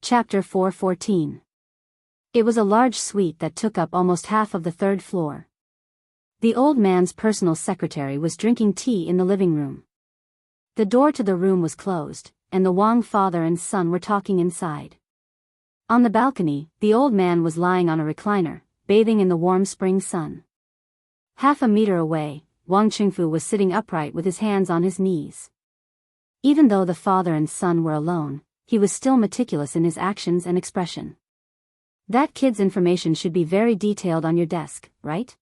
Chapter 414. It was a large suite that took up almost half of the third floor. The old man's personal secretary was drinking tea in the living room. The door to the room was closed, and the Wang father and son were talking inside. On the balcony, the old man was lying on a recliner, bathing in the warm spring sun. Half a meter away, Wang Qingfu was sitting upright with his hands on his knees. Even though the father and son were alone, he was still meticulous in his actions and expression. That kid's information should be very detailed on your desk, right?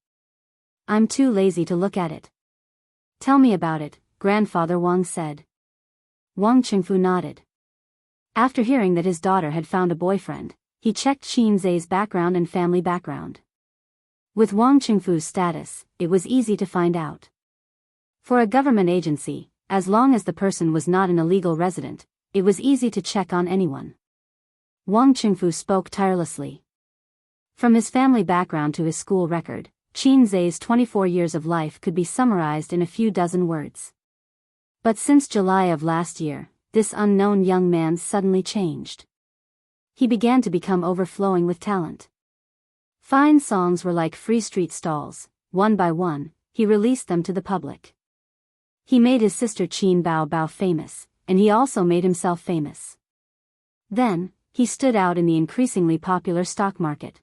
I'm too lazy to look at it. Tell me about it, Grandfather Wang said. Wang Qingfu nodded. After hearing that his daughter had found a boyfriend, he checked Qin Zai's background and family background. With Wang Qingfu's status, it was easy to find out. For a government agency, as long as the person was not an illegal resident, it was easy to check on anyone. Wang Qingfu spoke tirelessly. From his family background to his school record, Qin Zai's 24 years of life could be summarized in a few dozen words. But since July of last year, this unknown young man suddenly changed. He began to become overflowing with talent. Fine songs were like free street stalls. One by one, he released them to the public. He made his sister Qin Bao Bao famous, and he also made himself famous. Then, he stood out in the increasingly popular stock market.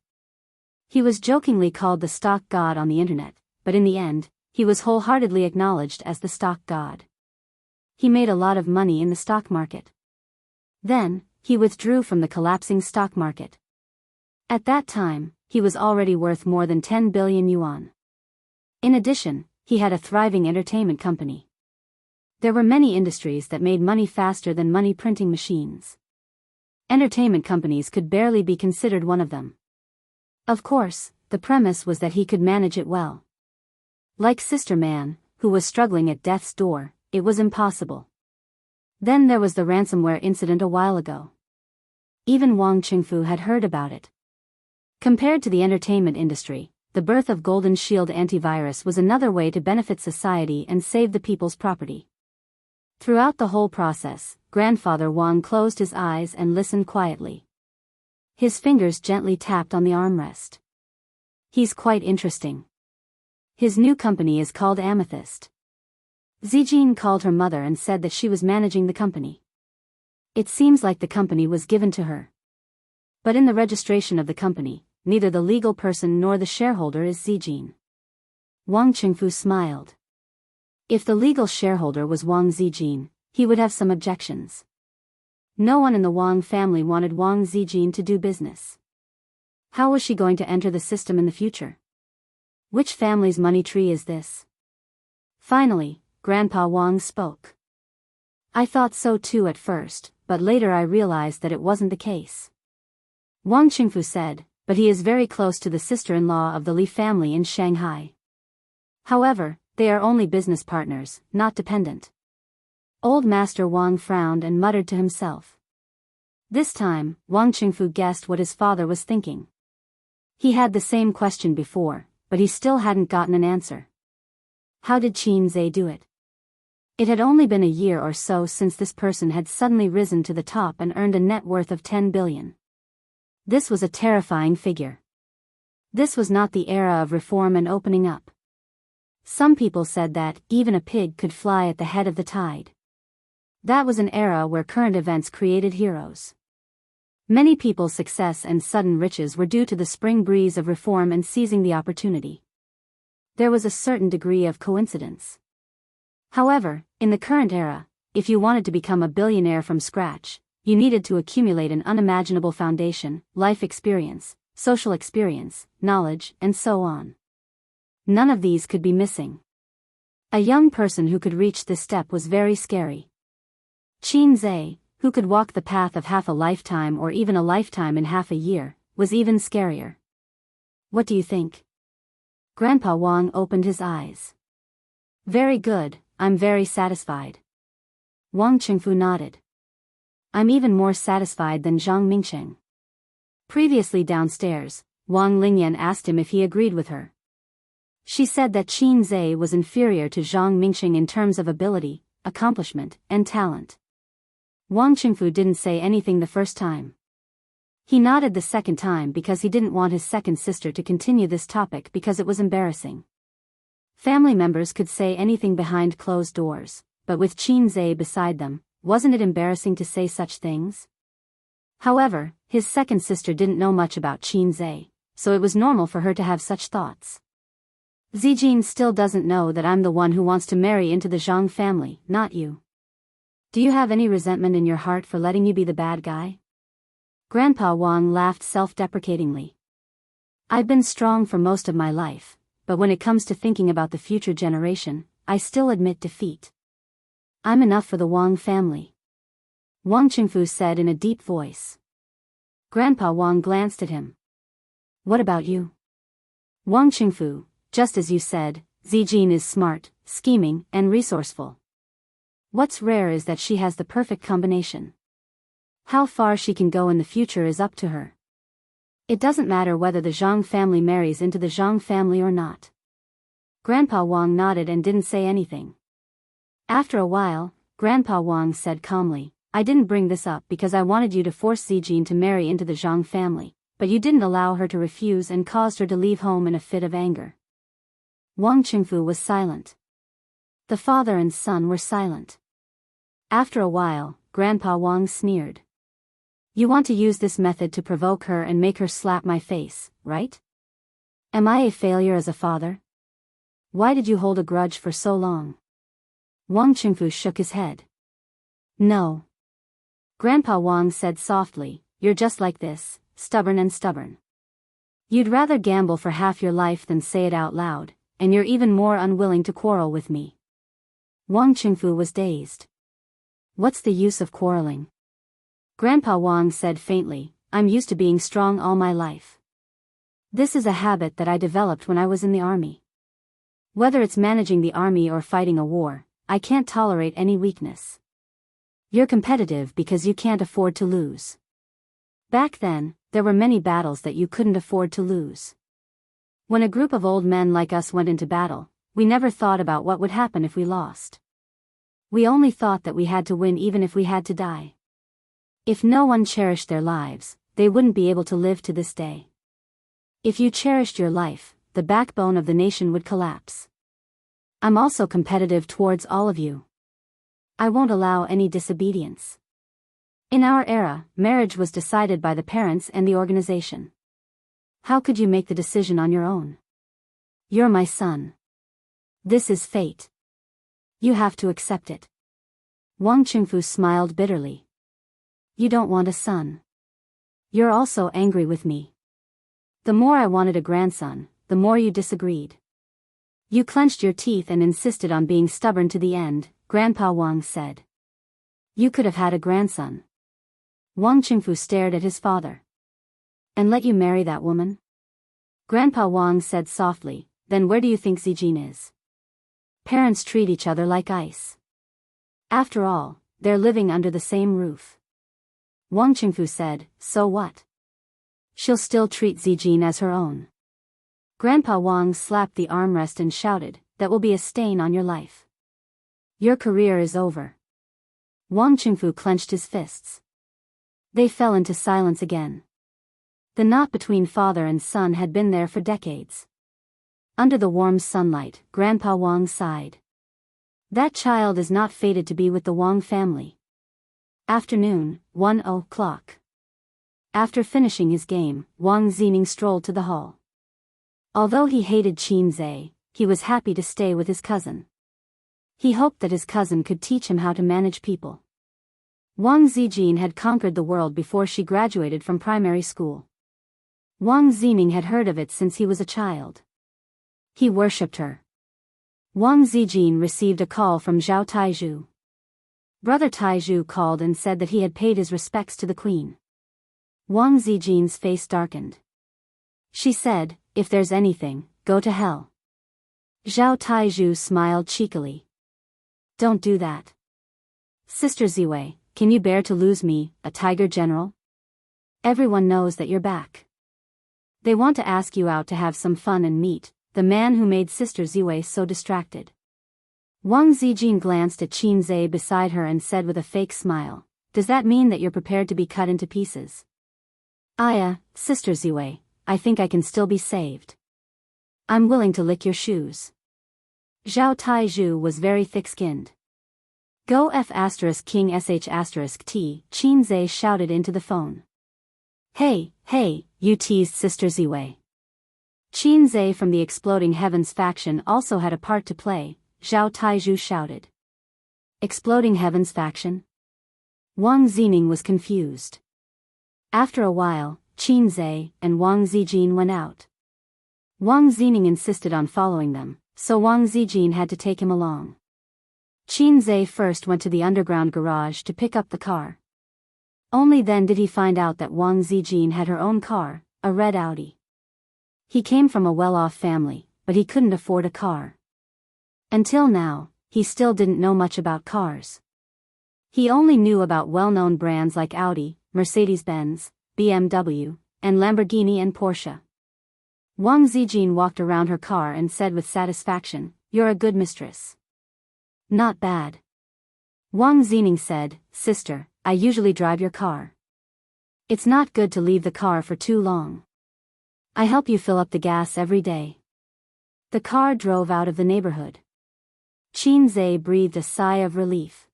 He was jokingly called the stock god on the internet, but in the end, he was wholeheartedly acknowledged as the stock god. He made a lot of money in the stock market. Then, he withdrew from the collapsing stock market. At that time, he was already worth more than 10 billion yuan. In addition, he had a thriving entertainment company. There were many industries that made money faster than money printing machines. Entertainment companies could barely be considered one of them. Of course, the premise was that he could manage it well. Like Sister Man, who was struggling at death's door, it was impossible. Then there was the ransomware incident a while ago. Even Wang Qingfu had heard about it. Compared to the entertainment industry, the birth of Golden Shield antivirus was another way to benefit society and save the people's property. Throughout the whole process, Grandfather Wang closed his eyes and listened quietly. His fingers gently tapped on the armrest. He's quite interesting. His new company is called Amethyst. Zijin called her mother and said that she was managing the company. It seems like the company was given to her. But in the registration of the company, neither the legal person nor the shareholder is Zijin. Wang Qingfu smiled. If the legal shareholder was Wang Zijin, he would have some objections. No one in the Wang family wanted Wang Zijin to do business. How was she going to enter the system in the future? Which family's money tree is this? Finally, Grandpa Wang spoke. I thought so too at first, but later I realized that it wasn't the case. Wang Qingfu said, but he is very close to the sister-in-law of the Li family in Shanghai. However, they are only business partners, not dependent. Old Master Wang frowned and muttered to himself. This time, Wang Qingfu guessed what his father was thinking. He had the same question before, but he still hadn't gotten an answer. How did Qin Zai do it? It had only been a year or so since this person had suddenly risen to the top and earned a net worth of 10 billion. This was a terrifying figure. This was not the era of reform and opening up. Some people said that even a pig could fly at the head of the tide. That was an era where current events created heroes. Many people's success and sudden riches were due to the spring breeze of reform and seizing the opportunity. There was a certain degree of coincidence. However, in the current era, if you wanted to become a billionaire from scratch, you needed to accumulate an unimaginable foundation, life experience, social experience, knowledge, and so on. None of these could be missing. A young person who could reach this step was very scary. Qin Zai, who could walk the path of half a lifetime or even a lifetime in half a year, was even scarier. What do you think? Grandpa Wang opened his eyes. Very good, I'm very satisfied. Wang Qingfu nodded. I'm even more satisfied than Zhang Mingsheng. Previously downstairs, Wang Lingyan asked him if he agreed with her. She said that Qin Zai was inferior to Zhang Mingsheng in terms of ability, accomplishment, and talent. Wang Qingfu didn't say anything the first time. He nodded the second time because he didn't want his second sister to continue this topic because it was embarrassing. Family members could say anything behind closed doors, but with Xianxia beside them, wasn't it embarrassing to say such things? However, his second sister didn't know much about Xianxia, so it was normal for her to have such thoughts. Zijin still doesn't know that I'm the one who wants to marry into the Zhang family, not you. Do you have any resentment in your heart for letting you be the bad guy? Grandpa Wang laughed self-deprecatingly. I've been strong for most of my life, but when it comes to thinking about the future generation, I still admit defeat. I'm enough for the Wang family. Wang Qingfu said in a deep voice. Grandpa Wang glanced at him. What about you? Wang Qingfu, just as you said, Zijin is smart, scheming, and resourceful. What's rare is that she has the perfect combination. How far she can go in the future is up to her. It doesn't matter whether the Zhang family marries into the Zhang family or not. Grandpa Wang nodded and didn't say anything. After a while, Grandpa Wang said calmly, I didn't bring this up because I wanted you to force Zijin to marry into the Zhang family, but you didn't allow her to refuse and caused her to leave home in a fit of anger. Wang Qingfu was silent. The father and son were silent. After a while, Grandpa Wang sneered. You want to use this method to provoke her and make her slap my face, right? Am I a failure as a father? Why did you hold a grudge for so long? Wang Qingfu shook his head. No. Grandpa Wang said softly, you're just like this, stubborn. You'd rather gamble for half your life than say it out loud, and you're even more unwilling to quarrel with me. Wang Qingfu was dazed. What's the use of quarreling? Grandpa Wang said faintly, I'm used to being strong all my life. This is a habit that I developed when I was in the army. Whether it's managing the army or fighting a war, I can't tolerate any weakness. You're competitive because you can't afford to lose. Back then, there were many battles that you couldn't afford to lose. When a group of old men like us went into battle, we never thought about what would happen if we lost. We only thought that we had to win even if we had to die. If no one cherished their lives, they wouldn't be able to live to this day. If you cherished your life, the backbone of the nation would collapse. I'm also competitive towards all of you. I won't allow any disobedience. In our era, marriage was decided by the parents and the organization. How could you make the decision on your own? You're my son. This is fate. You have to accept it. Wang Qingfu smiled bitterly. You don't want a son. You're also angry with me. The more I wanted a grandson, the more you disagreed. You clenched your teeth and insisted on being stubborn to the end, Grandpa Wang said. You could have had a grandson. Wang Qingfu stared at his father. And let you marry that woman? Grandpa Wang said softly, then where do you think Zijin is? Parents treat each other like ice. After all, they're living under the same roof. Wang Qingfu said, so what? She'll still treat Zijin as her own. Grandpa Wang slapped the armrest and shouted, that will be a stain on your life. Your career is over. Wang Qingfu clenched his fists. They fell into silence again. The knot between father and son had been there for decades. Under the warm sunlight, Grandpa Wang sighed. That child is not fated to be with the Wang family. Afternoon, 1:00. After finishing his game, Wang Zining strolled to the hall. Although he hated Xianxia, he was happy to stay with his cousin. He hoped that his cousin could teach him how to manage people. Wang Zijin had conquered the world before she graduated from primary school. Wang Zining had heard of it since he was a child. He worshipped her. Wang Zijin received a call from Zhao Taizhu. Brother Taizhu called and said that he had paid his respects to the queen. Wang Zijin's face darkened. She said, if there's anything, go to hell. Zhao Taizhu smiled cheekily. Don't do that. Sister Ziwei, can you bear to lose me, a tiger general? Everyone knows that you're back. They want to ask you out to have some fun and meet the man who made Sister Ziwei so distracted. Wang Zijin glanced at Xianxia beside her and said with a fake smile, does that mean that you're prepared to be cut into pieces? Aya, Sister Ziwei, I think I can still be saved. I'm willing to lick your shoes. Zhao Taizhu was very thick-skinned. Go F *King sh *T, Qin Zhe shouted into the phone. Hey, you teased Sister Ziwei. Qin Zhe from the Exploding Heavens faction also had a part to play, Zhao Taizhu shouted. Exploding Heavens faction? Wang Zining was confused. After a while, Qin Zhe and Wang Zijin went out. Wang Zining insisted on following them, so Wang Zijin had to take him along. Qin Zhe first went to the underground garage to pick up the car. Only then did he find out that Wang Zijin had her own car, a red Audi. He came from a well-off family, but he couldn't afford a car. Until now, he still didn't know much about cars. He only knew about well-known brands like Audi, Mercedes-Benz, BMW, and Lamborghini and Porsche. Wang Zijin walked around her car and said with satisfaction, "You're a good mistress." "Not bad." Wang Zining said, "Sister, I usually drive your car. It's not good to leave the car for too long. I help you fill up the gas every day." The car drove out of the neighborhood. Qin Zhe breathed a sigh of relief.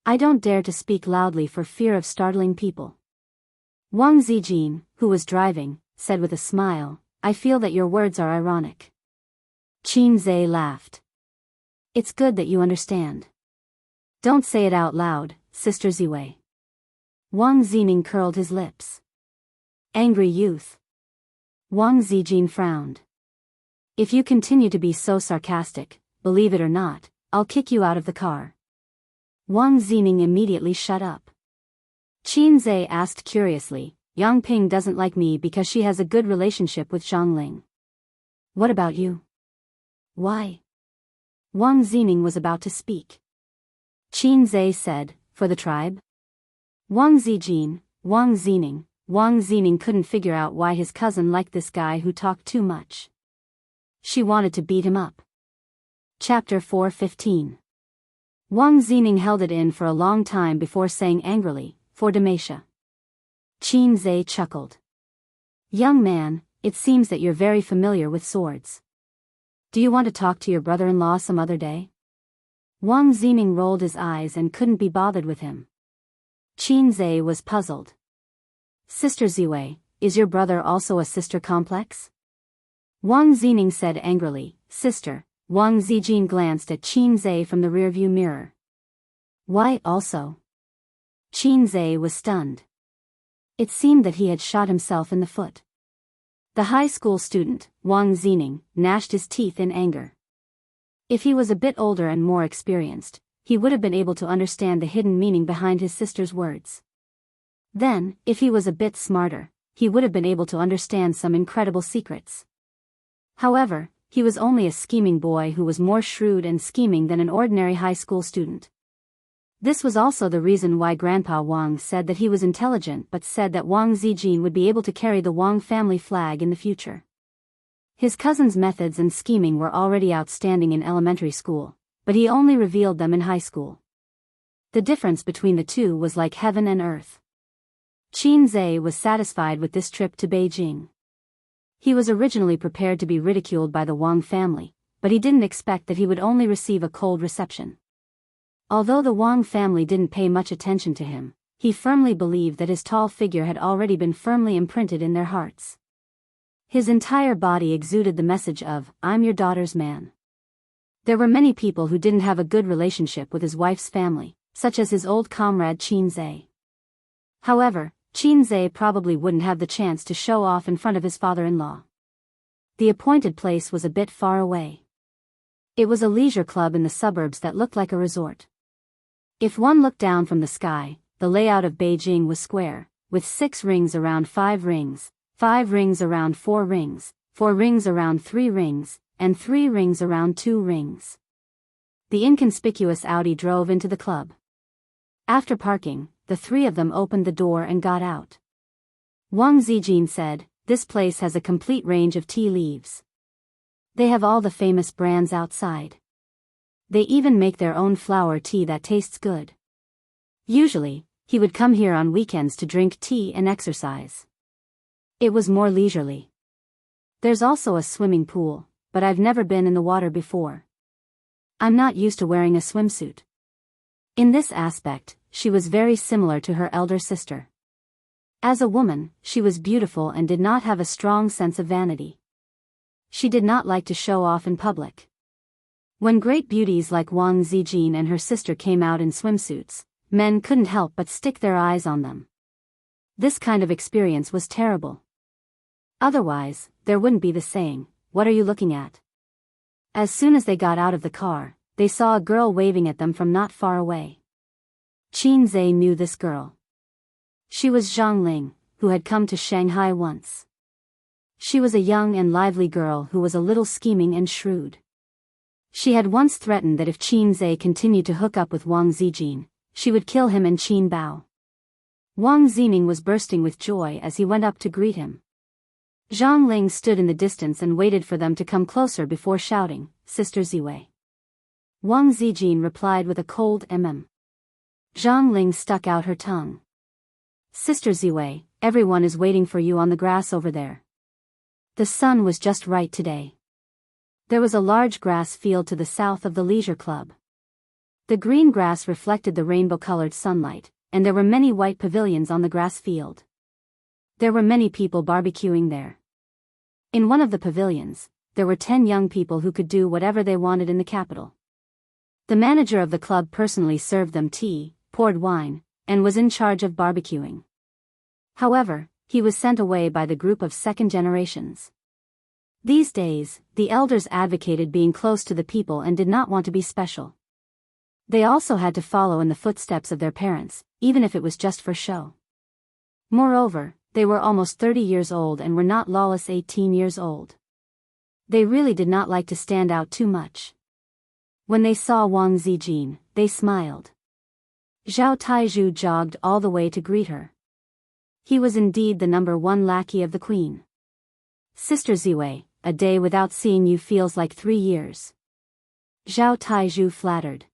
"I don't dare to speak loudly for fear of startling people." Wang Zijin, who was driving, said with a smile, "I feel that your words are ironic." Qin Zhe laughed. "It's good that you understand. Don't say it out loud, Sister Ziwei." Wang Zining curled his lips. "Angry youth." Wang Zijin frowned. "If you continue to be so sarcastic, believe it or not, I'll kick you out of the car." Wang Zining immediately shut up. Qin Zhe asked curiously, "Yang Ping doesn't like me because she has a good relationship with Zhang Ling. What about you?" "Why?" Wang Zining was about to speak. Qin Zhe said, "For the tribe?" Wang Zijin, Wang Zining couldn't figure out why his cousin liked this guy who talked too much. She wanted to beat him up. Chapter 4:15. Wang Zining held it in for a long time before saying angrily, "For Dalmatia." Qin Zhe chuckled. "Young man, it seems that you're very familiar with swords. Do you want to talk to your brother-in-law some other day?" Wang Zining rolled his eyes and couldn't be bothered with him. Qin Zhe was puzzled. "Sister Ziwei, is your brother also a sister complex?" Wang Zining said angrily, "Sister." Wang Zijin glanced at Qin Zhe from the rearview mirror. "Why also?" Qin Zhe was stunned. It seemed that he had shot himself in the foot. The high school student, Wang Zining, gnashed his teeth in anger. If he was a bit older and more experienced, he would have been able to understand the hidden meaning behind his sister's words. Then, if he was a bit smarter, he would have been able to understand some incredible secrets. However, he was only a scheming boy who was more shrewd and scheming than an ordinary high school student. This was also the reason why Grandpa Wang said that he was intelligent but said that Wang Zijin would be able to carry the Wang family flag in the future. His cousin's methods and scheming were already outstanding in elementary school, but he only revealed them in high school. The difference between the two was like heaven and earth. Qin Zhe was satisfied with this trip to Beijing. He was originally prepared to be ridiculed by the Wang family, but he didn't expect that he would only receive a cold reception. Although the Wang family didn't pay much attention to him, he firmly believed that his tall figure had already been firmly imprinted in their hearts. His entire body exuded the message of, "I'm your daughter's man." There were many people who didn't have a good relationship with his wife's family, such as his old comrade Qin Zhe. However, Qin Zhe probably wouldn't have the chance to show off in front of his father-in-law. The appointed place was a bit far away. It was a leisure club in the suburbs that looked like a resort. If one looked down from the sky, the layout of Beijing was square, with 6 rings around 5 rings, 5 rings around 4 rings, 4 rings around 3 rings, and 3 rings around 2 rings. The inconspicuous Audi drove into the club. After parking, the three of them opened the door and got out. Wang Zijin said, "This place has a complete range of tea leaves. They have all the famous brands outside. They even make their own flower tea that tastes good." Usually, he would come here on weekends to drink tea and exercise. It was more leisurely. There's also a swimming pool, but I've never been in the water before. I'm not used to wearing a swimsuit. In this aspect, she was very similar to her elder sister. As a woman, she was beautiful and did not have a strong sense of vanity. She did not like to show off in public. When great beauties like Wang Zijin and her sister came out in swimsuits, men couldn't help but stick their eyes on them. This kind of experience was terrible. Otherwise, there wouldn't be the saying, "What are you looking at?" As soon as they got out of the car, they saw a girl waving at them from not far away. Qin Zhe knew this girl. She was Zhang Ling, who had come to Shanghai once. She was a young and lively girl who was a little scheming and shrewd. She had once threatened that if Qin Zhe continued to hook up with Wang Zijin, she would kill him and Qin Bao. Wang Zining was bursting with joy as he went up to greet him. Zhang Ling stood in the distance and waited for them to come closer before shouting, "Sister Ziwei." Wang Zijin replied with a cold Zhang Ling stuck out her tongue. "Sister Ziwei, everyone is waiting for you on the grass over there. The sun was just right today." There was a large grass field to the south of the leisure club. The green grass reflected the rainbow-colored sunlight, and there were many white pavilions on the grass field. There were many people barbecuing there. In one of the pavilions, there were 10 young people who could do whatever they wanted in the capital. The manager of the club personally served them tea, poured wine, and was in charge of barbecuing. However, he was sent away by the group of second generations. These days, the elders advocated being close to the people and did not want to be special. They also had to follow in the footsteps of their parents, even if it was just for show. Moreover, they were almost 30 years old and were not lawless 18 years old. They really did not like to stand out too much. When they saw Wang Zijin, they smiled. Zhao Taizhu jogged all the way to greet her. He was indeed the number 1 lackey of the queen. "Sister Ziwei, a day without seeing you feels like 3 years." Zhao Taizhu flattered.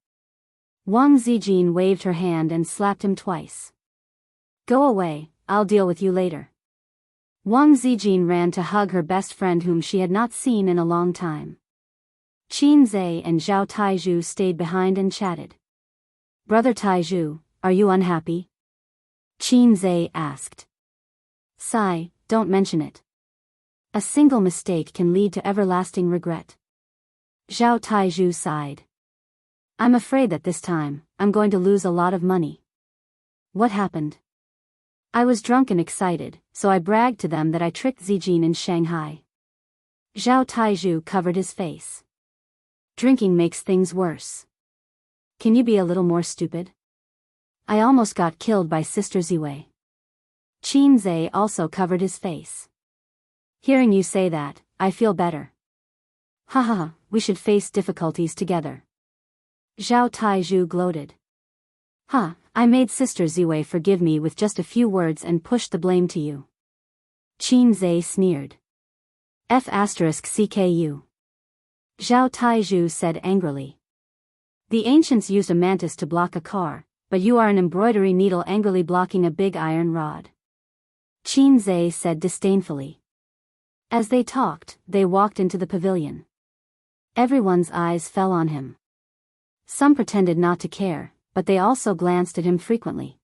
Wang Zijin waved her hand and slapped him twice. "Go away, I'll deal with you later." Wang Zijin ran to hug her best friend whom she had not seen in a long time. Qin Zhe and Zhao Taizhu stayed behind and chatted. "Brother Taizhu, are you unhappy?" Qin Zhe asked. "Sigh, don't mention it. A single mistake can lead to everlasting regret." Zhao Taizhu sighed. "I'm afraid that this time, I'm going to lose a lot of money." "What happened?" "I was drunk and excited, so I bragged to them that I tricked Zijin in Shanghai." Zhao Taizhu covered his face. "Drinking makes things worse. Can you be a little more stupid? I almost got killed by Sister Ziwei." Qin Zhe also covered his face. "Hearing you say that, I feel better. Haha, we should face difficulties together." Zhao Taizhu gloated. "Ha, I made Sister Ziwei forgive me with just a few words and pushed the blame to you." Qin Zhe sneered. F***CKU. Zhao Taizhu said angrily. "The ancients used a mantis to block a car, but you are an embroidery needle angrily blocking a big iron rod." Qin Zhe said disdainfully. As they talked, they walked into the pavilion. Everyone's eyes fell on him. Some pretended not to care, but they also glanced at him frequently.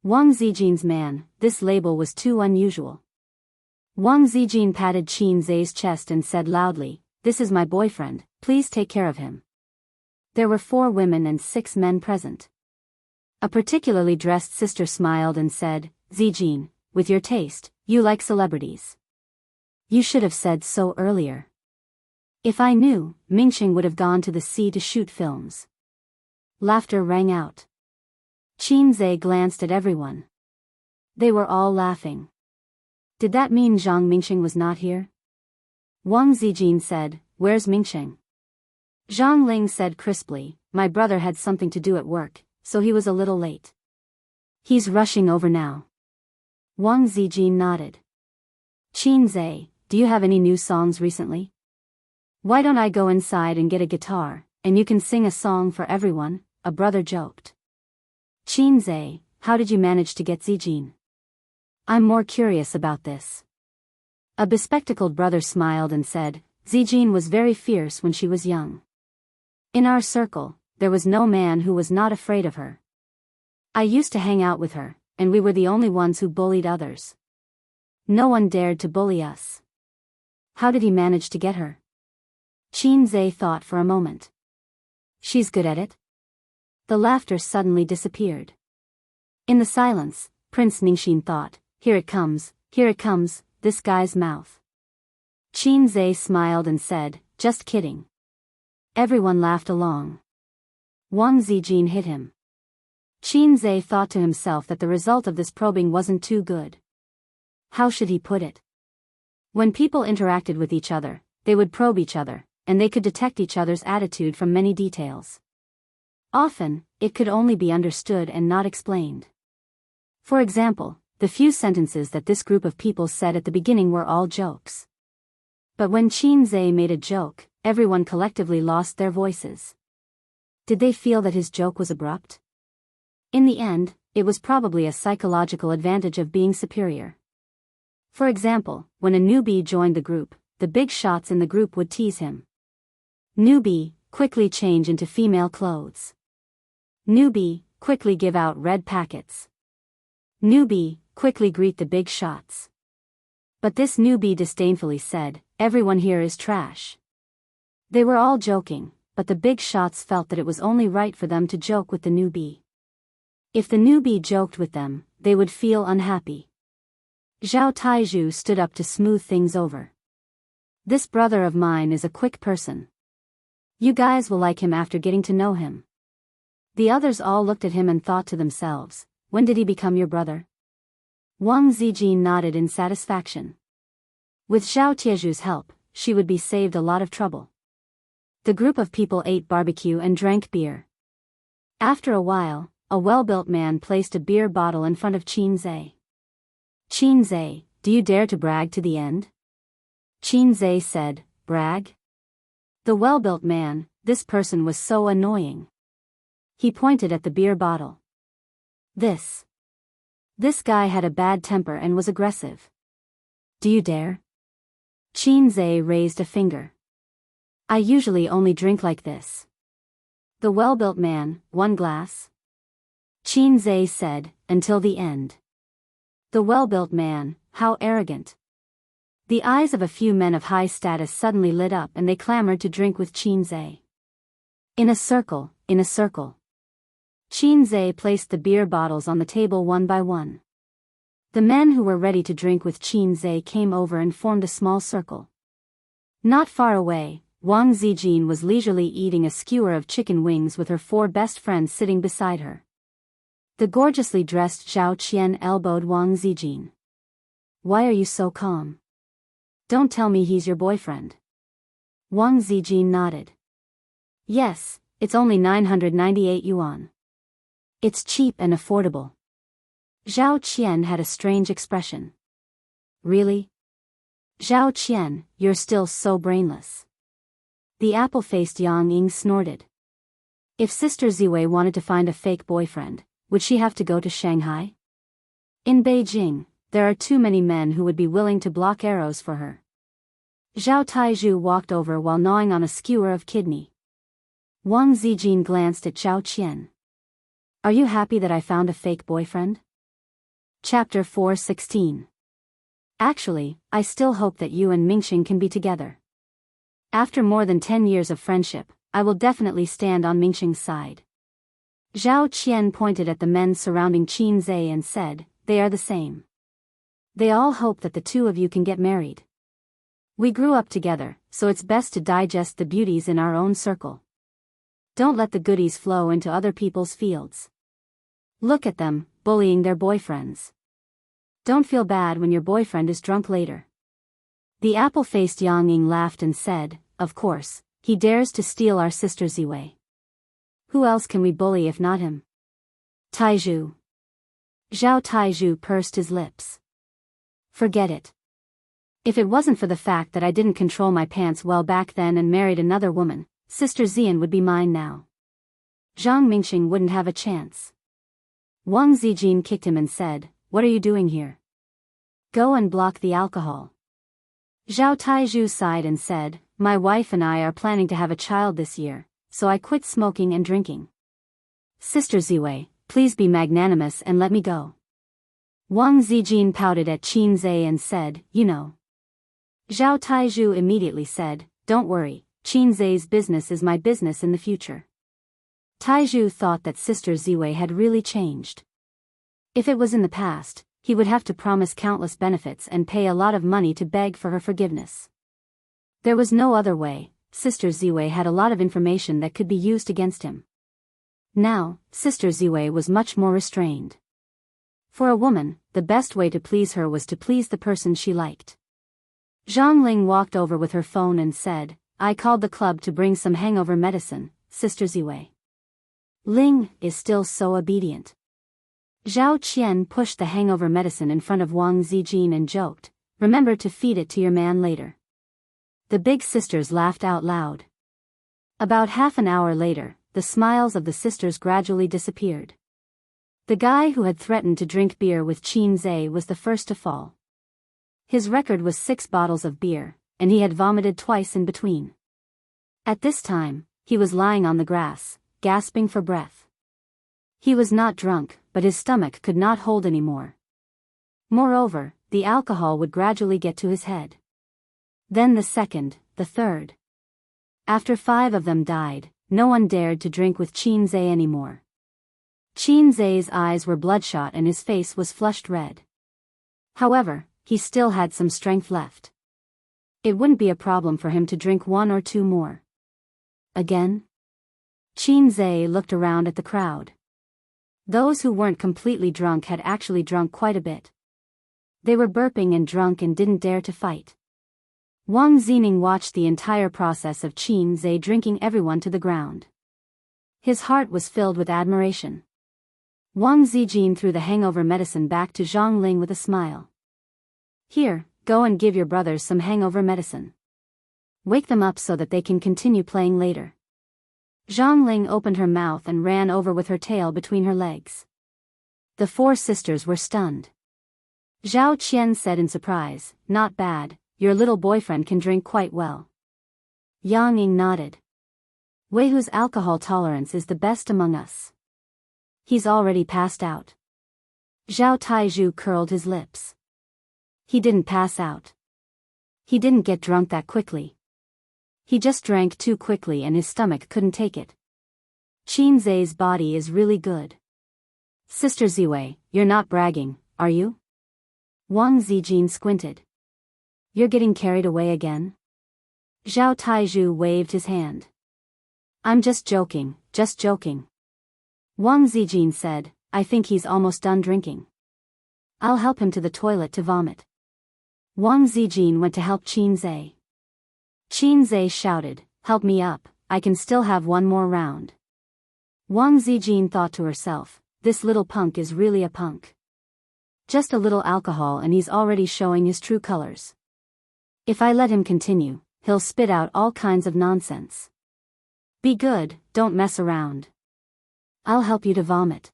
Wang Zijin's man, this label was too unusual. Wang Zijin patted Qin Zhe's chest and said loudly, "This is my boyfriend, please take care of him." There were 4 women and 6 men present. A particularly dressed sister smiled and said, "Zijin, with your taste, you like celebrities. You should have said so earlier. If I knew, Mingxing would have gone to the sea to shoot films." Laughter rang out. Qin Zhe glanced at everyone. They were all laughing. Did that mean Zhang Mingxing was not here? Wang Zijin said, "Where's Mingxing?" Zhang Ling said crisply, "My brother had something to do at work, so he was a little late. He's rushing over now." Wang Zijin nodded. "Qin Zhe, do you have any new songs recently? Why don't I go inside and get a guitar, and you can sing a song for everyone?" a brother joked. "Qin Zhe, how did you manage to get Zijin?" I'm more curious about this. A bespectacled brother smiled and said, Zijin was very fierce when she was young. In our circle, there was no man who was not afraid of her. I used to hang out with her, and we were the only ones who bullied others. No one dared to bully us. How did he manage to get her? Qinzhe thought for a moment. She's good at it. The laughter suddenly disappeared. In the silence, Prince Ningxin thought, here it comes, this guy's mouth. Qinzhe smiled and said, just kidding. Everyone laughed along. Wang Zijin hit him. Qinzhe thought to himself that the result of this probing wasn't too good. How should he put it? When people interacted with each other, they would probe each other, and they could detect each other's attitude from many details. Often, it could only be understood and not explained. For example, the few sentences that this group of people said at the beginning were all jokes. But when Qinzhe made a joke, everyone collectively lost their voices. Did they feel that his joke was abrupt? In the end, it was probably a psychological advantage of being superior. For example, when a newbie joined the group, the big shots in the group would tease him. Newbie, quickly change into female clothes. Newbie, quickly give out red packets. Newbie, quickly greet the big shots. But this newbie disdainfully said, everyone here is trash. They were all joking, but the big shots felt that it was only right for them to joke with the newbie. If the newbie joked with them, they would feel unhappy. Zhao Taizhu stood up to smooth things over. This brother of mine is a quick person. You guys will like him after getting to know him. The others all looked at him and thought to themselves, when did he become your brother? Wang Zijin nodded in satisfaction. With Zhao Tieju's help, she would be saved a lot of trouble. The group of people ate barbecue and drank beer. After a while, a well-built man placed a beer bottle in front of Qinzhe. Qinzhe, do you dare to brag to the end? Qinzhe said, brag? The well-built man, this person was so annoying. He pointed at the beer bottle. This guy had a bad temper and was aggressive. Do you dare? Qinzhe raised a finger. I usually only drink like this. The well-built man, 1 glass? Qinzhe said, until the end. The well-built man, how arrogant. The eyes of a few men of high status suddenly lit up and they clamored to drink with Qinzhe. In a circle. Qinzhe placed the beer bottles on the table one by one. The men who were ready to drink with Qinzhe came over and formed a small circle. Not far away, Wang Zijin was leisurely eating a skewer of chicken wings with her 4 best friends sitting beside her. The gorgeously dressed Zhao Qian elbowed Wang Zijin. Why are you so calm? Don't tell me he's your boyfriend. Wang Zijin nodded. Yes, it's only 998 yuan. It's cheap and affordable. Zhao Qian had a strange expression. Really? Zhao Qian, you're still so brainless. The apple-faced Yang Ying snorted. If Sister Ziwei wanted to find a fake boyfriend, would she have to go to Shanghai? In Beijing, there are too many men who would be willing to block arrows for her. Zhao Taizhu walked over while gnawing on a skewer of kidney. Wang Zijin glanced at Zhao Qian. Are you happy that I found a fake boyfriend? Chapter 4:16. Actually, I still hope that you and Mingxing can be together. After more than 10 years of friendship, I will definitely stand on Mingxing's side. Zhao Qian pointed at the men surrounding Qinzhe and said, they are the same. They all hope that the two of you can get married. We grew up together, so it's best to digest the beauties in our own circle. Don't let the goodies flow into other people's fields. Look at them, bullying their boyfriends. Don't feel bad when your boyfriend is drunk later. The apple-faced Yang Ying laughed and said, of course, he dares to steal our sister Ziwei. Who else can we bully if not him? Taizhu. Zhao Taizhu pursed his lips. Forget it. If it wasn't for the fact that I didn't control my pants well back then and married another woman, Sister Zian would be mine now. Zhang Mingxing wouldn't have a chance. Wang Zijin kicked him and said, what are you doing here? Go and block the alcohol. Zhao Taizhu sighed and said, my wife and I are planning to have a child this year, so I quit smoking and drinking. Sister Ziwei, please be magnanimous and let me go. Wang Zijin pouted at Qin Zhe and said, you know. Zhao Taizhu immediately said, don't worry, Qin Zhe's business is my business in the future. Taizhu thought that Sister Ziwei had really changed. If it was in the past, he would have to promise countless benefits and pay a lot of money to beg for her forgiveness. There was no other way. Sister Ziwei had a lot of information that could be used against him. Now, Sister Ziwei was much more restrained. For a woman, the best way to please her was to please the person she liked. Zhang Ling walked over with her phone and said, I called the club to bring some hangover medicine, Sister Ziwei. Ling is still so obedient. Zhao Qian pushed the hangover medicine in front of Wang Zijin and joked, remember to feed it to your man later. The big sisters laughed out loud. About half an hour later, the smiles of the sisters gradually disappeared. The guy who had threatened to drink beer with Qin Zhe was the first to fall. His record was 6 bottles of beer, and he had vomited twice in between. At this time, he was lying on the grass, gasping for breath. He was not drunk, but his stomach could not hold any more. Moreover, the alcohol would gradually get to his head. Then the second, the third. After 5 of them died, no one dared to drink with Qin Zhe anymore. Qin Zhe's eyes were bloodshot and his face was flushed red. However, he still had some strength left. It wouldn't be a problem for him to drink 1 or 2 more. Again? Qin Zhe looked around at the crowd. Those who weren't completely drunk had actually drunk quite a bit. They were burping and drunk and didn't dare to fight. Wang Zining watched the entire process of Qin Zhe drinking everyone to the ground. His heart was filled with admiration. Wang Zijin threw the hangover medicine back to Zhang Ling with a smile. Here, go and give your brothers some hangover medicine. Wake them up so that they can continue playing later. Zhang Ling opened her mouth and ran over with her tail between her legs. The 4 sisters were stunned. Zhao Qian said in surprise, not bad, your little boyfriend can drink quite well. Yang Ying nodded. Wei Hu's alcohol tolerance is the best among us. He's already passed out. Zhao Taizhu curled his lips. He didn't pass out. He didn't get drunk that quickly. He just drank too quickly and his stomach couldn't take it. Qin Zhe's body is really good. Sister Ziwei, you're not bragging, are you? Wang Zijin squinted. You're getting carried away again? Zhao Taizhu waved his hand. I'm just joking, just joking. Wang Zijin said, I think he's almost done drinking. I'll help him to the toilet to vomit. Wang Zijin went to help Qin Zhe. Qin Zhe shouted, help me up, I can still have 1 more round. Wang Zijin thought to herself, this little punk is really a punk. Just a little alcohol and he's already showing his true colors. If I let him continue, he'll spit out all kinds of nonsense. Be good, don't mess around. I'll help you to vomit.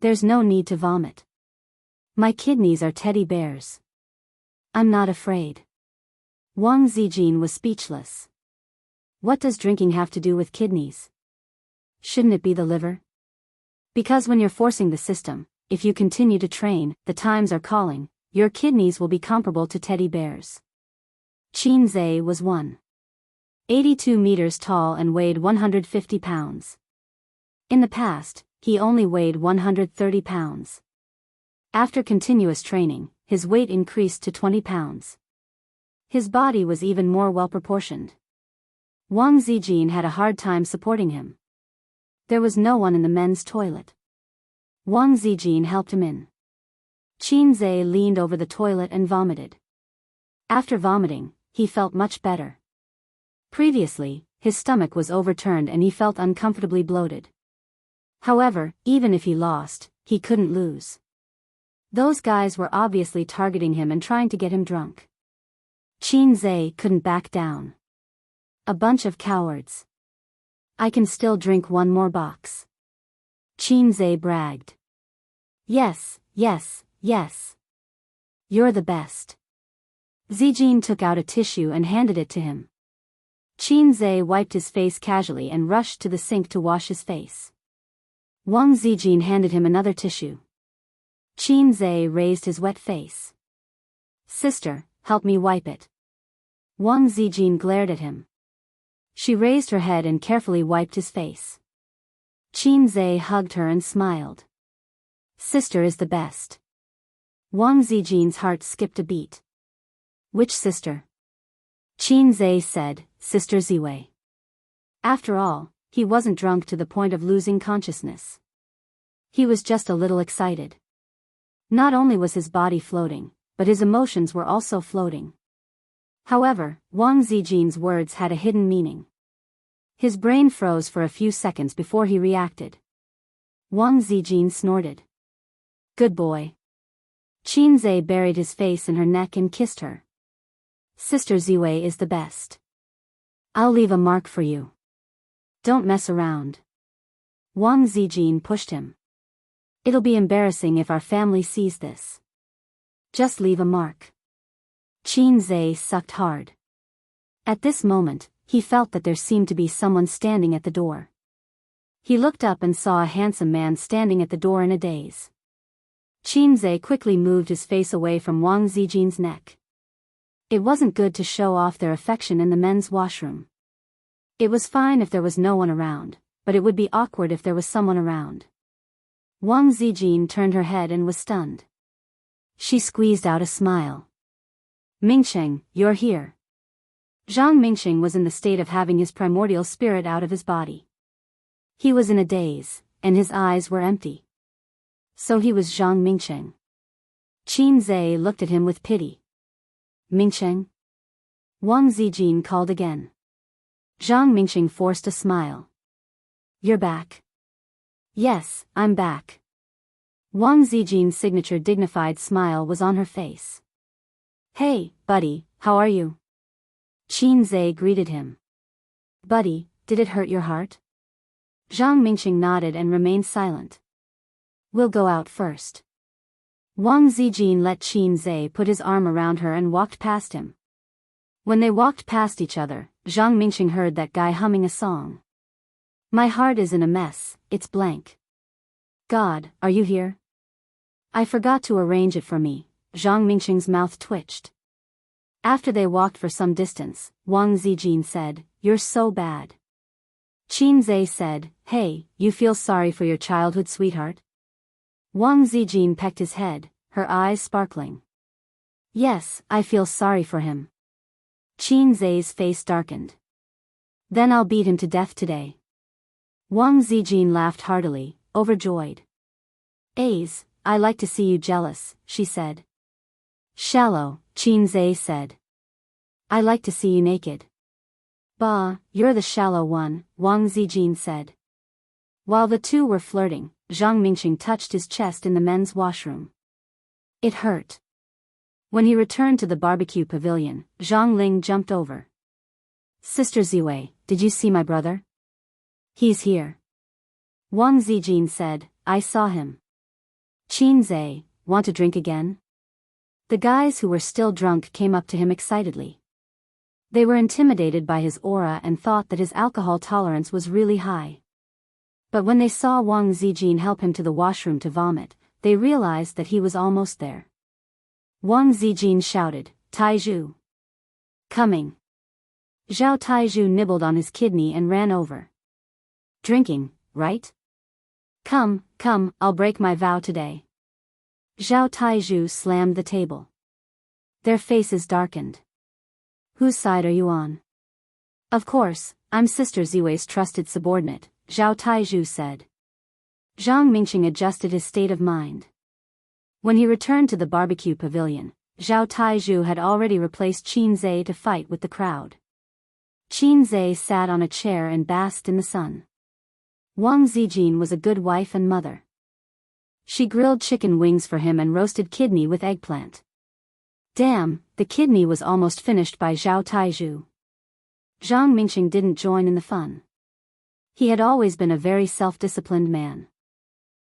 There's no need to vomit. My kidneys are teddy bears. I'm not afraid. Wang Zijin was speechless. What does drinking have to do with kidneys? Shouldn't it be the liver? Because when you're forcing the system, if you continue to train, the times are calling, your kidneys will be comparable to teddy bears. Qin Zhe was 182 meters tall and weighed 150 pounds. In the past, he only weighed 130 pounds. After continuous training, his weight increased to 20 pounds. His body was even more well-proportioned. Wang Zijin had a hard time supporting him. There was no one in the men's toilet. Wang Zijin helped him in. Qin Zhe leaned over the toilet and vomited. After vomiting, he felt much better. Previously, his stomach was overturned and he felt uncomfortably bloated. However, even if he lost, he couldn't lose. Those guys were obviously targeting him and trying to get him drunk. Qin Zhe couldn't back down. A bunch of cowards. I can still drink 1 more box. Qin Zhe bragged. Yes, yes, yes. You're the best. Zijin took out a tissue and handed it to him. Qin Zhe wiped his face casually and rushed to the sink to wash his face. Wang Zijin handed him another tissue. Qin Zhe raised his wet face. Sister, help me wipe it. Wang Zijin glared at him. She raised her head and carefully wiped his face. Qin Zhe hugged her and smiled. Sister is the best. Wang Zijin's heart skipped a beat. Which sister? Qin Zhe said, Sister Ziwei. After all, he wasn't drunk to the point of losing consciousness. He was just a little excited. Not only was his body floating, but his emotions were also floating. However, Wang Zijin's words had a hidden meaning. His brain froze for a few seconds before he reacted. Wang Zijin snorted. Good boy. Qin Zhe buried his face in her neck and kissed her. Sister Ziwei is the best. I'll leave a mark for you. Don't mess around. Wang Zijin pushed him. It'll be embarrassing if our family sees this. Just leave a mark. Qin Zhe sucked hard. At this moment, he felt that there seemed to be someone standing at the door. He looked up and saw a handsome man standing at the door in a daze. Qin Zhe quickly moved his face away from Wang Zijin's neck. It wasn't good to show off their affection in the men's washroom. It was fine if there was no one around, but it would be awkward if there was someone around. Wang Zijin turned her head and was stunned. She squeezed out a smile. Mingsheng, you're here. Zhang Mingsheng was in the state of having his primordial spirit out of his body. He was in a daze, and his eyes were empty. So he was Zhang Mingsheng. Qin Zhe looked at him with pity. Mingsheng? Wang Zijin called again. Zhang Mingsheng forced a smile. You're back. Yes, I'm back. Wang Zijin's signature dignified smile was on her face. Hey, buddy, how are you? Qin Zhe greeted him. Buddy, did it hurt your heart? Zhang Mingsheng nodded and remained silent. We'll go out first. Wang Zijin let Qin Zhe put his arm around her and walked past him. When they walked past each other, Zhang Mingsheng heard that guy humming a song. My heart is in a mess, it's blank. God, are you here? I forgot to arrange it for me. Zhang Mingsheng's mouth twitched. After they walked for some distance, Wang Zijin said, You're so bad. Qin Zhe said, Hey, you feel sorry for your childhood sweetheart? Wang Zijin pecked his head, her eyes sparkling. Yes, I feel sorry for him. Qin Zhe's face darkened. Then I'll beat him to death today. Wang Zijin laughed heartily, overjoyed. Aze, I like to see you jealous, she said. Shallow, Qin Zhe said. I like to see you naked. Bah, you're the shallow one, Wang Zijin said. While the two were flirting, Zhang Mingsheng touched his chest in the men's washroom. It hurt. When he returned to the barbecue pavilion, Zhang Ling jumped over. Sister Ziwei, did you see my brother? He's here. Wang Zijin said, I saw him. Qin Zhe, want to drink again? The guys who were still drunk came up to him excitedly. They were intimidated by his aura and thought that his alcohol tolerance was really high. But when they saw Wang Zijin help him to the washroom to vomit, they realized that he was almost there. Wang Zijin shouted, Taizhu. Coming. Zhao Taizhu nibbled on his kidney and ran over. Drinking, right? Come, I'll break my vow today. Zhao Taizhu slammed the table. Their faces darkened. Whose side are you on? Of course, I'm Sister Ziwei's trusted subordinate, Zhao Taizhu said. Zhang Mingsheng adjusted his state of mind. When he returned to the barbecue pavilion, Zhao Taizhu had already replaced Qin Zhe to fight with the crowd. Qin Zhe sat on a chair and basked in the sun. Wang Zijin was a good wife and mother. She grilled chicken wings for him and roasted kidney with eggplant. Damn, the kidney was almost finished by Zhao Taizhu. Zhang Mingsheng didn't join in the fun. He had always been a very self-disciplined man.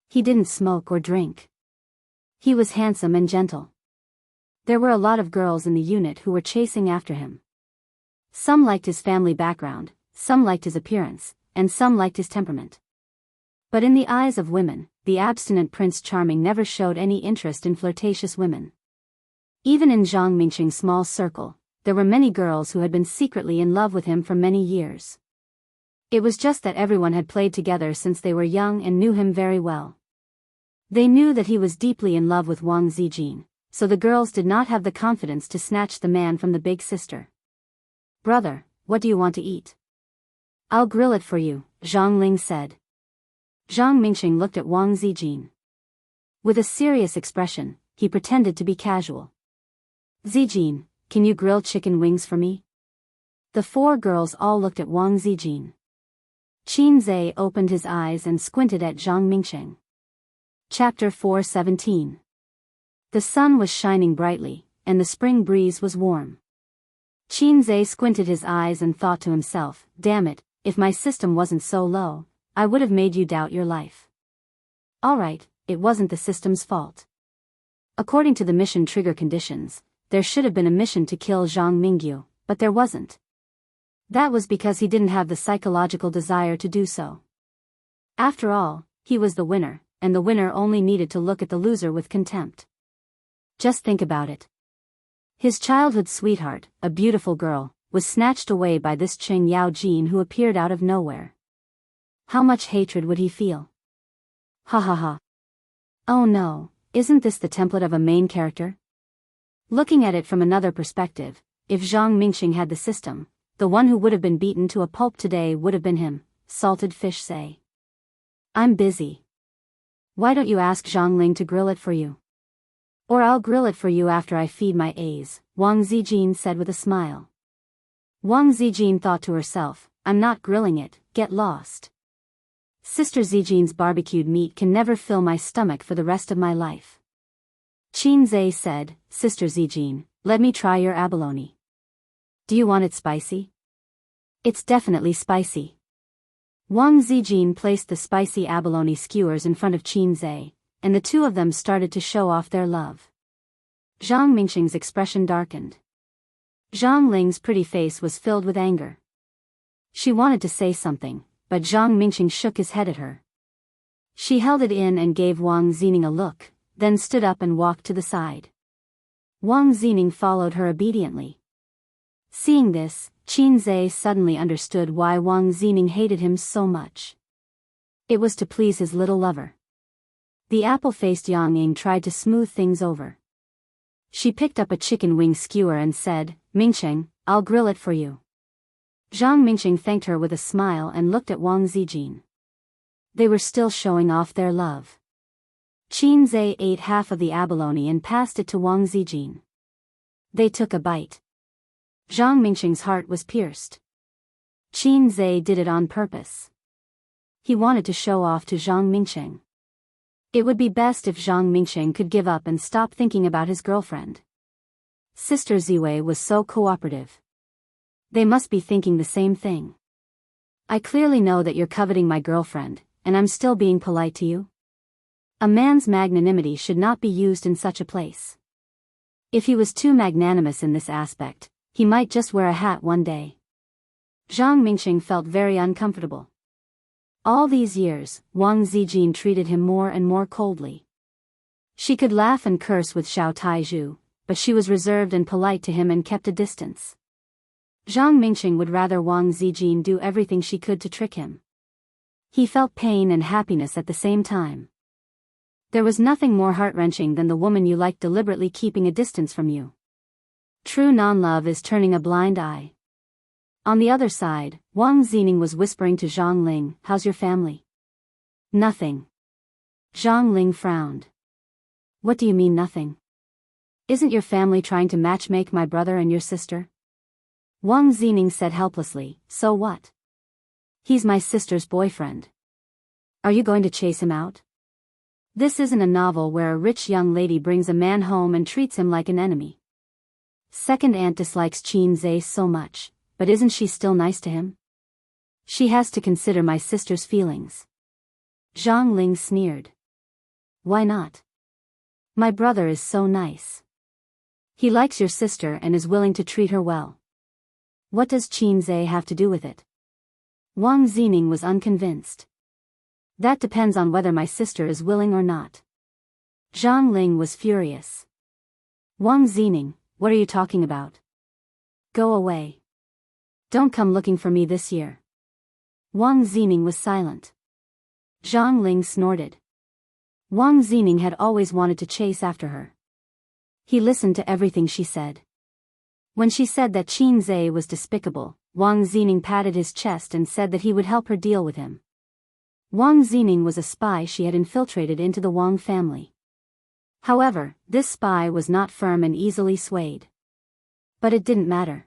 He didn't smoke or drink. He was handsome and gentle. There were a lot of girls in the unit who were chasing after him. Some liked his family background, some liked his appearance, and some liked his temperament. But in the eyes of women, the abstinent Prince Charming never showed any interest in flirtatious women. Even in Zhang Mingqing's small circle, there were many girls who had been secretly in love with him for many years. It was just that everyone had played together since they were young and knew him very well. They knew that he was deeply in love with Wang Zijin, so the girls did not have the confidence to snatch the man from the big sister. "Brother, what do you want to eat?" "I'll grill it for you," Zhang Ling said. Zhang Mingqing looked at Wang Zijin. With a serious expression, he pretended to be casual. "Zijin, can you grill chicken wings for me?" The four girls all looked at Wang Zijin. Qin Zhe opened his eyes and squinted at Zhang Mingqing. Chapter 417. The sun was shining brightly, and the spring breeze was warm. Qin Zhe squinted his eyes and thought to himself, "Damn it, if my system wasn't so low, I would have made you doubt your life." Alright, it wasn't the system's fault. According to the mission trigger conditions, there should have been a mission to kill Zhang Mingyu, but there wasn't. That was because he didn't have the psychological desire to do so. After all, he was the winner, and the winner only needed to look at the loser with contempt. Just think about it. His childhood sweetheart, a beautiful girl, was snatched away by this Cheng Yao Jin who appeared out of nowhere. How much hatred would he feel? Ha ha ha. Oh no, isn't this the template of a main character? Looking at it from another perspective, if Zhang Mingqing had the system, the one who would have been beaten to a pulp today would have been him, Salted Fish say. "I'm busy. Why don't you ask Zhang Ling to grill it for you? Or I'll grill it for you after I feed my A's," Wang Zijin said with a smile. Wang Zijin thought to herself, "I'm not grilling it, get lost. Sister Zijin's barbecued meat can never fill my stomach for the rest of my life." Qin Zhe said, "Sister Zijin, let me try your abalone. Do you want it spicy?" "It's definitely spicy." Wang Zijin placed the spicy abalone skewers in front of Qin Zhe, and the two of them started to show off their love. Zhang Mingqing's expression darkened. Zhang Ling's pretty face was filled with anger. She wanted to say something, but Zhang Mingqing shook his head at her. She held it in and gave Wang Zining a look, then stood up and walked to the side. Wang Zining followed her obediently. Seeing this, Qin Zhe suddenly understood why Wang Zining hated him so much. It was to please his little lover. The apple-faced Yang Ying tried to smooth things over. She picked up a chicken wing skewer and said, "Mingqing, I'll grill it for you." Zhang Mingqing thanked her with a smile and looked at Wang Zijin. They were still showing off their love. Qin Zhe ate half of the abalone and passed it to Wang Zijin. They took a bite. Zhang Mingqing's heart was pierced. Qin Zhe did it on purpose. He wanted to show off to Zhang Mingqing. It would be best if Zhang Mingqing could give up and stop thinking about his girlfriend. Sister Ziwei was so cooperative. They must be thinking the same thing. "I clearly know that you're coveting my girlfriend, and I'm still being polite to you." A man's magnanimity should not be used in such a place. If he was too magnanimous in this aspect, he might just wear a hat one day. Zhang Mingqing felt very uncomfortable. All these years, Wang Zijin treated him more and more coldly. She could laugh and curse with Xiao Taizhu, but she was reserved and polite to him and kept a distance. Zhang Mingqing would rather Wang Zijin do everything she could to trick him. He felt pain and happiness at the same time. There was nothing more heart-wrenching than the woman you like deliberately keeping a distance from you. True non-love is turning a blind eye. On the other side, Wang Zining was whispering to Zhang Ling, "How's your family?" "Nothing." Zhang Ling frowned. "What do you mean nothing? Isn't your family trying to matchmake my brother and your sister?" Wang Zining said helplessly, "So what? He's my sister's boyfriend. Are you going to chase him out? This isn't a novel where a rich young lady brings a man home and treats him like an enemy. Second aunt dislikes Qin Zhe so much, but isn't she still nice to him? She has to consider my sister's feelings." Zhang Ling sneered. "Why not? My brother is so nice. He likes your sister and is willing to treat her well. What does Qin Zhe have to do with it? Wang Zining was unconvinced. That depends on whether my sister is willing or not. Zhang Ling was furious. Wang Zining, what are you talking about? Go away. Don't come looking for me this year. Wang Zining was silent. Zhang Ling snorted. Wang Zining had always wanted to chase after her. He listened to everything she said. When she said that Qin Zhe was despicable, Wang Zining patted his chest and said that he would help her deal with him. Wang Zining was a spy she had infiltrated into the Wang family. However, this spy was not firm and easily swayed. But it didn't matter.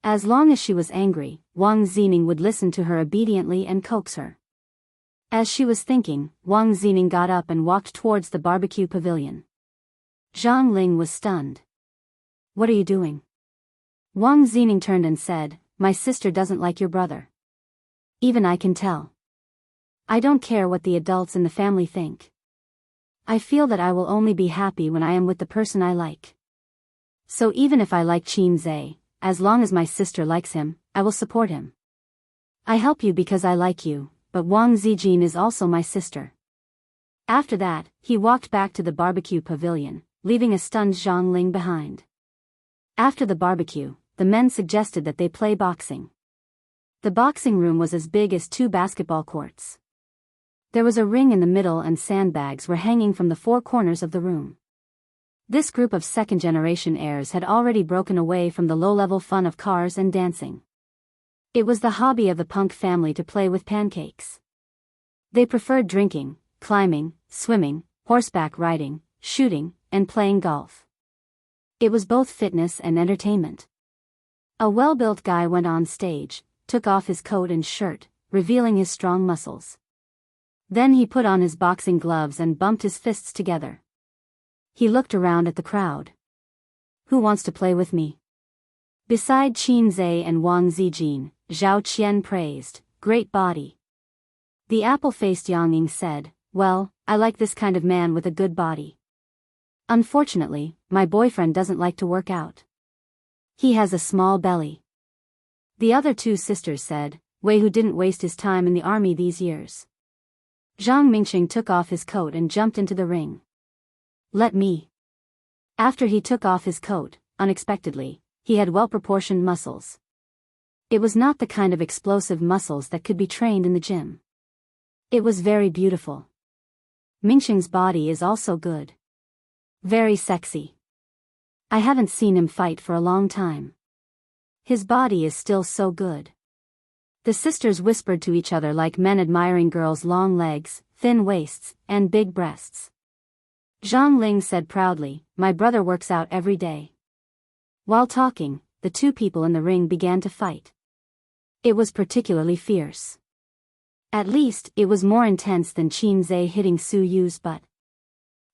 As long as she was angry, Wang Zining would listen to her obediently and coax her. As she was thinking, Wang Zining got up and walked towards the barbecue pavilion. Zhang Ling was stunned. What are you doing? Wang Zining turned and said, my sister doesn't like your brother. Even I can tell. I don't care what the adults in the family think. I feel that I will only be happy when I am with the person I like. So even if I like Qin Zhe, as long as my sister likes him, I will support him. I help you because I like you, but Wang Zijin is also my sister. After that, he walked back to the barbecue pavilion, leaving a stunned Zhang Ling behind. After the barbecue, the men suggested that they play boxing. The boxing room was as big as 2 basketball courts. There was a ring in the middle and sandbags were hanging from the 4 corners of the room. This group of second-generation heirs had already broken away from the low-level fun of cars and dancing. It was the hobby of the Punk family to play with pancakes. They preferred drinking, climbing, swimming, horseback riding, shooting, and playing golf. It was both fitness and entertainment. A well-built guy went on stage, took off his coat and shirt, revealing his strong muscles. Then he put on his boxing gloves and bumped his fists together. He looked around at the crowd. Who wants to play with me? Beside Qin Zhe and Wang Zijin, Zhao Qian praised, great body. The apple-faced Yang Ying said, well, I like this kind of man with a good body. Unfortunately, my boyfriend doesn't like to work out. He has a small belly. The other 2 sisters said, Wei who didn't waste his time in the army these years. Zhang Mingxing took off his coat and jumped into the ring. Let me. After he took off his coat, unexpectedly, he had well-proportioned muscles. It was not the kind of explosive muscles that could be trained in the gym. It was very beautiful. Mingxing's body is also good. Very sexy. I haven't seen him fight for a long time. His body is still so good. The sisters whispered to each other like men admiring girls' long legs, thin waists, and big breasts. Zhang Ling said proudly, my brother works out every day. While talking, the 2 people in the ring began to fight. It was particularly fierce. At least, it was more intense than Qin Zhe hitting Su Yu's butt.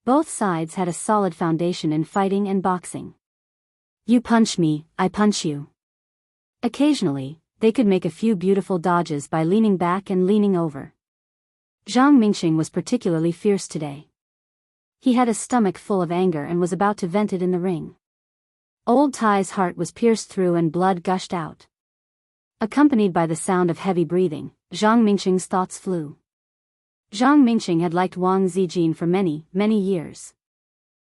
Both sides had a solid foundation in fighting and boxing. You punch me, I punch you. Occasionally, they could make a few beautiful dodges by leaning back and leaning over. Zhang Mingxing was particularly fierce today. He had a stomach full of anger and was about to vent it in the ring. Old Tai's heart was pierced through and blood gushed out. Accompanied by the sound of heavy breathing, Zhang Mingxing's thoughts flew. Zhang Mingxing had liked Wang Zijin for many, many years.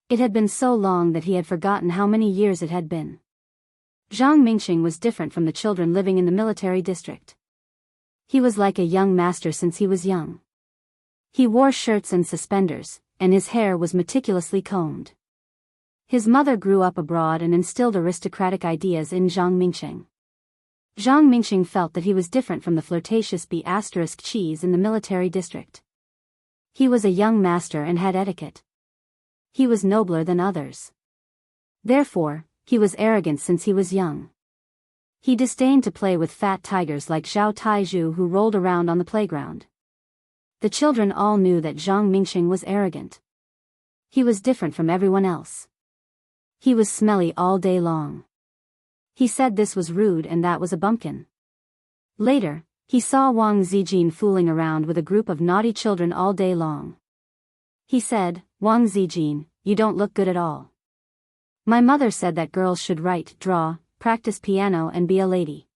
It had been so long that he had forgotten how many years it had been. Zhang Mingxing was different from the children living in the military district. He was like a young master since he was young. He wore shirts and suspenders, and his hair was meticulously combed. His mother grew up abroad and instilled aristocratic ideas in Zhang Mingxing. Zhang Mingxing felt that he was different from the flirtatious B***cheese in the military district. He was a young master and had etiquette. He was nobler than others. Therefore, he was arrogant since he was young. He disdained to play with fat tigers like Zhao Taizhu who rolled around on the playground. The children all knew that Zhang Mingxing was arrogant. He was different from everyone else. He was smelly all day long. He said this was rude and that was a bumpkin. Later, he saw Wang Zijin fooling around with a group of naughty children all day long. He said, Wang Zijin, you don't look good at all. My mother said that girls should write, draw, practice piano and be a lady.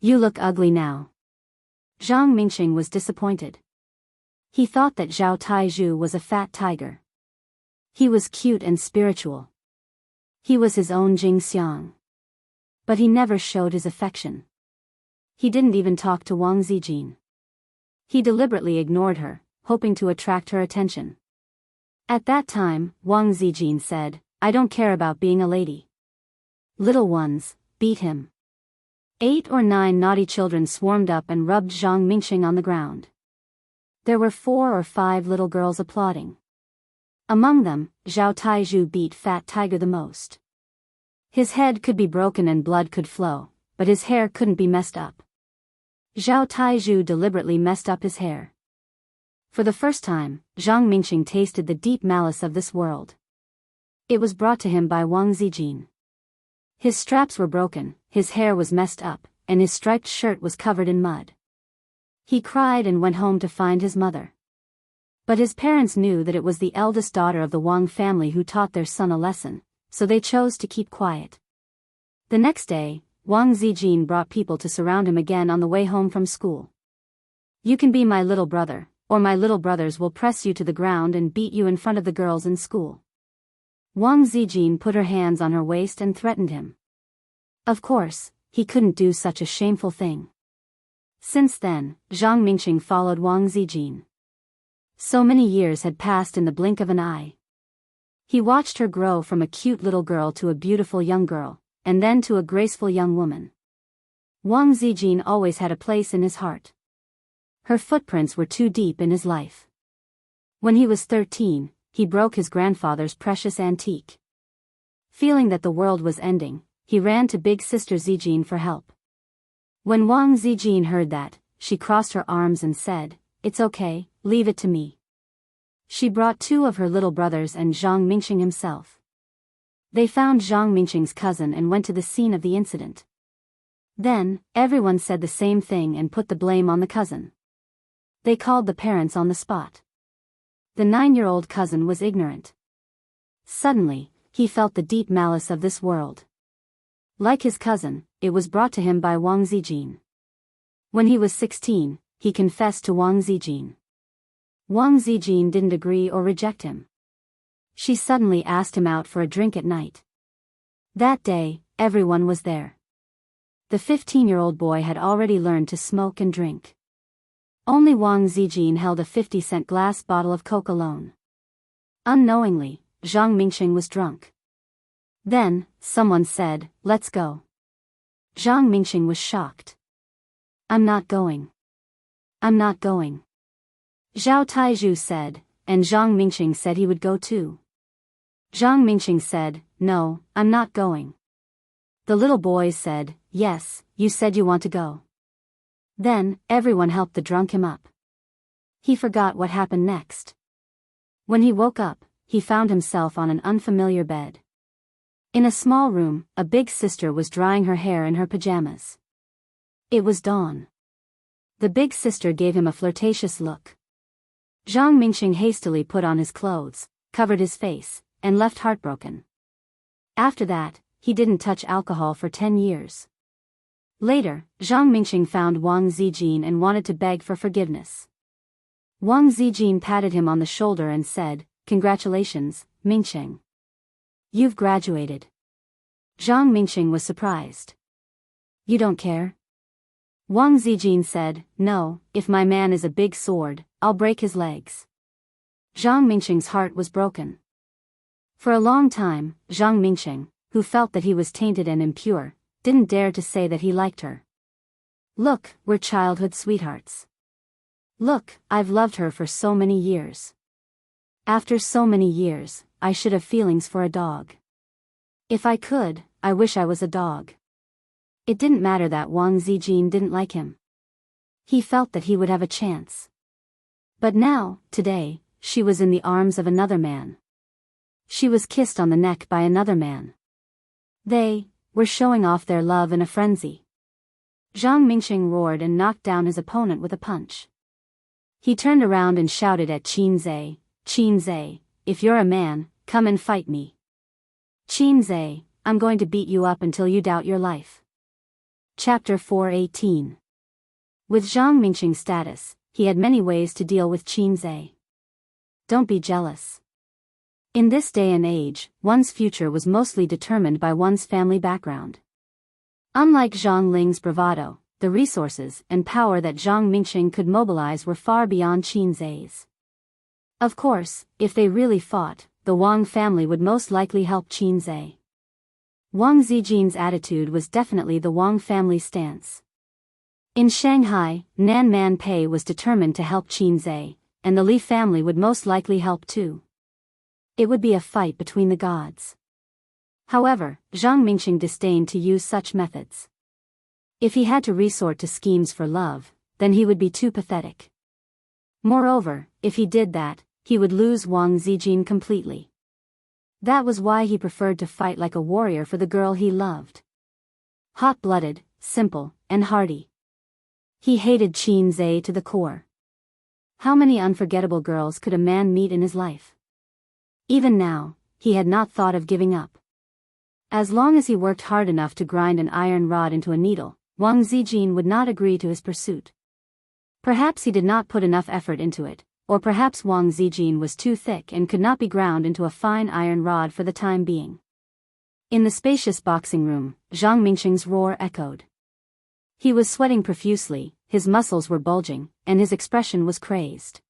You look ugly now. Zhang Mingxing was disappointed. He thought that Zhao Taizhu was a fat tiger. He was cute and spiritual. He was his own Jing Xiang. But he never showed his affection. He didn't even talk to Wang Zijin. He deliberately ignored her, hoping to attract her attention. At that time, Wang Zijin said, I don't care about being a lady. Little ones, beat him. 8 or 9 naughty children swarmed up and rubbed Zhang Mingxing on the ground. There were 4 or 5 little girls applauding. Among them, Zhao Taizhu beat Fat Tiger the most. His head could be broken and blood could flow, but his hair couldn't be messed up. Zhao Taizhu deliberately messed up his hair. For the first time, Zhang Mingxing tasted the deep malice of this world. It was brought to him by Wang Zijin. His straps were broken, his hair was messed up, and his striped shirt was covered in mud. He cried and went home to find his mother. But his parents knew that it was the eldest daughter of the Wang family who taught their son a lesson, so they chose to keep quiet. The next day, Wang Zijin brought people to surround him again on the way home from school. You can be my little brother, or my little brothers will press you to the ground and beat you in front of the girls in school. Wang Zijin put her hands on her waist and threatened him. Of course, he couldn't do such a shameful thing. Since then, Zhang Mingxing followed Wang Zijin. So many years had passed in the blink of an eye. He watched her grow from a cute little girl to a beautiful young girl, and then to a graceful young woman. Wang Zijin always had a place in his heart. Her footprints were too deep in his life. When he was 13, he broke his grandfather's precious antique. Feeling that the world was ending, he ran to big sister Zijin for help. When Wang Zijin heard that, she crossed her arms and said, It's okay, leave it to me. She brought 2 of her little brothers and Zhang Mingxing himself. They found Zhang Mingxing's cousin and went to the scene of the incident. Then, everyone said the same thing and put the blame on the cousin. They called the parents on the spot. The 9-year-old cousin was ignorant. Suddenly, he felt the deep malice of this world. Like his cousin, it was brought to him by Wang Zijin. When he was 16, he confessed to Wang Zijin. Wang Zijin didn't agree or reject him. She suddenly asked him out for a drink at night. That day, everyone was there. The 15-year-old boy had already learned to smoke and drink. Only Wang Zijin held a 50-cent glass bottle of Coke alone. Unknowingly, Zhang Mingxing was drunk. Then, someone said, Let's go. Zhang Mingxing was shocked. I'm not going. I'm not going. Zhao Taizhu said, and Zhang Mingxing said he would go too. Zhang Mingxing said, No, I'm not going. The little boys said, Yes, you said you want to go. Then, everyone helped the drunk him up. He forgot what happened next. When he woke up, he found himself on an unfamiliar bed. In a small room, a big sister was drying her hair in her pajamas. It was dawn. The big sister gave him a flirtatious look. Zhang Mingxing hastily put on his clothes, covered his face, and left heartbroken. After that, he didn't touch alcohol for 10 years. Later, Zhang Mingxing found Wang Zijin and wanted to beg for forgiveness. Wang Zijin patted him on the shoulder and said, Congratulations, Mingxing. You've graduated. Zhang Mingxing was surprised. You don't care? Wang Zijin said, No, if my man is a big sword, I'll break his legs. Zhang Mingxing's heart was broken. For a long time, Zhang Mingxing, who felt that he was tainted and impure, didn't dare to say that he liked her. Look, we're childhood sweethearts. Look, I've loved her for so many years. After so many years, I should have feelings for a dog. If I could, I wish I was a dog. It didn't matter that Wang Zijin didn't like him. He felt that he would have a chance. But now, today, she was in the arms of another man. She was kissed on the neck by another man. They were showing off their love in a frenzy. Zhang Mingxing roared and knocked down his opponent with a punch. He turned around and shouted at Qin Zhe, if you're a man, come and fight me. Xianxia, I'm going to beat you up until you doubt your life. Chapter 418. With Zhang Mingqing's status, he had many ways to deal with Xianxia. Don't be jealous. In this day and age, one's future was mostly determined by one's family background. Unlike Zhang Ling's bravado, the resources and power that Zhang Mingqing could mobilize were far beyond Xianxia's. Of course, if they really fought, the Wang family would most likely help Xianxia. Wang Zijin's attitude was definitely the Wang family's stance. In Shanghai, Nan Man Pei was determined to help Xianxia, and the Li family would most likely help too. It would be a fight between the gods. However, Zhang Mingqing disdained to use such methods. If he had to resort to schemes for love, then he would be too pathetic. Moreover, if he did that, he would lose Wang Zijin completely. That was why he preferred to fight like a warrior for the girl he loved. Hot-blooded, simple, and hardy. He hated Xianxia to the core. How many unforgettable girls could a man meet in his life? Even now, he had not thought of giving up. As long as he worked hard enough to grind an iron rod into a needle, Wang Zijin would not agree to his pursuit. Perhaps he did not put enough effort into it, or perhaps Wang Zijin was too thick and could not be ground into a fine iron rod for the time being. In the spacious boxing room, Zhang Mingqing's roar echoed. He was sweating profusely, his muscles were bulging, and his expression was crazed.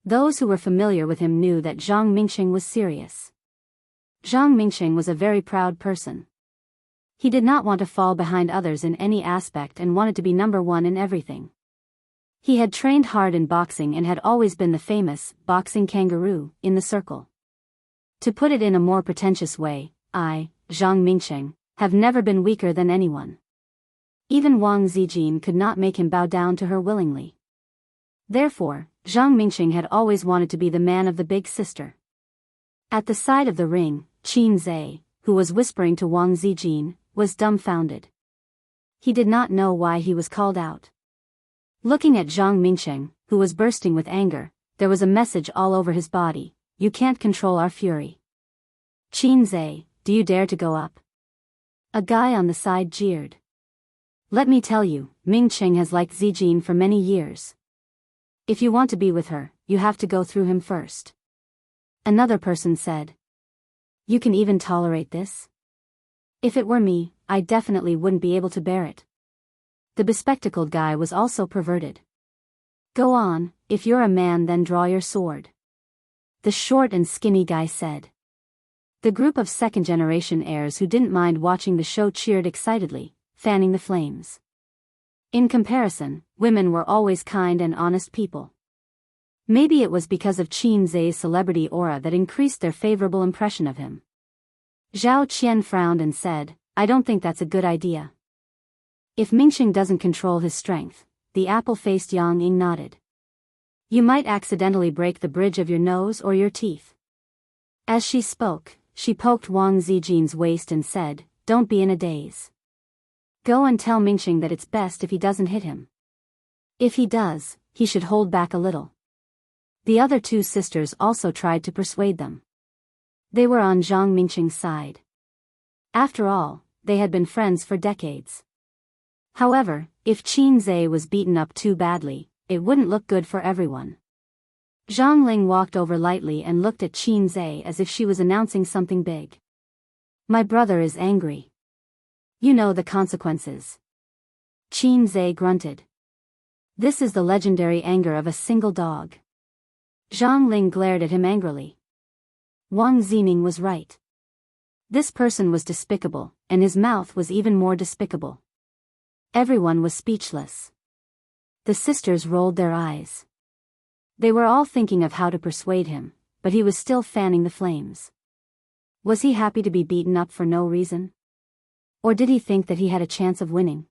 Those who were familiar with him knew that Zhang Mingqing was serious. Zhang Mingqing was a very proud person. He did not want to fall behind others in any aspect and wanted to be number one in everything. He had trained hard in boxing and had always been the famous boxing kangaroo in the circle. To put it in a more pretentious way, I, Zhang Mingqing, have never been weaker than anyone. Even Wang Zijin could not make him bow down to her willingly. Therefore, Zhang Mingqing had always wanted to be the man of the big sister. At the side of the ring, Xianxia, who was whispering to Wang Zijin, was dumbfounded. He did not know why he was called out. Looking at Zhang Mingqing, who was bursting with anger, there was a message all over his body: you can't control our fury. Xianxia, do you dare to go up? A guy on the side jeered. Let me tell you, Mingqing has liked Zijin for many years. If you want to be with her, you have to go through him first. Another person said. You can even tolerate this? If it were me, I definitely wouldn't be able to bear it. The bespectacled guy was also perverted. Go on, if you're a man then draw your sword. The short and skinny guy said. The group of second-generation heirs who didn't mind watching the show cheered excitedly, fanning the flames. In comparison, women were always kind and honest people. Maybe it was because of Xianxia's celebrity aura that increased their favorable impression of him. Zhao Qian frowned and said, I don't think that's a good idea. If Mingqing doesn't control his strength, the apple-faced Yang Ying nodded. You might accidentally break the bridge of your nose or your teeth. As she spoke, she poked Wang Zijin's waist and said, don't be in a daze. Go and tell Mingqing that it's best if he doesn't hit him. If he does, he should hold back a little. The other two sisters also tried to persuade them. They were on Zhang Mingqing's side. After all, they had been friends for decades. However, if Xianxia was beaten up too badly, it wouldn't look good for everyone. Zhang Ling walked over lightly and looked at Xianxia as if she was announcing something big. My brother is angry. You know the consequences. Xianxia grunted. This is the legendary anger of a single dog. Zhang Ling glared at him angrily. Wang Zining was right. This person was despicable, and his mouth was even more despicable. Everyone was speechless. The sisters rolled their eyes. They were all thinking of how to persuade him, but he was still fanning the flames. Was he happy to be beaten up for no reason? Or did he think that he had a chance of winning?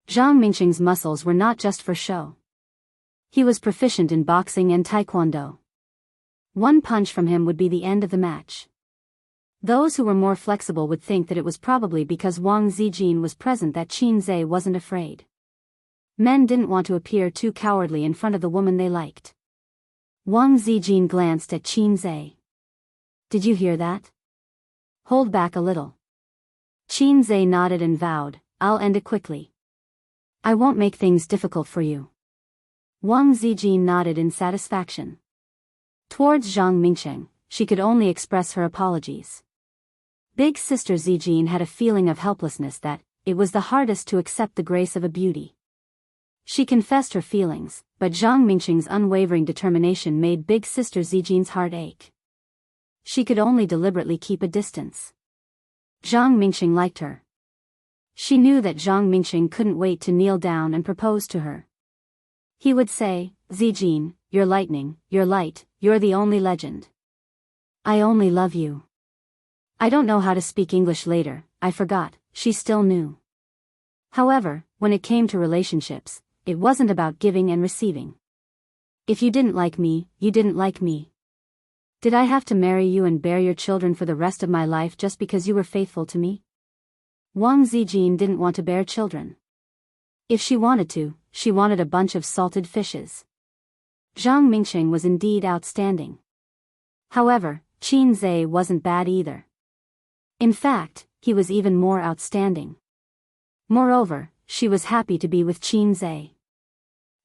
Zhang Mingqing's muscles were not just for show. He was proficient in boxing and taekwondo. One punch from him would be the end of the match. Those who were more flexible would think that it was probably because Wang Zijin was present that Xianxia wasn't afraid. Men didn't want to appear too cowardly in front of the woman they liked. Wang Zijin glanced at Xianxia. Did you hear that? Hold back a little. Qin Zhe nodded and vowed, I'll end it quickly. I won't make things difficult for you. Wang Zijin nodded in satisfaction. Towards Zhang Mingsheng, she could only express her apologies. Big sister Zijin had a feeling of helplessness that it was the hardest to accept the grace of a beauty. She confessed her feelings, but Zhang Mingsheng's unwavering determination made big sister Zijin's heart ache. She could only deliberately keep a distance. Zhang Mingsheng liked her. She knew that Zhang Mingsheng couldn't wait to kneel down and propose to her. He would say, Zijin, you're lightning, you're light, you're the only legend. I only love you. I don't know how to speak English later, I forgot, she still knew. However, when it came to relationships, it wasn't about giving and receiving. If you didn't like me, you didn't like me. Did I have to marry you and bear your children for the rest of my life just because you were faithful to me? Wang Zijin didn't want to bear children. If she wanted to, she wanted a bunch of salted fishes. Zhang Mingsheng was indeed outstanding. However, Qin Zhe wasn't bad either. In fact, he was even more outstanding. Moreover, she was happy to be with Qin Zhe.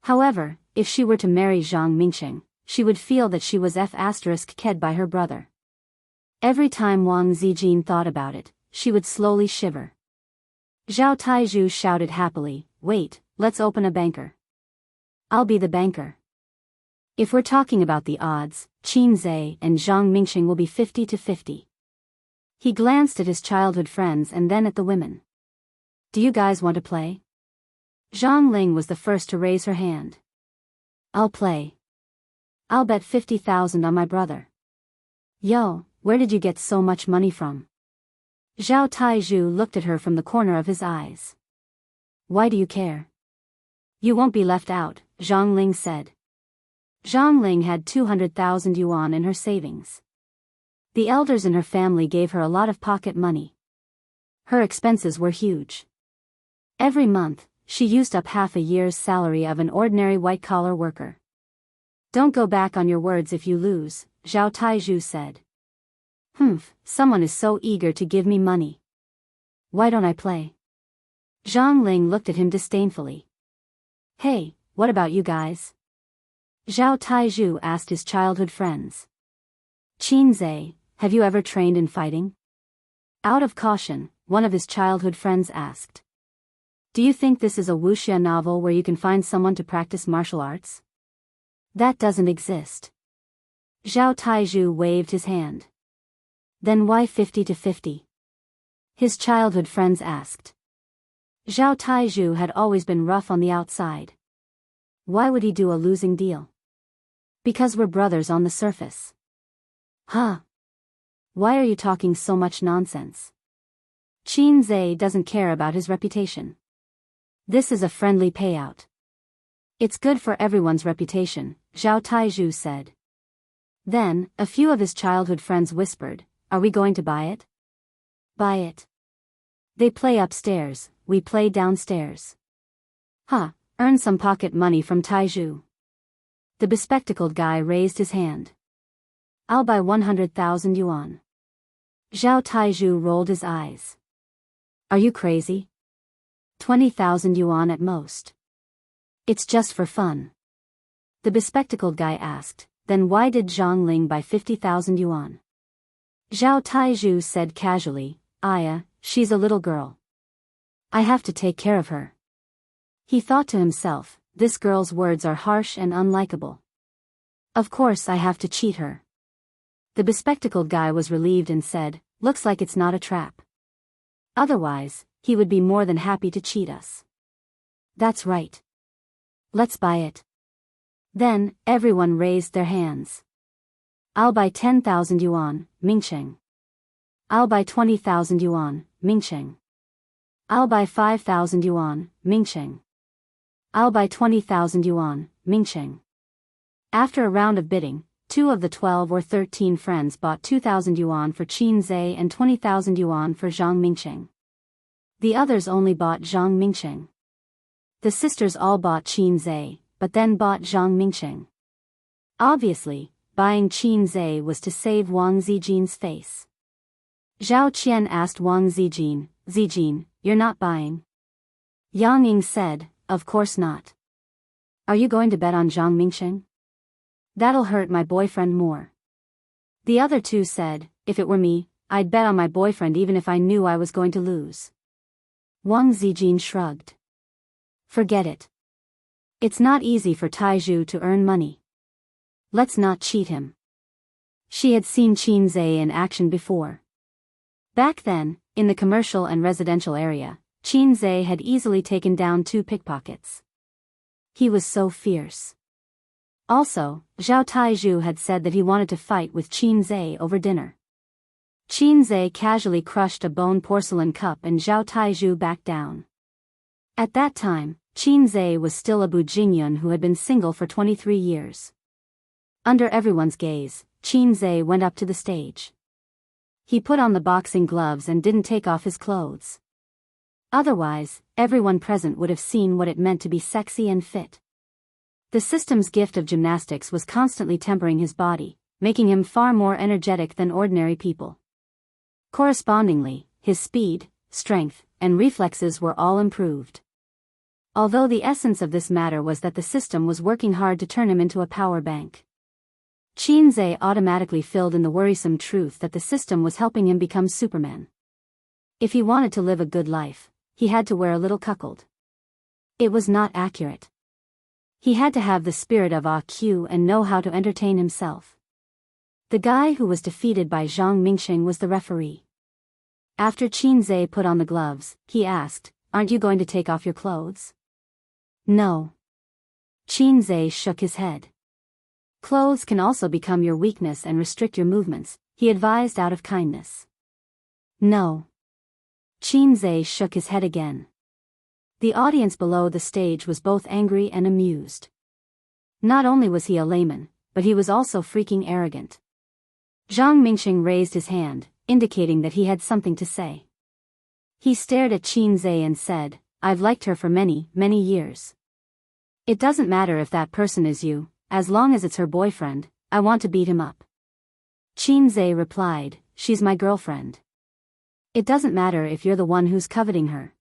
However, if she were to marry Zhang Mingsheng, she would feel that she was ked by her brother. Every time Wang Zijin thought about it, she would slowly shiver. Zhao Taizhu shouted happily, wait, let's open a banker. I'll be the banker. If we're talking about the odds, Qin Zhe and Zhang Mingsheng will be 50-50. He glanced at his childhood friends and then at the women. Do you guys want to play? Zhang Ling was the first to raise her hand. I'll play. I'll bet 50,000 on my brother. Yo, where did you get so much money from? Zhao Taizhu looked at her from the corner of his eyes. Why do you care? You won't be left out, Zhang Ling said. Zhang Ling had 200,000 yuan in her savings. The elders in her family gave her a lot of pocket money. Her expenses were huge. Every month, she used up half a year's salary of an ordinary white-collar worker. Don't go back on your words if you lose, Zhao Taizhu said. Someone is so eager to give me money. Why don't I play? Zhang Ling looked at him disdainfully. Hey, what about you guys? Zhao Taizhu asked his childhood friends. Qin Zhe, have you ever trained in fighting? Out of caution, one of his childhood friends asked. Do you think this is a wuxia novel where you can find someone to practice martial arts? That doesn't exist. Zhao Taizhu waved his hand. Then why 50-50? His childhood friends asked. Zhao Taizhu had always been rough on the outside. Why would he do a losing deal? Because we're brothers on the surface. Huh? Why are you talking so much nonsense? Qin Zhe doesn't care about his reputation. This is a friendly payout. It's good for everyone's reputation, Zhao Taizhu said. Then, a few of his childhood friends whispered, are we going to buy it? Buy it. They play upstairs, we play downstairs. Earn some pocket money from Taizhu. The bespectacled guy raised his hand. I'll buy 100,000 yuan. Zhao Taizhu rolled his eyes. Are you crazy? 20,000 yuan at most. It's just for fun. The bespectacled guy asked, then why did Zhang Ling buy 50,000 yuan? Zhao Taizhu said casually, she's a little girl. I have to take care of her. He thought to himself, this girl's words are harsh and unlikable. Of course I have to cheat her. The bespectacled guy was relieved and said, looks like it's not a trap. Otherwise, he would be more than happy to cheat us. That's right. Let's buy it. Then, everyone raised their hands. I'll buy 10,000 yuan, Mingsheng. I'll buy 20,000 yuan, Mingsheng. I'll buy 5,000 yuan, Mingsheng. I'll buy 20,000 yuan, Mingsheng. After a round of bidding, 2 of the 12 or 13 friends bought 2,000 yuan for Qin Zhe and 20,000 yuan for Zhang Mingsheng. The others only bought Zhang Mingsheng. The sisters all bought Qin Zhe, but then bought Zhang Mingsheng. Obviously, buying Qin Zhe was to save Wang Zijin's face. Zhao Qian asked Wang Zijin. Zijin, you're not buying? Yang Ying said, of course not. Are you going to bet on Zhang Mingsheng? That'll hurt my boyfriend more. The other two said, if it were me, I'd bet on my boyfriend even if I knew I was going to lose. Wang Zijin shrugged. Forget it. It's not easy for Taizhu to earn money. Let's not cheat him. She had seen Qin Zhe in action before. Back then, in the commercial and residential area, Qin Zhe had easily taken down 2 pickpockets. He was so fierce. Also, Zhao Taizhu had said that he wanted to fight with Qin Zhe over dinner. Qin Zhe casually crushed a bone porcelain cup and Zhao Taizhu backed down. At that time, Qin Zhe was still a Bujingyun who had been single for 23 years. Under everyone's gaze, Qin Zhe went up to the stage. He put on the boxing gloves and didn't take off his clothes. Otherwise, everyone present would have seen what it meant to be sexy and fit. The system's gift of gymnastics was constantly tempering his body, making him far more energetic than ordinary people. Correspondingly, his speed, strength, and reflexes were all improved. Although the essence of this matter was that the system was working hard to turn him into a power bank. Qin Zhe automatically filled in the worrisome truth that the system was helping him become Superman. If he wanted to live a good life, he had to wear a little cuckold. It was not accurate. He had to have the spirit of AQ and know how to entertain himself. The guy who was defeated by Zhang Mingsheng was the referee. After Qin Zhe put on the gloves, he asked, aren't you going to take off your clothes? No. Qin Zhe shook his head. Clothes can also become your weakness and restrict your movements, he advised out of kindness. No. Qin Zhe shook his head again. The audience below the stage was both angry and amused. Not only was he a layman, but he was also freaking arrogant. Zhang Mingsheng raised his hand, indicating that he had something to say. He stared at Qin Zhe and said, I've liked her for many, many years. It doesn't matter if that person is you, as long as it's her boyfriend, I want to beat him up. Qin Zhe replied, she's my girlfriend. It doesn't matter if you're the one who's coveting her.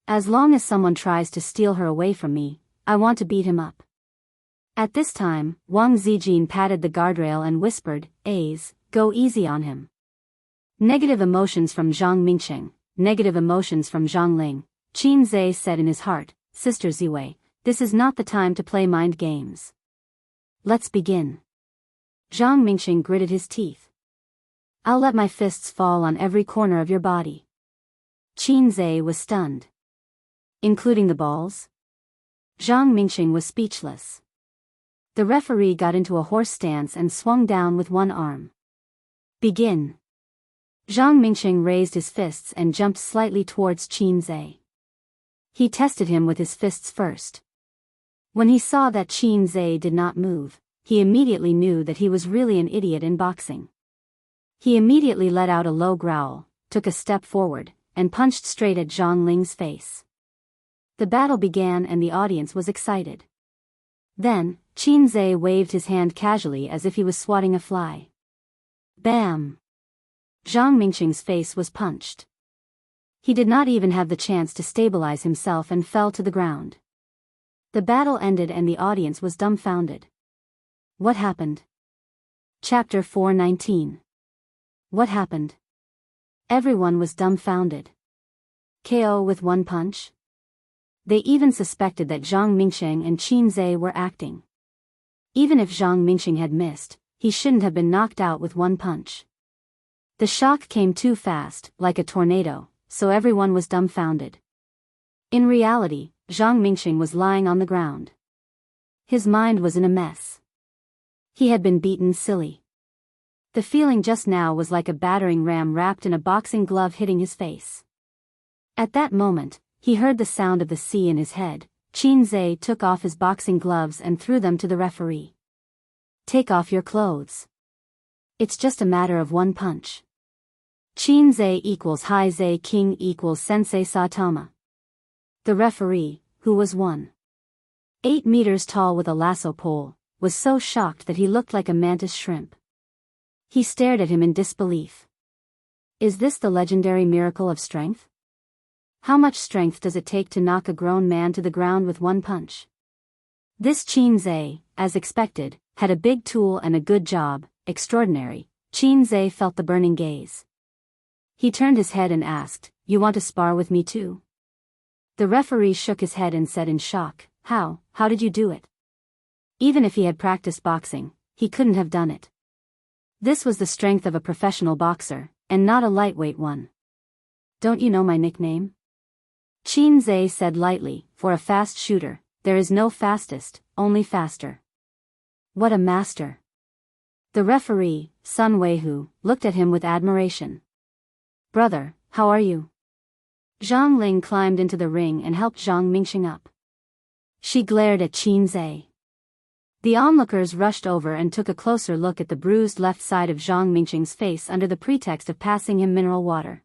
As long as someone tries to steal her away from me, I want to beat him up. At this time, Wang Zijin patted the guardrail and whispered, A's, go easy on him. Negative emotions from Zhang Mingsheng, negative emotions from Zhang Ling, Qin Zhe said in his heart, Sister Ziwei, this is not the time to play mind games. Let's begin. Zhang Mingsheng gritted his teeth. I'll let my fists fall on every corner of your body. Qin Zhe was stunned. Including the balls? Zhang Mingsheng was speechless. The referee got into a horse stance and swung down with one arm. Begin. Zhang Mingsheng raised his fists and jumped slightly towards Qin Zhe. He tested him with his fists first. When he saw that Qin Zhe did not move, he immediately knew that he was really an idiot in boxing. He immediately let out a low growl, took a step forward, and punched straight at Zhang Ling's face. The battle began and the audience was excited. Then, Qin Zhe waved his hand casually as if he was swatting a fly. Bam! Zhang Mingsheng's face was punched. He did not even have the chance to stabilize himself and fell to the ground. The battle ended and the audience was dumbfounded. What happened? Chapter 419. What happened? Everyone was dumbfounded. KO with one punch? They even suspected that Zhang Mingsheng and Qin Zhe were acting. Even if Zhang Mingsheng had missed, he shouldn't have been knocked out with one punch. The shock came too fast, like a tornado, so everyone was dumbfounded. In reality, Zhang Mingsheng was lying on the ground. His mind was in a mess. He had been beaten silly. The feeling just now was like a battering ram wrapped in a boxing glove hitting his face. At that moment, he heard the sound of the sea in his head. Qin Zhe took off his boxing gloves and threw them to the referee. Take off your clothes. It's just a matter of one punch. Qin Zhe equals Hai Zhe King equals Sensei Satama. The referee, who was 1.8 meters tall with a lasso pole, was so shocked that he looked like a mantis shrimp. He stared at him in disbelief. Is this the legendary miracle of strength? How much strength does it take to knock a grown man to the ground with one punch? This Qin Zhe, as expected, had a big tool and a good job. Extraordinary. Qin Zhe felt the burning gaze. He turned his head and asked, "You want to spar with me too?" The referee shook his head and said in shock, How did you do it?" Even if he had practiced boxing, he couldn't have done it. This was the strength of a professional boxer, and not a lightweight one. "Don't you know my nickname?" Qin Zhe said lightly, "For a fast shooter, there is no fastest, only faster." What a master! The referee, Sun Weihu, looked at him with admiration. "Brother, how are you?" Zhang Ling climbed into the ring and helped Zhang Mingxing up. She glared at Qin Zhe. The onlookers rushed over and took a closer look at the bruised left side of Zhang Mingxing's face under the pretext of passing him mineral water.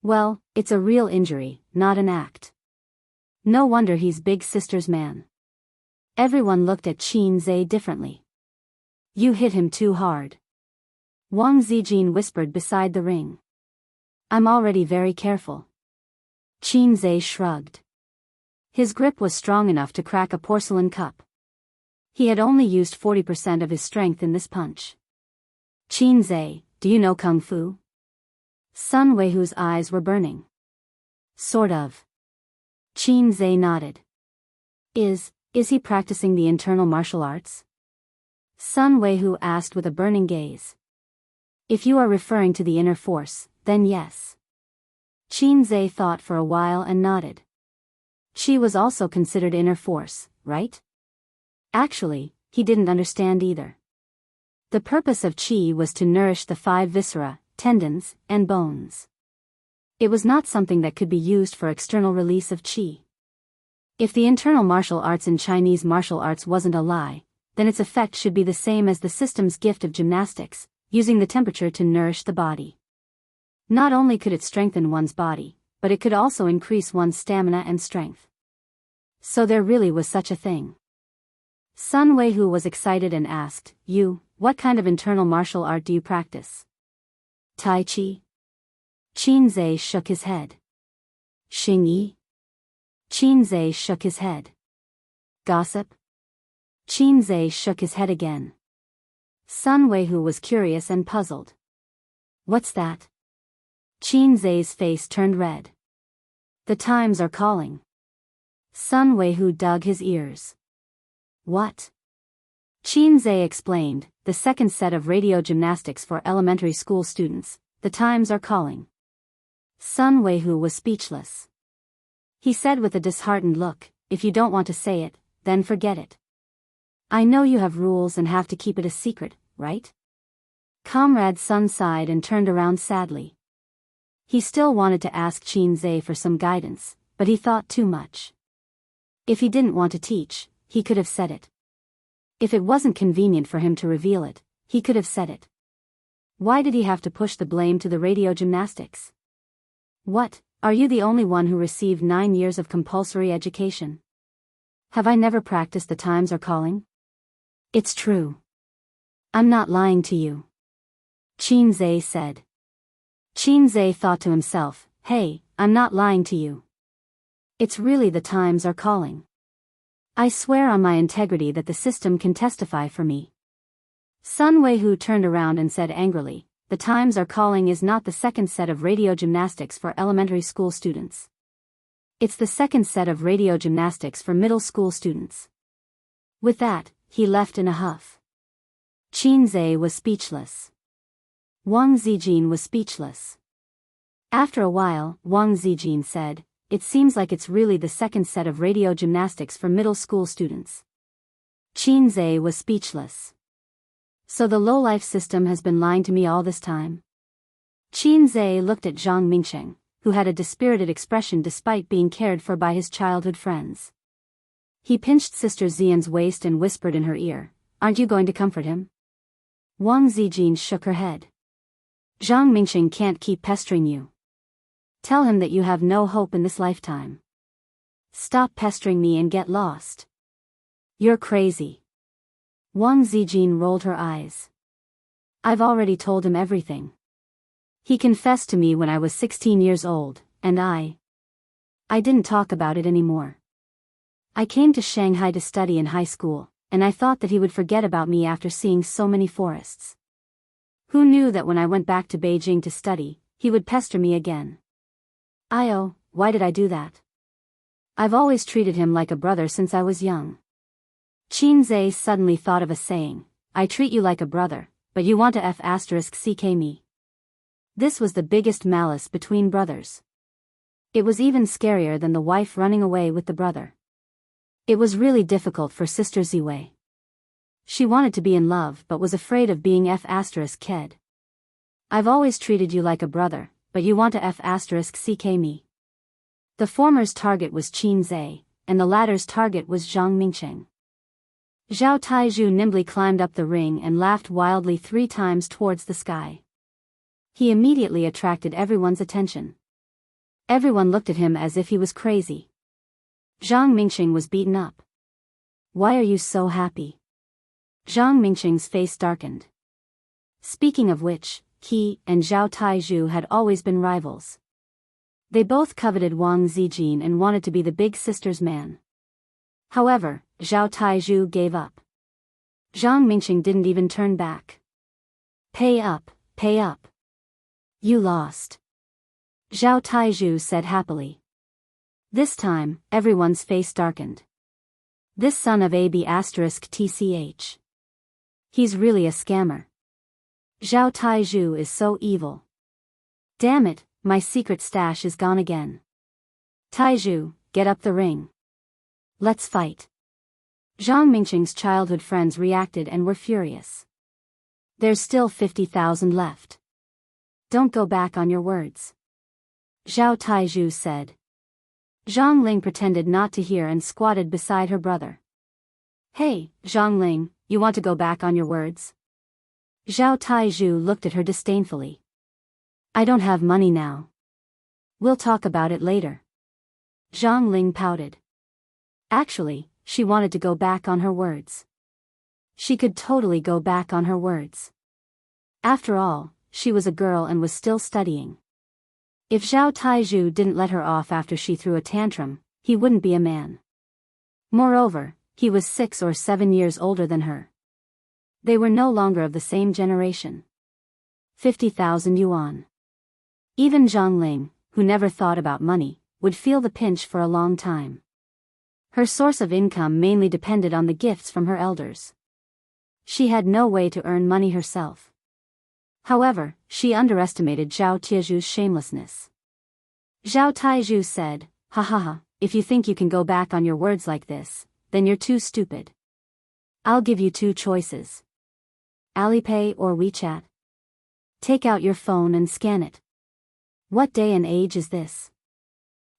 Well, it's a real injury, not an act. No wonder he's big sister's man. Everyone looked at Qin Zhe differently. "You hit him too hard," Wang Zijin whispered beside the ring. "I'm already very careful." Qin Zhe shrugged. His grip was strong enough to crack a porcelain cup. He had only used 40% of his strength in this punch. "Qin Zhe, do you know Kung Fu?" Sun Weihu's eyes were burning. "Sort of." Qin Zhe nodded. Is he practicing the internal martial arts?" Sun Weihu asked with a burning gaze. "If you are referring to the inner force, then yes." Qin Zhe thought for a while and nodded. Qi was also considered inner force, right? Actually, he didn't understand either. The purpose of qi was to nourish the 5 viscera, tendons, and bones. It was not something that could be used for external release of qi. If the internal martial arts in Chinese martial arts wasn't a lie, then its effect should be the same as the system's gift of gymnastics, using the temperature to nourish the body. Not only could it strengthen one's body, but it could also increase one's stamina and strength. So there really was such a thing. Sun Weihu was excited and asked, What kind of internal martial art do you practice?" "Tai Chi." Qin Zhe shook his head. "Xing Yi." Qin Zhe shook his head. "Gossip?" Qin Zhe shook his head again. Sun Weihu was curious and puzzled. "What's that?" Qin Zhe's face turned red. "The times are calling." Sun Weihu dug his ears. "What?" Qin Zhe explained, "The second set of radio gymnastics for elementary school students. The times are calling." Sun Weihu was speechless. He said with a disheartened look, "If you don't want to say it, then forget it. I know you have rules and have to keep it a secret, right?" Comrade Sun sighed and turned around sadly. He still wanted to ask Qin Zhe for some guidance, but he thought too much. If he didn't want to teach, he could have said it. If it wasn't convenient for him to reveal it, he could have said it. Why did he have to push the blame to the radio gymnastics? "What, are you the only one who received 9 years of compulsory education? Have I never practiced the times are calling?" "It's true. I'm not lying to you," Qin Zhe said. Qin Zhe thought to himself, "Hey, I'm not lying to you. It's really the times are calling. I swear on my integrity that the system can testify for me." Sun Weihu turned around and said angrily, "The times are calling is not the second set of radio gymnastics for elementary school students. It's the second set of radio gymnastics for middle school students." With that, he left in a huff. Qin Zhe was speechless. Wang Zijin was speechless. After a while, Wang Zijin said, "It seems like it's really the second set of radio gymnastics for middle school students." Qin Zhe was speechless. So the low-life system has been lying to me all this time? Qin Zhe looked at Zhang Mingxing, who had a dispirited expression despite being cared for by his childhood friends. He pinched Sister Xian's waist and whispered in her ear, "Aren't you going to comfort him?" Wang Zijin shook her head. "Zhang Mingxing can't keep pestering you. Tell him that you have no hope in this lifetime. Stop pestering me and get lost." "You're crazy." Wang Zijin rolled her eyes. "I've already told him everything. He confessed to me when I was 16 years old, and I didn't talk about it anymore. I came to Shanghai to study in high school, and I thought that he would forget about me after seeing so many forests. Who knew that when I went back to Beijing to study, he would pester me again? Why did I do that? I've always treated him like a brother since I was young. Qinzhe suddenly thought of a saying, I treat you like a brother, but you want to f*ck me. This was the biggest malice between brothers. It was even scarier than the wife running away with the brother. It was really difficult for Sister Ziwei. She wanted to be in love but was afraid of being f*ked. I've always treated you like a brother, but you want to f*ck me. The former's target was Qinzhe, and the latter's target was Zhang Mingcheng. Zhao Taizhu nimbly climbed up the ring and laughed wildly 3 times towards the sky. He immediately attracted everyone's attention. Everyone looked at him as if he was crazy. Zhang Mingcheng was beaten up. Why are you so happy? Zhang Mingcheng's face darkened. Speaking of which, he and Zhao Taizhu had always been rivals. They both coveted Wang Zijin and wanted to be the big sister's man. However, Zhao Taizhu gave up. Zhang Mingcheng didn't even turn back. Pay up, pay up. You lost. Zhao Taizhu said happily. This time, everyone's face darkened. This son of AB*TCH. He's really a scammer. Zhao Taizhu is so evil. Damn it, my secret stash is gone again. Taizhu, get up the ring. Let's fight. Zhang Mingcheng's childhood friends reacted and were furious. There's still 50,000 left. Don't go back on your words. Zhao Taizhu said. Zhang Ling pretended not to hear and squatted beside her brother. Hey, Zhang Ling, you want to go back on your words? Zhao Taizhu looked at her disdainfully. I don't have money now. We'll talk about it later. Zhang Ling pouted. Actually, she wanted to go back on her words. She could totally go back on her words. After all, she was a girl and was still studying. If Zhao Taizhu didn't let her off after she threw a tantrum, he wouldn't be a man. Moreover, he was 6 or 7 years older than her. They were no longer of the same generation. 50,000 yuan. Even Zhang Ling, who never thought about money, would feel the pinch for a long time. Her source of income mainly depended on the gifts from her elders. She had no way to earn money herself. However, she underestimated Zhao Taizhu's shamelessness. Zhao Taizhu said, "Ha ha ha, if you think you can go back on your words like this, then you're too stupid. I'll give you 2 choices. Alipay or WeChat. Take out your phone and scan it. What day and age is this?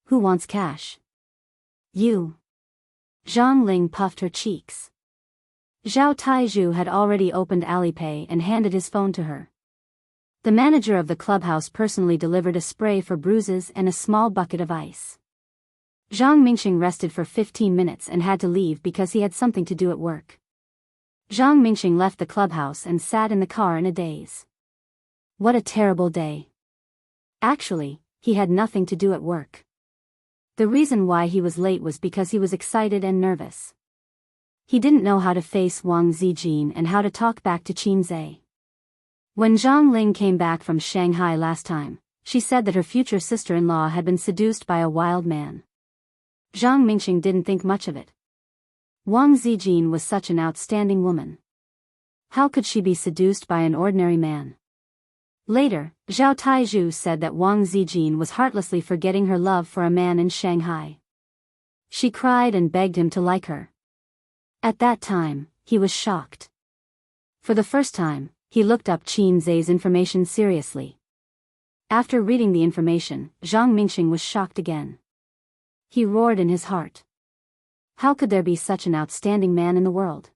Who wants cash? You." Zhang Ling puffed her cheeks. Zhao Taizhu had already opened Alipay and handed his phone to her. The manager of the clubhouse personally delivered a spray for bruises and a small bucket of ice. Zhang Mingcheng rested for 15 minutes and had to leave because he had something to do at work. Zhang Mingcheng left the clubhouse and sat in the car in a daze. What a terrible day. Actually, he had nothing to do at work. The reason why he was late was because he was excited and nervous. He didn't know how to face Wang Zijin and how to talk back to Qinzhe. When Zhang Ling came back from Shanghai last time, she said that her future sister-in-law had been seduced by a wild man. Zhang Mingcheng didn't think much of it. Wang Zijin was such an outstanding woman. How could she be seduced by an ordinary man? Later, Zhao Taizhu said that Wang Zijin was heartlessly forgetting her love for a man in Shanghai. She cried and begged him to like her. At that time, he was shocked. For the first time, he looked up Qinzhe's information seriously. After reading the information, Zhang Mingcheng was shocked again. He roared in his heart. How could there be such an outstanding man in the world?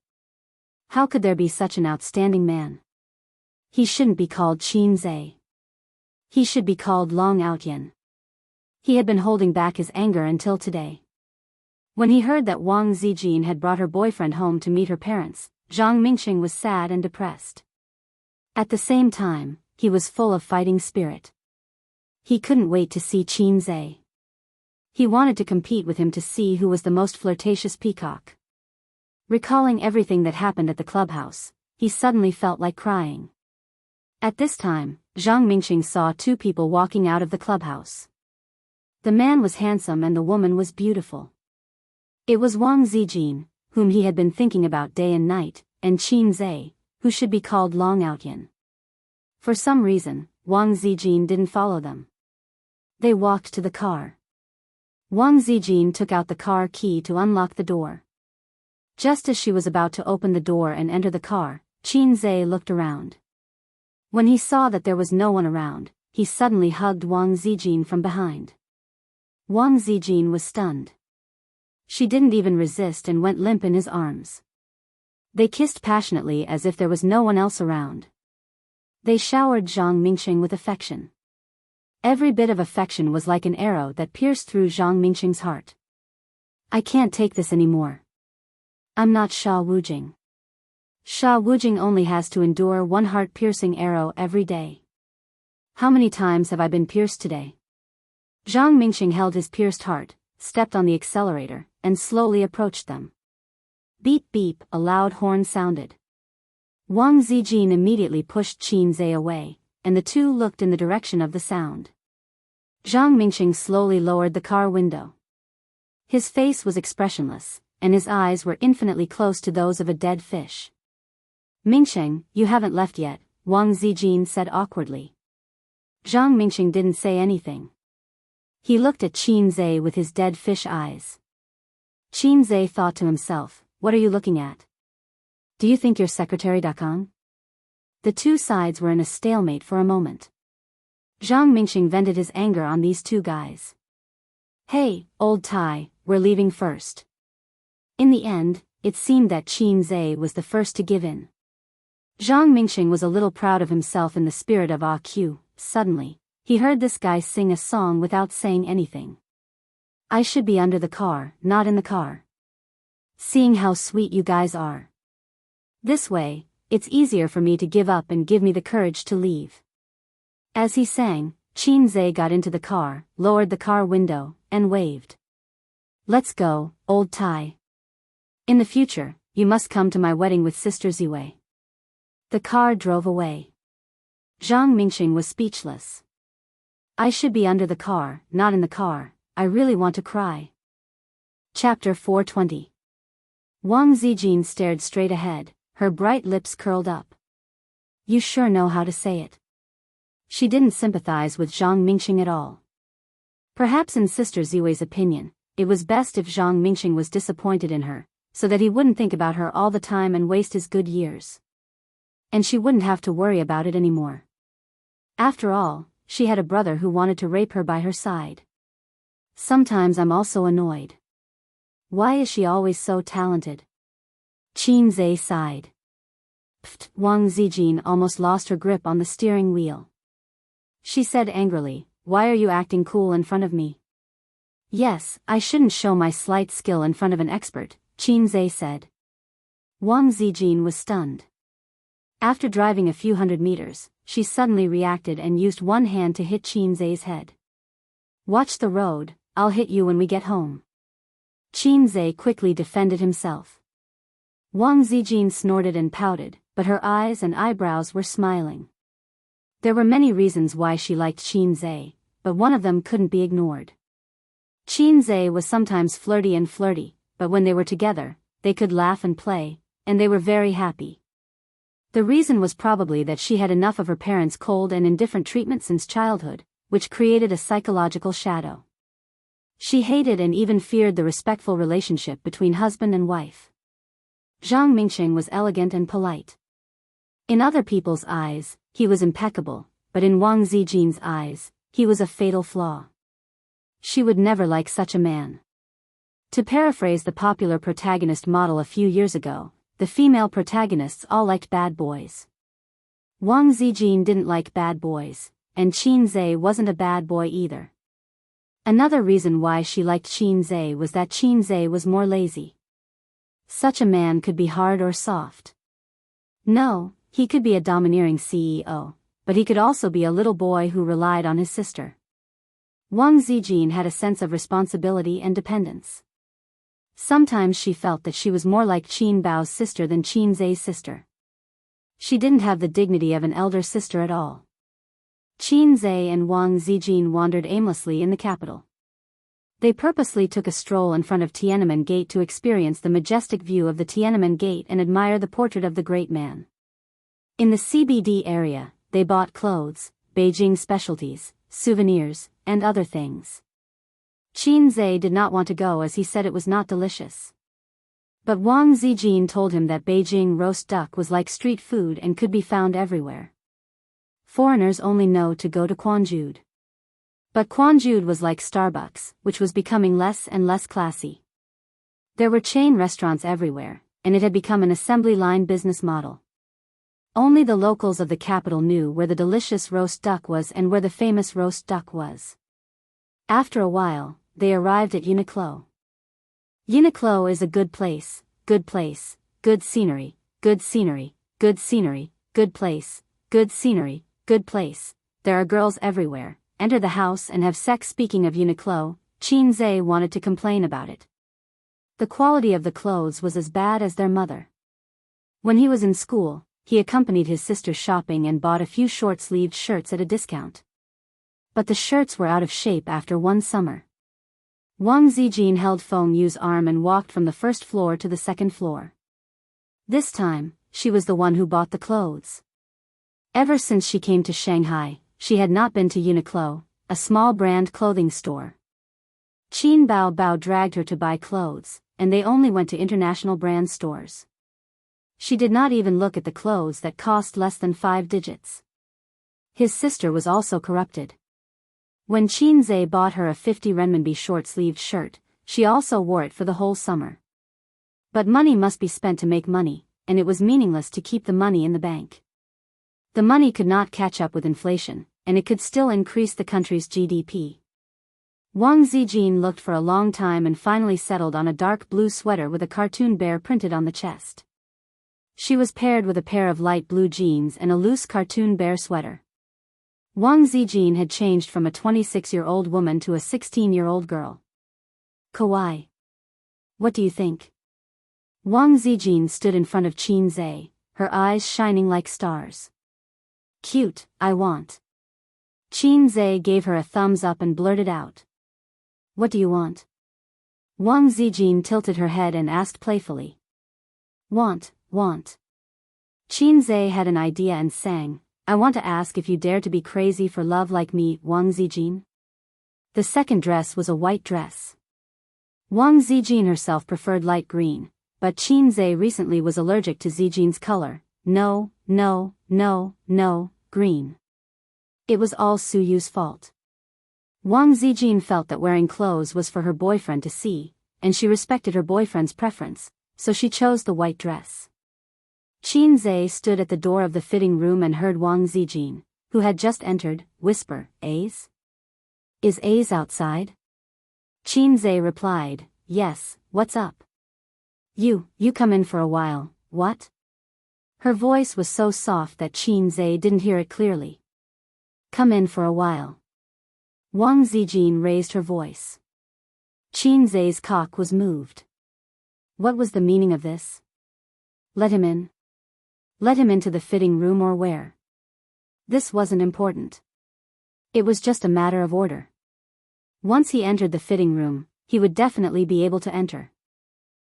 How could there be such an outstanding man? He shouldn't be called Qinzhe. He should be called Long Outyan. He had been holding back his anger until today. When he heard that Wang Zijin had brought her boyfriend home to meet her parents, Zhang Mingcheng was sad and depressed. At the same time, he was full of fighting spirit. He couldn't wait to see Qin Zhe. He wanted to compete with him to see who was the most flirtatious peacock. Recalling everything that happened at the clubhouse, he suddenly felt like crying. At this time, Zhang Mingxing saw two people walking out of the clubhouse. The man was handsome and the woman was beautiful. It was Wang Zijin, whom he had been thinking about day and night, and Qin Zhe, who should be called Long Outyan. For some reason, Wang Zijin didn't follow them. They walked to the car. Wang Zijin took out the car key to unlock the door. Just as she was about to open the door and enter the car, Qin Zhe looked around. When he saw that there was no one around, he suddenly hugged Wang Zijin from behind. Wang Zijin was stunned. She didn't even resist and went limp in his arms. They kissed passionately as if there was no one else around. They showered Zhang Mingxing with affection. Every bit of affection was like an arrow that pierced through Zhang Mingxing's heart. I can't take this anymore. I'm not Sha Wujing. Sha Wujing only has to endure one heart-piercing arrow every day. How many times have I been pierced today? Zhang Mingxing held his pierced heart, stepped on the accelerator, and slowly approached them. Beep beep, a loud horn sounded. Wang Zijin immediately pushed Qin Zhe away, and the two looked in the direction of the sound. Zhang Mingxing slowly lowered the car window. His face was expressionless, and his eyes were infinitely close to those of a dead fish. Mingxing, you haven't left yet, Wang Zijin said awkwardly. Zhang Mingxing didn't say anything. He looked at Qin Zhe with his dead fish eyes. Qin Zhe thought to himself, what are you looking at? Do you think you're Secretary Dakang? The two sides were in a stalemate for a moment. Zhang Mingxing vented his anger on these two guys. Hey, old Tai, we're leaving first. In the end, it seemed that Qin Zhe was the first to give in. Zhang Mingxing was a little proud of himself in the spirit of AQ. Suddenly, he heard this guy sing a song without saying anything. I should be under the car, not in the car. Seeing how sweet you guys are. This way, it's easier for me to give up and give me the courage to leave. As he sang, Qin Zhe got into the car, lowered the car window, and waved. Let's go, old Tai. In the future, you must come to my wedding with Sister Ziwei. The car drove away. Zhang Mingxing was speechless. I should be under the car, not in the car, I really want to cry. Chapter 420. Wang Zijin stared straight ahead, her bright lips curled up. You sure know how to say it. She didn't sympathize with Zhang Mingxing at all. Perhaps in Sister Ziwei's opinion, it was best if Zhang Mingxing was disappointed in her, so that he wouldn't think about her all the time and waste his good years. And she wouldn't have to worry about it anymore. After all, she had a brother who wanted to rape her by her side. Sometimes I'm also annoyed. Why is she always so talented? Qin Zhe sighed. Pfft, Wang Zijin almost lost her grip on the steering wheel. She said angrily, why are you acting cool in front of me? Yes, I shouldn't show my slight skill in front of an expert, Qin Zhe said. Wang Zijin was stunned. After driving a few hundred meters, she suddenly reacted and used one hand to hit Qin Zhe's head. Watch the road, I'll hit you when we get home. Qin Zhe quickly defended himself. Wang Zijin snorted and pouted, but her eyes and eyebrows were smiling. There were many reasons why she liked Qin Zhe, but one of them couldn't be ignored. Qin Zhe was sometimes flirty, but when they were together, they could laugh and play, and they were very happy. The reason was probably that she had enough of her parents' cold and indifferent treatment since childhood, which created a psychological shadow. She hated and even feared the respectful relationship between husband and wife. Zhang Mingxing was elegant and polite. In other people's eyes, he was impeccable, but in Wang Zijin's eyes, he was a fatal flaw. She would never like such a man. To paraphrase the popular protagonist model a few years ago, the female protagonists all liked bad boys. Wang Zijin didn't like bad boys, and Qin Zhe wasn't a bad boy either. Another reason why she liked Qin Zhe was that Qin Zhe was more lazy. Such a man could be hard or soft. No, he could be a domineering CEO, but he could also be a little boy who relied on his sister. Wang Zijin had a sense of responsibility and dependence. Sometimes she felt that she was more like Qin Bao's sister than Qin Zai's sister. She didn't have the dignity of an elder sister at all. Qin Zai and Wang Zijin wandered aimlessly in the capital. They purposely took a stroll in front of Tiananmen Gate to experience the majestic view of the Tiananmen Gate and admire the portrait of the great man. In the CBD area, they bought clothes, Beijing specialties, souvenirs, and other things. Qin Zai did not want to go as he said it was not delicious. But Wang Zijin told him that Beijing roast duck was like street food and could be found everywhere. Foreigners only know to go to Quanjude. But Quanjude was like Starbucks, which was becoming less and less classy. There were chain restaurants everywhere, and it had become an assembly line business model. Only the locals of the capital knew where the delicious roast duck was and where the famous roast duck was. After a while, they arrived at Uniqlo. Uniqlo is a good place, good scenery, good scenery, good scenery, good place, good scenery, good place. There are girls everywhere. Enter the house and have sex. Speaking of Uniqlo, Qin Zai wanted to complain about it. The quality of the clothes was as bad as their mother. When he was in school, he accompanied his sister shopping and bought a few short-sleeved shirts at a discount. But the shirts were out of shape after one summer. Wang Zijin held Feng Yu's arm and walked from the first floor to the second floor. This time, she was the one who bought the clothes. Ever since she came to Shanghai, she had not been to Uniqlo, a small brand clothing store. Qin Bao dragged her to buy clothes, and they only went to international brand stores. She did not even look at the clothes that cost less than 5 digits. His sister was also corrupted. When Qin Zai bought her a 50 renminbi short-sleeved shirt, she also wore it for the whole summer. But money must be spent to make money, and it was meaningless to keep the money in the bank. The money could not catch up with inflation, and it could still increase the country's GDP. Wang Zijin looked for a long time and finally settled on a dark blue sweater with a cartoon bear printed on the chest. She was paired with a pair of light blue jeans and a loose cartoon bear sweater. Wang Zijin had changed from a 26-year-old woman to a 16-year-old girl. Kawaii. What do you think? Wang Zijin stood in front of Qin Zai, her eyes shining like stars. Cute, I want. Qin Zai gave her a thumbs up and blurted out. What do you want? Wang Zijin tilted her head and asked playfully. Want. Qin Zai had an idea and sang, I want to ask if you dare to be crazy for love like me, Wang Zijin. The second dress was a white dress. Wang Zijin herself preferred light green, but Qin Zai recently was allergic to Zijin's color. No, green. It was all Su Yu's fault. Wang Zijin felt that wearing clothes was for her boyfriend to see, and she respected her boyfriend's preference, so she chose the white dress. Qin Zai stood at the door of the fitting room and heard Wang Zijin, who had just entered, whisper, A's? Is A's outside? Qin Zai replied, yes, what's up? You come in for a while, what? Her voice was so soft that Qin Zai didn't hear it clearly. Come in for a while. Wang Zijin raised her voice. Qin Zai's cock was moved. What was the meaning of this? Let him in. Let him into the fitting room or where? This wasn't important. It was just a matter of order. Once he entered the fitting room, he would definitely be able to enter.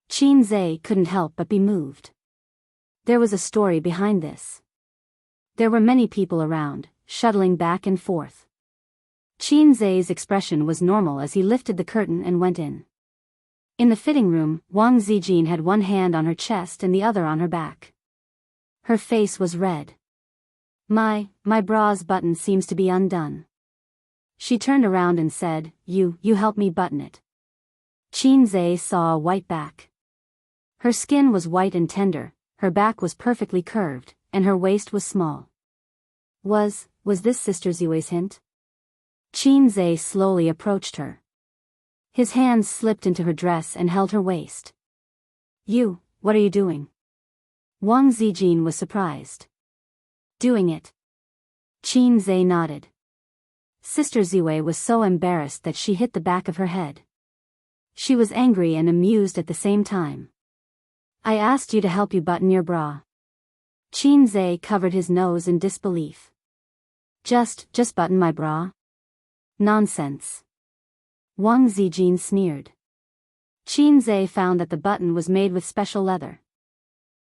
Qin Zai couldn't help but be moved. There was a story behind this. There were many people around, shuttling back and forth. Qin Zai's expression was normal as he lifted the curtain and went in. In the fitting room, Wang Zijin had one hand on her chest and the other on her back. Her face was red. My bra's button seems to be undone. She turned around and said, You help me button it. Qin Zai saw a white back. Her skin was white and tender, her back was perfectly curved, and her waist was small. Was this Sister Ziwei's hint? Qin Zai slowly approached her. His hands slipped into her dress and held her waist. What are you doing? Wang Zijin was surprised. Doing it. Qin Zhe nodded. Sister Ziwei was so embarrassed that she hit the back of her head. She was angry and amused at the same time. I asked you to help you button your bra. Qin Zhe covered his nose in disbelief. Just button my bra? Nonsense. Wang Zijin sneered. Qin Zhe found that the button was made with special leather.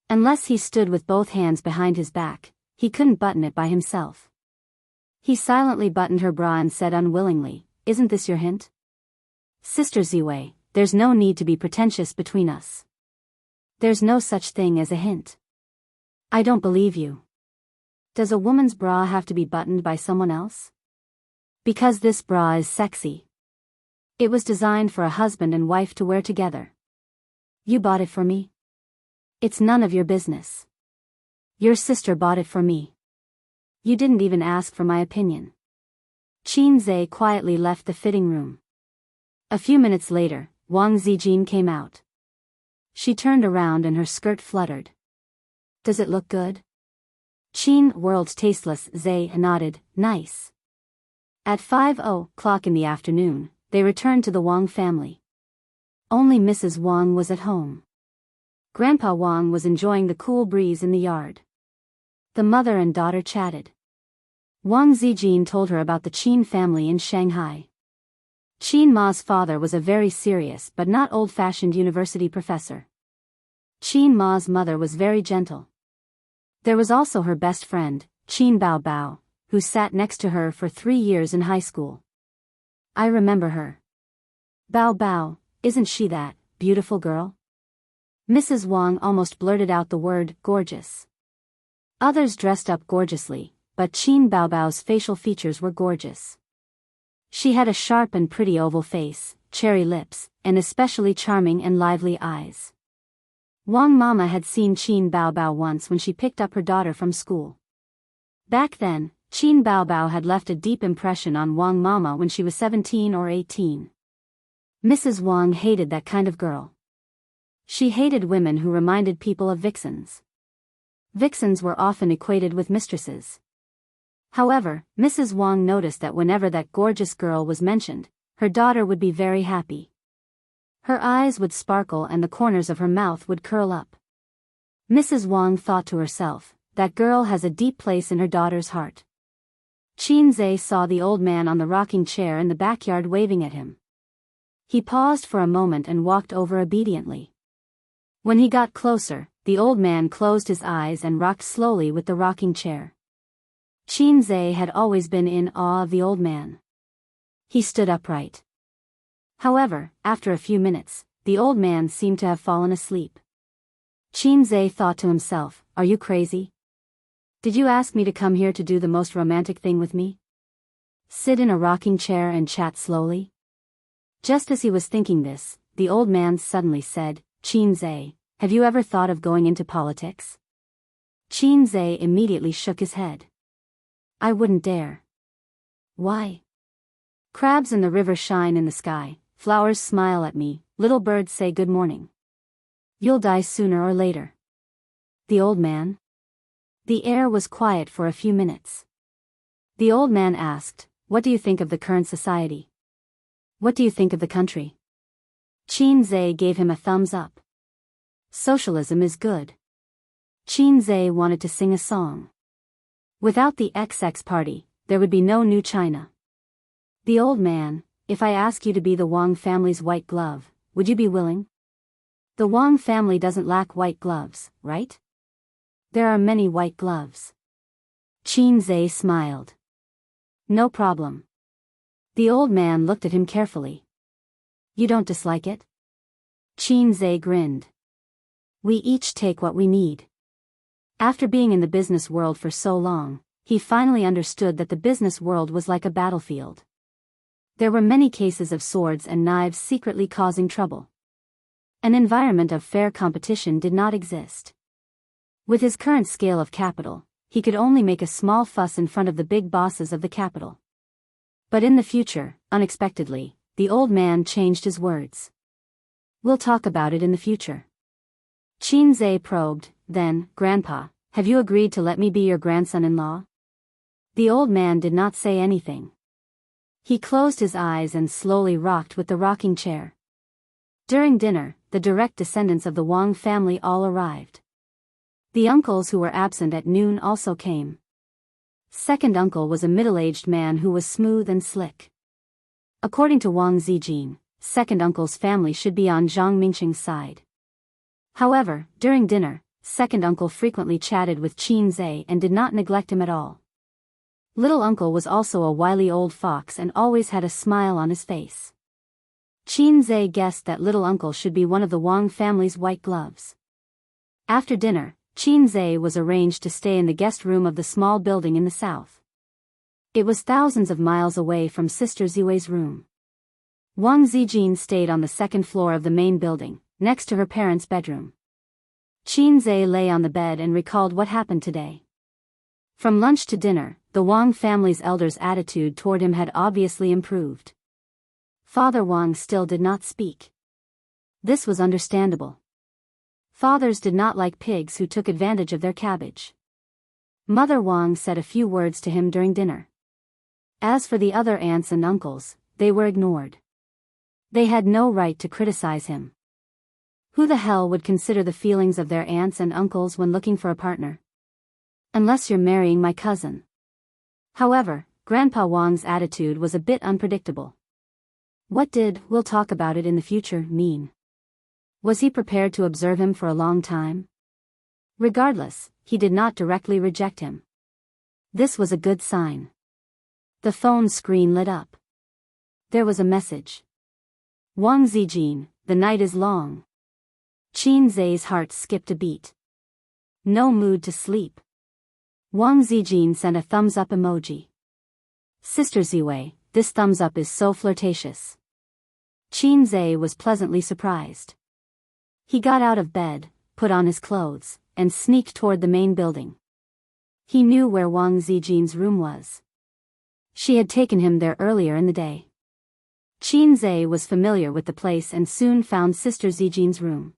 Unless he stood with both hands behind his back, he couldn't button it by himself. He silently buttoned her bra and said unwillingly, "Isn't this your hint?" Sister Ziwei, there's no need to be pretentious between us. There's no such thing as a hint. I don't believe you. Does a woman's bra have to be buttoned by someone else? Because this bra is sexy. It was designed for a husband and wife to wear together. You bought it for me? It's none of your business. Your sister bought it for me. You didn't even ask for my opinion. Qin Zhe quietly left the fitting room. A few minutes later, Wang Zijin came out. She turned around and her skirt fluttered. Does it look good? Qin whirled tasteless. Zhe nodded, nice. At 5:00 in the afternoon, they returned to the Wang family. Only Mrs. Wang was at home. Grandpa Wang was enjoying the cool breeze in the yard. The mother and daughter chatted. Wang Zijin told her about the Qin family in Shanghai. Qin Ma's father was a very serious but not old-fashioned university professor. Qin Ma's mother was very gentle. There was also her best friend, Qin Baobao, who sat next to her for 3 years in high school. I remember her. Baobao, isn't she that beautiful girl? Mrs. Wang almost blurted out the word, gorgeous. Others dressed up gorgeously, but Qin Baobao's facial features were gorgeous. She had a sharp and pretty oval face, cherry lips, and especially charming and lively eyes. Wang Mama had seen Qin Baobao once when she picked up her daughter from school. Back then, Qin Baobao had left a deep impression on Wang Mama when she was 17 or 18. Mrs. Wang hated that kind of girl. She hated women who reminded people of vixens. Vixens were often equated with mistresses. However, Mrs. Wang noticed that whenever that gorgeous girl was mentioned, her daughter would be very happy. Her eyes would sparkle and the corners of her mouth would curl up. Mrs. Wang thought to herself, that girl has a deep place in her daughter's heart. Qin Zhe saw the old man on the rocking chair in the backyard waving at him. He paused for a moment and walked over obediently. When he got closer, the old man closed his eyes and rocked slowly with the rocking chair. Qin Zhe had always been in awe of the old man. He stood upright. However, after a few minutes, the old man seemed to have fallen asleep. Qin Zhe thought to himself, are you crazy? Did you ask me to come here to do the most romantic thing with me? Sit in a rocking chair and chat slowly? Just as he was thinking this, the old man suddenly said, Qin Zhe, have you ever thought of going into politics? Qin Zhe immediately shook his head. I wouldn't dare. Why? Crabs in the river shine in the sky, flowers smile at me, little birds say good morning. You'll die sooner or later. The old man? The air was quiet for a few minutes. The old man asked, what do you think of the current society? What do you think of the country? Qin Zhe gave him a thumbs up. Socialism is good. Qin Zhe wanted to sing a song. Without the XX party, there would be no new China. The old man, if I ask you to be the Wang family's white glove, would you be willing? The Wang family doesn't lack white gloves, right? There are many white gloves. Qin Zhe smiled. No problem. The old man looked at him carefully. You don't dislike it? Qin Zhe grinned. We each take what we need. After being in the business world for so long, he finally understood that the business world was like a battlefield. There were many cases of swords and knives secretly causing trouble. An environment of fair competition did not exist. With his current scale of capital, he could only make a small fuss in front of the big bosses of the capital. But in the future, unexpectedly, the old man changed his words. We'll talk about it in the future. Qin Zhe probed, then, Grandpa, have you agreed to let me be your grandson-in-law? The old man did not say anything. He closed his eyes and slowly rocked with the rocking chair. During dinner, the direct descendants of the Wang family all arrived. The uncles who were absent at noon also came. Second uncle was a middle-aged man who was smooth and slick. According to Wang Zijin, second uncle's family should be on Zhang Mingxing's side. However, during dinner, second uncle frequently chatted with Qin Zhe and did not neglect him at all. Little uncle was also a wily old fox and always had a smile on his face. Qin Zhe guessed that little uncle should be one of the Wang family's white gloves. After dinner, Qin Zhe was arranged to stay in the guest room of the small building in the south. It was thousands of miles away from Sister Ziwei's room. Wang Zijin stayed on the second floor of the main building, next to her parents' bedroom. Qin Zhe lay on the bed and recalled what happened today. From lunch to dinner, the Wang family's elders' attitude toward him had obviously improved. Father Wang still did not speak. This was understandable. Fathers did not like pigs who took advantage of their cabbage. Mother Wang said a few words to him during dinner. As for the other aunts and uncles, they were ignored. They had no right to criticize him. Who the hell would consider the feelings of their aunts and uncles when looking for a partner? Unless you're marrying my cousin. However, Grandpa Wang's attitude was a bit unpredictable. What did "we'll talk about it in the future" mean? Was he prepared to observe him for a long time? Regardless, he did not directly reject him. This was a good sign. The phone screen lit up. There was a message. Wang Zijin, the night is long. Qin Zhe's heart skipped a beat. No mood to sleep. Wang Zijin sent a thumbs-up emoji. Sister Ziwei, this thumbs-up is so flirtatious. Qin Zhe was pleasantly surprised. He got out of bed, put on his clothes, and sneaked toward the main building. He knew where Wang Zijin's room was. She had taken him there earlier in the day. Qin Zhe was familiar with the place and soon found Sister Zijin's room.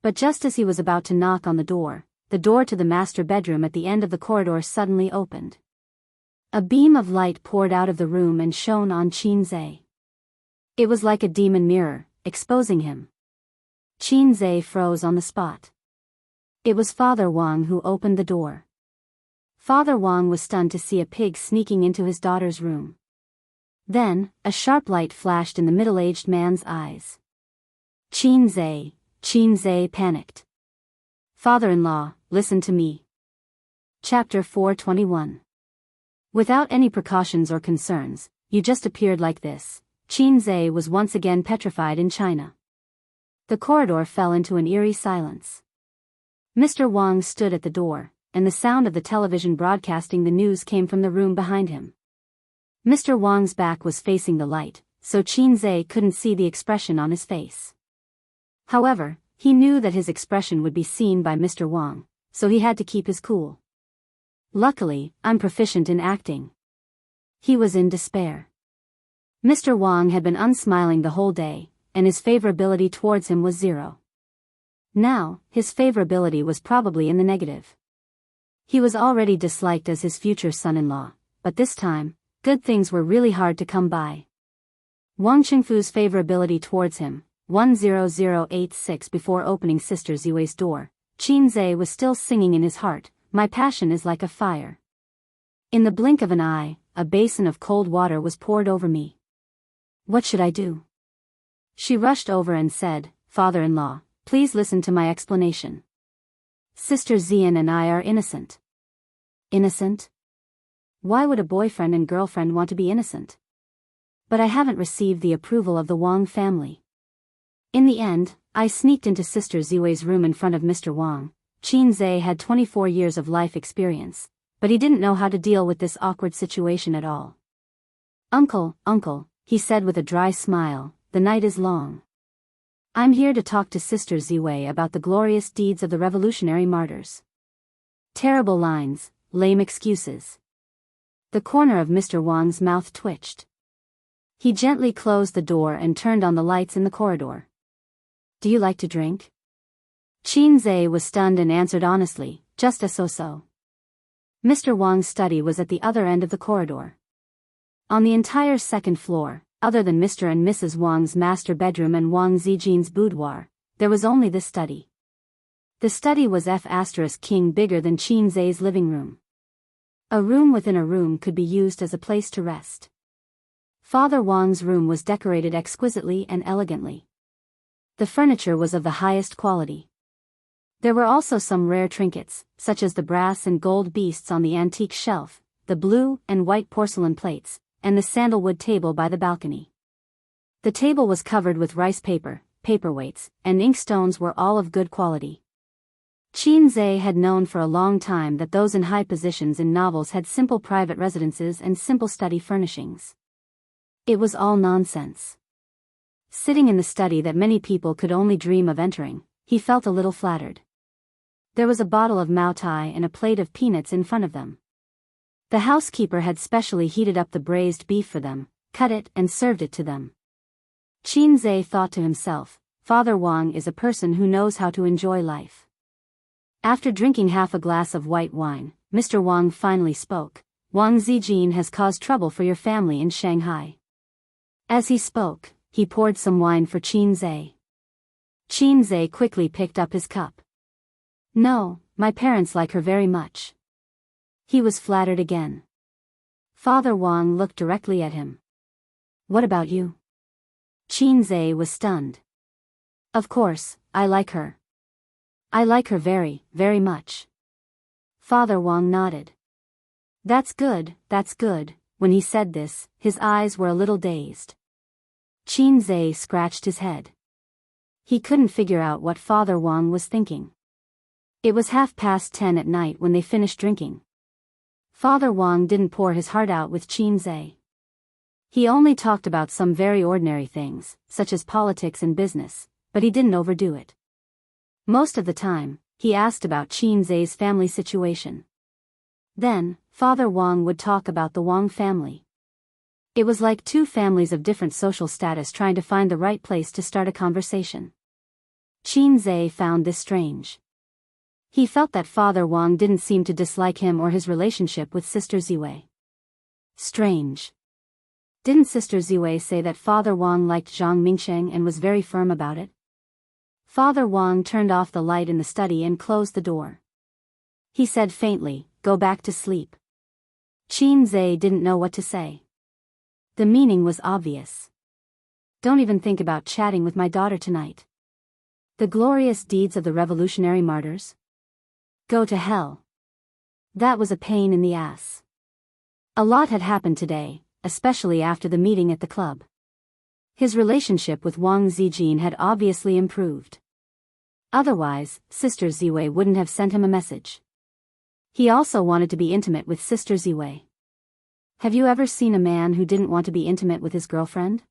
But just as he was about to knock on the door to the master bedroom at the end of the corridor suddenly opened. A beam of light poured out of the room and shone on Qin Zhe. It was like a demon mirror, exposing him. Qin Zhe froze on the spot. It was Father Wang who opened the door. Father Wang was stunned to see a pig sneaking into his daughter's room. Then, a sharp light flashed in the middle-aged man's eyes. Qin Zhe panicked. Father-in-law, listen to me. Chapter 421. Without any precautions or concerns, you just appeared like this. Qin Zhe was once again petrified in China. The corridor fell into an eerie silence. Mr. Wang stood at the door, and the sound of the television broadcasting the news came from the room behind him. Mr. Wang's back was facing the light, so Qin Zhe couldn't see the expression on his face. However, he knew that his expression would be seen by Mr. Wang, so he had to keep his cool. Luckily, I'm proficient in acting. He was in despair. Mr. Wang had been unsmiling the whole day, and his favorability towards him was 0. Now, his favorability was probably in the negative. He was already disliked as his future son-in-law, but this time, good things were really hard to come by. Wang Qingfu's favorability towards him, 10086. Before opening Sister Ziwei's door, Qin Zhe was still singing in his heart, my passion is like a fire. In the blink of an eye, a basin of cold water was poured over me. What should I do? She rushed over and said, Father-in-law, please listen to my explanation. Sister Zian and I are innocent. Innocent? Why would a boyfriend and girlfriend want to be innocent? But I haven't received the approval of the Wang family. In the end, I sneaked into Sister Ziwei's room in front of Mr. Wang. Qin Zhe had 24 years of life experience, but he didn't know how to deal with this awkward situation at all. Uncle, he said with a dry smile, the night is long. I'm here to talk to Sister Ziwei about the glorious deeds of the revolutionary martyrs. Terrible lines, lame excuses. The corner of Mr. Wang's mouth twitched. He gently closed the door and turned on the lights in the corridor. Do you like to drink? Qin Zhe was stunned and answered honestly, just a so-so. Mr. Wang's study was at the other end of the corridor. On the entire second floor, other than Mr. and Mrs. Wang's master bedroom and Wang Zijin's boudoir, there was only this study. The study was F*King bigger than Qin Zai's living room. A room within a room could be used as a place to rest. Father Wang's room was decorated exquisitely and elegantly. The furniture was of the highest quality. There were also some rare trinkets, such as the brass and gold beasts on the antique shelf, the blue and white porcelain plates, and the sandalwood table by the balcony. The table was covered with rice paper, paperweights, and inkstones were all of good quality. Qin Zai had known for a long time that those in high positions in novels had simple private residences and simple study furnishings. It was all nonsense. Sitting in the study that many people could only dream of entering, he felt a little flattered. There was a bottle of Mao Tai and a plate of peanuts in front of them. The housekeeper had specially heated up the braised beef for them, cut it and served it to them. Qin Zai thought to himself, Father Wang is a person who knows how to enjoy life. After drinking half a glass of white wine, Mr. Wang finally spoke. Wang Zijin has caused trouble for your family in Shanghai. As he spoke, he poured some wine for Qin Zai. Qin Zai quickly picked up his cup. No, my parents like her very much. He was flattered again. Father Wang looked directly at him. What about you? Qin Zai was stunned. Of course, I like her. I like her very, very much. Father Wang nodded. That's good, that's good. When he said this, his eyes were a little dazed. Qin Zai scratched his head. He couldn't figure out what Father Wang was thinking. It was 10:30 at night when they finished drinking. Father Wang didn't pour his heart out with Qin Zai. He only talked about some very ordinary things, such as politics and business, but he didn't overdo it. Most of the time, he asked about Qin Zai's family situation. Then, Father Wang would talk about the Wang family. It was like two families of different social status trying to find the right place to start a conversation. Qin Zai found this strange. He felt that Father Wang didn't seem to dislike him or his relationship with Sister Ziwei. Strange. Didn't Sister Ziwei say that Father Wang liked Zhang Mingsheng and was very firm about it? Father Wang turned off the light in the study and closed the door. He said faintly, "Go back to sleep." Qin Zai didn't know what to say. The meaning was obvious. Don't even think about chatting with my daughter tonight. The glorious deeds of the revolutionary martyrs? Go to hell. That was a pain in the ass. A lot had happened today, especially after the meeting at the club. His relationship with Wang Zijin had obviously improved. Otherwise, Sister Ziwei wouldn't have sent him a message. He also wanted to be intimate with Sister Ziwei. Have you ever seen a man who didn't want to be intimate with his girlfriend?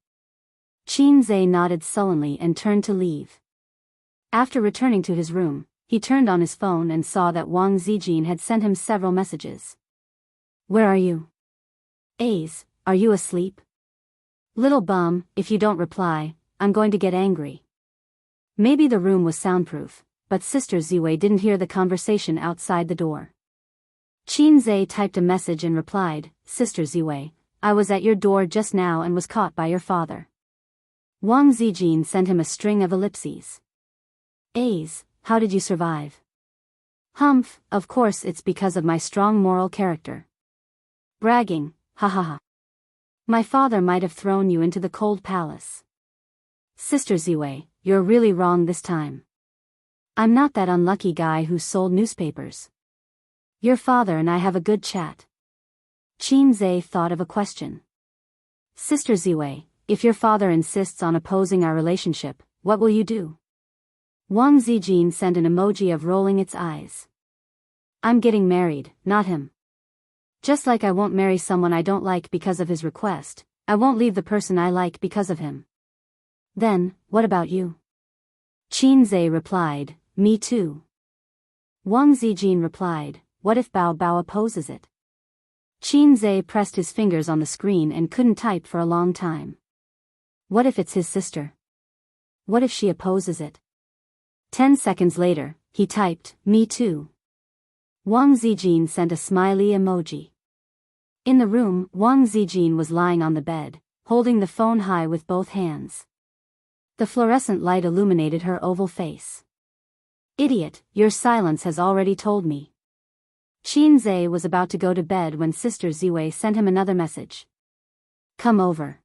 Qin Zai nodded sullenly and turned to leave. After returning to his room, he turned on his phone and saw that Wang Zijin had sent him several messages. Where are you? Ace, are you asleep? Little bum, if you don't reply, I'm going to get angry. Maybe the room was soundproof, but Sister Ziwei didn't hear the conversation outside the door. Qin Zai typed a message and replied, Sister Ziwei, I was at your door just now and was caught by your father. Wang Zijin sent him a string of ellipses. Ace, how did you survive? Humph, of course it's because of my strong moral character. Bragging, ha ha ha. My father might have thrown you into the cold palace. Sister Ziwei, you're really wrong this time. I'm not that unlucky guy who sold newspapers. Your father and I have a good chat. Qin Zai thought of a question. Sister Ziwei, if your father insists on opposing our relationship, what will you do? Wang Zijin sent an emoji of rolling its eyes. I'm getting married, not him. Just like I won't marry someone I don't like because of his request, I won't leave the person I like because of him. Then, what about you? Qin Zai replied, me too. Wang Zijin replied, what if Bao Bao opposes it? Qin Zai pressed his fingers on the screen and couldn't type for a long time. What if it's his sister? What if she opposes it? 10 seconds later, he typed, me too. Wang Zijin sent a smiley emoji. In the room, Wang Zijin was lying on the bed, holding the phone high with both hands. The fluorescent light illuminated her oval face. Idiot, your silence has already told me. Qin Zhe was about to go to bed when Sister Ziwei sent him another message. Come over.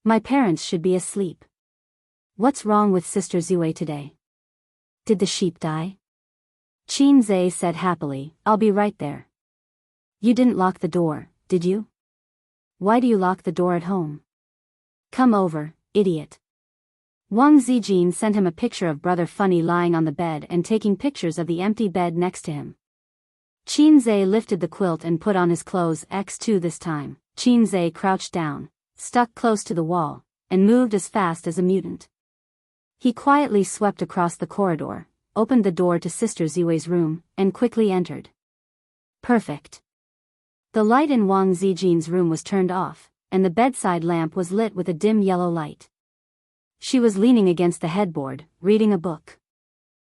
My parents should be asleep. What's wrong with Sister Ziwei today? Did the sheep die? Qin Zhe said happily, I'll be right there. You didn't lock the door, did you? Why do you lock the door at home? Come over, idiot. Wang Zijin sent him a picture of Brother Funny lying on the bed and taking pictures of the empty bed next to him. Qin Zhe lifted the quilt and put on his clothes X2 this time. Qin Zhe crouched down, stuck close to the wall, and moved as fast as a mutant. He quietly swept across the corridor, opened the door to Sister Ziwei's room, and quickly entered. Perfect. The light in Wang Zijin's room was turned off, and the bedside lamp was lit with a dim yellow light. She was leaning against the headboard, reading a book.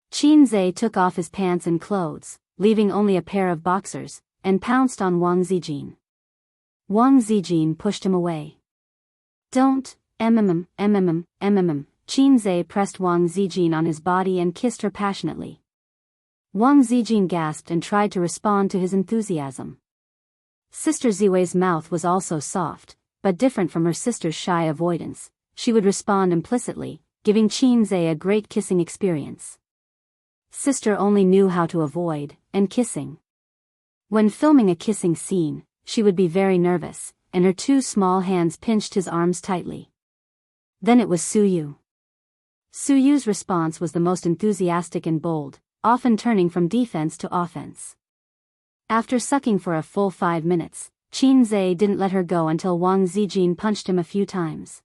Qin Zhe took off his pants and clothes, leaving only a pair of boxers, and pounced on Wang Zijin. Wang Zijin pushed him away. Don't, Qin Zhe pressed Wang Zijin on his body and kissed her passionately. Wang Zijin gasped and tried to respond to his enthusiasm. Sister Ziwei's mouth was also soft, but different from her sister's shy avoidance. She would respond implicitly, giving Qin Zhe a great kissing experience. Sister only knew how to avoid, and kissing. When filming a kissing scene, she would be very nervous, and her two small hands pinched his arms tightly. Then it was Suyu. Suyu's response was the most enthusiastic and bold, often turning from defense to offense. After sucking for a full 5 minutes, Qin Zhe didn't let her go until Wang Zijin punched him a few times.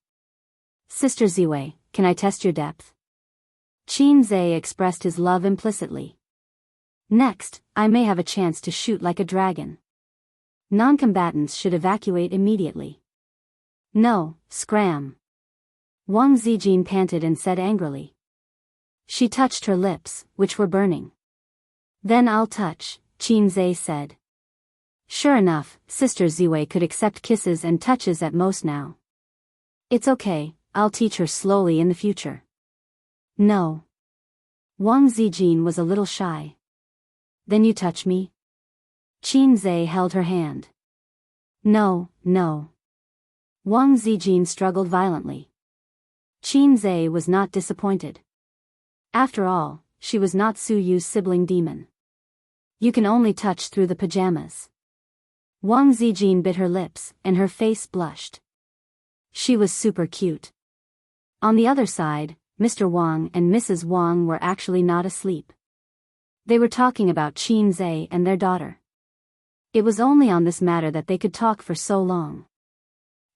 Sister Ziwei, can I test your depth? Qin Zhe expressed his love implicitly. Next, I may have a chance to shoot like a dragon. Non-combatants should evacuate immediately. No, scram. Wang Zijin panted and said angrily. She touched her lips, which were burning. Then I'll touch, Qin Zhe said. Sure enough, Sister Ziwei could accept kisses and touches at most now. It's okay, I'll teach her slowly in the future. No. Wang Zijin was a little shy. Then you touch me? Qin Zhe held her hand. No. Wang Zijin struggled violently. Qin Zhe was not disappointed. After all, she was not Suyu's sibling demon. You can only touch through the pajamas. Wang Zijin bit her lips, and her face blushed. She was super cute. On the other side, Mr. Wang and Mrs. Wang were actually not asleep. They were talking about Qin Zhe and their daughter. It was only on this matter that they could talk for so long.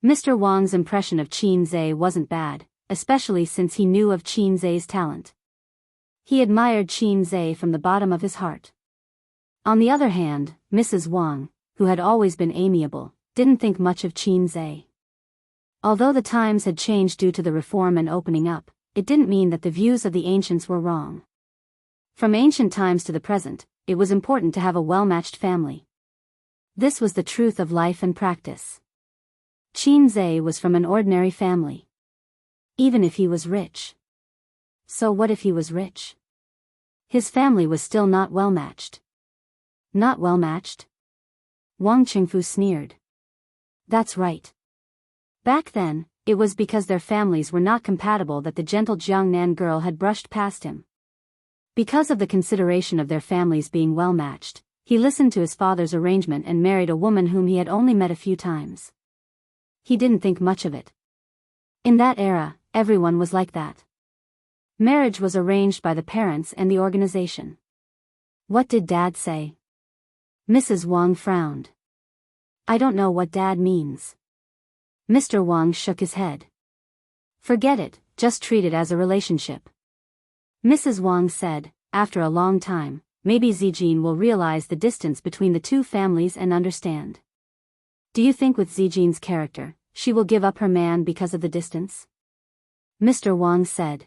Mr. Wang's impression of Qin Zhe wasn't bad, especially since he knew of Qin Zhe's talent. He admired Qin Zhe from the bottom of his heart. On the other hand, Mrs. Wang, who had always been amiable, didn't think much of Qin Zhe. Although the times had changed due to the reform and opening up, it didn't mean that the views of the ancients were wrong. From ancient times to the present, it was important to have a well-matched family. This was the truth of life and practice. Qin Zhe was from an ordinary family. Even if he was rich. So what if he was rich? His family was still not well-matched. Not well-matched? Wang Qingfu sneered. That's right. Back then, it was because their families were not compatible that the gentle Jiangnan girl had brushed past him. Because of the consideration of their families being well-matched, he listened to his father's arrangement and married a woman whom he had only met a few times. He didn't think much of it. In that era, everyone was like that. Marriage was arranged by the parents and the organization. What did Dad say? Mrs. Wang frowned. I don't know what Dad means. Mr. Wang shook his head. Forget it, just treat it as a relationship. Mrs. Wang said, after a long time, maybe Zijin will realize the distance between the two families and understand. Do you think with Zijin's character, she will give up her man because of the distance? Mr. Wang said.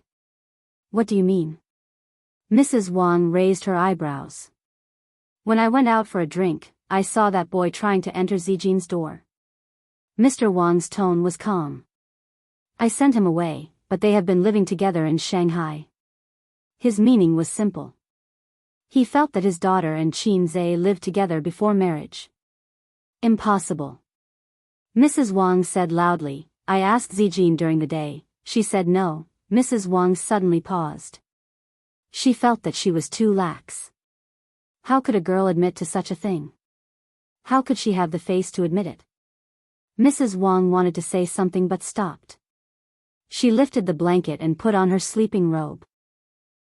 What do you mean? Mrs. Wang raised her eyebrows. When I went out for a drink, I saw that boy trying to enter Zijin's door. Mr. Wang's tone was calm. I sent him away, but they have been living together in Shanghai. His meaning was simple. He felt that his daughter and Qin Zhe lived together before marriage. Impossible. Mrs. Wang said loudly. I asked Zijin during the day. She said no. Mrs. Wang suddenly paused. She felt that she was too lax. How could a girl admit to such a thing? How could she have the face to admit it? Mrs. Wang wanted to say something but stopped. She lifted the blanket and put on her sleeping robe.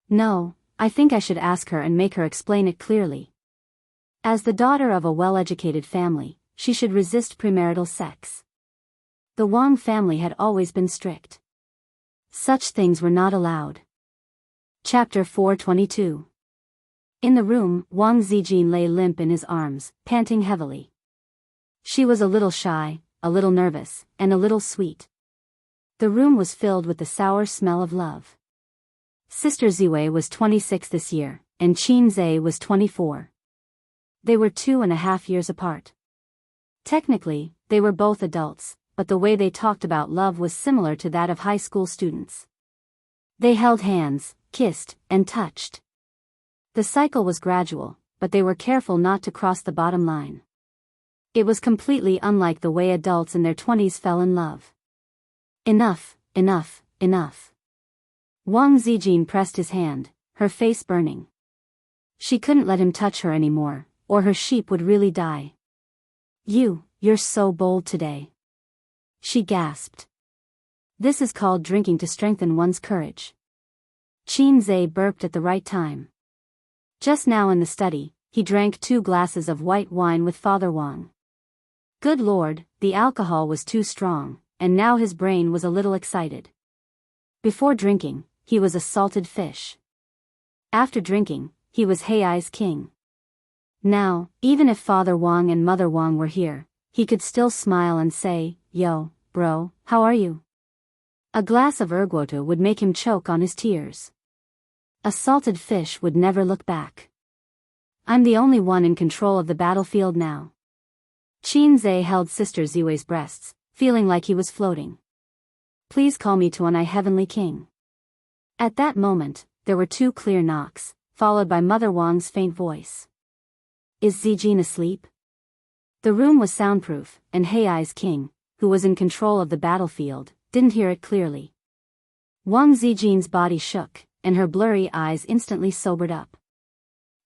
No, I think I should ask her and make her explain it clearly. As the daughter of a well-educated family, she should resist premarital sex. The Wang family had always been strict. Such things were not allowed. Chapter 422. In the room, Wang Zijin lay limp in his arms, panting heavily. She was a little shy, a little nervous, and a little sweet. The room was filled with the sour smell of love. Sister Ziwei was 26 this year, and Qin Zhe was 24. They were 2.5 years apart. Technically, they were both adults, but the way they talked about love was similar to that of high school students. They held hands, kissed, and touched. The cycle was gradual, but they were careful not to cross the bottom line. It was completely unlike the way adults in their 20s fell in love. Enough, enough, enough. Wang Zijin pressed his hand, her face burning. She couldn't let him touch her anymore, or her sheep would really die. You're so bold today. She gasped. This is called drinking to strengthen one's courage. Qin Zhe burped at the right time. Just now in the study, he drank 2 glasses of white wine with Father Wang. Good Lord, the alcohol was too strong, and now his brain was a little excited. Before drinking, he was a salted fish. After drinking, he was Hei's king. Now, even if Father Wang and Mother Wang were here, he could still smile and say, Yo, bro, how are you? A glass of erguota would make him choke on his tears. A salted fish would never look back. I'm the only one in control of the battlefield now. Qin Zhe held Sister Ziwei's breasts, feeling like he was floating. Please call me Tuanai Heavenly King. At that moment, there were 2 clear knocks, followed by Mother Wang's faint voice. Is Zijin asleep? The room was soundproof, and Hei's king, who was in control of the battlefield, didn't hear it clearly. Wang Zijin's body shook, and her blurry eyes instantly sobered up.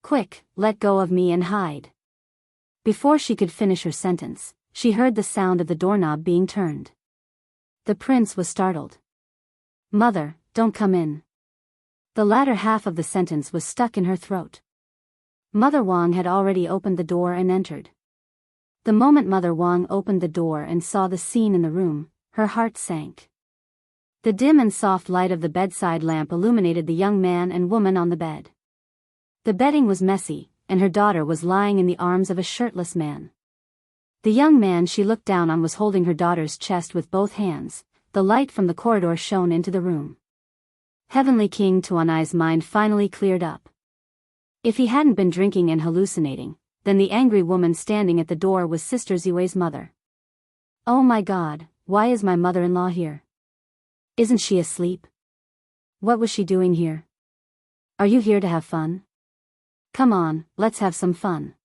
Quick, let go of me and hide. Before she could finish her sentence, she heard the sound of the doorknob being turned. The prince was startled. Mother, don't come in. The latter half of the sentence was stuck in her throat. Mother Wang had already opened the door and entered. The moment Mother Wang opened the door and saw the scene in the room, her heart sank. The dim and soft light of the bedside lamp illuminated the young man and woman on the bed. The bedding was messy, and her daughter was lying in the arms of a shirtless man. The young man she looked down on was holding her daughter's chest with both hands. The light from the corridor shone into the room. Heavenly King Tuanai's mind finally cleared up. If he hadn't been drinking and hallucinating, then the angry woman standing at the door was Sister Ziwei's mother. Oh my God, why is my mother-in-law here? Isn't she asleep? What was she doing here? Are you here to have fun? Come on, let's have some fun.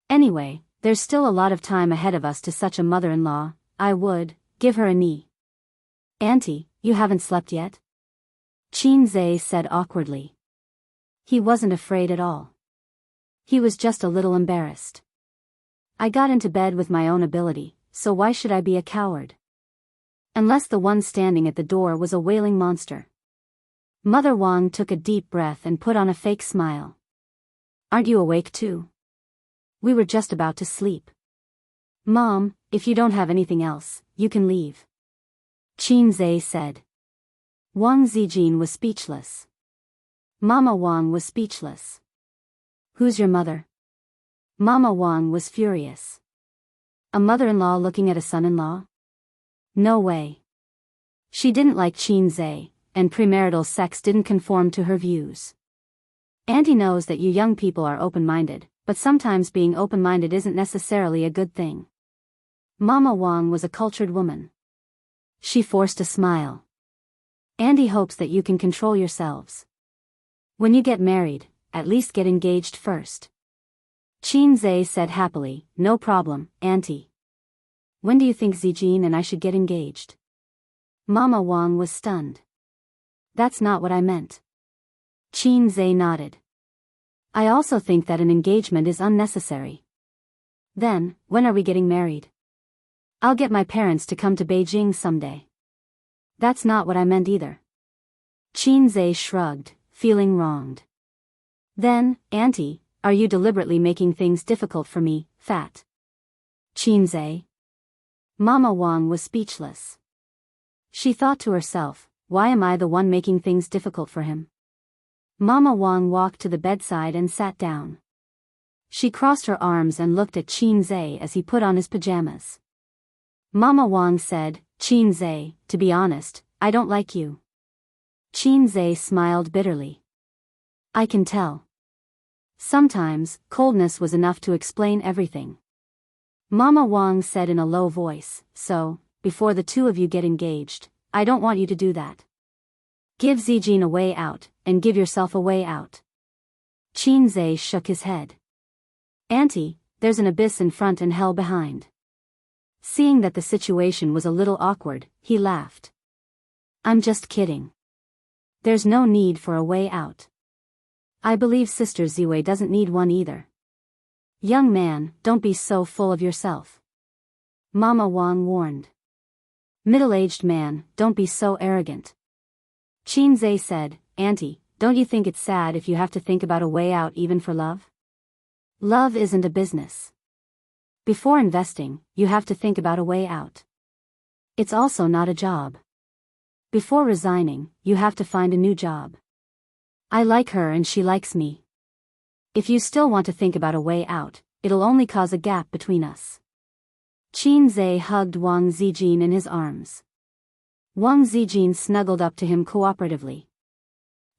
Anyway, there's still a lot of time ahead of us to such a mother-in-law. I would give her a knee. Auntie, you haven't slept yet? Qin Zhe said awkwardly. He wasn't afraid at all. He was just a little embarrassed. I got into bed with my own ability, so why should I be a coward? Unless the one standing at the door was a wailing monster. Mother Wang took a deep breath and put on a fake smile. Aren't you awake too? We were just about to sleep. Mom, if you don't have anything else, you can leave. Qin Zhe said. Wang Zijin was speechless. Mama Wang was speechless. Who's your mother? Mama Wang was furious. A mother-in-law looking at a son-in-law? No way. She didn't like Qin Zhe, and premarital sex didn't conform to her views. Auntie knows that you young people are open-minded, but sometimes being open-minded isn't necessarily a good thing. Mama Wang was a cultured woman. She forced a smile. Andy hopes that you can control yourselves. When you get married, at least get engaged first. Qin Zhe said happily, no problem, Auntie. When do you think Zijin and I should get engaged? Mama Wang was stunned. That's not what I meant. Qin Zhe nodded. I also think that an engagement is unnecessary. Then, when are we getting married? I'll get my parents to come to Beijing someday. That's not what I meant either. Qin Zhe shrugged, feeling wronged. Then, Auntie, are you deliberately making things difficult for me, fat? Qin Zhe. Mama Wang was speechless. She thought to herself, why am I the one making things difficult for him? Mama Wang walked to the bedside and sat down. She crossed her arms and looked at Qin Zhe as he put on his pajamas. Mama Wang said, Qin Zhe, to be honest, I don't like you. Qin Zhe smiled bitterly. I can tell. Sometimes, coldness was enough to explain everything. Mama Wang said in a low voice, so, before the two of you get engaged, I don't want you to do that. Give Zijin a way out, and give yourself a way out. Qin Zhe shook his head. Auntie, there's an abyss in front and hell behind. Seeing that the situation was a little awkward, he laughed. I'm just kidding. There's no need for a way out. I believe Sister Ziwei doesn't need one either. Young man, don't be so full of yourself. Mama Wang warned. Middle-aged man, don't be so arrogant. Qin Zhe said, Auntie, don't you think it's sad if you have to think about a way out even for love? Love isn't a business. Before investing, you have to think about a way out. It's also not a job. Before resigning, you have to find a new job. I like her and she likes me. If you still want to think about a way out, it'll only cause a gap between us. Qin Zhe hugged Wang Zijin in his arms. Wang Zijin snuggled up to him cooperatively.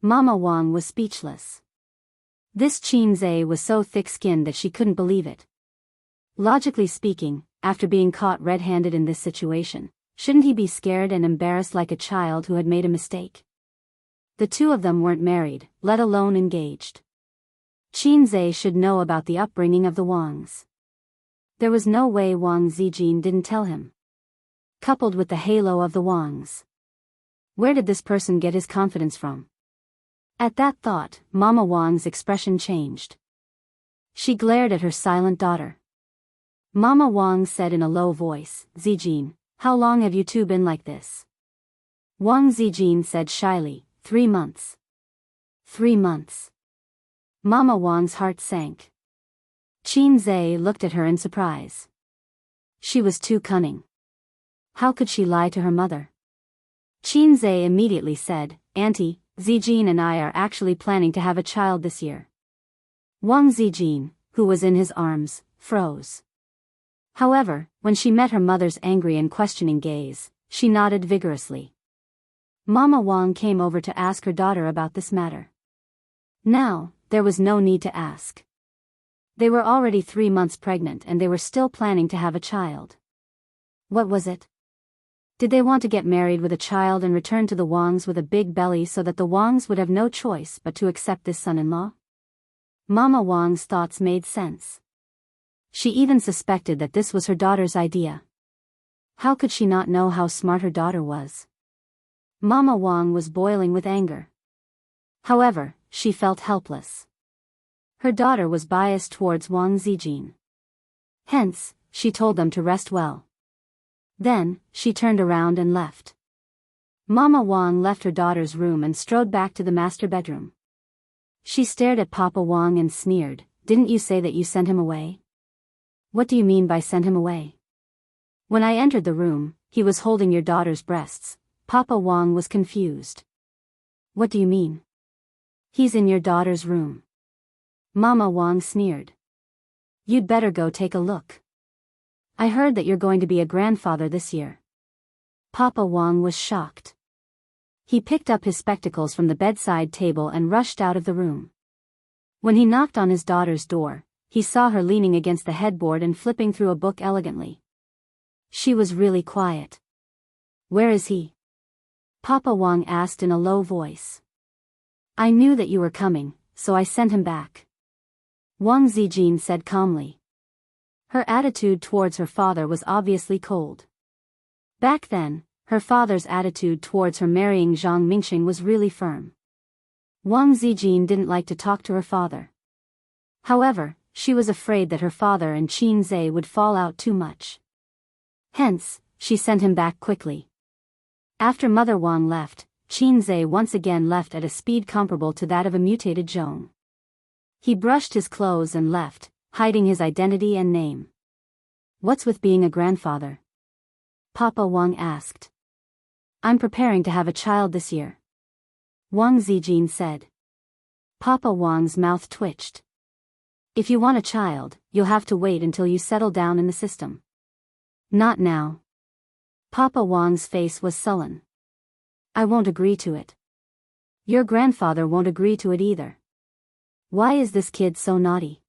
Mama Wang was speechless. This Qin Zhe was so thick-skinned that she couldn't believe it. Logically speaking, after being caught red-handed in this situation, shouldn't he be scared and embarrassed like a child who had made a mistake? The two of them weren't married, let alone engaged. Qin Zhe should know about the upbringing of the Wangs. There was no way Wang Zijin didn't tell him. Coupled with the halo of the Wangs. Where did this person get his confidence from? At that thought, Mama Wang's expression changed. She glared at her silent daughter. Mama Wang said in a low voice, Zijin, how long have you two been like this? Wang Zijin said shyly, 3 months. 3 months. Mama Wang's heart sank. Qin Zhe looked at her in surprise. She was too cunning. How could she lie to her mother? Qin Zhe immediately said, Auntie, Zijin and I are actually planning to have a child this year. Wang Zijin, who was in his arms, froze. However, when she met her mother's angry and questioning gaze, she nodded vigorously. Mama Wang came over to ask her daughter about this matter. Now, there was no need to ask. They were already 3 months pregnant and they were still planning to have a child. What was it? Did they want to get married with a child and return to the Wangs with a big belly so that the Wangs would have no choice but to accept this son-in-law? Mama Wang's thoughts made sense. She even suspected that this was her daughter's idea. How could she not know how smart her daughter was? Mama Wang was boiling with anger. However, she felt helpless. Her daughter was biased towards Wang Zijin. Hence, she told them to rest well. Then, she turned around and left. Mama Wang left her daughter's room and strode back to the master bedroom. She stared at Papa Wang and sneered, Didn't you say that you sent him away? What do you mean by sent him away? When I entered the room, he was holding your daughter's breasts. Papa Wang was confused. What do you mean? He's in your daughter's room. Mama Wang sneered. You'd better go take a look. I heard that you're going to be a grandfather this year. Papa Wang was shocked. He picked up his spectacles from the bedside table and rushed out of the room. When he knocked on his daughter's door, he saw her leaning against the headboard and flipping through a book elegantly. She was really quiet. "Where is he?" Papa Wang asked in a low voice. "I knew that you were coming, so I sent him back," Wang Zijin said calmly. Her attitude towards her father was obviously cold. Back then, her father's attitude towards her marrying Zhang Mingxing was really firm. Wang Zijin didn't like to talk to her father. However, she was afraid that her father and Qin Zhe would fall out too much. Hence, she sent him back quickly. After Mother Wang left, Qin Zhe once again left at a speed comparable to that of a mutated Zhong. He brushed his clothes and left, hiding his identity and name. "What's with being a grandfather?" Papa Wang asked. "I'm preparing to have a child this year," Wang Zijin said. Papa Wang's mouth twitched. "If you want a child, you'll have to wait until you settle down in the system. Not now." Papa Wang's face was sullen. "I won't agree to it. Your grandfather won't agree to it either. Why is this kid so naughty?"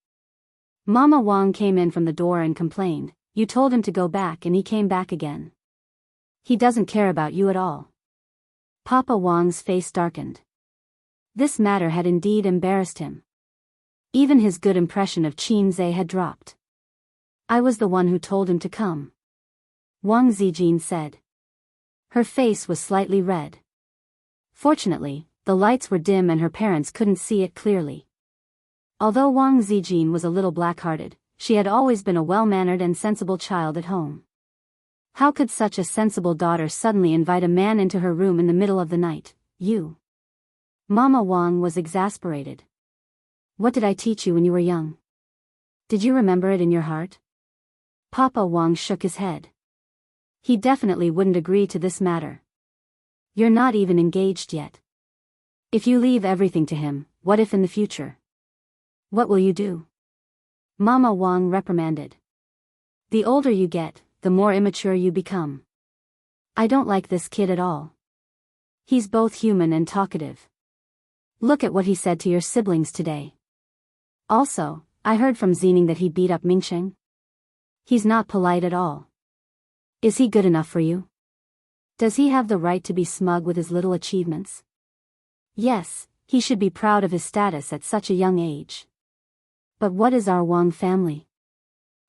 Mama Wang came in from the door and complained, "You told him to go back and he came back again. He doesn't care about you at all." Papa Wang's face darkened. This matter had indeed embarrassed him. Even his good impression of Qin Zhe had dropped. "I was the one who told him to come," Wang Zijin said. Her face was slightly red. Fortunately, the lights were dim and her parents couldn't see it clearly. Although Wang Zijin was a little black-hearted, she had always been a well-mannered and sensible child at home. How could such a sensible daughter suddenly invite a man into her room in the middle of the night? "You." Mama Wang was exasperated. "What did I teach you when you were young? Did you remember it in your heart?" Papa Wang shook his head. He definitely wouldn't agree to this matter. "You're not even engaged yet. If you leave everything to him, what if in the future? What will you do?" Mama Wang reprimanded. "The older you get, the more immature you become. I don't like this kid at all. He's both human and talkative. Look at what he said to your siblings today. Also, I heard from Zining that he beat up Mingxing. He's not polite at all. Is he good enough for you? Does he have the right to be smug with his little achievements? Yes, he should be proud of his status at such a young age. But what is our Wang family?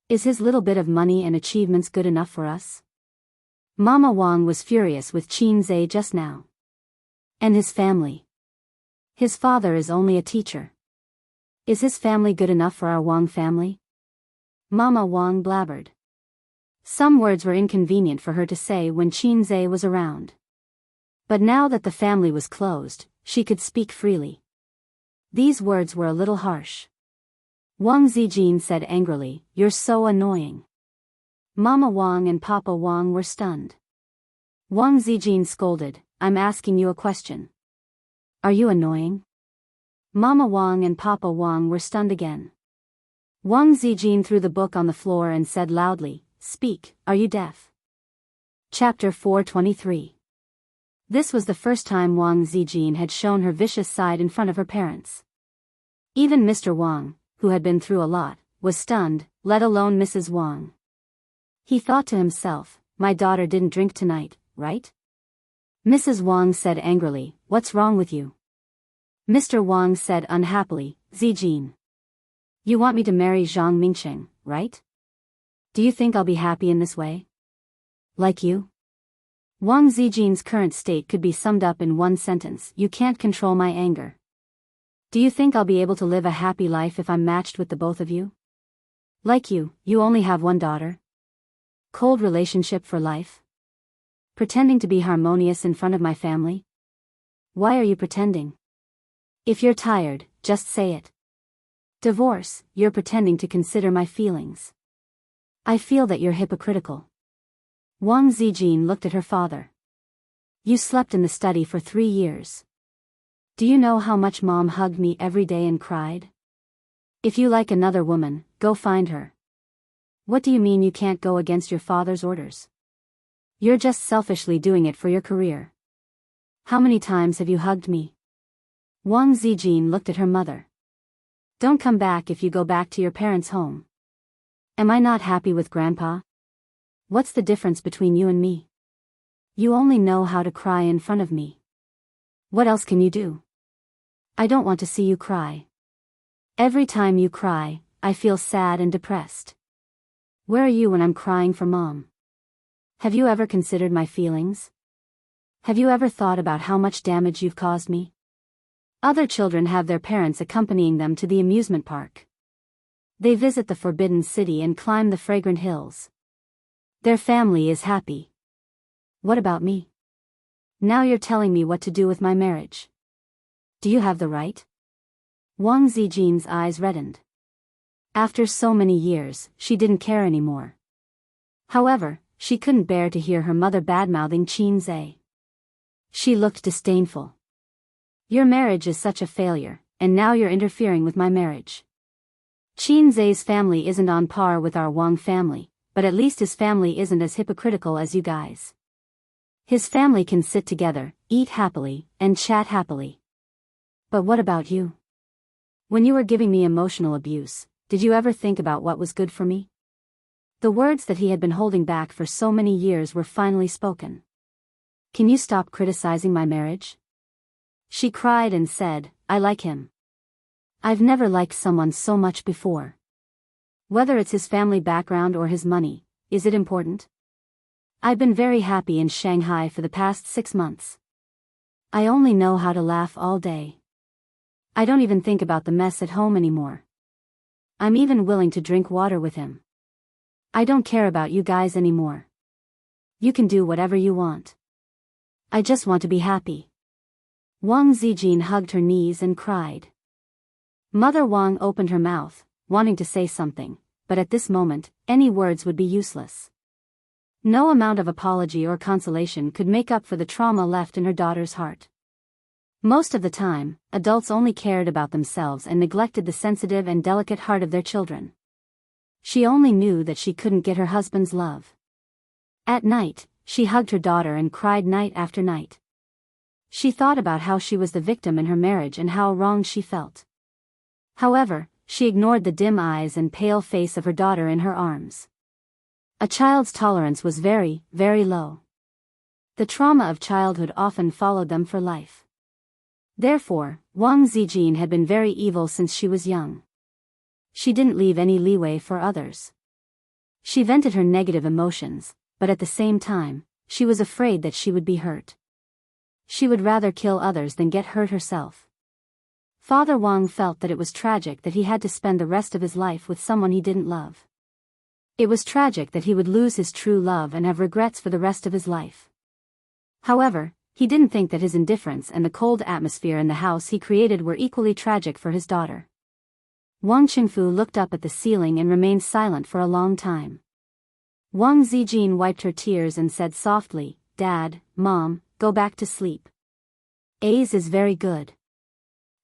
Is his little bit of money and achievements good enough for us?" Mama Wang was furious with Qin Zhe just now. And his family. His father is only a teacher. Is his family good enough for our Wang family? Mama Wang blabbered. Some words were inconvenient for her to say when Qin Zhe was around. But now that the family was closed, she could speak freely. These words were a little harsh. Wang Zijin said angrily, "You're so annoying." Mama Wang and Papa Wang were stunned. Wang Zijin scolded, "I'm asking you a question. Are you annoying?" Mama Wang and Papa Wang were stunned again. Wang Zijin threw the book on the floor and said loudly, "Speak, are you deaf?" Chapter 423. This was the first time Wang Zijin had shown her vicious side in front of her parents. Even Mr. Wang, who had been through a lot, was stunned, let alone Mrs. Wang. He thought to himself, "My daughter didn't drink tonight, right?" Mrs. Wang said angrily, "What's wrong with you?" Mr. Wang said unhappily, "Zijin. You want me to marry Zhang Mingxing, right? Do you think I'll be happy in this way? Like you?" Wang Zijin's current state could be summed up in one sentence: "You can't control my anger. Do you think I'll be able to live a happy life if I'm matched with the both of you? Like you only have one daughter? Cold relationship for life? Pretending to be harmonious in front of my family? Why are you pretending? If you're tired, just say it. Divorce, you're pretending to consider my feelings. I feel that you're hypocritical." Wang Zijin looked at her father. "You slept in the study for 3 years. Do you know how much Mom hugged me every day and cried? If you like another woman, go find her. What do you mean you can't go against your father's orders? You're just selfishly doing it for your career. How many times have you hugged me?" Wang Zijin looked at her mother. Don't come back if you go back to your parents' home. Am I not happy with Grandpa? What's the difference between you and me? You only know how to cry in front of me. What else can you do? I don't want to see you cry. Every time you cry, I feel sad and depressed. Where are you when I'm crying for Mom? Have you ever considered my feelings? Have you ever thought about how much damage you've caused me? Other children have their parents accompanying them to the amusement park. They visit the Forbidden City and climb the fragrant hills. Their family is happy. What about me? Now you're telling me what to do with my marriage. Do you have the right? Wang Zijin's eyes reddened. After so many years, she didn't care anymore. However, she couldn't bear to hear her mother badmouthing Qin Zhe. She looked disdainful. Your marriage is such a failure, and now you're interfering with my marriage. Qin Zhe's family isn't on par with our Wang family, but at least his family isn't as hypocritical as you guys. His family can sit together, eat happily, and chat happily. But what about you? When you were giving me emotional abuse, did you ever think about what was good for me? The words that he had been holding back for so many years were finally spoken. Can you stop criticizing my marriage? She cried and said, I like him. I've never liked someone so much before. Whether it's his family background or his money, is it important? I've been very happy in Shanghai for the past 6 months. I only know how to laugh all day. I don't even think about the mess at home anymore. I'm even willing to drink water with him. I don't care about you guys anymore. You can do whatever you want. I just want to be happy. Wang Zijin hugged her knees and cried. Mother Wang opened her mouth, wanting to say something, but at this moment, any words would be useless. No amount of apology or consolation could make up for the trauma left in her daughter's heart. Most of the time, adults only cared about themselves and neglected the sensitive and delicate heart of their children. She only knew that she couldn't get her husband's love. At night, she hugged her daughter and cried night after night. She thought about how she was the victim in her marriage and how wrong she felt. However, she ignored the dim eyes and pale face of her daughter in her arms. A child's tolerance was very, very low. The trauma of childhood often followed them for life. Therefore, Wang Zijin had been very evil since she was young. She didn't leave any leeway for others. She vented her negative emotions, but at the same time, she was afraid that she would be hurt. She would rather kill others than get hurt herself. Father Wang felt that it was tragic that he had to spend the rest of his life with someone he didn't love. It was tragic that he would lose his true love and have regrets for the rest of his life. However, he didn't think that his indifference and the cold atmosphere in the house he created were equally tragic for his daughter. Wang Qingfu looked up at the ceiling and remained silent for a long time. Wang Zijin wiped her tears and said softly, Dad, Mom, go back to sleep. Ace is very good.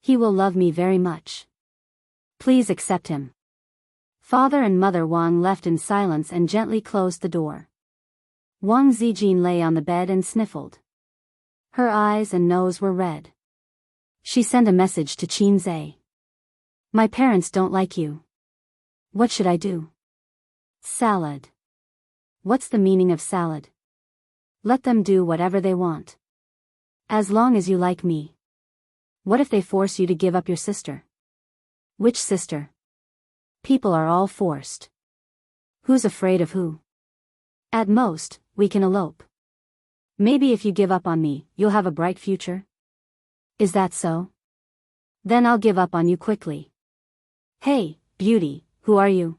He will love me very much. Please accept him. Father and Mother Wang left in silence and gently closed the door. Wang Zijin lay on the bed and sniffled. Her eyes and nose were red. She sent a message to Qin Zhe. My parents don't like you. What should I do? Salad. What's the meaning of salad? Let them do whatever they want. As long as you like me. What if they force you to give up your sister? Which sister? People are all forced. Who's afraid of who? At most, we can elope. Maybe if you give up on me, you'll have a bright future? Is that so? Then I'll give up on you quickly. Hey, beauty, who are you?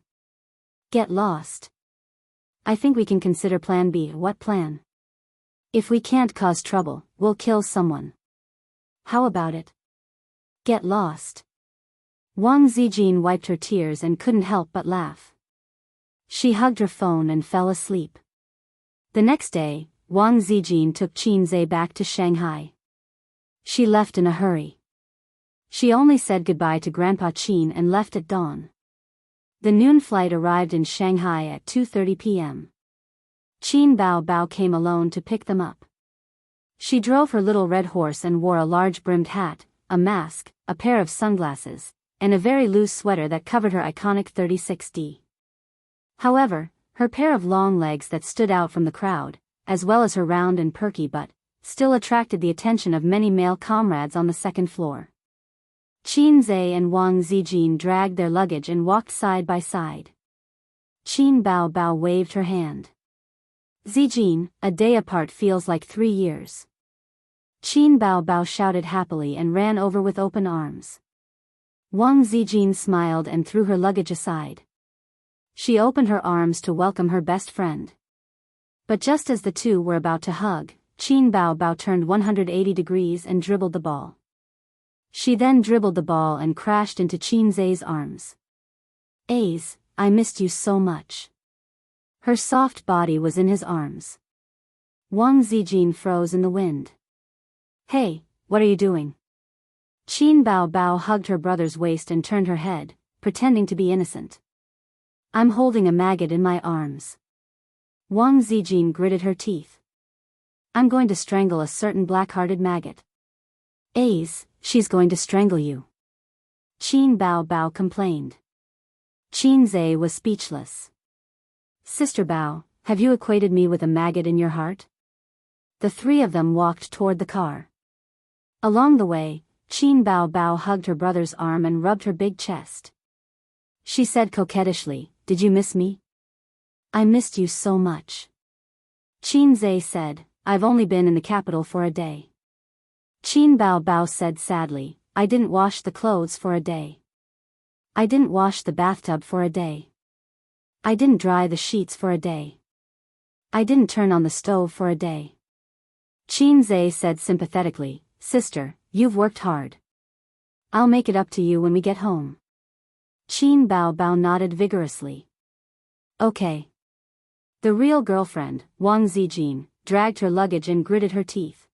Get lost. I think we can consider plan B. What plan? If we can't cause trouble, we'll kill someone. How about it? Get lost. Wang Zijin wiped her tears and couldn't help but laugh. She hugged her phone and fell asleep. The next day, Wang Zijin took Qin Zhe back to Shanghai. She left in a hurry. She only said goodbye to Grandpa Qin and left at dawn. The noon flight arrived in Shanghai at 2:30 p.m. Qin Bao came alone to pick them up. She drove her little red horse and wore a large brimmed hat, a mask, a pair of sunglasses, and a very loose sweater that covered her iconic 36D. However, her pair of long legs that stood out from the crowd, as well as her round and perky butt, still attracted the attention of many male comrades on the second floor. Qin Zhe and Wang Zijin dragged their luggage and walked side by side. Qin Bao Bao waved her hand. Zijin, a day apart feels like 3 years. Qin Bao Bao shouted happily and ran over with open arms. Wang Zijin smiled and threw her luggage aside. She opened her arms to welcome her best friend. But just as the two were about to hug, Qin Bao Bao turned 180 degrees and dribbled the ball. She then dribbled the ball and crashed into Qin Zhe's arms. "Ace, I missed you so much." Her soft body was in his arms. Wang Zijin froze in the wind. "Hey, what are you doing?" Qin Bao Bao hugged her brother's waist and turned her head, pretending to be innocent. "I'm holding a maggot in my arms." Wang Zijin gritted her teeth. "I'm going to strangle a certain black-hearted maggot." "Ace, she's going to strangle you," Qin Bao Bao complained. Qin Zhe was speechless. "Sister Bao, have you equated me with a maggot in your heart?" The three of them walked toward the car. Along the way, Qin Bao Bao hugged her brother's arm and rubbed her big chest. She said coquettishly, "Did you miss me?" "I missed you so much." Qin Zhe said, "I've only been in the capital for a day." Qin Bao Bao said sadly, "I didn't wash the clothes for a day. I didn't wash the bathtub for a day. I didn't dry the sheets for a day. I didn't turn on the stove for a day." Qin Zhe said sympathetically, "Sister, you've worked hard. I'll make it up to you when we get home." Qin Bao Bao nodded vigorously. "Okay." The real girlfriend, Wang Zijin, dragged her luggage and gritted her teeth.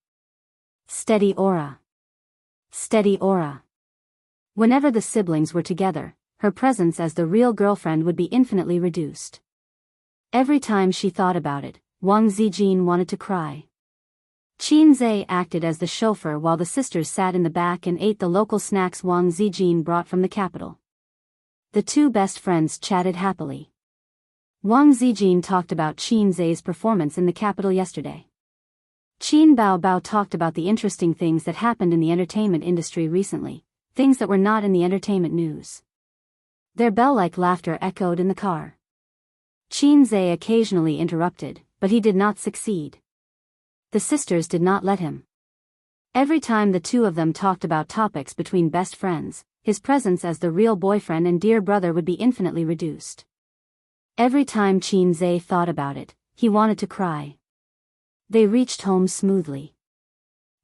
Steady aura. Steady aura. Whenever the siblings were together, her presence as the real girlfriend would be infinitely reduced. Every time she thought about it, Wang Zijin wanted to cry. Qin Zhe acted as the chauffeur while the sisters sat in the back and ate the local snacks Wang Zijin brought from the capital. The two best friends chatted happily. Wang Zijin talked about Qin Zhe's performance in the capital yesterday. Qin Bao Bao talked about the interesting things that happened in the entertainment industry recently, things that were not in the entertainment news. Their bell-like laughter echoed in the car. Qin Zhe occasionally interrupted, but he did not succeed. The sisters did not let him. Every time the two of them talked about topics between best friends, his presence as the real boyfriend and dear brother would be infinitely reduced. Every time Qin Zhe thought about it, he wanted to cry. They reached home smoothly.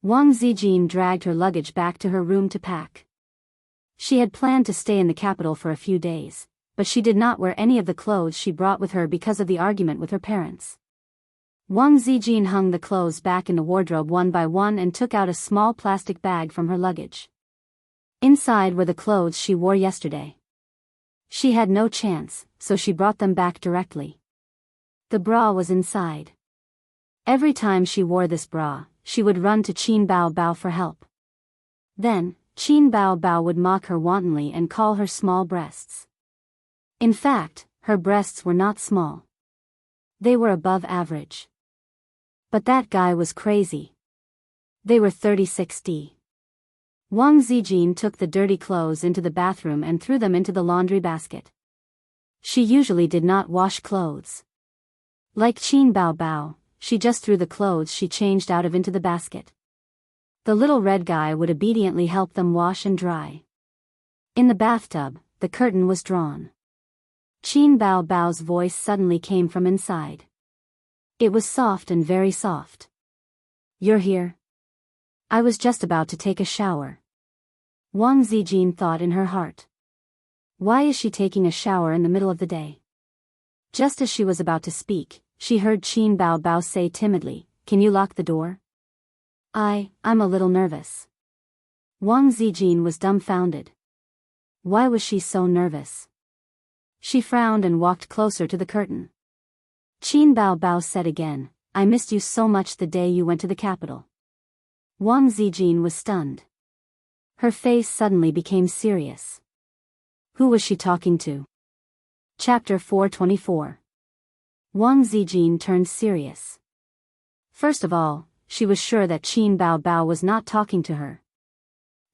Wang Zijin dragged her luggage back to her room to pack. She had planned to stay in the capital for a few days, but she did not wear any of the clothes she brought with her because of the argument with her parents. Wang Zijin hung the clothes back in the wardrobe one by one and took out a small plastic bag from her luggage. Inside were the clothes she wore yesterday. She had no chance, so she brought them back directly. The bra was inside. Every time she wore this bra, she would run to Qin Bao Bao for help. Then, Qin Bao Bao would mock her wantonly and call her small breasts. In fact, her breasts were not small. They were above average. But that guy was crazy. They were 36D. Wang Zijin took the dirty clothes into the bathroom and threw them into the laundry basket. She usually did not wash clothes. Like Qin Bao Bao, she just threw the clothes she changed out of into the basket. The little red guy would obediently help them wash and dry. In the bathtub, the curtain was drawn. Qin Bao Bao's voice suddenly came from inside. It was soft and very soft. "You're here?" "I was just about to take a shower." Wang Zijin thought in her heart. Why is she taking a shower in the middle of the day? Just as she was about to speak, she heard Qin Bao Bao say timidly, "Can you lock the door?" I'm a little nervous." Wang Zijin was dumbfounded. Why was she so nervous? She frowned and walked closer to the curtain. Qin Bao Bao said again, "I missed you so much the day you went to the capital." Wang Zijin was stunned. Her face suddenly became serious. Who was she talking to? Chapter 424. Wang Zijin turned serious. First of all, she was sure that Qin Bao Bao was not talking to her.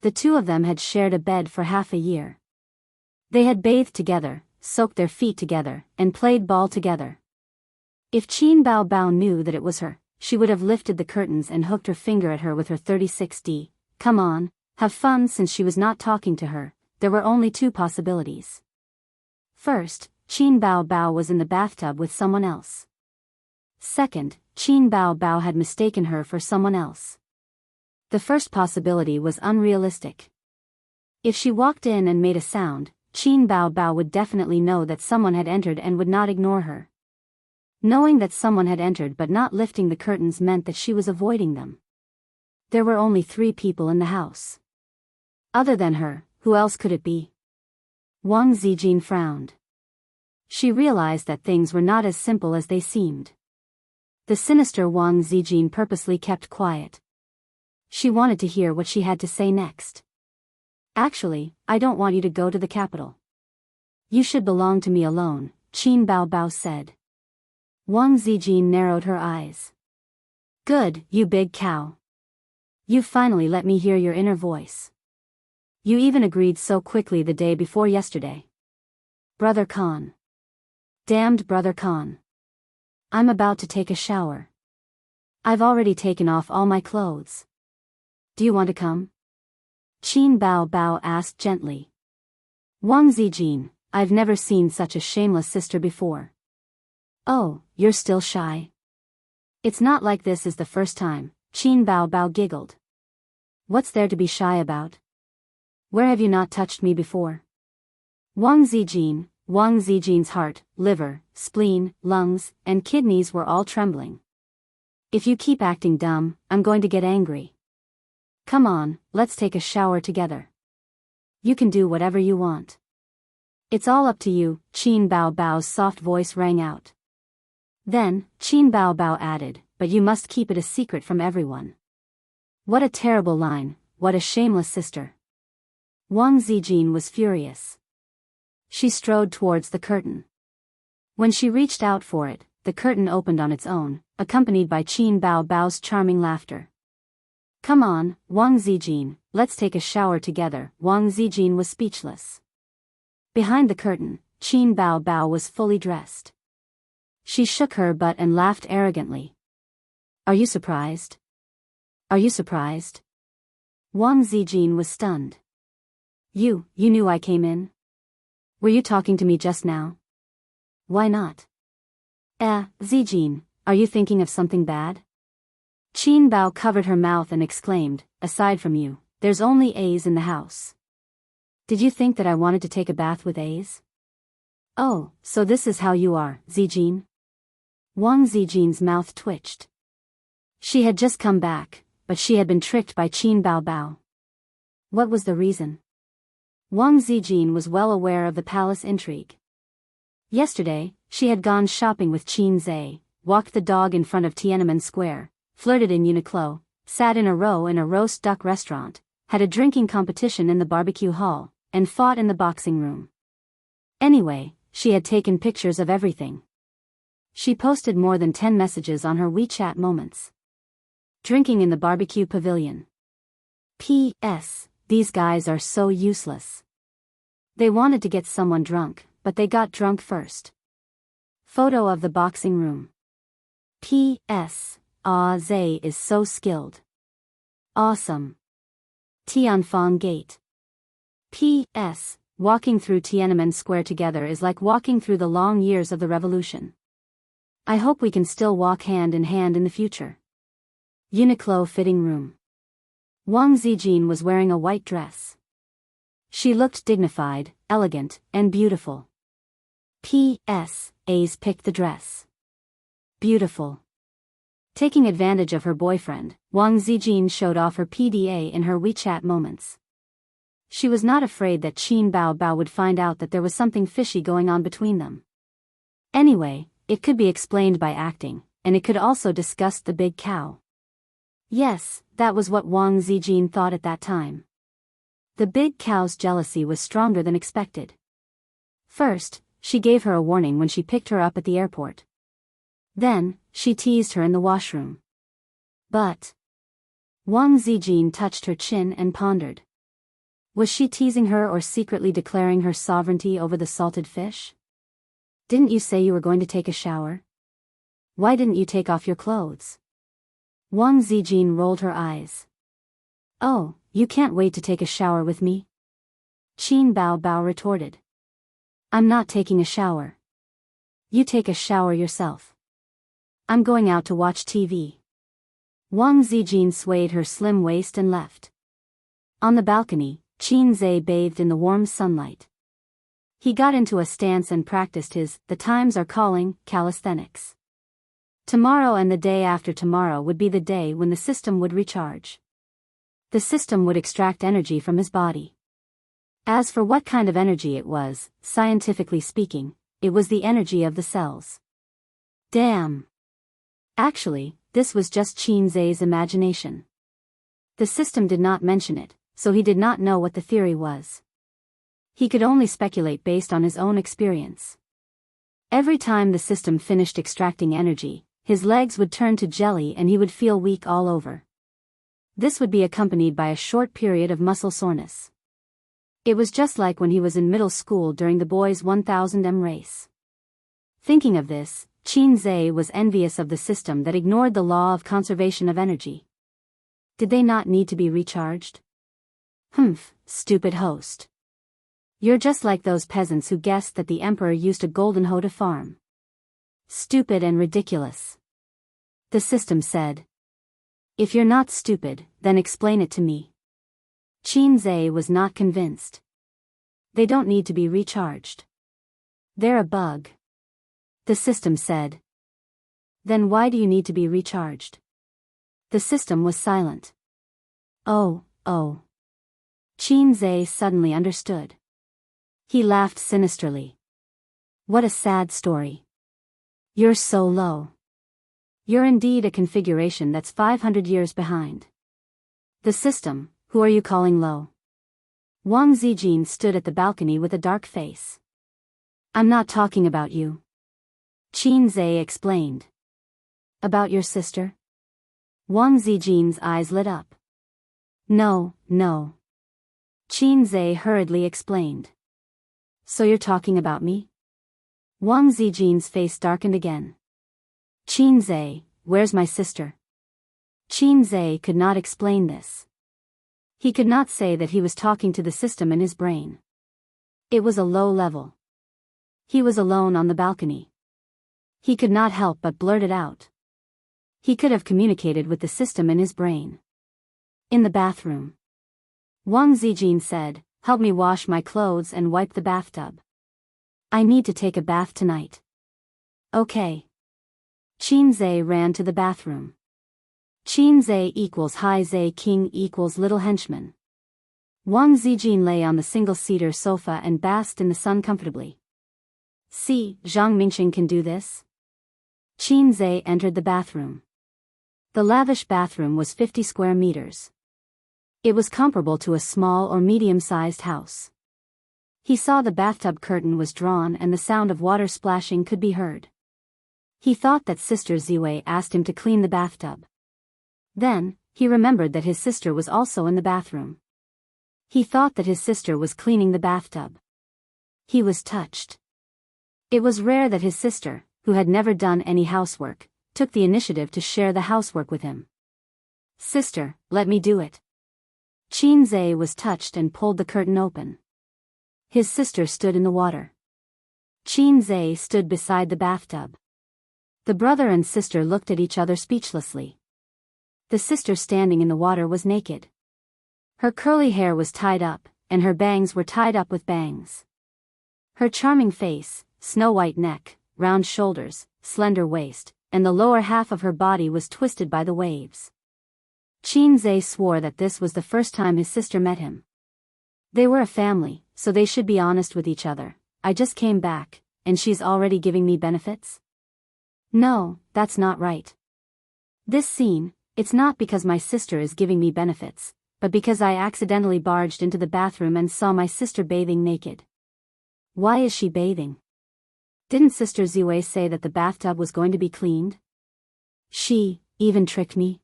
The two of them had shared a bed for half a year. They had bathed together, soaked their feet together, and played ball together. If Qin Bao Bao knew that it was her, she would have lifted the curtains and hooked her finger at her with her 36D. Come on, have fun. Since she was not talking to her, there were only two possibilities. First, Qin Bao Bao was in the bathtub with someone else. Second, Qin Bao Bao had mistaken her for someone else. The first possibility was unrealistic. If she walked in and made a sound, Qin Bao Bao would definitely know that someone had entered and would not ignore her. Knowing that someone had entered but not lifting the curtains meant that she was avoiding them. There were only 3 people in the house. Other than her, who else could it be? Wang Zijin frowned. She realized that things were not as simple as they seemed. The sinister Wang Zijin purposely kept quiet. She wanted to hear what she had to say next. Actually, I don't want you to go to the capital. You should belong to me alone, Qin Bao Bao said. Wang Zijin narrowed her eyes. Good, you big cow. You finally let me hear your inner voice. You even agreed so quickly the day before yesterday. Brother Khan. Damned Brother Khan. I'm about to take a shower. I've already taken off all my clothes. Do you want to come? Qin Bao Bao asked gently. Wang Zijin, I've never seen such a shameless sister before. Oh, you're still shy? It's not like this is the first time, Qin Bao Bao giggled. What's there to be shy about? Where have you not touched me before? Wang Zijin's heart, liver, spleen, lungs, and kidneys were all trembling. If you keep acting dumb, I'm going to get angry. Come on, let's take a shower together. You can do whatever you want. It's all up to you, Qin Bao Bao's soft voice rang out. Then, Qin Bao Bao added, but you must keep it a secret from everyone. What a terrible line, what a shameless sister. Wang Zijin was furious. She strode towards the curtain. When she reached out for it, the curtain opened on its own, accompanied by Qin Bao Bao's charming laughter. Come on, Wang Zijin, let's take a shower together. Wang Zijin was speechless. Behind the curtain, Qin Bao Bao was fully dressed. She shook her butt and laughed arrogantly. Are you surprised? Are you surprised? Wang Zijin was stunned. You knew I came in? Were you talking to me just now? Why not? Zijin, are you thinking of something bad? Qin Bao covered her mouth and exclaimed, aside from you, there's only A's in the house. Did you think that I wanted to take a bath with A's? Oh, so this is how you are, Zijin? Wang Zijin's mouth twitched. She had just come back, but she had been tricked by Qin Bao Bao. What was the reason? Wang Zijin was well aware of the palace intrigue. Yesterday, she had gone shopping with Qin Zhe, walked the dog in front of Tiananmen Square, flirted in Uniqlo, sat in a row in a roast duck restaurant, had a drinking competition in the barbecue hall, and fought in the boxing room. Anyway, she had taken pictures of everything. She posted more than 10 messages on her WeChat moments. Drinking in the barbecue pavilion. P.S. These guys are so useless. They wanted to get someone drunk, but they got drunk first. Photo of the boxing room. P.S. Zhe is so skilled. Awesome. Tianfang Gate. P.S. Walking through Tiananmen Square together is like walking through the long years of the revolution. I hope we can still walk hand in hand in the future. Uniqlo fitting room. Wang Zijin was wearing a white dress. She looked dignified, elegant, and beautiful. P.S. A's picked the dress. Beautiful. Taking advantage of her boyfriend, Wang Zijin showed off her PDA in her WeChat moments. She was not afraid that Qin Bao Bao would find out that there was something fishy going on between them. Anyway, it could be explained by acting, and it could also disgust the big cow. Yes, that was what Wang Zijin thought at that time. The big cow's jealousy was stronger than expected. First, she gave her a warning when she picked her up at the airport. Then, she teased her in the washroom. But Wang Zijin touched her chin and pondered. Was she teasing her or secretly declaring her sovereignty over the salted fish? Didn't you say you were going to take a shower? Why didn't you take off your clothes? Wang Zijin rolled her eyes. Oh, you can't wait to take a shower with me? Qin Bao Bao retorted. I'm not taking a shower. You take a shower yourself. I'm going out to watch TV. Wang Zijin swayed her slim waist and left. On the balcony, Qin Zhe bathed in the warm sunlight. He got into a stance and practiced his "the times are calling" calisthenics. Tomorrow and the day after tomorrow would be the day when the system would recharge. The system would extract energy from his body. As for what kind of energy it was, scientifically speaking, it was the energy of the cells. Damn! Actually, this was just Qin Zhe's imagination. The system did not mention it, so he did not know what the theory was. He could only speculate based on his own experience. Every time the system finished extracting energy, his legs would turn to jelly and he would feel weak all over. This would be accompanied by a short period of muscle soreness. It was just like when he was in middle school during the boys' 1000m race. Thinking of this, Qin Zhe was envious of the system that ignored the law of conservation of energy. Did they not need to be recharged? Humph, stupid host. You're just like those peasants who guessed that the emperor used a golden hoe to farm. Stupid and ridiculous. The system said. If you're not stupid, then explain it to me. Qin Zhe was not convinced. They don't need to be recharged. They're a bug. The system said. Then why do you need to be recharged? The system was silent. Oh. Qin Zhe suddenly understood. He laughed sinisterly. What a sad story. You're so low. You're indeed a configuration that's 500 years behind. The system, who are you calling low? Wang Zijin stood at the balcony with a dark face. I'm not talking about you. Qin Zhe explained. About your sister? Wang Zijin's eyes lit up. No. Qin Zhe hurriedly explained. So you're talking about me? Wang Zijin's face darkened again. Qin Zhe, where's my sister? Qin Zhe could not explain this. He could not say that he was talking to the system in his brain. It was a low level. He was alone on the balcony. He could not help but blurt it out. He could have communicated with the system in his brain. In the bathroom. Wang Zijin said, help me wash my clothes and wipe the bathtub. I need to take a bath tonight. Okay. Qin Zhe ran to the bathroom. Qin Zhe equals Hai Zhe King equals little henchman. Wang Zijin lay on the single-seater sofa and basked in the sun comfortably. See, Zhang Mingxing can do this. Qin Zhe entered the bathroom. The lavish bathroom was 50 square meters. It was comparable to a small or medium-sized house. He saw the bathtub curtain was drawn and the sound of water splashing could be heard. He thought that Sister Ziwei asked him to clean the bathtub. Then, he remembered that his sister was also in the bathroom. He thought that his sister was cleaning the bathtub. He was touched. It was rare that his sister, who had never done any housework, took the initiative to share the housework with him. Sister, let me do it. Qin Zhe was touched and pulled the curtain open. His sister stood in the water. Qin Zhe stood beside the bathtub. The brother and sister looked at each other speechlessly. The sister standing in the water was naked. Her curly hair was tied up, and her bangs were tied up with bangs. Her charming face, snow-white neck, round shoulders, slender waist, and the lower half of her body was twisted by the waves. Qin Zhe swore that this was the first time his sister met him. They were a family, so they should be honest with each other. I just came back, and she's already giving me benefits? No, that's not right. This scene, it's not because my sister is giving me benefits, but because I accidentally barged into the bathroom and saw my sister bathing naked. Why is she bathing? Didn't Sister Ziwei say that the bathtub was going to be cleaned? She even tricked me?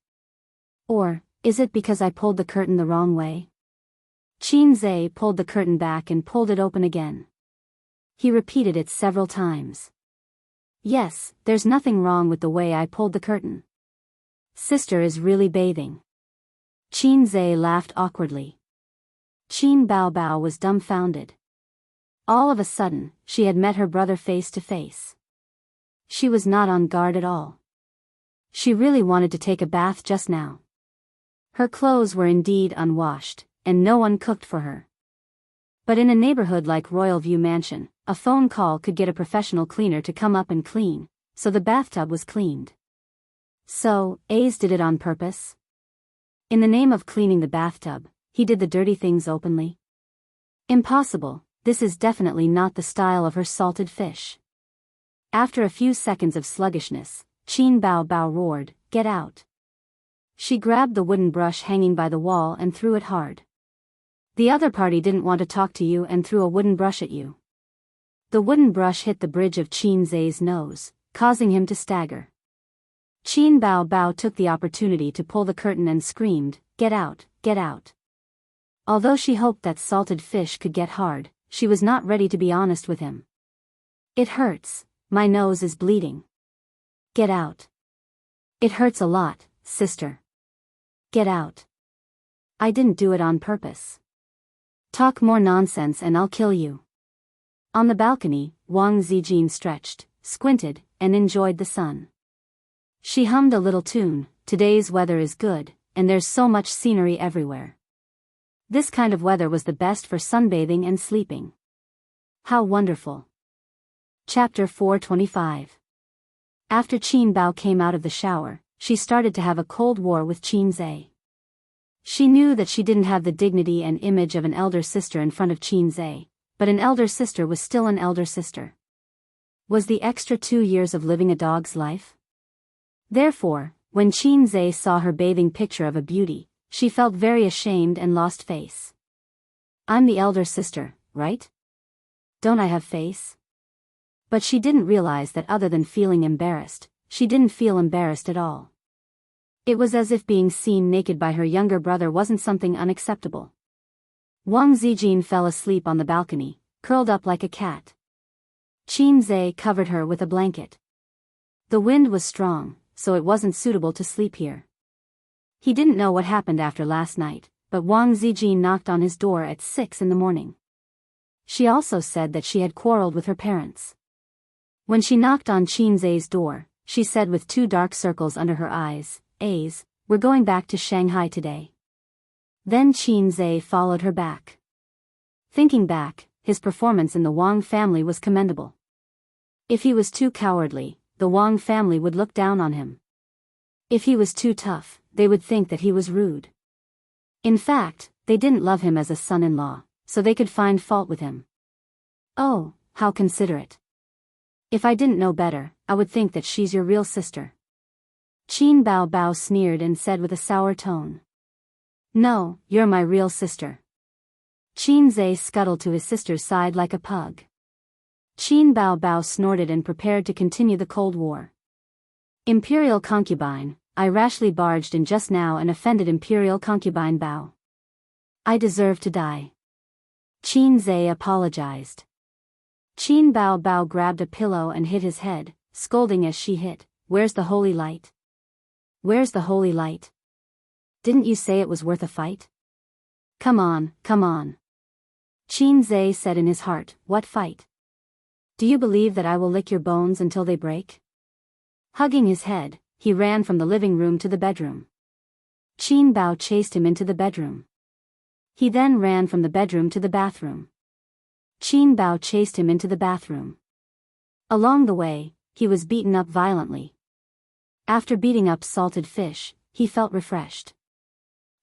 Or is it because I pulled the curtain the wrong way? Qin Zhe pulled the curtain back and pulled it open again. He repeated it several times. Yes, there's nothing wrong with the way I pulled the curtain. Sister is really bathing. Qin Zhe laughed awkwardly. Qin Baobao was dumbfounded. All of a sudden, she had met her brother face to face. She was not on guard at all. She really wanted to take a bath just now. Her clothes were indeed unwashed, and no one cooked for her. But in a neighborhood like Royal View Mansion, a phone call could get a professional cleaner to come up and clean, so the bathtub was cleaned. So, Ace did it on purpose? In the name of cleaning the bathtub, he did the dirty things openly? Impossible, this is definitely not the style of her salted fish. After a few seconds of sluggishness, Qin Baobao roared, "Get out!" She grabbed the wooden brush hanging by the wall and threw it hard. The other party didn't want to talk to you and threw a wooden brush at you. The wooden brush hit the bridge of Qin Zhe's nose, causing him to stagger. Qin Baobao took the opportunity to pull the curtain and screamed, "Get out, get out!" Although she hoped that salted fish could get hard, she was not ready to be honest with him. "It hurts, my nose is bleeding." "Get out." "It hurts a lot, sister." "Get out." "I didn't do it on purpose." "Talk more nonsense and I'll kill you." On the balcony, Wang Zijin stretched, squinted, and enjoyed the sun. She hummed a little tune, "Today's weather is good, and there's so much scenery everywhere." This kind of weather was the best for sunbathing and sleeping. How wonderful. Chapter 425. After Qin Bao came out of the shower, she started to have a cold war with Qin Zhe. She knew that she didn't have the dignity and image of an elder sister in front of Qin Zhe, but an elder sister was still an elder sister. Was the extra 2 years of living a dog's life? Therefore, when Qin Zhe saw her bathing picture of a beauty, she felt very ashamed and lost face. "I'm the elder sister, right? Don't I have face?" But she didn't realize that other than feeling embarrassed, she didn't feel embarrassed at all. It was as if being seen naked by her younger brother wasn't something unacceptable. Wang Zijin fell asleep on the balcony, curled up like a cat. Qin Zhe covered her with a blanket. The wind was strong, so it wasn't suitable to sleep here. He didn't know what happened after last night, but Wang Zijin knocked on his door at 6 in the morning. She also said that she had quarreled with her parents. When she knocked on Qin Zhe's door, she said with 2 dark circles under her eyes, "A's, we're going back to Shanghai today." Then Qin Zhe followed her back. Thinking back, his performance in the Wang family was commendable. If he was too cowardly, the Wang family would look down on him. If he was too tough, they would think that he was rude. In fact, they didn't love him as a son-in-law, so they could find fault with him. "Oh, how considerate. If I didn't know better, I would think that she's your real sister." Qin Baobao sneered and said with a sour tone. "No, you're my real sister." Qin Zhe scuttled to his sister's side like a pug. Qin Baobao snorted and prepared to continue the Cold War. "Imperial concubine, I rashly barged in just now and offended Imperial concubine Bao. I deserve to die." Qin Zhe apologized. Qin Baobao grabbed a pillow and hit his head, scolding as she hit, "Where's the holy light? Where's the holy light? Didn't you say it was worth a fight? Come on, come on." Qin Zhe said in his heart, "What fight? Do you believe that I will lick your bones until they break?" Hugging his head, he ran from the living room to the bedroom. Qin Bao chased him into the bedroom. He then ran from the bedroom to the bathroom. Qin Bao chased him into the bathroom. Along the way, he was beaten up violently. After beating up salted fish, he felt refreshed.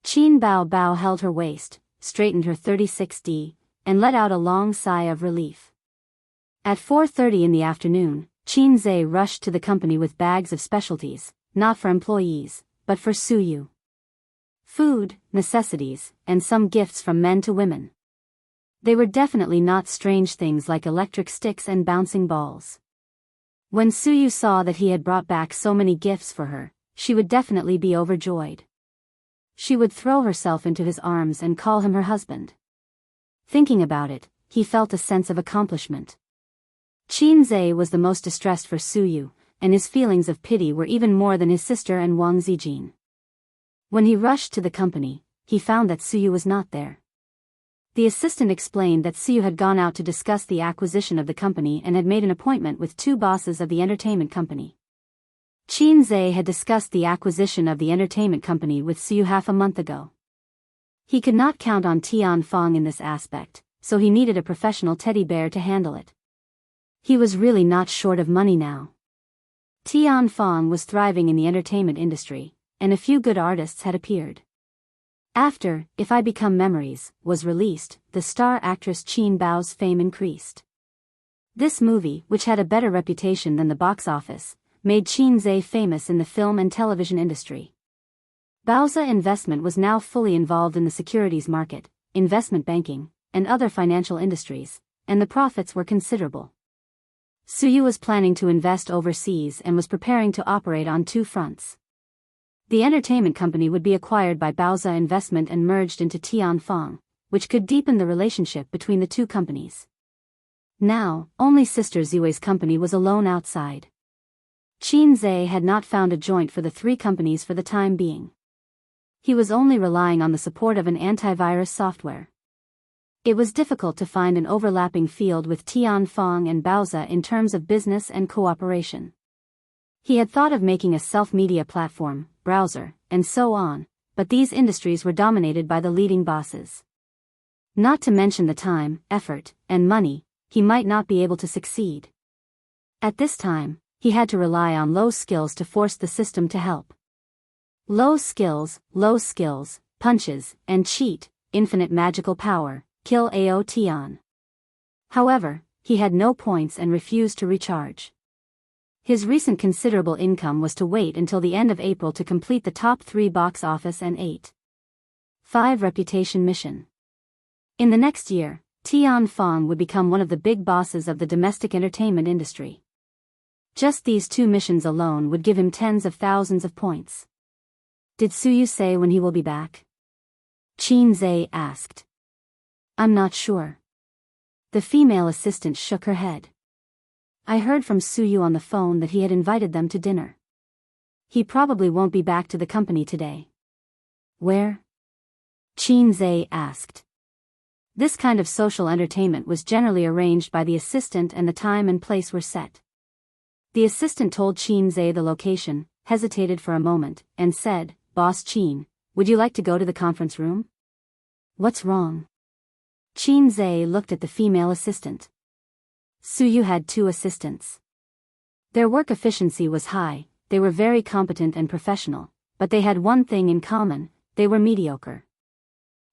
Qin Bao held her waist, straightened her 36D, and let out a long sigh of relief. At 4:30 in the afternoon, Qin Zhe rushed to the company with bags of specialties, not for employees, but for Suyu. Food, necessities, and some gifts from men to women. They were definitely not strange things like electric sticks and bouncing balls. When Suyu saw that he had brought back so many gifts for her, she would definitely be overjoyed. She would throw herself into his arms and call him her husband. Thinking about it, he felt a sense of accomplishment. Qinze was the most distressed for Suyu, and his feelings of pity were even more than his sister and Wang Zijin. When he rushed to the company, he found that Suyu was not there. The assistant explained that Suyu had gone out to discuss the acquisition of the company and had made an appointment with two bosses of the entertainment company. Qinze had discussed the acquisition of the entertainment company with Suyu half a month ago. He could not count on Tianfang in this aspect, so he needed a professional teddy bear to handle it. He was really not short of money now. Tianfang was thriving in the entertainment industry, and a few good artists had appeared. After If I Become Memories was released, the star actress Qin Bao's fame increased. This movie, which had a better reputation than the box office, made Qinze famous in the film and television industry. Bao's investment was now fully involved in the securities market, investment banking, and other financial industries, and the profits were considerable. Suyu was planning to invest overseas and was preparing to operate on two fronts. The entertainment company would be acquired by Baoza Investment and merged into Tianfang, which could deepen the relationship between the two companies. Now, only Sister Ziwei's company was alone outside. Qinze had not found a joint for the three companies for the time being. He was only relying on the support of an antivirus software. It was difficult to find an overlapping field with Tianfang and Baoza in terms of business and cooperation. He had thought of making a self-media platform, browser, and so on, but these industries were dominated by the leading bosses. Not to mention the time, effort, and money, he might not be able to succeed. At this time, he had to rely on low skills to force the system to help. Low skills, punches, and cheat, infinite magical power, kill Ao Tian. However, he had no points and refused to recharge. His recent considerable income was to wait until the end of April to complete the top 3 box office and 8.5 reputation mission. In the next year, Tianfang would become one of the big bosses of the domestic entertainment industry. Just these 2 missions alone would give him tens of thousands of points. Did Suyu say when he will be back? Qinze asked. I'm not sure. The female assistant shook her head. I heard from Suyu on the phone that he had invited them to dinner. He probably won't be back to the company today. Where? Qinze asked. This kind of social entertainment was generally arranged by the assistant and the time and place were set. The assistant told Qinze the location, hesitated for a moment, and said, Boss Qin, would you like to go to the conference room? What's wrong? Qinze looked at the female assistant. Suyu had 2 assistants. Their work efficiency was high, they were very competent and professional, but they had one thing in common, they were mediocre.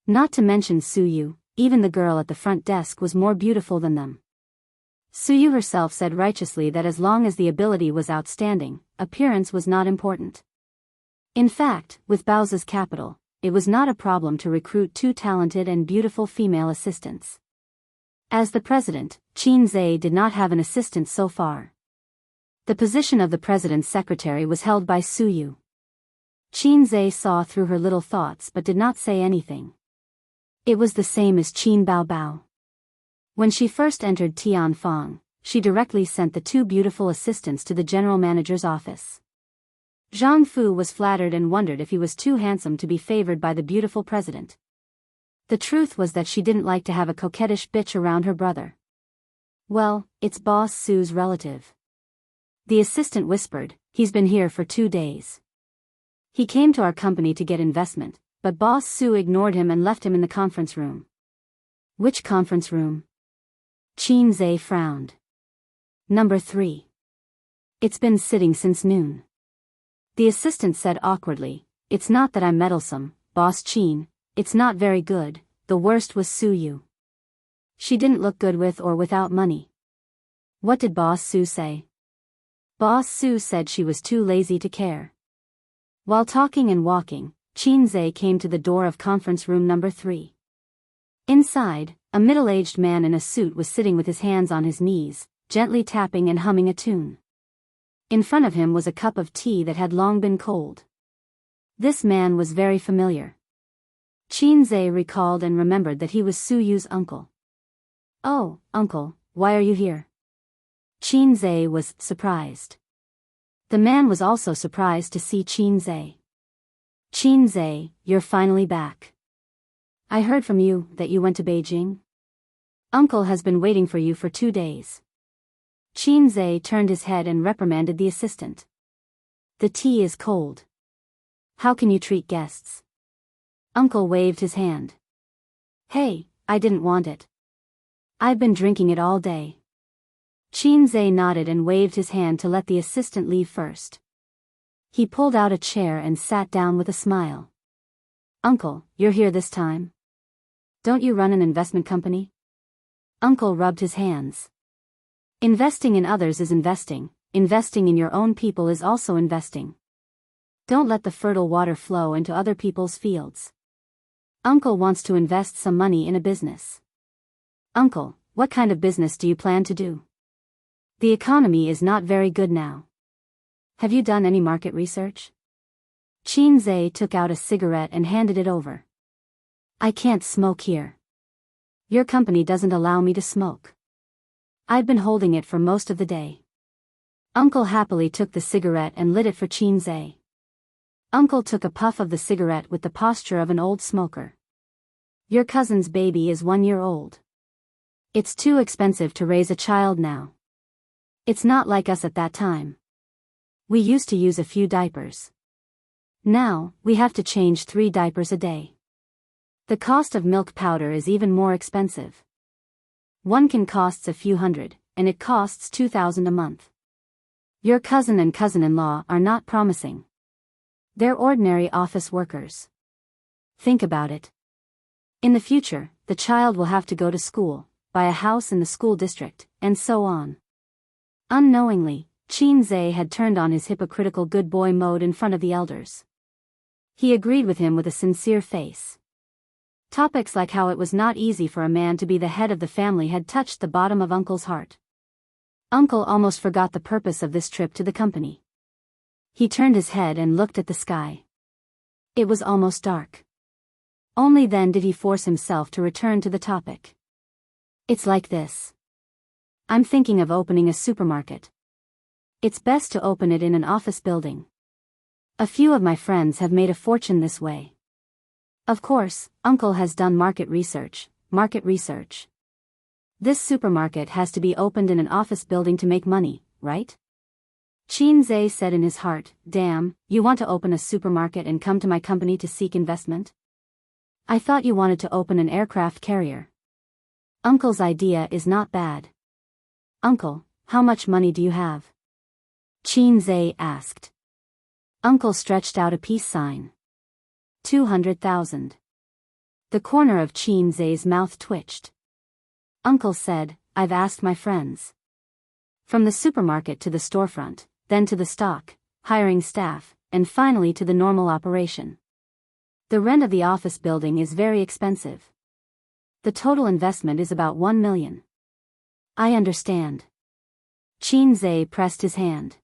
Not to mention Suyu, even the girl at the front desk was more beautiful than them. Suyu herself said righteously that as long as the ability was outstanding, appearance was not important. In fact, with Baoza's capital, it was not a problem to recruit 2 talented and beautiful female assistants. As the president, Qinze did not have an assistant so far. The position of the president's secretary was held by Suyu. Qinze saw through her little thoughts but did not say anything. It was the same as Qin Baobao. When she first entered Tianfang, she directly sent the 2 beautiful assistants to the general manager's office. Jianghu was flattered and wondered if he was too handsome to be favored by the beautiful president. The truth was that she didn't like to have a coquettish bitch around her brother. Well, it's Boss Su's relative. The assistant whispered, he's been here for 2 days. He came to our company to get investment, but Boss Su ignored him and left him in the conference room. Which conference room? Qinze frowned. Number 3. It's been sitting since noon. The assistant said awkwardly, it's not that I'm meddlesome, Boss Qin. It's not very good, the worst was Suyu. She didn't look good with or without money. What did Boss Su say? Boss Su said she was too lazy to care. While talking and walking, Qinze came to the door of conference room number 3. Inside, a middle-aged man in a suit was sitting with his hands on his knees, gently tapping and humming a tune. In front of him was a cup of tea that had long been cold. This man was very familiar. Xianxia recalled and remembered that he was Su Yu's uncle. "Oh, uncle, why are you here?" Xianxia was surprised. The man was also surprised to see Xianxia. "Xianxia, you're finally back. I heard from you that you went to Beijing. Uncle has been waiting for you for 2 days." Xianxia turned his head and reprimanded the assistant. "The tea is cold. How can you treat guests?" Uncle waved his hand. "Hey, I didn't want it. I've been drinking it all day." Xianxia nodded and waved his hand to let the assistant leave first. He pulled out a chair and sat down with a smile. "Uncle, you're here this time? Don't you run an investment company?" Uncle rubbed his hands. "Investing in others is investing in your own people is also investing. Don't let the fertile water flow into other people's fields. Uncle wants to invest some money in a business." "Uncle, what kind of business do you plan to do? The economy is not very good now. Have you done any market research?" Xianxia took out a cigarette and handed it over. "I can't smoke here. Your company doesn't allow me to smoke. I've been holding it for most of the day." Uncle happily took the cigarette and lit it for Xianxia. Uncle took a puff of the cigarette with the posture of an old smoker. "Your cousin's baby is 1 year old. It's too expensive to raise a child now. It's not like us at that time. We used to use a few diapers. Now, we have to change 3 diapers a day. The cost of milk powder is even more expensive. One can costs a few hundred, and it costs 2,000 a month. Your cousin and cousin-in-law are not promising. They're ordinary office workers. Think about it. In the future, the child will have to go to school, buy a house in the school district, and so on." Unknowingly, Xianxia had turned on his hypocritical good boy mode in front of the elders. He agreed with him with a sincere face. Topics like how it was not easy for a man to be the head of the family had touched the bottom of Uncle's heart. Uncle almost forgot the purpose of this trip to the company. He turned his head and looked at the sky. It was almost dark. Only then did he force himself to return to the topic. "It's like this. I'm thinking of opening a supermarket. It's best to open it in an office building. A few of my friends have made a fortune this way. Of course, Uncle has done market research. This supermarket has to be opened in an office building to make money, right?" Xianxia said in his heart, "Damn, you want to open a supermarket and come to my company to seek investment? I thought you wanted to open an aircraft carrier. Uncle's idea is not bad." "Uncle, how much money do you have?" Xianxia asked. Uncle stretched out a peace sign. 200,000. The corner of Xianxia's mouth twitched. Uncle said, "I've asked my friends. From the supermarket to the storefront, then to the stock, hiring staff, and finally to the normal operation. The rent of the office building is very expensive. The total investment is about 1 million. "I understand." Xianxia pressed his hand.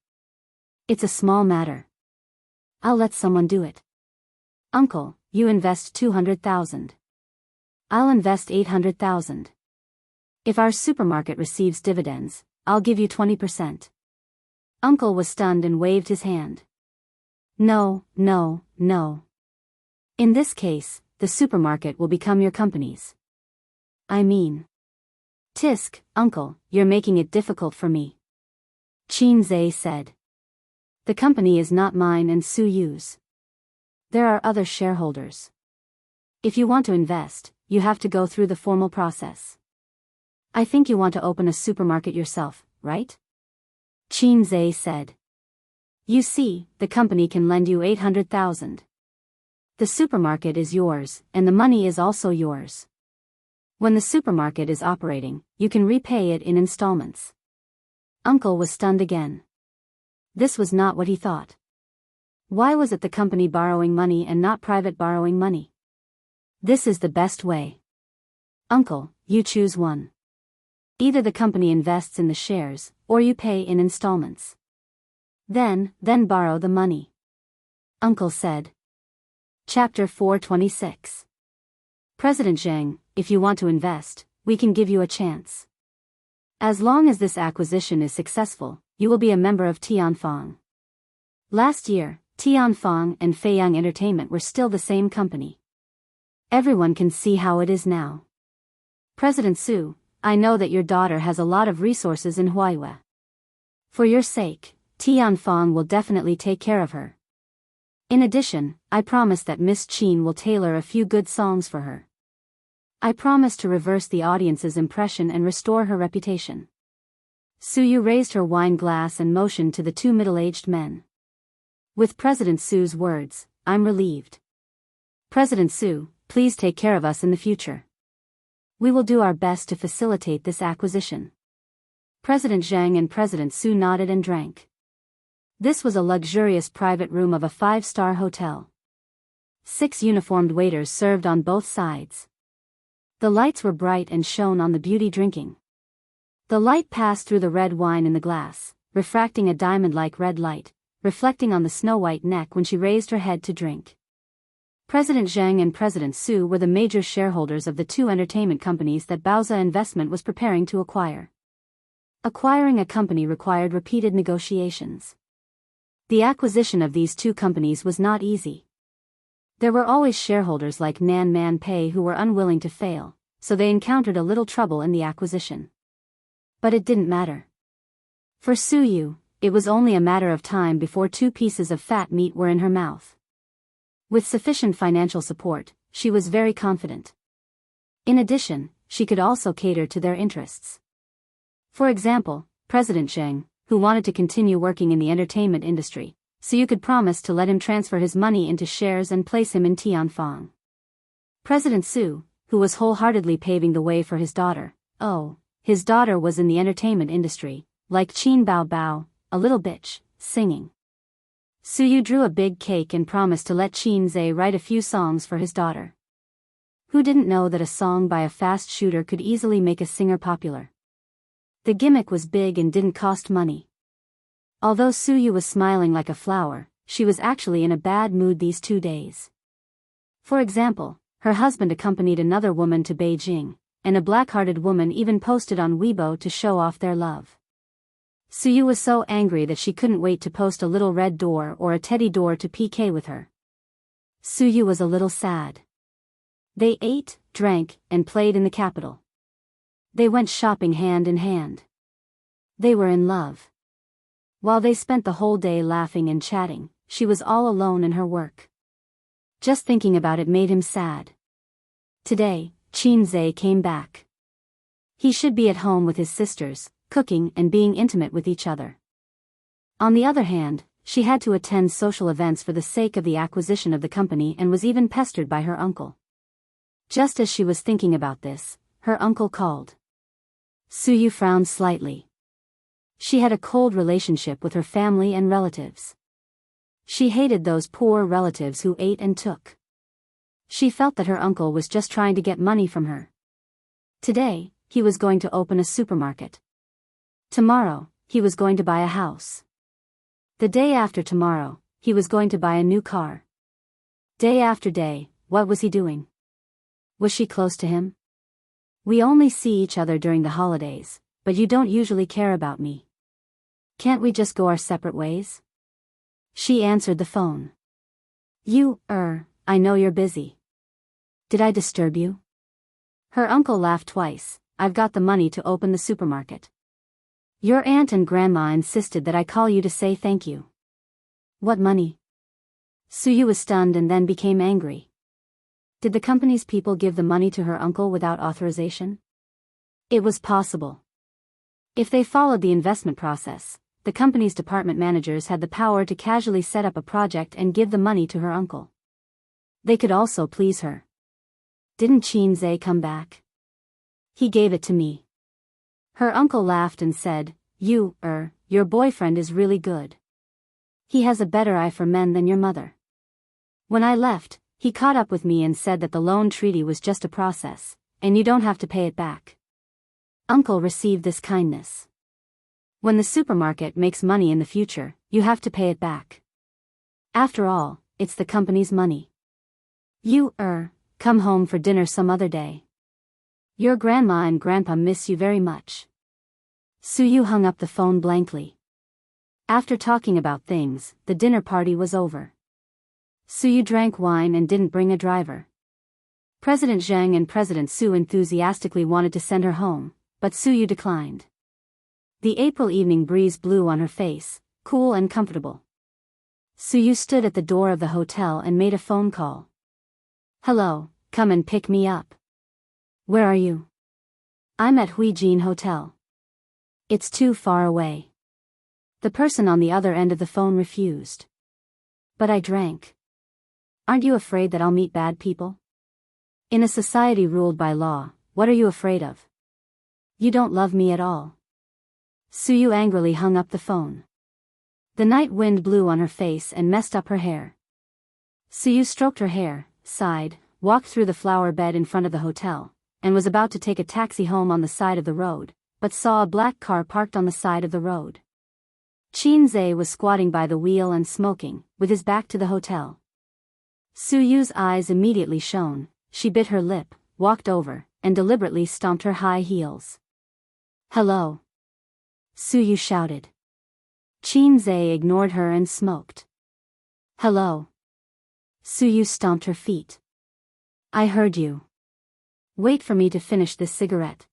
"It's a small matter. I'll let someone do it." "Uncle, you invest 200,000. I'll invest 800,000. If our supermarket receives dividends, I'll give you 20%. Uncle was stunned and waved his hand. "No. In this case, the supermarket will become your company's." "I mean. Tisk, Uncle, you're making it difficult for me," Xianxia said. "The company is not mine and Su Yu's. There are other shareholders. If you want to invest, you have to go through the formal process. I think you want to open a supermarket yourself, right?" Xianxia said. "You see, the company can lend you 800,000. The supermarket is yours, and the money is also yours. When the supermarket is operating, you can repay it in installments." Uncle was stunned again. This was not what he thought. Why was it the company borrowing money and not private borrowing money? "This is the best way. Uncle, you choose one. Either the company invests in the shares, or you pay in installments. Then borrow the money. Uncle said. Chapter 426. President Zhang, if you want to invest, we can give you a chance. As long as this acquisition is successful, you will be a member of Tianfang. Last year, Tianfang and Feiyang Entertainment were still the same company. Everyone can see how it is now. President Su, I know that your daughter has a lot of resources in Huaihua. For your sake, Tianfang will definitely take care of her. In addition, I promise that Miss Qin will tailor a few good songs for her. I promise to reverse the audience's impression and restore her reputation. Suyu raised her wine glass and motioned to the two middle-aged men. With President Su's words, I'm relieved. President Su, please take care of us in the future. We will do our best to facilitate this acquisition. President Zhang and President Su nodded and drank. This was a luxurious private room of a 5-star hotel. 6 uniformed waiters served on both sides. The lights were bright and shone on the beauty drinking. The light passed through the red wine in the glass, refracting a diamond-like red light, reflecting on the snow-white neck when she raised her head to drink. President Zhang and President Su were the major shareholders of the 2 entertainment companies that Baoza Investment was preparing to acquire. Acquiring a company required repeated negotiations. The acquisition of these 2 companies was not easy. There were always shareholders like Nan Man Pei who were unwilling to fail, so they encountered a little trouble in the acquisition. But it didn't matter. For Su Yu, it was only a matter of time before 2 pieces of fat meat were in her mouth. With sufficient financial support, she was very confident. In addition, she could also cater to their interests. For example, President Zheng, who wanted to continue working in the entertainment industry, so you could promise to let him transfer his money into shares and place him in Tianfang. President Su, who was wholeheartedly paving the way for his daughter, his daughter was in the entertainment industry, like Qin Bao Bao, a little bitch, singing. Su Yu drew a big cake and promised to let Qin Zhe write a few songs for his daughter. Who didn't know that a song by a fast shooter could easily make a singer popular? The gimmick was big and didn't cost money. Although Su Yu was smiling like a flower, she was actually in a bad mood these 2 days. For example, her husband accompanied another woman to Beijing, and a black-hearted woman even posted on Weibo to show off their love. Su Yu was so angry that she couldn't wait to post a little red door or a teddy door to PK with her. Su Yu was a little sad. They ate, drank, and played in the capital. They went shopping hand in hand. They were in love. While they spent the whole day laughing and chatting, she was all alone in her work. Just thinking about it made him sad. Today, Qin Zhe came back. He should be at home with his sisters, cooking and being intimate with each other. On the other hand, she had to attend social events for the sake of the acquisition of the company and was even pestered by her uncle. Just as she was thinking about this, her uncle called. Su Yu frowned slightly. She had a cold relationship with her family and relatives. She hated those poor relatives who ate and took. She felt that her uncle was just trying to get money from her. Today, he was going to open a supermarket. Tomorrow, he was going to buy a house. The day after tomorrow, he was going to buy a new car. Day after day, what was he doing? Was she close to him? We only see each other during the holidays, but you don't usually care about me. Can't we just go our separate ways? She answered the phone. I know you're busy. Did I disturb you? Her uncle laughed twice. I've got the money to open the supermarket. Your aunt and grandma insisted that I call you to say thank you. What money? Su Yu was stunned and then became angry. Did the company's people give the money to her uncle without authorization? It was possible. If they followed the investment process, the company's department managers had the power to casually set up a project and give the money to her uncle. They could also please her. Didn't Qin Zhe come back? He gave it to me. Her uncle laughed and said, your boyfriend is really good. He has a better eye for men than your mother. When I left, he caught up with me and said that the loan treaty was just a process, and you don't have to pay it back. Uncle received this kindness. When the supermarket makes money in the future, you have to pay it back. After all, it's the company's money. You, come home for dinner some other day. Your grandma and grandpa miss you very much. Suyu hung up the phone blankly. After talking about things, the dinner party was over. Suyu drank wine and didn't bring a driver. President Zheng and President Su enthusiastically wanted to send her home, but Suyu declined. The April evening breeze blew on her face, cool and comfortable. Suyu stood at the door of the hotel and made a phone call. Hello, come and pick me up. Where are you? I'm at Huijin Hotel. It's too far away. The person on the other end of the phone refused. But I drank. Aren't you afraid that I'll meet bad people? In a society ruled by law, what are you afraid of? You don't love me at all. Suyu angrily hung up the phone. The night wind blew on her face and messed up her hair. Suyu stroked her hair, sighed, walked through the flower bed in front of the hotel, and was about to take a taxi home on the side of the road, but saw a black car parked on the side of the road. Qinze was squatting by the wheel and smoking, with his back to the hotel. Suyu's eyes immediately shone. She bit her lip, walked over, and deliberately stomped her high heels. Hello. Suyu shouted. Qinze ignored her and smoked. Hello. Suyu stomped her feet. I heard you. Wait for me to finish this cigarette.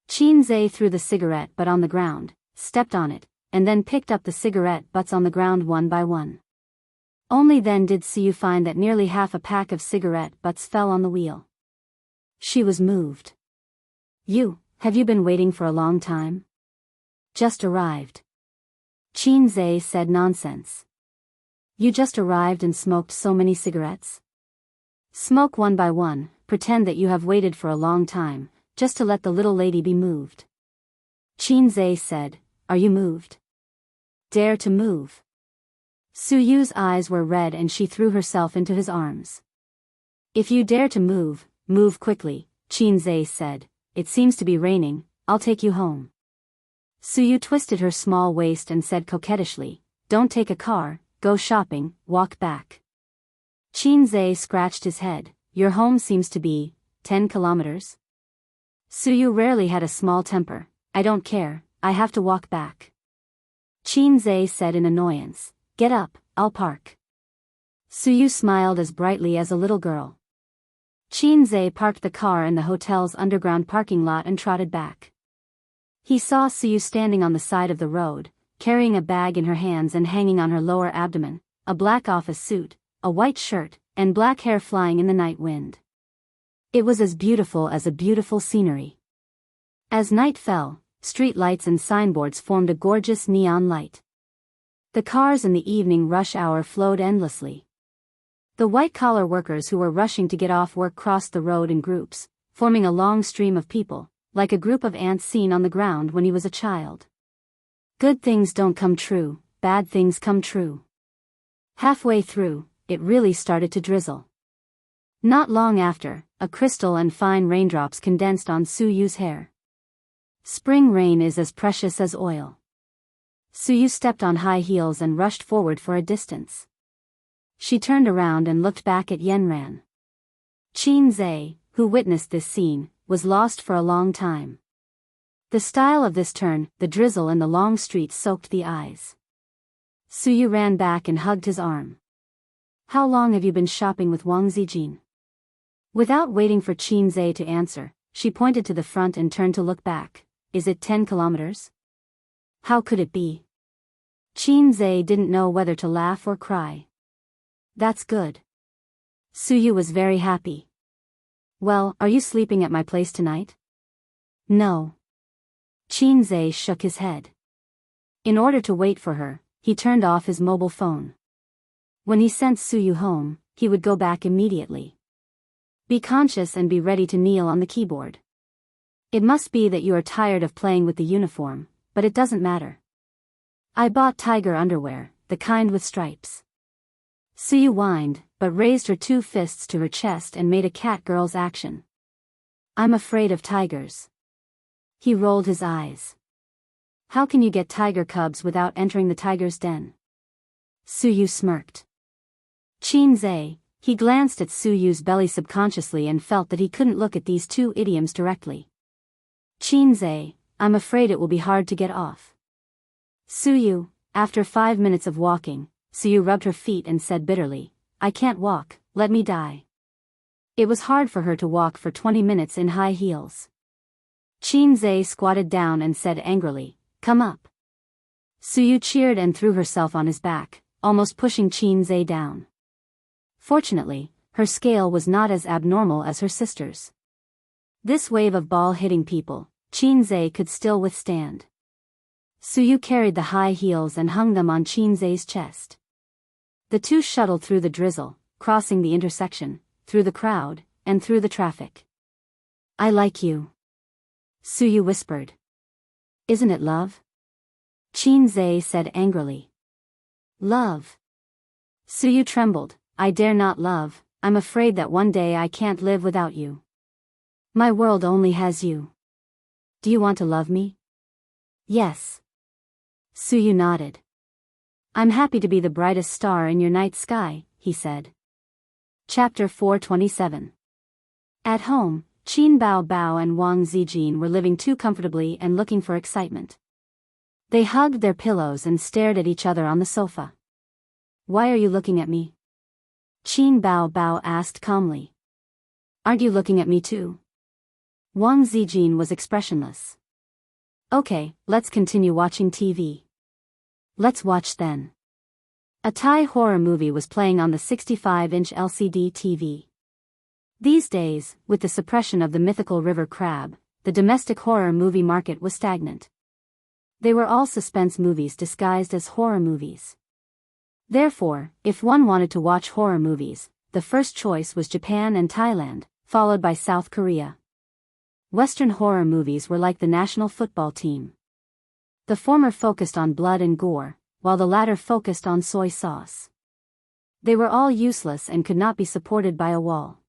Qinze threw the cigarette butt on the ground, stepped on it, and then picked up the cigarette butts on the ground one by one. Only then did Suyu find that nearly half a pack of cigarette butts fell on the wheel. She was moved. Have you been waiting for a long time? Just arrived. Qinze said nonsense. You just arrived and smoked so many cigarettes? Smoke one by one, pretend that you have waited for a long time, just to let the little lady be moved. Qinze said, Are you moved? Dare to move. Suyu's eyes were red and she threw herself into his arms. If you dare to move, move quickly, Qinze said. It seems to be raining, I'll take you home. Suyu twisted her small waist and said coquettishly, Don't take a car, go shopping, walk back. Qinze scratched his head. Your home seems to be 10 kilometers? Suyu rarely had a small temper. I don't care, I have to walk back. Qinze said in annoyance, Get up, I'll park. Suyu smiled as brightly as a little girl. Qinze parked the car in the hotel's underground parking lot and trotted back. He saw Suyu standing on the side of the road, carrying a bag in her hands and hanging on her lower abdomen, a black office suit, a white shirt, and black hair flying in the night wind. It was as beautiful as a beautiful scenery. As night fell, street lights and signboards formed a gorgeous neon light. The cars in the evening rush hour flowed endlessly. The white-collar workers who were rushing to get off work crossed the road in groups, forming a long stream of people, like a group of ants seen on the ground when he was a child. Good things don't come true, bad things come true. Halfway through, it really started to drizzle. Not long after, a crystal and fine raindrops condensed on Suyu's hair. Spring rain is as precious as oil. Suyu stepped on high heels and rushed forward for a distance. She turned around and looked back at Yenran. Qinze, who witnessed this scene, was lost for a long time. The style of this turn, the drizzle and the long street soaked the eyes. Suyu ran back and hugged his arm. How long have you been shopping with Wang Zijin? Without waiting for Qinze to answer, she pointed to the front and turned to look back. Is it 10 kilometers? How could it be? Qinze didn't know whether to laugh or cry. That's good. Suyu was very happy. Well, are you sleeping at my place tonight? No. Qinze shook his head. In order to wait for her, he turned off his mobile phone. When he sent Suyu home, he would go back immediately. Be conscious and be ready to kneel on the keyboard. It must be that you are tired of playing with the uniform, but it doesn't matter. I bought tiger underwear, the kind with stripes. Suyu whined, but raised her two fists to her chest and made a cat girl's action. I'm afraid of tigers. He rolled his eyes. How can you get tiger cubs without entering the tiger's den? Suyu smirked. Qinze, he glanced at Suyu's belly subconsciously and felt that he couldn't look at these two idioms directly. Qinze, I'm afraid it will be hard to get off. Suyu, after 5 minutes of walking, Suyu rubbed her feet and said bitterly, I can't walk, let me die. It was hard for her to walk for 20 minutes in high heels. Qinze squatted down and said angrily, come up. Suyu cheered and threw herself on his back, almost pushing Qinze down. Fortunately, her scale was not as abnormal as her sister's. This wave of ball hitting people, Qinze could still withstand. Suyu carried the high heels and hung them on Qinze's chest. The two shuttled through the drizzle, crossing the intersection, through the crowd, and through the traffic. I like you. Suyu whispered. Isn't it love? Qinze said angrily. Love. Suyu trembled. I dare not love, I'm afraid that one day I can't live without you. My world only has you. Do you want to love me? Yes. Suyu nodded. I'm happy to be the brightest star in your night sky, he said. Chapter 427. At home, Qin Bao Bao and Wang Zijin were living too comfortably and looking for excitement. They hugged their pillows and stared at each other on the sofa. Why are you looking at me? Qin Bao Bao asked calmly. Aren't you looking at me too? Wang Zijin was expressionless. Okay, let's continue watching TV. Let's watch then. A Thai horror movie was playing on the 65-inch LCD TV. These days, with the suppression of the mythical river crab, the domestic horror movie market was stagnant. They were all suspense movies disguised as horror movies. Therefore, if one wanted to watch horror movies, the first choice was Japan and Thailand, followed by South Korea. Western horror movies were like the national football team. The former focused on blood and gore, while the latter focused on soy sauce. They were all useless and could not be supported by a wall.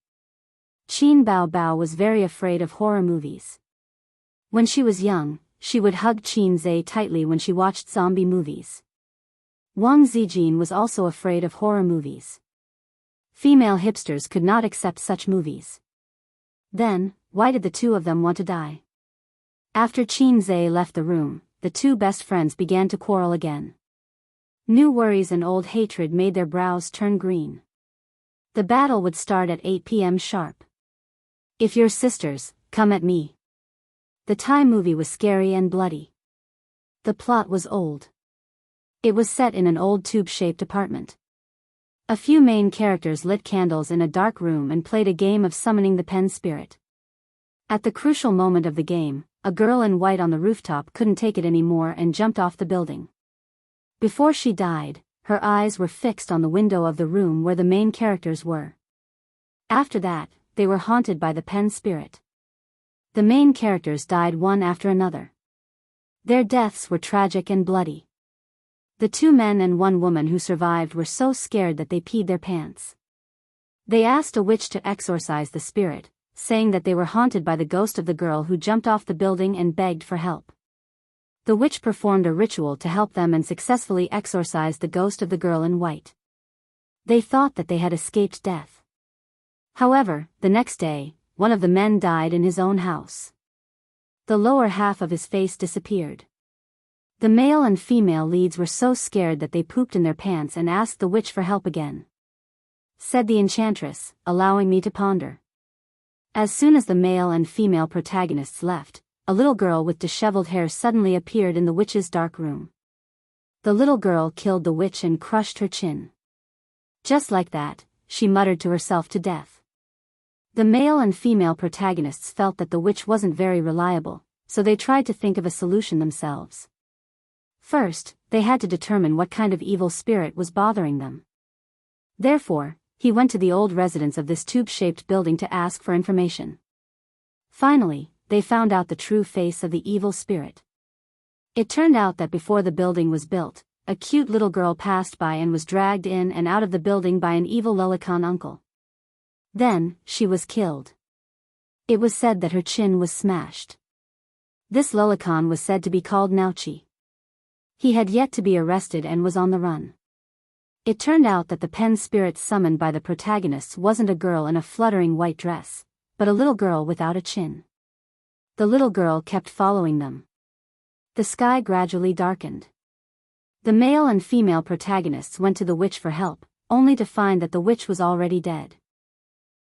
Qin Bao Bao was very afraid of horror movies. When she was young, she would hug Qinze tightly when she watched zombie movies. Wang Zijin was also afraid of horror movies. Female hipsters could not accept such movies. Then, why did the two of them want to die? After Qinze left the room, the two best friends began to quarrel again. New worries and old hatred made their brows turn green. The battle would start at 8 p.m. sharp. If you're sisters, come at me. The Thai movie was scary and bloody. The plot was old. It was set in an old tube-shaped apartment. A few main characters lit candles in a dark room and played a game of summoning the pen spirit. At the crucial moment of the game, a girl in white on the rooftop couldn't take it anymore and jumped off the building. Before she died, her eyes were fixed on the window of the room where the main characters were. After that, they were haunted by the pen spirit. The main characters died one after another. Their deaths were tragic and bloody. The 2 men and 1 woman who survived were so scared that they peed their pants. They asked a witch to exorcise the spirit, saying that they were haunted by the ghost of the girl who jumped off the building and begged for help. The witch performed a ritual to help them and successfully exorcised the ghost of the girl in white. They thought that they had escaped death. However, the next day, one of the men died in his own house. The lower half of his face disappeared. The male and female leads were so scared that they pooped in their pants and asked the witch for help again. Said the enchantress, allowing me to ponder. As soon as the male and female protagonists left, a little girl with disheveled hair suddenly appeared in the witch's dark room. The little girl killed the witch and crushed her chin. Just like that, she muttered to herself to death. The male and female protagonists felt that the witch wasn't very reliable, so they tried to think of a solution themselves. First, they had to determine what kind of evil spirit was bothering them. Therefore, he went to the old residents of this tube-shaped building to ask for information. Finally, they found out the true face of the evil spirit. It turned out that before the building was built, a cute little girl passed by and was dragged in and out of the building by an evil lolicon uncle. Then, she was killed. It was said that her chin was smashed. This lolicon was said to be called Nauchi. He had yet to be arrested and was on the run. It turned out that the pen spirit summoned by the protagonists wasn't a girl in a fluttering white dress, but a little girl without a chin. The little girl kept following them. The sky gradually darkened. The male and female protagonists went to the witch for help, only to find that the witch was already dead.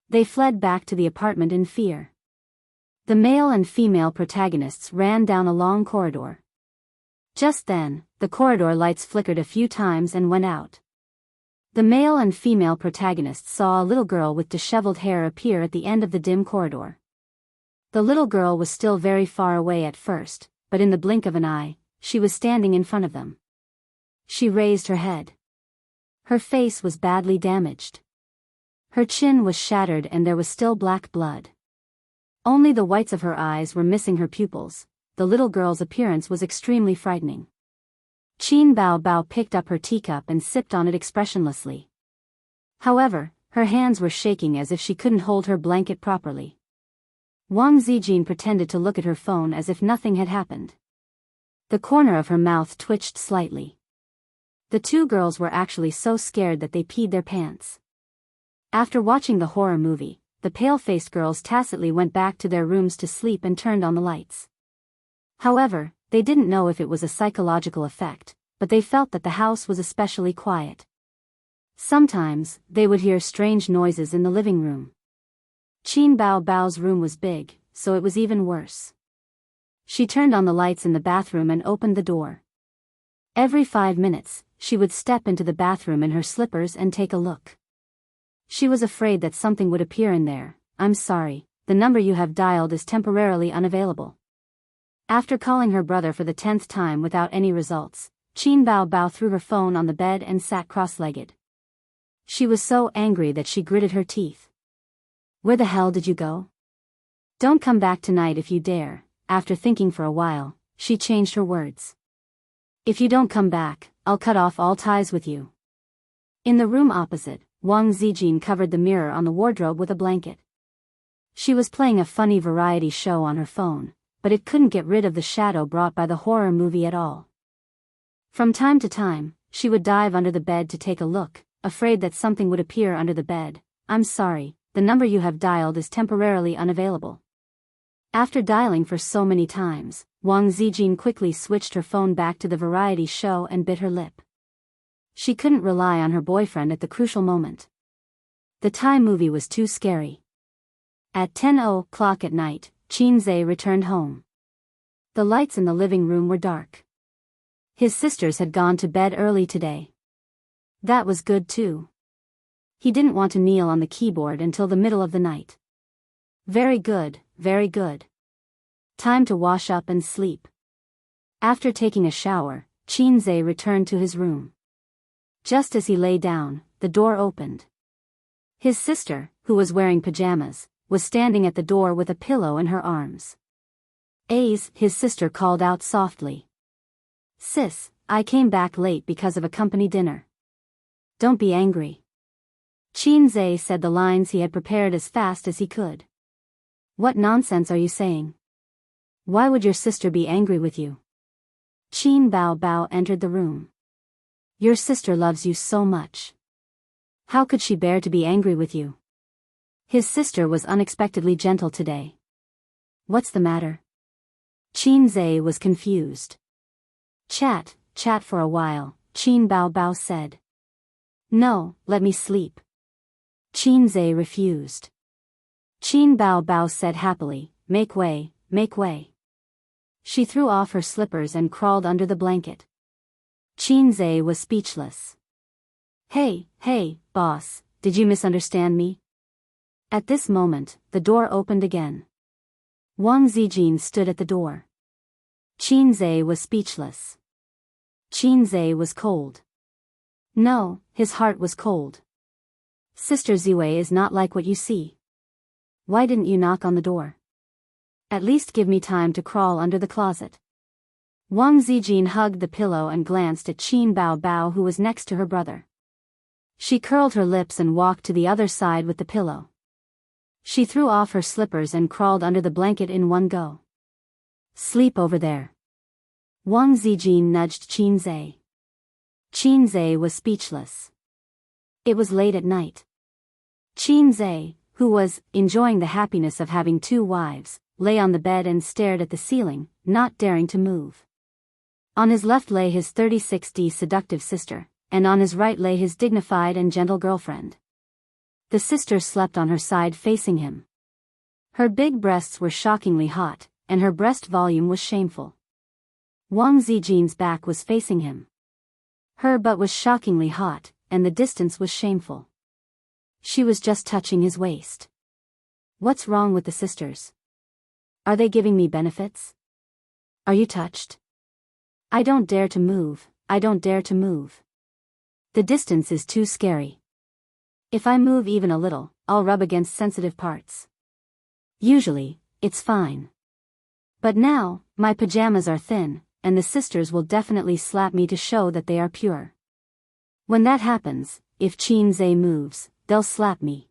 They fled back to the apartment in fear. The male and female protagonists ran down a long corridor. Just then, the corridor lights flickered a few times and went out. The male and female protagonists saw a little girl with disheveled hair appear at the end of the dim corridor. The little girl was still very far away at first, but in the blink of an eye, she was standing in front of them. She raised her head. Her face was badly damaged. Her chin was shattered and there was still black blood. Only the whites of her eyes were missing her pupils. The little girl's appearance was extremely frightening. Qin Bao Bao picked up her teacup and sipped on it expressionlessly. However, her hands were shaking as if she couldn't hold her blanket properly. Wang Zijin pretended to look at her phone as if nothing had happened. The corner of her mouth twitched slightly. The two girls were actually so scared that they peed their pants. After watching the horror movie, the pale-faced girls tacitly went back to their rooms to sleep and turned on the lights. However, they didn't know if it was a psychological effect, but they felt that the house was especially quiet. Sometimes, they would hear strange noises in the living room. Qin Bao Bao's room was big, so it was even worse. She turned on the lights in the bathroom and opened the door. Every 5 minutes, she would step into the bathroom in her slippers and take a look. She was afraid that something would appear in there. "I'm sorry, the number you have dialed is temporarily unavailable." After calling her brother for the 10th time without any results, Qin Bao Bao threw her phone on the bed and sat cross-legged. She was so angry that she gritted her teeth. "Where the hell did you go? Don't come back tonight if you dare." After thinking for a while, she changed her words. "If you don't come back, I'll cut off all ties with you." In the room opposite, Wang Zijin covered the mirror on the wardrobe with a blanket. She was playing a funny variety show on her phone, but it couldn't get rid of the shadow brought by the horror movie at all. From time to time, she would dive under the bed to take a look, afraid that something would appear under the bed. "I'm sorry, the number you have dialed is temporarily unavailable." After dialing for so many times, Wang Zijin quickly switched her phone back to the variety show and bit her lip. She couldn't rely on her boyfriend at the crucial moment. The Thai movie was too scary. At 10:00 at night, Qin Zhe returned home. The lights in the living room were dark. His sisters had gone to bed early today. That was good too. He didn't want to kneel on the keyboard until the middle of the night. Very good, very good. Time to wash up and sleep. After taking a shower, Qin Zhe returned to his room. Just as he lay down, the door opened. His sister, who was wearing pajamas, was standing at the door with a pillow in her arms. "Ace," his sister called out softly. "Sis, I came back late because of a company dinner. Don't be angry." Qin Zhe said the lines he had prepared as fast as he could. "What nonsense are you saying? Why would your sister be angry with you?" Qin Bao Bao entered the room. "Your sister loves you so much. How could she bear to be angry with you?" His sister was unexpectedly gentle today. "What's the matter?" Qin Zhe was confused. Chat for a while," Qin Bao Bao said. "No, let me sleep." Qin Zhe refused. Qin Bao Bao said happily, Make way, make way." She threw off her slippers and crawled under the blanket. Qin Zhe was speechless. Hey, boss, did you misunderstand me?" At this moment, the door opened again. Wang Zijin stood at the door. Qin Zhe was speechless. Qin Zhe was cold. No, his heart was cold. "Sister Ziwei is not like what you see. Why didn't you knock on the door? At least give me time to crawl under the closet." Wang Zijin hugged the pillow and glanced at Qin Bao Bao, who was next to her brother. She curled her lips and walked to the other side with the pillow. She threw off her slippers and crawled under the blanket in one go. Sleep over there. Wang Zijin nudged Qinzhe. Qinzhe was speechless. It was late at night. Qinzhe, who was enjoying the happiness of having two wives, lay on the bed and stared at the ceiling, not daring to move. On his left lay his 36D seductive sister, and on his right lay his dignified and gentle girlfriend. The sister slept on her side facing him. Her big breasts were shockingly hot, and her breast volume was shameful. Wang Zijin's back was facing him. Her butt was shockingly hot, and the distance was shameful. She was just touching his waist. What's wrong with the sisters? Are they giving me benefits? Are you touched? I don't dare to move, I don't dare to move. The distance is too scary. If I move even a little, I'll rub against sensitive parts. Usually, it's fine. But now, my pajamas are thin, and the sisters will definitely slap me to show that they are pure. When that happens, if Qinzhe moves, they'll slap me.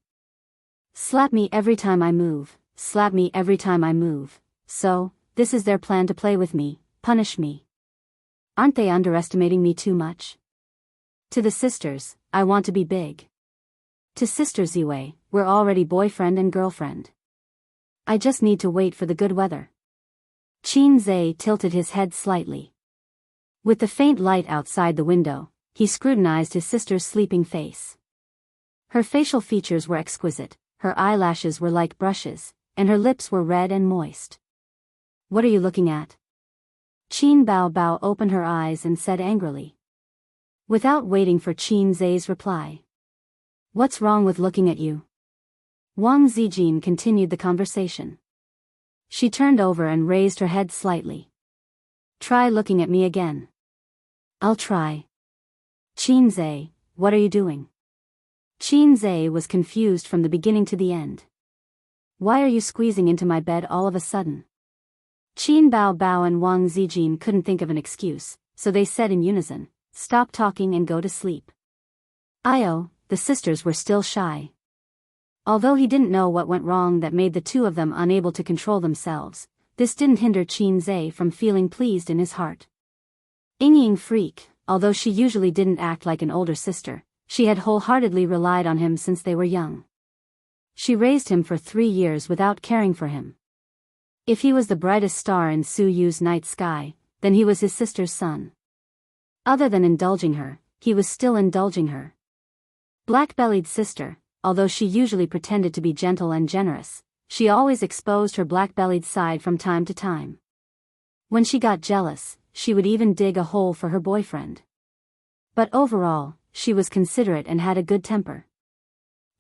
Slap me every time I move, slap me every time I move. So, this is their plan to play with me, punish me. Aren't they underestimating me too much? To the sisters, I want to be big. To Sister Ziwei, we're already boyfriend and girlfriend. I just need to wait for the good weather. Qinzhe tilted his head slightly. With the faint light outside the window, he scrutinized his sister's sleeping face. Her facial features were exquisite, her eyelashes were like brushes, and her lips were red and moist. What are you looking at? Qin Bao opened her eyes and said angrily. Without waiting for Qinzhe's reply. What's wrong with looking at you? Wang Zijin continued the conversation. She turned over and raised her head slightly. Try looking at me again. I'll try. Qinzhe, what are you doing? Qinzhe was confused from the beginning to the end. Why are you squeezing into my bed all of a sudden? Qin Bao and Wang Zijin couldn't think of an excuse, so they said in unison, stop talking and go to sleep. The sisters were still shy. Although he didn't know what went wrong that made the two of them unable to control themselves, this didn't hinder Qinzhe from feeling pleased in his heart. Ying Freak, although she usually didn't act like an older sister, she had wholeheartedly relied on him since they were young. She raised him for 3 years without caring for him. If he was the brightest star in Su Yu's night sky, then he was his sister's son. Other than indulging her, he was still indulging her. Black-bellied sister, although she usually pretended to be gentle and generous, she always exposed her black-bellied side from time to time. When she got jealous, she would even dig a hole for her boyfriend. But overall, she was considerate and had a good temper.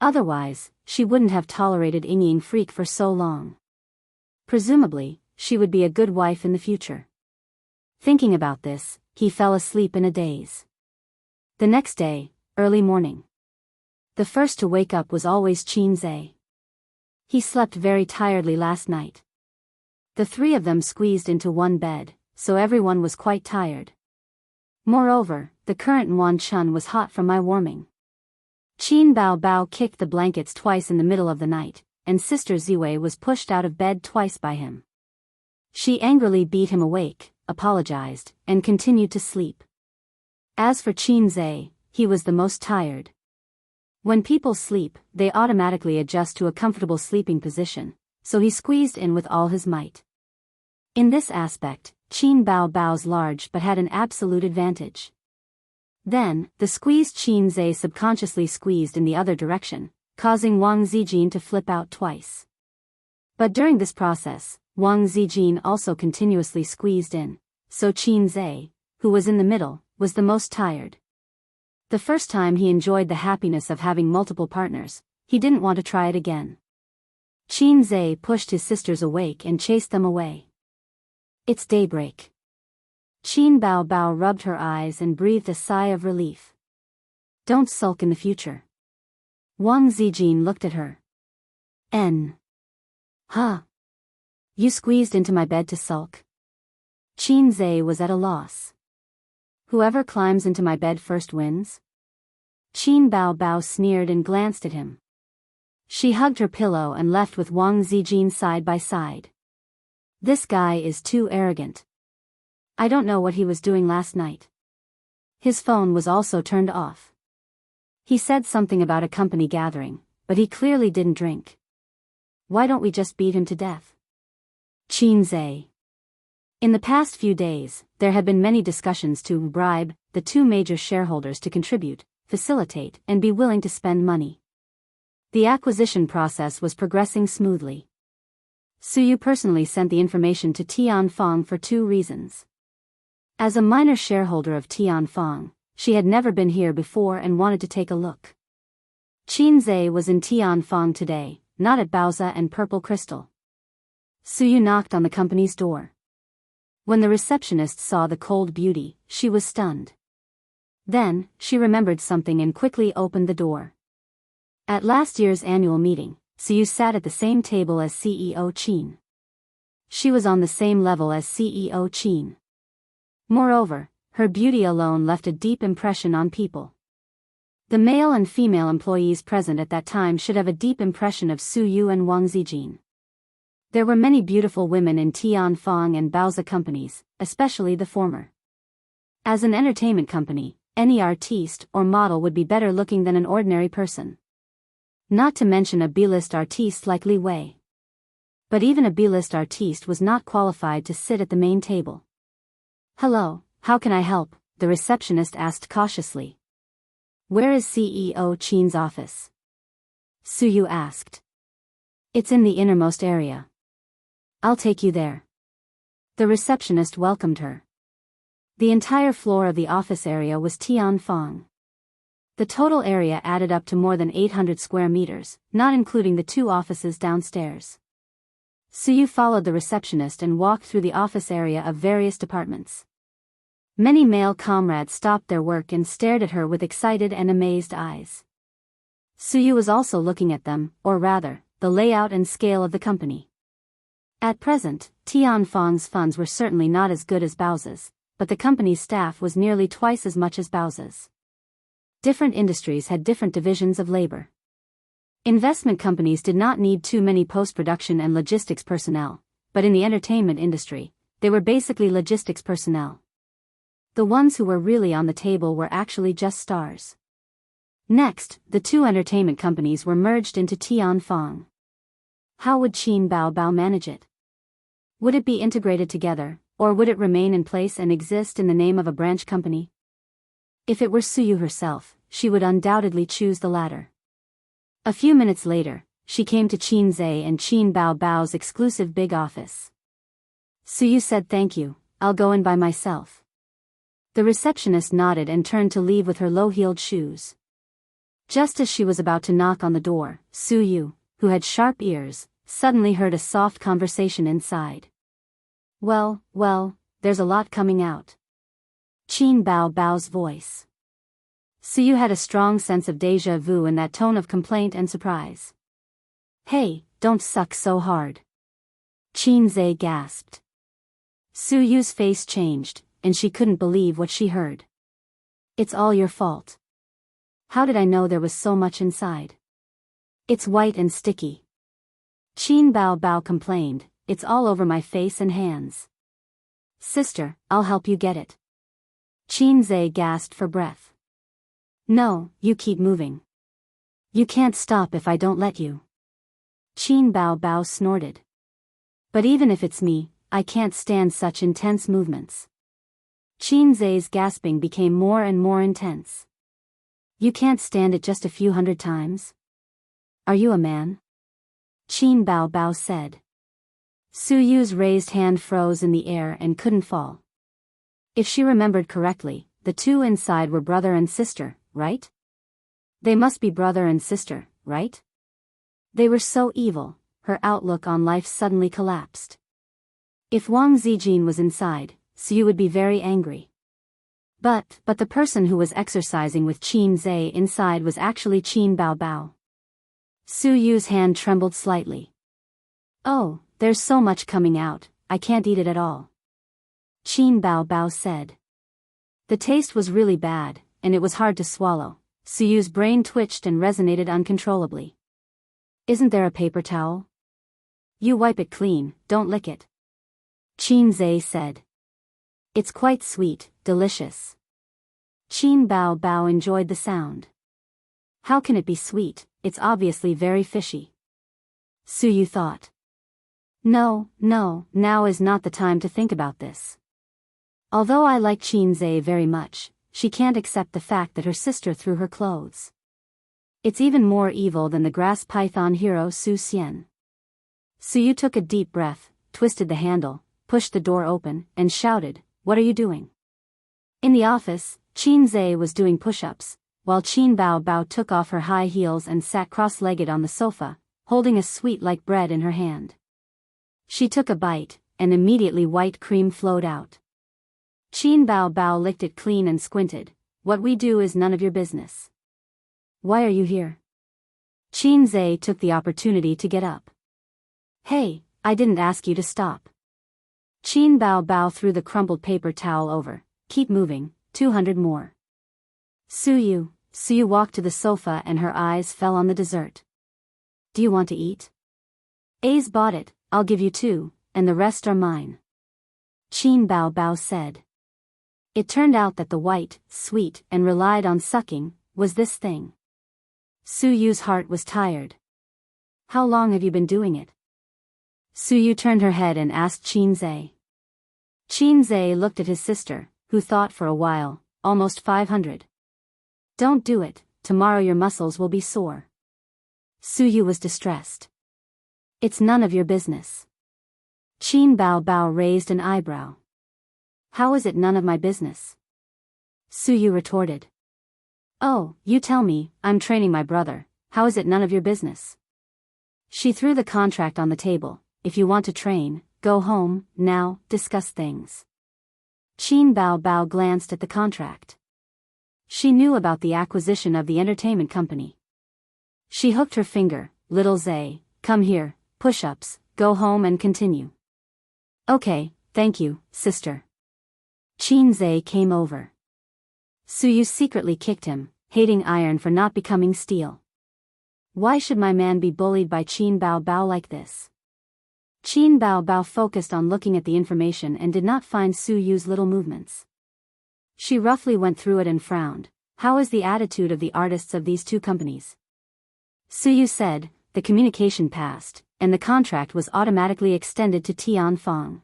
Otherwise, she wouldn't have tolerated Ying Freak for so long. Presumably, she would be a good wife in the future. Thinking about this, he fell asleep in a daze. The next day, early morning. The first to wake up was always Qinzhe. He slept very tiredly last night. The three of them squeezed into one bed, so everyone was quite tired. Moreover, the current Wan Chun was hot from my warming. Qin Bao kicked the blankets twice in the middle of the night, and Sister Ziwei was pushed out of bed twice by him. She angrily beat him awake, apologized, and continued to sleep. As for Qinzhe, he was the most tired. When people sleep, they automatically adjust to a comfortable sleeping position, so he squeezed in with all his might. In this aspect, Qin Bao's large but had an absolute advantage. Then, the squeezed Qinzhe subconsciously squeezed in the other direction, causing Wang Zijin to flip out twice. But during this process, Wang Zijin also continuously squeezed in, so Qinzhe, who was in the middle, was the most tired. The first time he enjoyed the happiness of having multiple partners, he didn't want to try it again. Qinzhe pushed his sisters awake and chased them away. It's daybreak. Qin Bao rubbed her eyes and breathed a sigh of relief. Don't sulk in the future. Wang Zijin looked at her. Huh? You squeezed into my bed to sulk? Qinzhe was at a loss. Whoever climbs into my bed first wins? Qin Bao sneered and glanced at him. She hugged her pillow and left with Wang Zijin side by side. This guy is too arrogant. I don't know what he was doing last night. His phone was also turned off. He said something about a company gathering, but he clearly didn't drink. Why don't we just beat him to death? Qin Zhe. In the past few days, there had been many discussions to bribe the two major shareholders to contribute, facilitate, and be willing to spend money. The acquisition process was progressing smoothly. Suyu personally sent the information to Tianfang for two reasons. As a minor shareholder of Tianfang, she had never been here before and wanted to take a look. Qin Zhe was in Tianfang today, not at Baoza and Purple Crystal. Suyu knocked on the company's door. When the receptionist saw the cold beauty, she was stunned. Then, she remembered something and quickly opened the door. At last year's annual meeting, Suyu sat at the same table as CEO Qin. She was on the same level as CEO Qin. Moreover, her beauty alone left a deep impression on people. The male and female employees present at that time should have a deep impression of Suyu and Wang Zijin. There were many beautiful women in Tianfang and Baoza companies, especially the former. As an entertainment company, any artiste or model would be better looking than an ordinary person. Not to mention a B-list artiste like Li Wei. But even a B-list artiste was not qualified to sit at the main table. "Hello, how can I help?" the receptionist asked cautiously. "Where is CEO Qin's office?" Suyu asked. "It's in the innermost area. I'll take you there." The receptionist welcomed her. The entire floor of the office area was Tianfang. The total area added up to more than 800 square meters, not including the two offices downstairs. Suyu followed the receptionist and walked through the office area of various departments. Many male comrades stopped their work and stared at her with excited and amazed eyes. Suyu was also looking at them, or rather, the layout and scale of the company. At present, Tianfang's funds were certainly not as good as Baoza's, but the company's staff was nearly twice as much as Baoza's. Different industries had different divisions of labor. Investment companies did not need too many post-production and logistics personnel, but in the entertainment industry, they were basically logistics personnel. The ones who were really on the table were actually just stars. Next, the two entertainment companies were merged into Tianfang. How would Qin Bao manage it? Would it be integrated together, or would it remain in place and exist in the name of a branch company? If it were Suyu herself, she would undoubtedly choose the latter. A few minutes later, she came to Qin Zhe and Qin Bao's exclusive big office. Suyu said, "Thank you, I'll go in by myself." The receptionist nodded and turned to leave with her low-heeled shoes. Just as she was about to knock on the door, Suyu, who had sharp ears, suddenly heard a soft conversation inside. Well, there's a lot coming out." Qin Bao's voice. Suyu had a strong sense of déjà vu in that tone of complaint and surprise. "Hey, don't suck so hard." Qin Zhe gasped. Suyu's face changed, and she couldn't believe what she heard. "It's all your fault. How did I know there was so much inside? It's white and sticky." Qin Bao complained, "It's all over my face and hands." "Sister, I'll help you get it." Qin Zhe gasped for breath. "No, you keep moving. You can't stop if I don't let you." Qin Bao snorted. "But even if it's me, I can't stand such intense movements." Qin Zhe's gasping became more and more intense. "You can't stand it just a few hundred times? Are you a man?" Qin Bao said. Suyu's raised hand froze in the air and couldn't fall. If she remembered correctly, the two inside were brother and sister, right? They must be brother and sister, right? They were so evil, her outlook on life suddenly collapsed. If Wang Zijin was inside, Suyu would be very angry. But the person who was exercising with Qin Zhe inside was actually Qin Bao. Suyu's hand trembled slightly. "Oh, there's so much coming out, I can't eat it at all." Qin Bao said. The taste was really bad, and it was hard to swallow. Suyu's brain twitched and resonated uncontrollably. Isn't there a paper towel? You wipe it clean, don't lick it. Qin Zhe said. It's quite sweet, delicious. Qin Bao Bao enjoyed the sound. How can it be sweet? It's obviously very fishy. Su Yu thought. No, now is not the time to think about this. Although I like Qin Zhe very much, she can't accept the fact that her sister threw her clothes. It's even more evil than the grass python hero Su Xian. Su Yu took a deep breath, twisted the handle, pushed the door open, and shouted, "What are you doing?" In the office, Qin Zhe was doing push-ups, while Qin Bao Bao took off her high heels and sat cross-legged on the sofa, holding a sweet like bread in her hand. She took a bite, and immediately white cream flowed out. Qin Bao Bao licked it clean and squinted. What we do is none of your business. Why are you here? Qin Zhe took the opportunity to get up. Hey, I didn't ask you to stop. Qin Bao Bao threw the crumpled paper towel over. Keep moving, 200 more. Su Yu walked to the sofa and her eyes fell on the dessert. Do you want to eat? A's bought it, I'll give you 2, and the rest are mine. Qin Bao Bao said. It turned out that the white, sweet, and relied on sucking, was this thing. Su Yu's heart was tired. How long have you been doing it? Su Yu turned her head and asked Qin Zhe. Qin Zhe looked at his sister, who thought for a while, almost 500. Don't do it, tomorrow your muscles will be sore. Su Yu was distressed. It's none of your business. Qin Bao Bao raised an eyebrow. How is it none of my business? Su Yu retorted. Oh, you tell me, I'm training my brother, how is it none of your business? She threw the contract on the table. If you want to train, go home, now, discuss things. Qin Bao Bao glanced at the contract. She knew about the acquisition of the entertainment company. She hooked her finger, little Zhe, come here, push-ups, go home and continue. Okay, thank you, sister. Qin Zhe came over. Su Yu secretly kicked him, hating iron for not becoming steel. Why should my man be bullied by Qin Bao Bao like this? Qin Bao Bao focused on looking at the information and did not find Su Yu's little movements. She roughly went through it and frowned. How is the attitude of the artists of these two companies? Su Yu said, the communication passed, and the contract was automatically extended to Tianfang.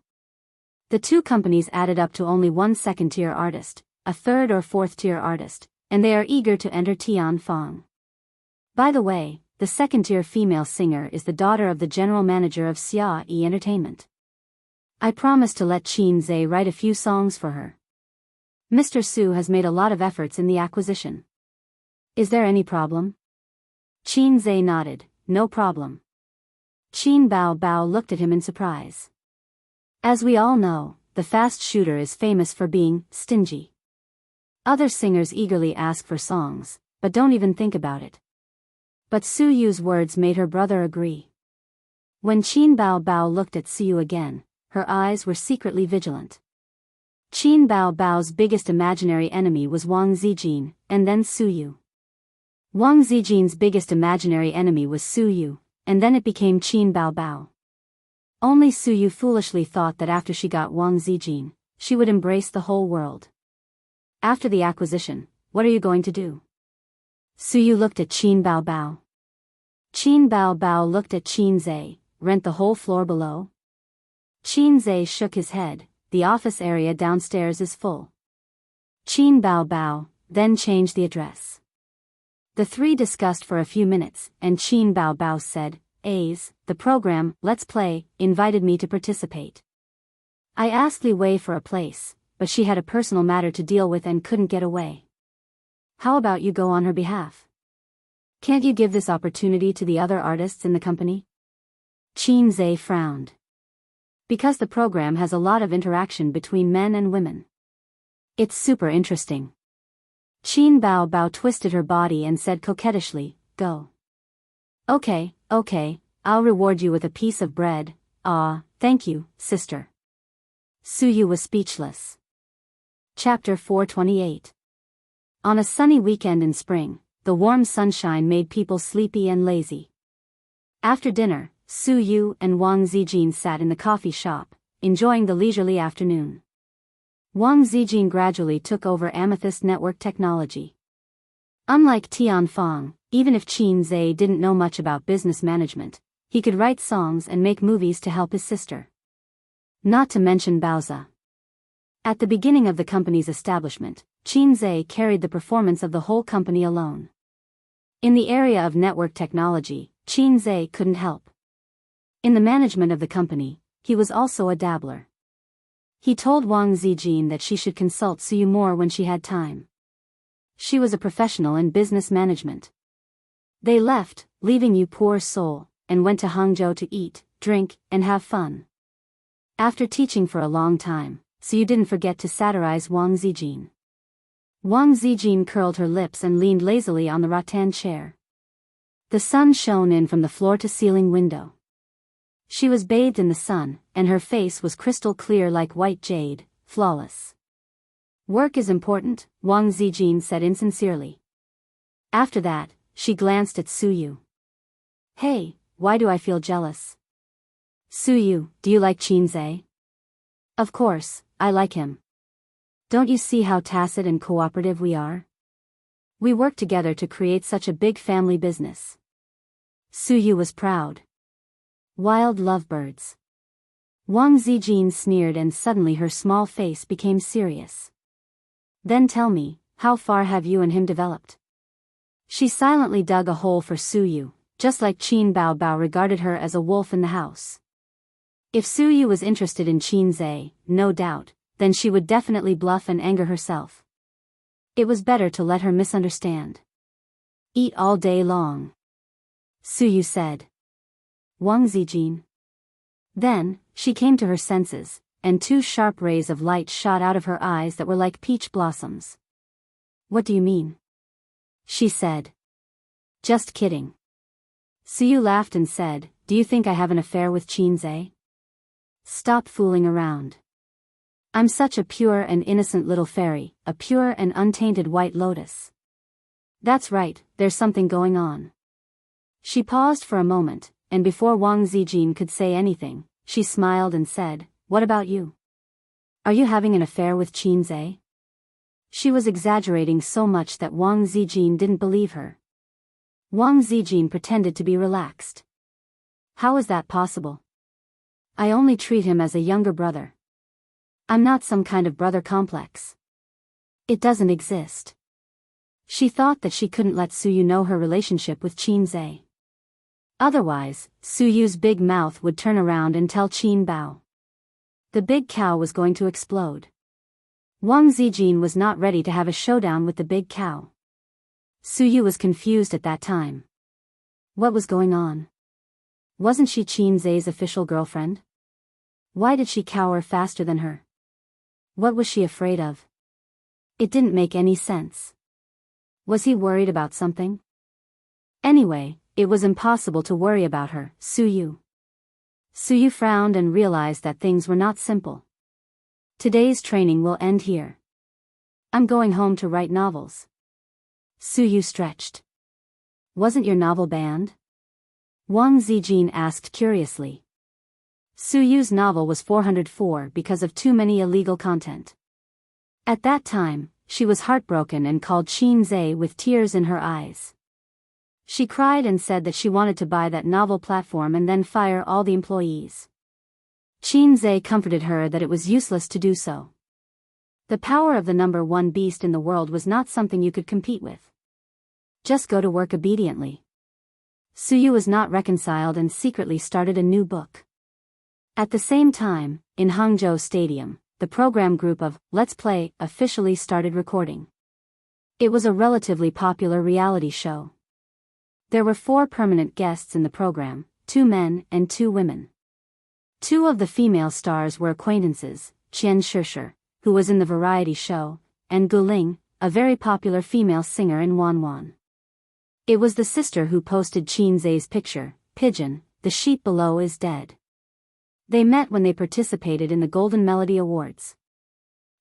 The two companies added up to only one second-tier artist, a third or fourth-tier artist, and they are eager to enter Tianfang. By the way, the second-tier female singer is the daughter of the general manager of Xia Entertainment. I promised to let Qin Zhe write a few songs for her. Mr. Su has made a lot of efforts in the acquisition. Is there any problem? Qin Zhe nodded, no problem. Qin Bao Bao looked at him in surprise. As we all know, the fast shooter is famous for being stingy. Other singers eagerly ask for songs, but don't even think about it. But Su Yu's words made her brother agree. When Qin Bao Bao looked at Su Yu again, her eyes were secretly vigilant. Qin Bao Bao's biggest imaginary enemy was Wang Zijin, and then Su Yu. Wang Zijin's biggest imaginary enemy was Su Yu, and then it became Qin Bao Bao. Only Su Yu foolishly thought that after she got Wang Zijin, she would embrace the whole world. After the acquisition, what are you going to do? Su Yu looked at Qin Bao Bao. Qin Bao Bao looked at Qin Zhe, rent the whole floor below? Qin Zhe shook his head, the office area downstairs is full. Qin Bao Bao, then changed the address. The three discussed for a few minutes, and Qin Bao Bao said, A's, the program, Let's Play, invited me to participate. I asked Li Wei for a place, but she had a personal matter to deal with and couldn't get away. How about you go on her behalf? Can't you give this opportunity to the other artists in the company? Qin Zhe frowned. Because the program has a lot of interaction between men and women. It's super interesting. Qin Bao Bao twisted her body and said coquettishly, go. Okay, I'll reward you with a piece of bread. Ah, thank you, sister. Su Yu was speechless. Chapter 428. On a sunny weekend in spring, the warm sunshine made people sleepy and lazy. After dinner, Su Yu and Wang Zijin sat in the coffee shop, enjoying the leisurely afternoon. Wang Zijin gradually took over Amethyst Network technology. Unlike Tianfang, even if Qin Zhe didn't know much about business management, he could write songs and make movies to help his sister. Not to mention Baozi. At the beginning of the company's establishment, Qin Zhe carried the performance of the whole company alone. In the area of network technology, Qin Zhe couldn't help. In the management of the company, he was also a dabbler. He told Wang Zijin that she should consult Su Yu more when she had time. She was a professional in business management. They left, leaving Yu poor soul, and went to Hangzhou to eat, drink, and have fun. After teaching for a long time, Su Yu didn't forget to satirize Wang Zijin. Wang Zijin curled her lips and leaned lazily on the rattan chair. The sun shone in from the floor-to-ceiling window. She was bathed in the sun, and her face was crystal clear like white jade, flawless. Work is important, Wang Zijin said insincerely. After that, she glanced at Su Yu. Hey, why do I feel jealous? Su Yu, do you like Qin Zhe? Of course, I like him. Don't you see how tacit and cooperative we are? We work together to create such a big family business. Su Yu was proud. Wild lovebirds. Wang Zijin sneered and suddenly her small face became serious. Then tell me, how far have you and him developed? She silently dug a hole for Su Yu, just like Qin Bao regarded her as a wolf in the house. If Su Yu was interested in Qin Zhe, no doubt, then she would definitely bluff and anger herself. It was better to let her misunderstand. Eat all day long, Su Yu said. Wang Zijin. Then, she came to her senses, and two sharp rays of light shot out of her eyes that were like peach blossoms. What do you mean? She said. Just kidding. Su Yu laughed and said, do you think I have an affair with Qin Zhe? Stop fooling around. I'm such a pure and innocent little fairy, a pure and untainted white lotus. That's right, there's something going on. She paused for a moment, and before Wang Zijin could say anything, she smiled and said, what about you? Are you having an affair with Qin Zhe? She was exaggerating so much that Wang Zijin didn't believe her. Wang Zijin pretended to be relaxed. How is that possible? I only treat him as a younger brother. I'm not some kind of brother complex. It doesn't exist. She thought that she couldn't let Su Yu know her relationship with Qin Zhe. Otherwise, Su Yu's big mouth would turn around and tell Qin Bao. The big cow was going to explode. Wang Zijin was not ready to have a showdown with the big cow. Su Yu was confused at that time. What was going on? Wasn't she Qin Zhe's official girlfriend? Why did she cower faster than her? What was she afraid of? It didn't make any sense. Was he worried about something? Anyway, it was impossible to worry about her, Su Yu. Su Yu frowned and realized that things were not simple. Today's training will end here. I'm going home to write novels. Su Yu stretched. Wasn't your novel banned? Wang Zijin asked curiously. Su Yu's novel was 404 because of too many illegal content. At that time, she was heartbroken and called Qin Zhe with tears in her eyes. She cried and said that she wanted to buy that novel platform and then fire all the employees. Qin Zhe comforted her that it was useless to do so. The power of the number one beast in the world was not something you could compete with. Just go to work obediently. Su Yu was not reconciled and secretly started a new book. At the same time, in Hangzhou Stadium, the program group of Let's Play officially started recording. It was a relatively popular reality show. There were 4 permanent guests in the program, 2 men and 2 women. 2 of the female stars were acquaintances, Qian Shishir, who was in the variety show, and Guling, a very popular female singer in Wanwan. It was the sister who posted Qin Zhe's picture, Pigeon, the sheep below is dead. They met when they participated in the Golden Melody Awards.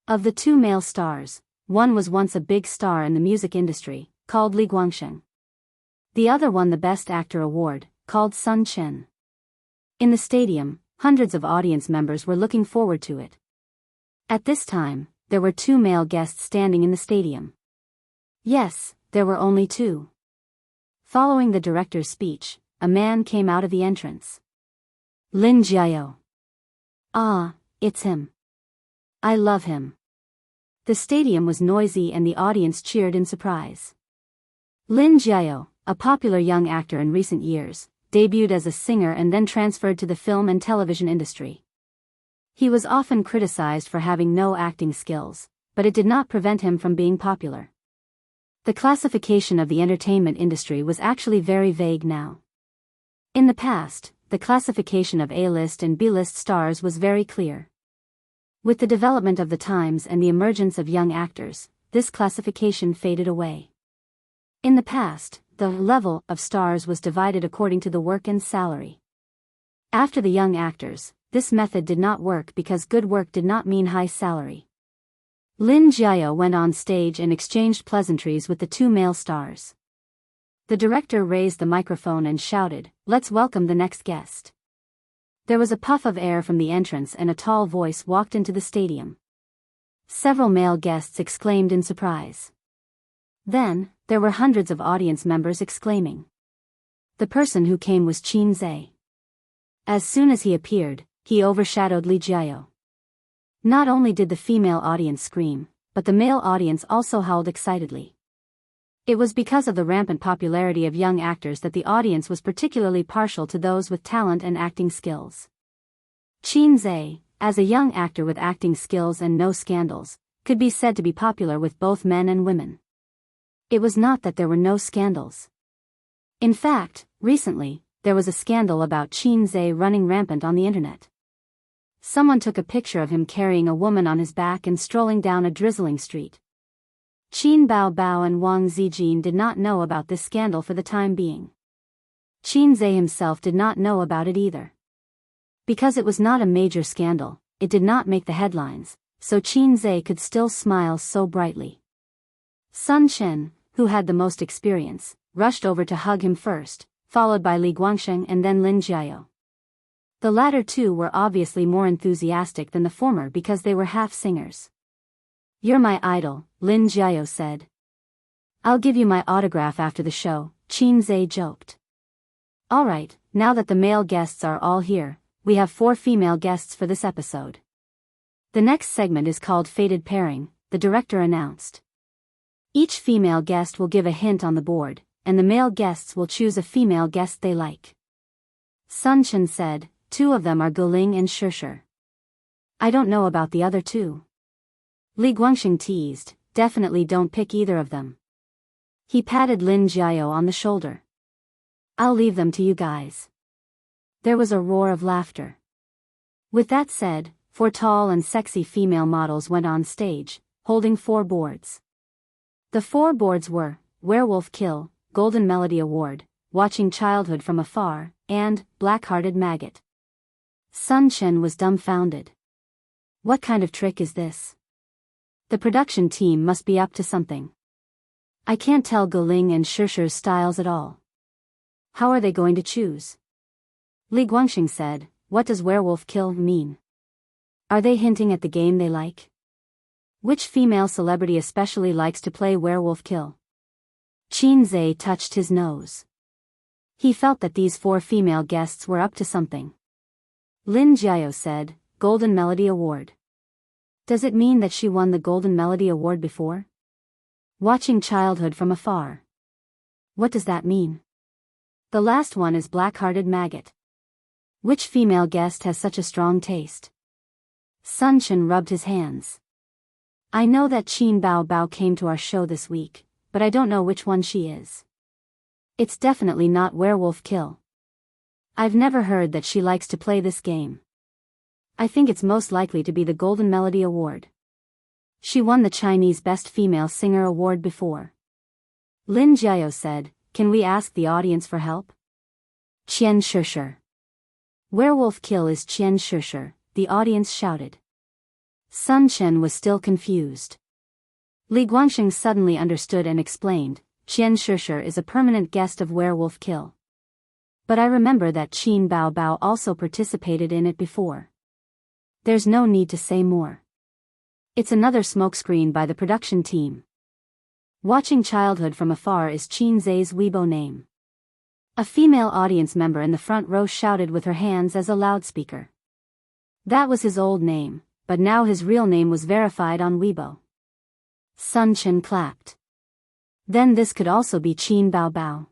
Of the 2 male stars, one was once a big star in the music industry, called Li Guangsheng. The other won the Best Actor award, called Sun Chen. In the stadium, hundreds of audience members were looking forward to it. At this time, there were 2 male guests standing in the stadium. Yes, there were only 2. Following the director's speech, a man came out of the entrance. Lin Jiao. Ah, it's him. I love him. The stadium was noisy and the audience cheered in surprise. Lin Jiao, a popular young actor in recent years, debuted as a singer and then transferred to the film and television industry. He was often criticized for having no acting skills, but it did not prevent him from being popular. The classification of the entertainment industry was actually very vague now. In the past, the classification of A-list and B-list stars was very clear. With the development of the times and the emergence of young actors, this classification faded away. In the past, the level of stars was divided according to the work and salary. After the young actors, this method did not work because good work did not mean high salary. Lin Jiao went on stage and exchanged pleasantries with the 2 male stars. The director raised the microphone and shouted, "Let's welcome the next guest." There was a puff of air from the entrance and a tall voice walked into the stadium. Several male guests exclaimed in surprise. Then, there were hundreds of audience members exclaiming. The person who came was Qin Zhe. As soon as he appeared, he overshadowed Li Jiao. Not only did the female audience scream, but the male audience also howled excitedly. It was because of the rampant popularity of young actors that the audience was particularly partial to those with talent and acting skills. Qin Zhe, as a young actor with acting skills and no scandals, could be said to be popular with both men and women. It was not that there were no scandals. In fact, recently, there was a scandal about Qin Zhe running rampant on the internet. Someone took a picture of him carrying a woman on his back and strolling down a drizzling street. Qin Baobao and Wang Zijin did not know about this scandal for the time being. Qin Zhe himself did not know about it either. Because it was not a major scandal, it did not make the headlines, so Qin Zhe could still smile so brightly. Sun Chen, who had the most experience, rushed over to hug him first, followed by Li Guangsheng and then Lin Jiao. The latter two were obviously more enthusiastic than the former because they were half singers. "You're my idol," Lin Jiao said. "I'll give you my autograph after the show," Qin Zhe joked. "Alright, now that the male guests are all here, we have 4 female guests for this episode. The next segment is called Fated Pairing," the director announced. Each female guest will give a hint on the board, and the male guests will choose a female guest they like. Sun Chen said, "2 of them are Guling and Shishir. I don't know about the other 2. Li Guangxing teased, "Definitely don't pick either of them." He patted Lin Jiao on the shoulder. "I'll leave them to you guys." There was a roar of laughter. With that said, 4 tall and sexy female models went on stage, holding 4 boards. The 4 boards were Werewolf Kill, Golden Melody Award, Watching Childhood from Afar, and Black-Hearted Maggot. Sun Chen was dumbfounded. What kind of trick is this? The production team must be up to something. I can't tell Guling and Shishir's styles at all. How are they going to choose? Li Guangxing said, "What does Werewolf Kill mean? Are they hinting at the game they like? Which female celebrity especially likes to play Werewolf Kill?" Qin Zhe touched his nose. He felt that these 4 female guests were up to something. Lin Jiao said, "Golden Melody Award. Does it mean that she won the Golden Melody Award before? Watching Childhood from Afar. What does that mean? The last one is Black-Hearted Maggot. Which female guest has such a strong taste?" Sun Chen rubbed his hands. "I know that Qin Baobao came to our show this week, but I don't know which one she is. It's definitely not Werewolf Kill. I've never heard that she likes to play this game. I think it's most likely to be the Golden Melody Award. She won the Chinese Best Female Singer Award before." Lin Jiao said, "Can we ask the audience for help?" "Qian Shishir. Werewolf Kill is Qian Shishir," the audience shouted. Sun Chen was still confused. Li Guangxing suddenly understood and explained, "Qian Shishir is a permanent guest of Werewolf Kill. But I remember that Qin Bao Bao also participated in it before. There's no need to say more. It's another smokescreen by the production team. Watching childhood from afar is Qin Zai's Weibo name. A female audience member in the front row shouted with her hands as a loudspeaker. That was his old name, but now his real name was verified on Weibo. Sun Chen clapped. Then this could also be Qin Bao Bao.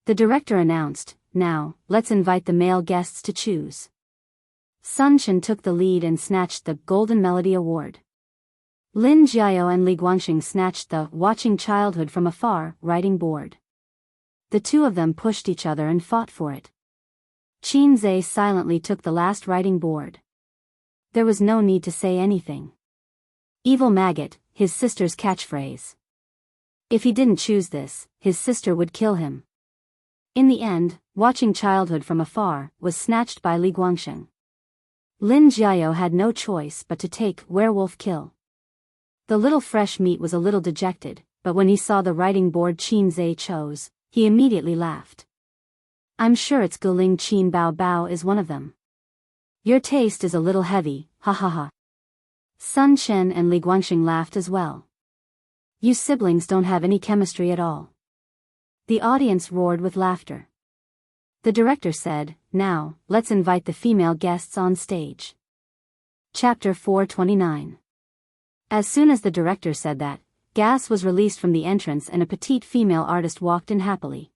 The director announced, "Now, let's invite the male guests to choose." Sun Chen took the lead and snatched the Golden Melody Award. Lin Jiao and Li Guangxing snatched the Watching Childhood from Afar writing board. The two of them pushed each other and fought for it. Qin Zai silently took the last writing board. There was no need to say anything. Evil maggot, his sister's catchphrase. If he didn't choose this, his sister would kill him. In the end, Watching Childhood from Afar was snatched by Li Guangxing. Lin Jiao had no choice but to take Werewolf Kill. The little fresh meat was a little dejected, but when he saw the writing board Qin Zai chose, he immediately laughed. I'm sure it's Guling Qin Bao Bao is one of them. Your taste is a little heavy, ha ha ha. Sun Chen and Li Guangxing laughed as well. You siblings don't have any chemistry at all. The audience roared with laughter. The director said, "Now, let's invite the female guests on stage." Chapter 429. As soon as the director said that, gas was released from the entrance and a petite female artist walked in happily.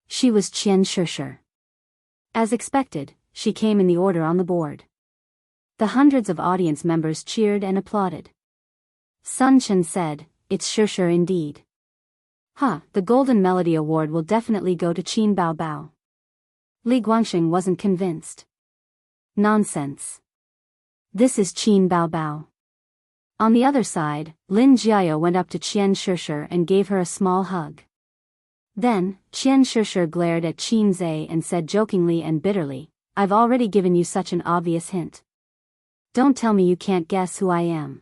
She was Qian Shishir. As expected, she came in the order on the board. The hundreds of audience members cheered and applauded. Sun Chen said, "It's Shishir indeed. The Golden Melody Award will definitely go to Qin Bao Bao." Li Guangxing wasn't convinced. Nonsense. This is Qin Bao Bao. On the other side, Lin Jiao went up to Qian Shishir and gave her a small hug. Then, Qian Shishir glared at Qin Zai and said jokingly and bitterly, "I've already given you such an obvious hint. Don't tell me you can't guess who I am."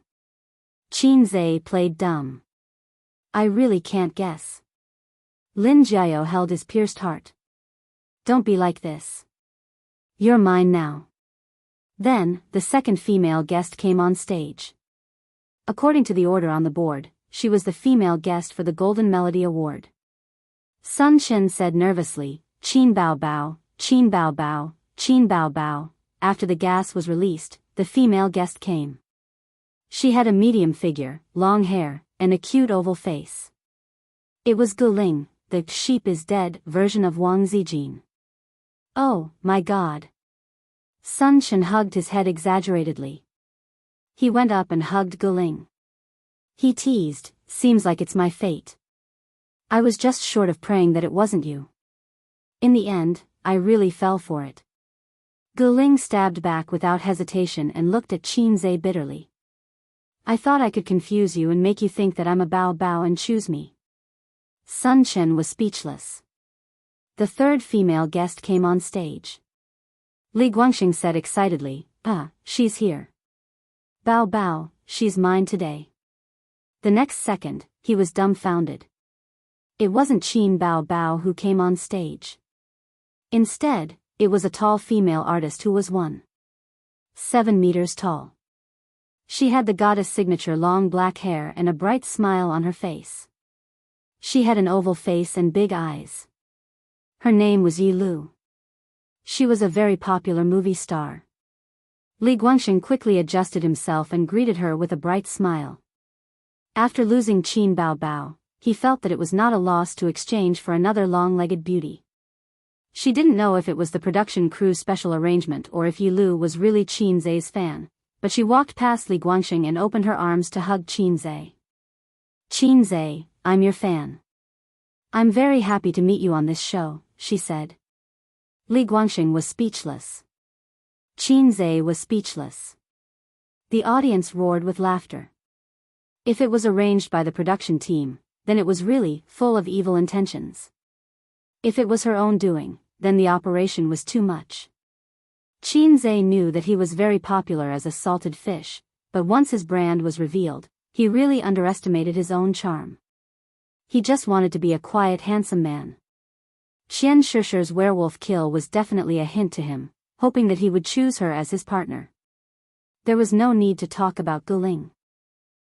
Qin Zai played dumb. "I really can't guess." Lin Jiao held his pierced heart. "Don't be like this. You're mine now." Then, the second female guest came on stage. According to the order on the board, she was the female guest for the Golden Melody Award. Sun Chen said nervously, "Qin Bao Bao, Qin Bao Bao, Qin Bao Bao." After the gas was released, the female guest came. She had a medium figure, long hair, and a cute oval face. It was Guling, the sheep is dead version of Wang Zijin. Oh, my God. Sun Chen hugged his head exaggeratedly. He went up and hugged Guling. He teased, "Seems like it's my fate. I was just short of praying that it wasn't you. In the end, I really fell for it." Guling stabbed back without hesitation and looked at Qin Zai bitterly. "I thought I could confuse you and make you think that I'm a Bao Bao and choose me." Sun Chen was speechless. The third female guest came on stage. Li Guangxing said excitedly, "She's here. Bao Bao, she's mine today." The next second, he was dumbfounded. It wasn't Qin Bao Bao who came on stage. Instead, it was a tall female artist who was 1.7 meters tall. She had the goddess signature long black hair and a bright smile on her face. She had an oval face and big eyes. Her name was Yi Lu. She was a very popular movie star. Li Guangxing quickly adjusted himself and greeted her with a bright smile. After losing Qin Bao Bao, he felt that it was not a loss to exchange for another long-legged beauty. She didn't know if it was the production crew's special arrangement or if Yi Lu was really Qin Zai's fan, but she walked past Li Guangxing and opened her arms to hug Qin Zai. "Qin Zai, I'm your fan. I'm very happy to meet you on this show," she said. Li Guangxing was speechless. Qin Zai was speechless. The audience roared with laughter. If it was arranged by the production team, then it was really full of evil intentions. If it was her own doing, then the operation was too much. Qin Zai knew that he was very popular as a salted fish, but once his brand was revealed, he really underestimated his own charm. He just wanted to be a quiet, handsome man. Xianxia's werewolf kill was definitely a hint to him, hoping that he would choose her as his partner. There was no need to talk about Guling.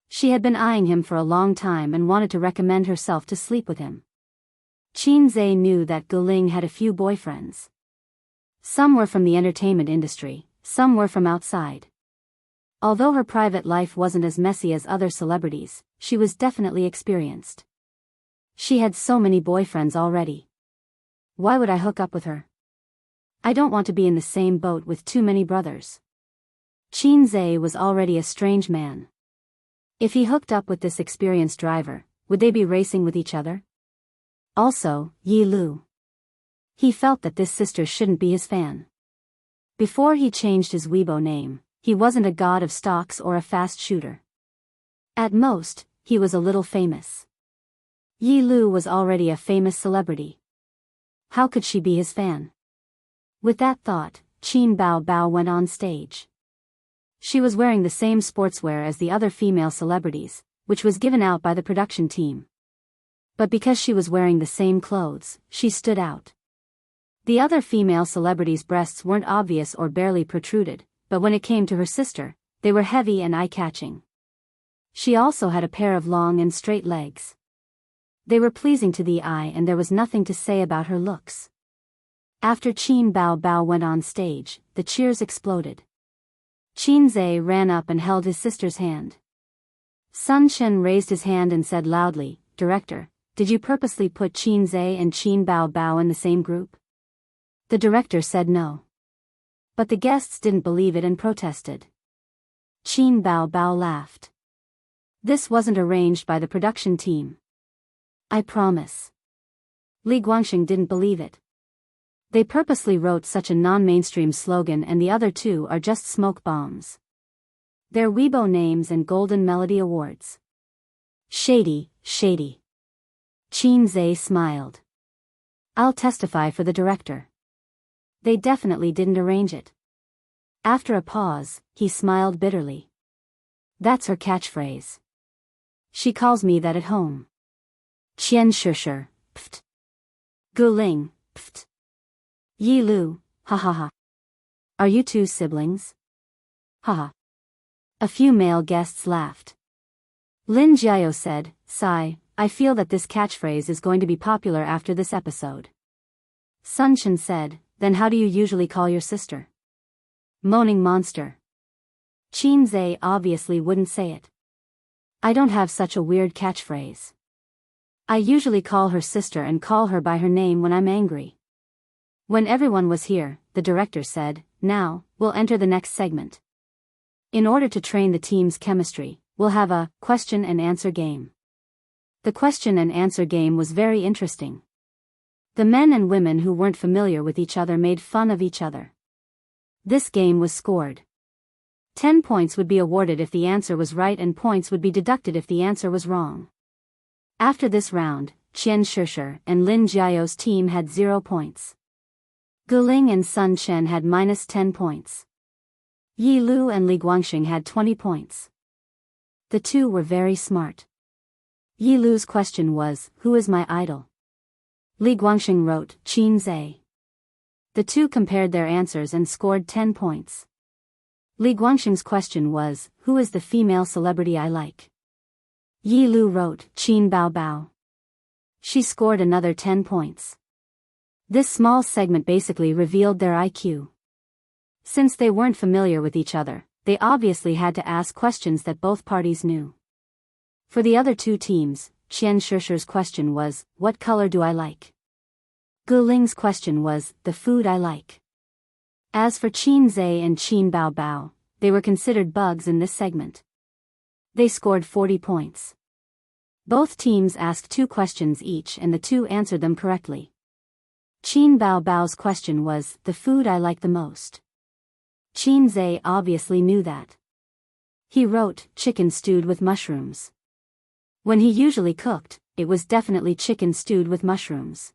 She had been eyeing him for a long time and wanted to recommend herself to sleep with him. Qinzhe knew that Guling had a few boyfriends. Some were from the entertainment industry, some were from outside. Although her private life wasn't as messy as other celebrities, she was definitely experienced. She had so many boyfriends already. Why would I hook up with her? I don't want to be in the same boat with too many brothers. Qinzhe was already a strange man. If he hooked up with this experienced driver, would they be racing with each other? Also, Yi Lu. He felt that this sister shouldn't be his fan. Before he changed his Weibo name, he wasn't a god of stocks or a fast shooter. At most, he was a little famous. Yi Lu was already a famous celebrity. How could she be his fan? With that thought, Qin Bao Bao went on stage. She was wearing the same sportswear as the other female celebrities, which was given out by the production team. But because she was wearing the same clothes, she stood out. The other female celebrities' breasts weren't obvious or barely protruded, but when it came to her sister, they were heavy and eye-catching. She also had a pair of long and straight legs. They were pleasing to the eye and there was nothing to say about her looks. After Qin Bao Bao went on stage, the cheers exploded. Qinzhe ran up and held his sister's hand. Sun Chen raised his hand and said loudly, "Director, did you purposely put Qinzhe and Qin Bao Bao in the same group?" The director said no. But the guests didn't believe it and protested. Qin Bao Bao laughed. This wasn't arranged by the production team. I promise. Li Guangxing didn't believe it. They purposely wrote such a non-mainstream slogan and the other two are just smoke bombs. Their Weibo names and Golden Melody Awards. Shady, shady. Qinzhe smiled. I'll testify for the director. They definitely didn't arrange it. After a pause, he smiled bitterly. That's her catchphrase. She calls me that at home. Qianxiashi, pft. Guling, pft. Yi Lu, ha ha ha. Are you two siblings? Ha ha. A few male guests laughed. Lin Jiao said, "Sigh, I feel that this catchphrase is going to be popular after this episode." Sun Chen said, "Then how do you usually call your sister?" Moaning monster. Qinzhe obviously wouldn't say it. I don't have such a weird catchphrase. I usually call her sister and call her by her name when I'm angry. When everyone was here, the director said, "Now, we'll enter the next segment. In order to train the team's chemistry, we'll have a question and answer game." The question and answer game was very interesting. The men and women who weren't familiar with each other made fun of each other. This game was scored. 10 points would be awarded if the answer was right and points would be deducted if the answer was wrong. After this round, Qian Shishi and Lin Jiao's team had 0 points. Guling and Sun Chen had -10 points. Yi Lu and Li Guangxing had 20 points. The two were very smart. Yi Lu's question was, "Who is my idol?" Li Guangxing wrote, "Qinzhe." The two compared their answers and scored 10 points. Li Guangxing's question was, "Who is the female celebrity I like?" Yi Lu wrote, "Qin Bao Bao." She scored another 10 points. This small segment basically revealed their IQ. Since they weren't familiar with each other, they obviously had to ask questions that both parties knew. For the other two teams, Qian Shishi's question was, "What color do I like?" Guling's question was, "The food I like." As for Qinzhe and Qin Bao Bao, they were considered bugs in this segment. They scored 40 points. Both teams asked 2 questions each and the two answered them correctly. Qin Bao Bao's question was, "The food I like the most." Qinzhe obviously knew that. He wrote, "Chicken stewed with mushrooms." When he usually cooked, it was definitely chicken stewed with mushrooms.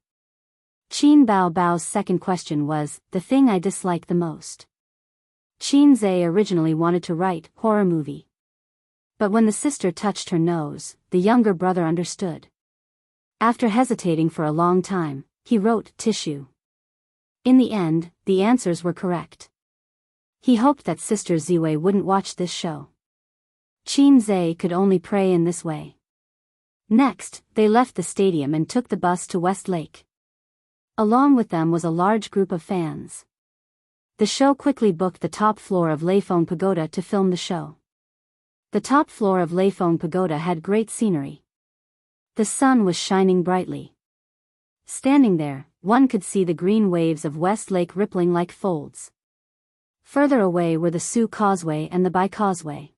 Qin Bao Bao's second question was, "The thing I dislike the most." Qinzhe originally wanted to write, "horror movie." But when the sister touched her nose, the younger brother understood. After hesitating for a long time, He wrote tissue. In the end, the answers were correct. He hoped that Sister Ziwei wouldn't watch this show. Qin Zhe could only pray in this way. Next, they left the stadium and took the bus to West Lake. Along with them was a large group of fans. The show quickly booked the top floor of Leifeng Pagoda to film the show. The top floor of Leifeng Pagoda had great scenery. The sun was shining brightly. Standing there, one could see the green waves of West Lake rippling like folds. Further away were the Su Causeway and the Bai Causeway.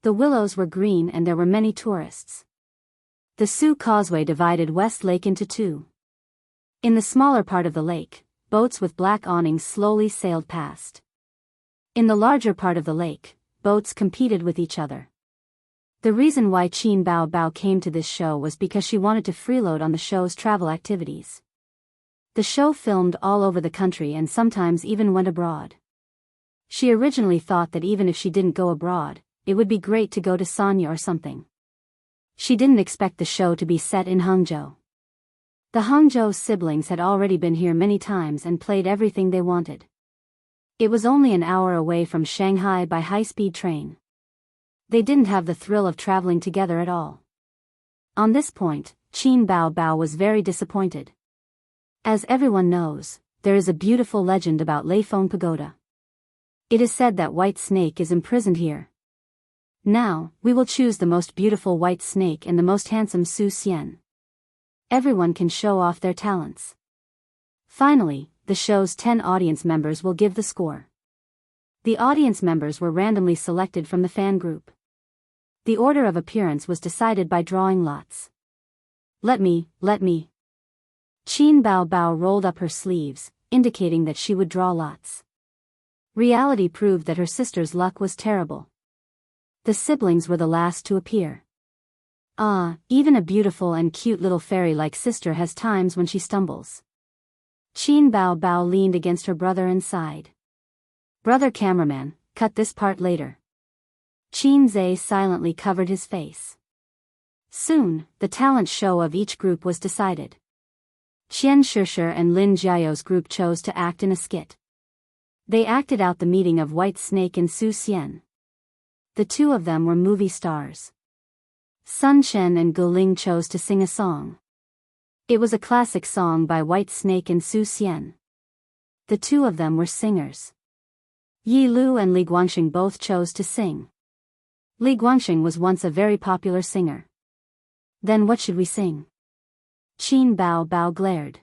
The willows were green and there were many tourists. The Su Causeway divided West Lake into two. In the smaller part of the lake, boats with black awnings slowly sailed past. In the larger part of the lake, boats competed with each other. The reason why Qin Bao Bao came to this show was because she wanted to freeload on the show's travel activities. The show filmed all over the country and sometimes even went abroad. She originally thought that even if she didn't go abroad, it would be great to go to Sanya or something. She didn't expect the show to be set in Hangzhou. The Hangzhou siblings had already been here many times and played everything they wanted. It was only an hour away from Shanghai by high-speed train. They didn't have the thrill of traveling together at all. On this point, Qin Bao Bao was very disappointed. As everyone knows, there is a beautiful legend about Leifeng Pagoda. It is said that White Snake is imprisoned here. Now, we will choose the most beautiful white snake and the most handsome Su Xian. Everyone can show off their talents. Finally, the show's 10 audience members will give the score. The audience members were randomly selected from the fan group. The order of appearance was decided by drawing lots. Let me. Qin Bao Bao rolled up her sleeves, indicating that she would draw lots. Reality proved that her sister's luck was terrible. The siblings were the last to appear. Even a beautiful and cute little fairy-like sister has times when she stumbles. Qin Bao Bao leaned against her brother and sighed. Brother cameraman, cut this part later. Qin Zhe silently covered his face. Soon, the talent show of each group was decided. Qian Shishir and Lin Jiao's group chose to act in a skit. They acted out the meeting of White Snake and Su Xian. The two of them were movie stars. Sun Chen and Gu Ling chose to sing a song. It was a classic song by White Snake and Su Xian. The two of them were singers. Yi Lu and Li Guangxing both chose to sing. Li Guangxing was once a very popular singer. Then what should we sing? Qin Bao Bao glared.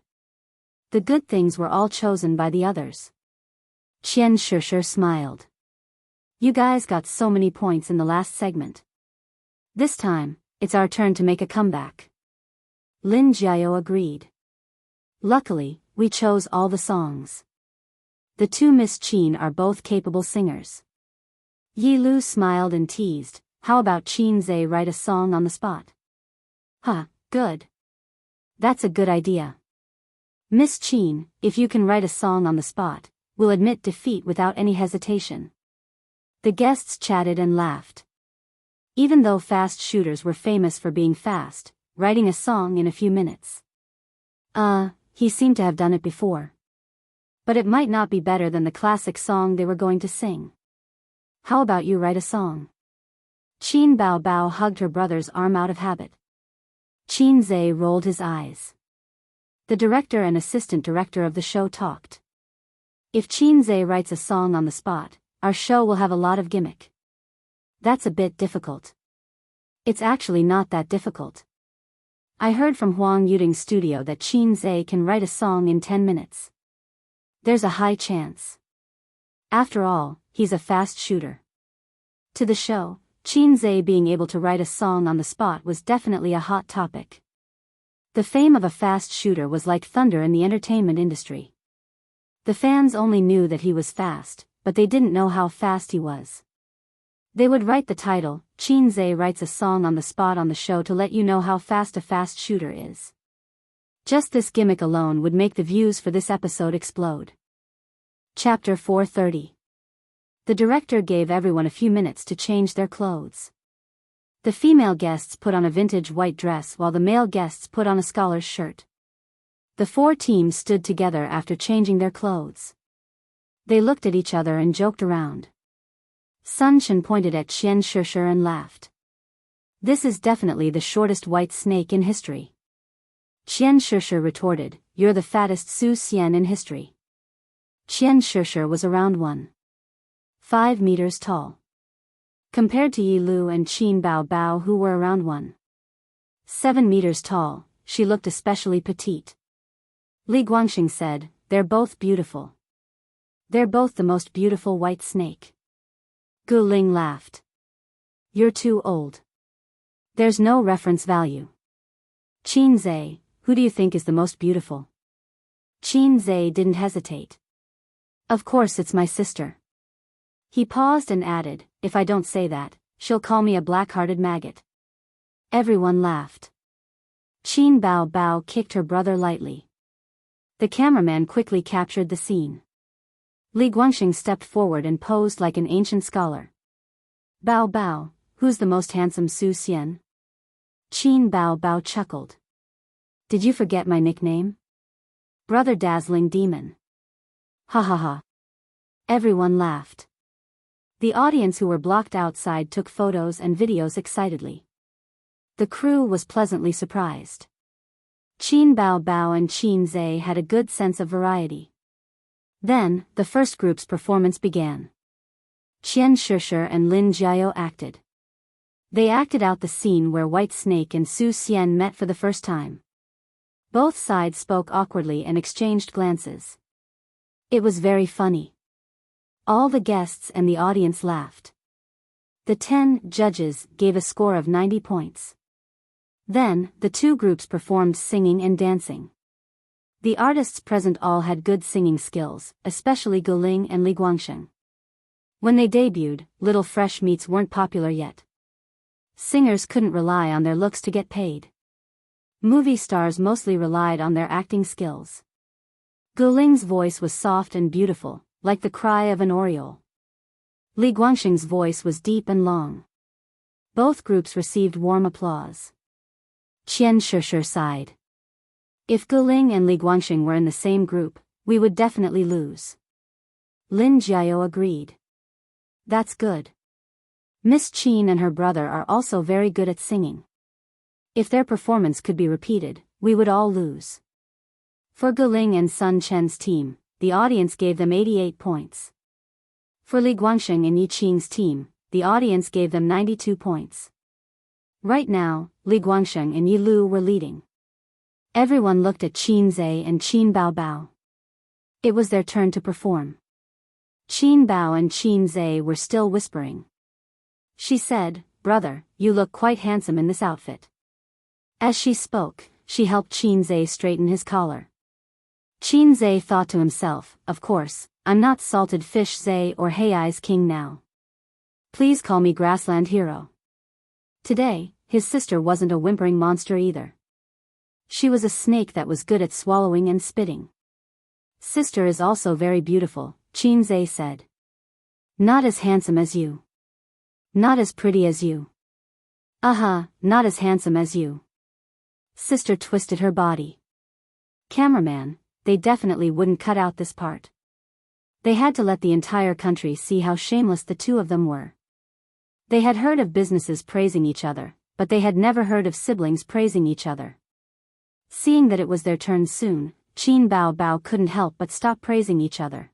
The good things were all chosen by the others. Qian Shishir smiled. You guys got so many points in the last segment. This time, it's our turn to make a comeback. Lin Jiao agreed. Luckily, we chose all the songs. The two Miss Qin are both capable singers. Yi Lu smiled and teased, how about Qin Zhe write a song on the spot? Good. That's a good idea. Miss Qin, if you can write a song on the spot, we'll admit defeat without any hesitation. The guests chatted and laughed. Even though fast shooters were famous for being fast, writing a song in a few minutes. He seemed to have done it before. But it might not be better than the classic song they were going to sing. How about you write a song? Qin Bao Bao hugged her brother's arm out of habit. Qin Zhe rolled his eyes. The director and assistant director of the show talked. If Qin Zhe writes a song on the spot, our show will have a lot of gimmick. That's a bit difficult. It's actually not that difficult. I heard from Huang Yuding's studio that Qin Zhe can write a song in 10 minutes. There's a high chance. After all, he's a fast shooter. To the show, Qin Zhe being able to write a song on the spot was definitely a hot topic. The fame of a fast shooter was like thunder in the entertainment industry. The fans only knew that he was fast, but they didn't know how fast he was. They would write the title, Qin Zhe writes a song on the spot on the show to let you know how fast a fast shooter is. Just this gimmick alone would make the views for this episode explode. Chapter 430. The director gave everyone a few minutes to change their clothes. The female guests put on a vintage white dress while the male guests put on a scholar's shirt. The four teams stood together after changing their clothes. They looked at each other and joked around. Sun Chen pointed at Xianxia and laughed. This is definitely the shortest white snake in history. Xianxia retorted, you're the fattest Su Xian in history. Xianxia was around 1.5 meters tall. Compared to Yi Lu and Qin Bao Bao, who were around 1.7 meters tall, she looked especially petite. Li Guangxing said, they're both beautiful. They're both the most beautiful white snake. Gu Ling laughed. You're too old. There's no reference value. Qin Zhe, who do you think is the most beautiful? Qin Zhe didn't hesitate. Of course it's my sister. He paused and added, if I don't say that, she'll call me a black-hearted maggot. Everyone laughed. Qin Bao Bao kicked her brother lightly. The cameraman quickly captured the scene. Li Guangxing stepped forward and posed like an ancient scholar. Bao Bao, who's the most handsome Su Xian? Qin Bao Bao chuckled. Did you forget my nickname? Brother Dazzling Demon. Ha ha ha. Everyone laughed. The audience who were blocked outside took photos and videos excitedly. The crew was pleasantly surprised. Qin Bao Bao and Qin Zhe had a good sense of variety. Then, the first group's performance began. Xianxia and Lin Jiao acted. They acted out the scene where White Snake and Su Xian met for the first time. Both sides spoke awkwardly and exchanged glances. It was very funny. All the guests and the audience laughed. The 10 judges gave a score of 90 points. Then, the two groups performed singing and dancing. The artists present all had good singing skills, especially Gu Ling and Li Guangxing. When they debuted, little fresh meats weren't popular yet. Singers couldn't rely on their looks to get paid. Movie stars mostly relied on their acting skills. Gu Ling's voice was soft and beautiful, like the cry of an oriole. Li Guangxing's voice was deep and long. Both groups received warm applause. Xianxia sighed. If Gu Ling and Li Guangxing were in the same group, we would definitely lose. Lin Jiao agreed. That's good. Miss Qin and her brother are also very good at singing. If their performance could be repeated, we would all lose. For Gu Ling and Sun Chen's team, the audience gave them 88 points. For Li Guangxing and Yi Qing's team, the audience gave them 92 points. Right now, Li Guangxing and Yi Lu were leading. Everyone looked at Qin Zhe and Qin Bao Bao. It was their turn to perform. Qin Bao and Qin Zhe were still whispering. She said, brother, you look quite handsome in this outfit. As she spoke, she helped Qin Zhe straighten his collar. Qin Zhe thought to himself, of course, I'm not Salted Fish Zhe or Hei's king now. Please call me Grassland Hero. Today, his sister wasn't a whimpering monster either. She was a snake that was good at swallowing and spitting. Sister is also very beautiful, Qin Zhe said. Not as handsome as you. Not as pretty as you. Not as handsome as you. Sister twisted her body. Cameraman, they definitely wouldn't cut out this part. They had to let the entire country see how shameless the two of them were. They had heard of businesses praising each other, but they had never heard of siblings praising each other. Seeing that it was their turn soon, Qin Bao Bao couldn't help but stop praising each other.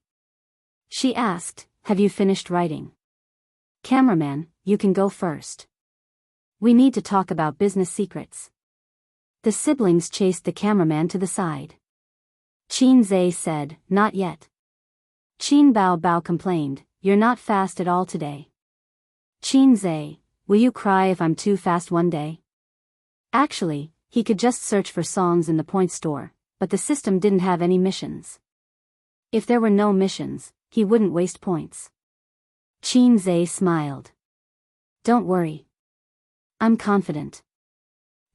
She asked, have you finished writing? Cameraman, you can go first. We need to talk about business secrets. The siblings chased the cameraman to the side. Qin Zhe said, not yet. Qin Bao Bao complained, you're not fast at all today. Qin Zhe, will you cry if I'm too fast one day? Actually, he could just search for songs in the point store, but the system didn't have any missions. If there were no missions, he wouldn't waste points. Qin Zhe smiled. Don't worry. I'm confident.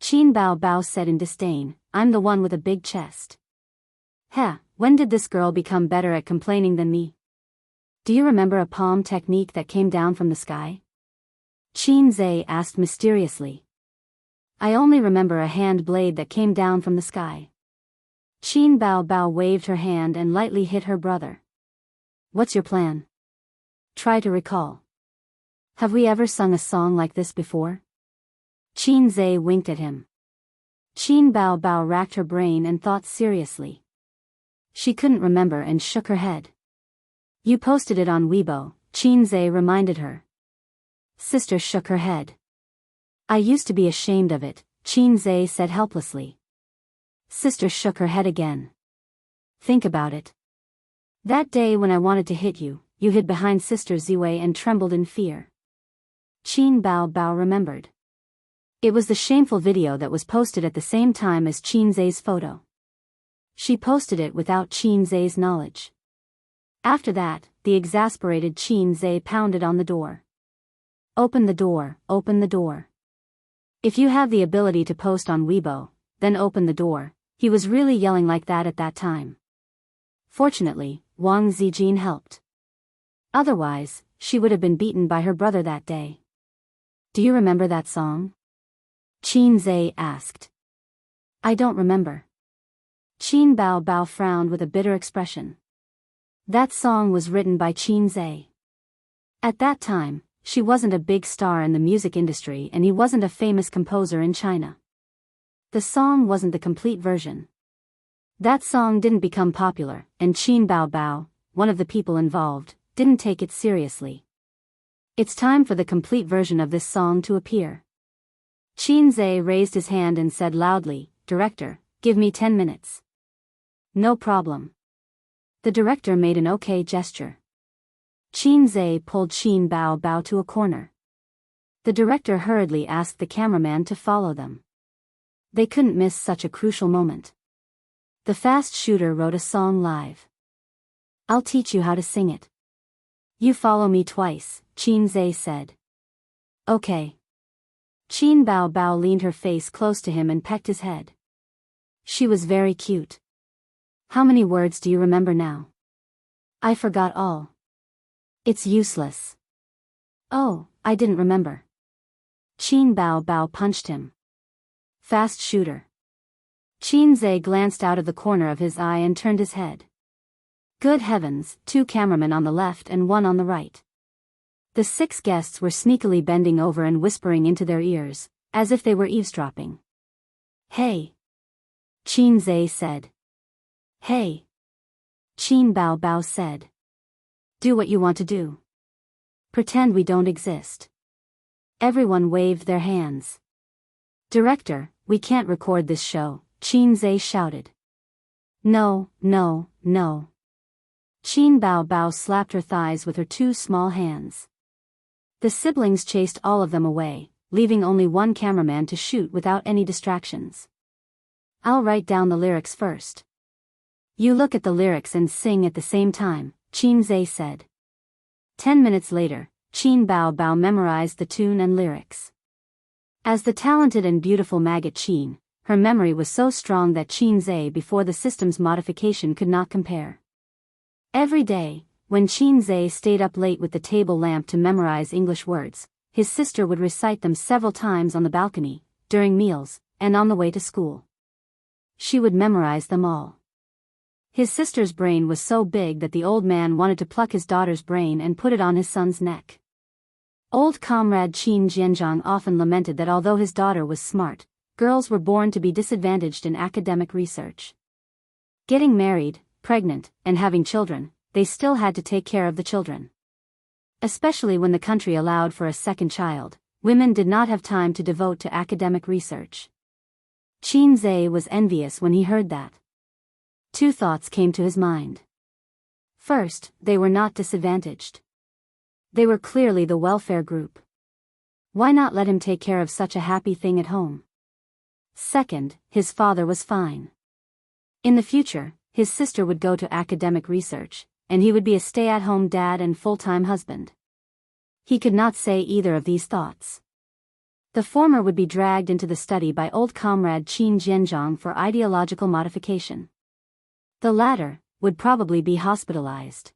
Qin Bao Bao said in disdain, I'm the one with a big chest. When did this girl become better at complaining than me? Do you remember a palm technique that came down from the sky? Qin Zhe asked mysteriously. I only remember a hand blade that came down from the sky. Qin Bao Bao waved her hand and lightly hit her brother. What's your plan? Try to recall. Have we ever sung a song like this before? Qin Zhe winked at him. Qin Bao Bao racked her brain and thought seriously. She couldn't remember and shook her head. You posted it on Weibo, Qin Zhe reminded her. Sister shook her head. I used to be ashamed of it, Qin Zhe said helplessly. Sister shook her head again. Think about it. That day when I wanted to hit you, you hid behind Sister Ziwei and trembled in fear. Qin Bao Bao remembered. It was the shameful video that was posted at the same time as Qin Zhe's photo. She posted it without Qin Zhe's knowledge. After that, the exasperated Qin Zhe pounded on the door. Open the door, open the door. If you have the ability to post on Weibo, then open the door. He was really yelling like that at that time. Fortunately, Wang Zijin helped. Otherwise, she would have been beaten by her brother that day. Do you remember that song? Qin Zhe asked. I don't remember. Qin Bao Bao frowned with a bitter expression. That song was written by Qin Zhe. At that time, she wasn't a big star in the music industry and he wasn't a famous composer in China. The song wasn't the complete version. That song didn't become popular, and Qin Bao Bao, one of the people involved, didn't take it seriously. It's time for the complete version of this song to appear. Qin Zhe raised his hand and said loudly, Director, give me 10 minutes. No problem. The director made an okay gesture. Qin Zhe pulled Qin Bao Bao to a corner. The director hurriedly asked the cameraman to follow them. They couldn't miss such a crucial moment. The fast shooter wrote a song live. I'll teach you how to sing it. You follow me twice, Qin Zhe said. Okay. Qin Bao Bao leaned her face close to him and pecked his head. She was very cute. How many words do you remember now? I forgot all. It's useless. Oh, I didn't remember. Qin Bao Bao punched him. Fast shooter. Qin Zhe glanced out of the corner of his eye and turned his head. Good heavens, 2 cameramen on the left and 1 on the right. The 6 guests were sneakily bending over and whispering into their ears, as if they were eavesdropping. Hey! Qin Zhe said. Hey! Qin Bao Bao said. Do what you want to do. Pretend we don't exist. Everyone waved their hands. Director, we can't record this show, Qin Zhe shouted. No, no, no. Qin Bao Bao slapped her thighs with her 2 small hands. The siblings chased all of them away, leaving only 1 cameraman to shoot without any distractions. I'll write down the lyrics first. You look at the lyrics and sing at the same time, Qin Zhe said. 10 minutes later, Qin Bao Bao memorized the tune and lyrics. As the talented and beautiful maggot Qin, her memory was so strong that Qin Zhe before the system's modification could not compare. Every day, when Qin Zhe stayed up late with the table lamp to memorize English words, his sister would recite them several times on the balcony, during meals, and on the way to school. She would memorize them all. His sister's brain was so big that the old man wanted to pluck his daughter's brain and put it on his son's neck. Old comrade Qin Jianzhang often lamented that although his daughter was smart, girls were born to be disadvantaged in academic research. Getting married, pregnant, and having children, they still had to take care of the children. Especially when the country allowed for a second child, women did not have time to devote to academic research. Qin Zhe was envious when he heard that. 2 thoughts came to his mind. First, they were not disadvantaged. They were clearly the welfare group. Why not let him take care of such a happy thing at home? Second, his father was fine. In the future, his sister would go to academic research, and he would be a stay-at-home dad and full-time husband. He could not say either of these thoughts. The former would be dragged into the study by old comrade Qin Jianzhang for ideological modification. The latter would probably be hospitalized.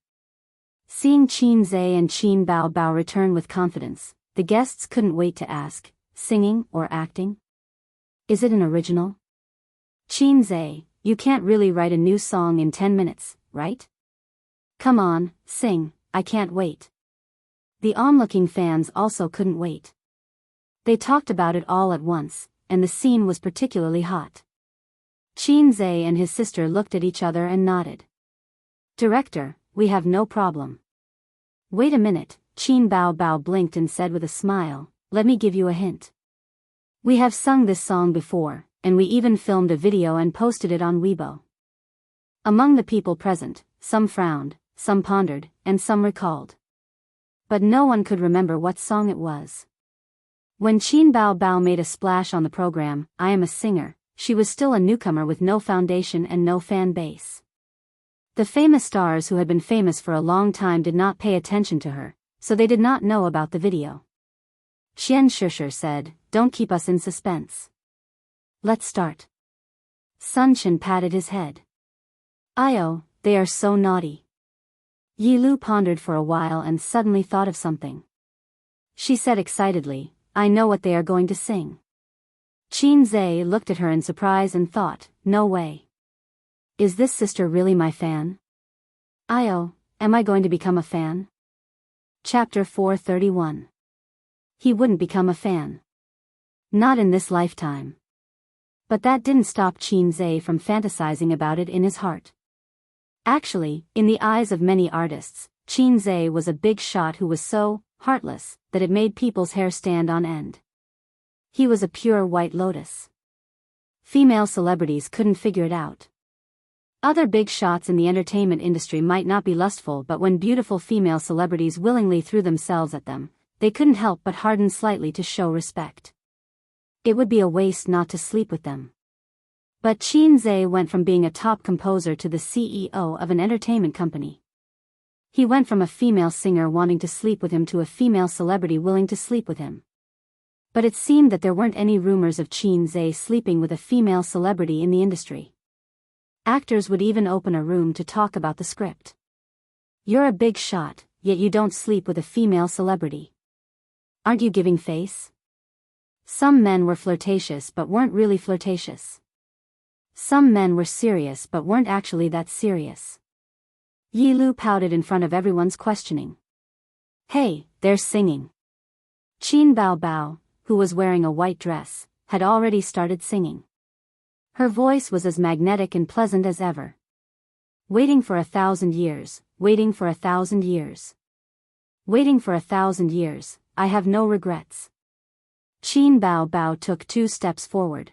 Seeing Qin Zhe and Qin Bao Bao return with confidence, the guests couldn't wait to ask, singing or acting? Is it an original? Qin Zhe, you can't really write a new song in 10 minutes, right? Come on, sing, I can't wait. The onlooking fans also couldn't wait. They talked about it all at once, and the scene was particularly hot. Xianxia and his sister looked at each other and nodded. Director, we have no problem. Wait a minute, Qin Bao Bao blinked and said with a smile, let me give you a hint. We have sung this song before, and we even filmed a video and posted it on Weibo. Among the people present, some frowned, some pondered, and some recalled. But no one could remember what song it was. When Qin Bao Bao made a splash on the program, I Am a Singer, she was still a newcomer with no foundation and no fan base. The famous stars who had been famous for a long time did not pay attention to her, so they did not know about the video. Xianxia said, don't keep us in suspense. Let's start. Sun Chen patted his head. Io, they are so naughty. Yi Lu pondered for a while and suddenly thought of something. She said excitedly, I know what they are going to sing. Xianxia looked at her in surprise and thought, no way. Is this sister really my fan? Io, am I going to become a fan? Chapter 431. He wouldn't become a fan. Not in this lifetime. But that didn't stop Xianxia from fantasizing about it in his heart. Actually, in the eyes of many artists, Xianxia was a big shot who was so heartless that it made people's hair stand on end. He was a pure white lotus. Female celebrities couldn't figure it out. Other big shots in the entertainment industry might not be lustful, but when beautiful female celebrities willingly threw themselves at them, they couldn't help but harden slightly to show respect. It would be a waste not to sleep with them. But Xianxia went from being a top composer to the CEO of an entertainment company. He went from a female singer wanting to sleep with him to a female celebrity willing to sleep with him. But it seemed that there weren't any rumors of Xianxia sleeping with a female celebrity in the industry. Actors would even open a room to talk about the script. You're a big shot, yet you don't sleep with a female celebrity. Aren't you giving face? Some men were flirtatious but weren't really flirtatious. Some men were serious but weren't actually that serious. Yi Lu pouted in front of everyone's questioning. Hey, they're singing. Qin Bao Bao, who was wearing a white dress, had already started singing. Her voice was as magnetic and pleasant as ever. Waiting for 1,000 years, waiting for 1,000 years. Waiting for 1,000 years, I have no regrets. Qin Bao Bao took 2 steps forward.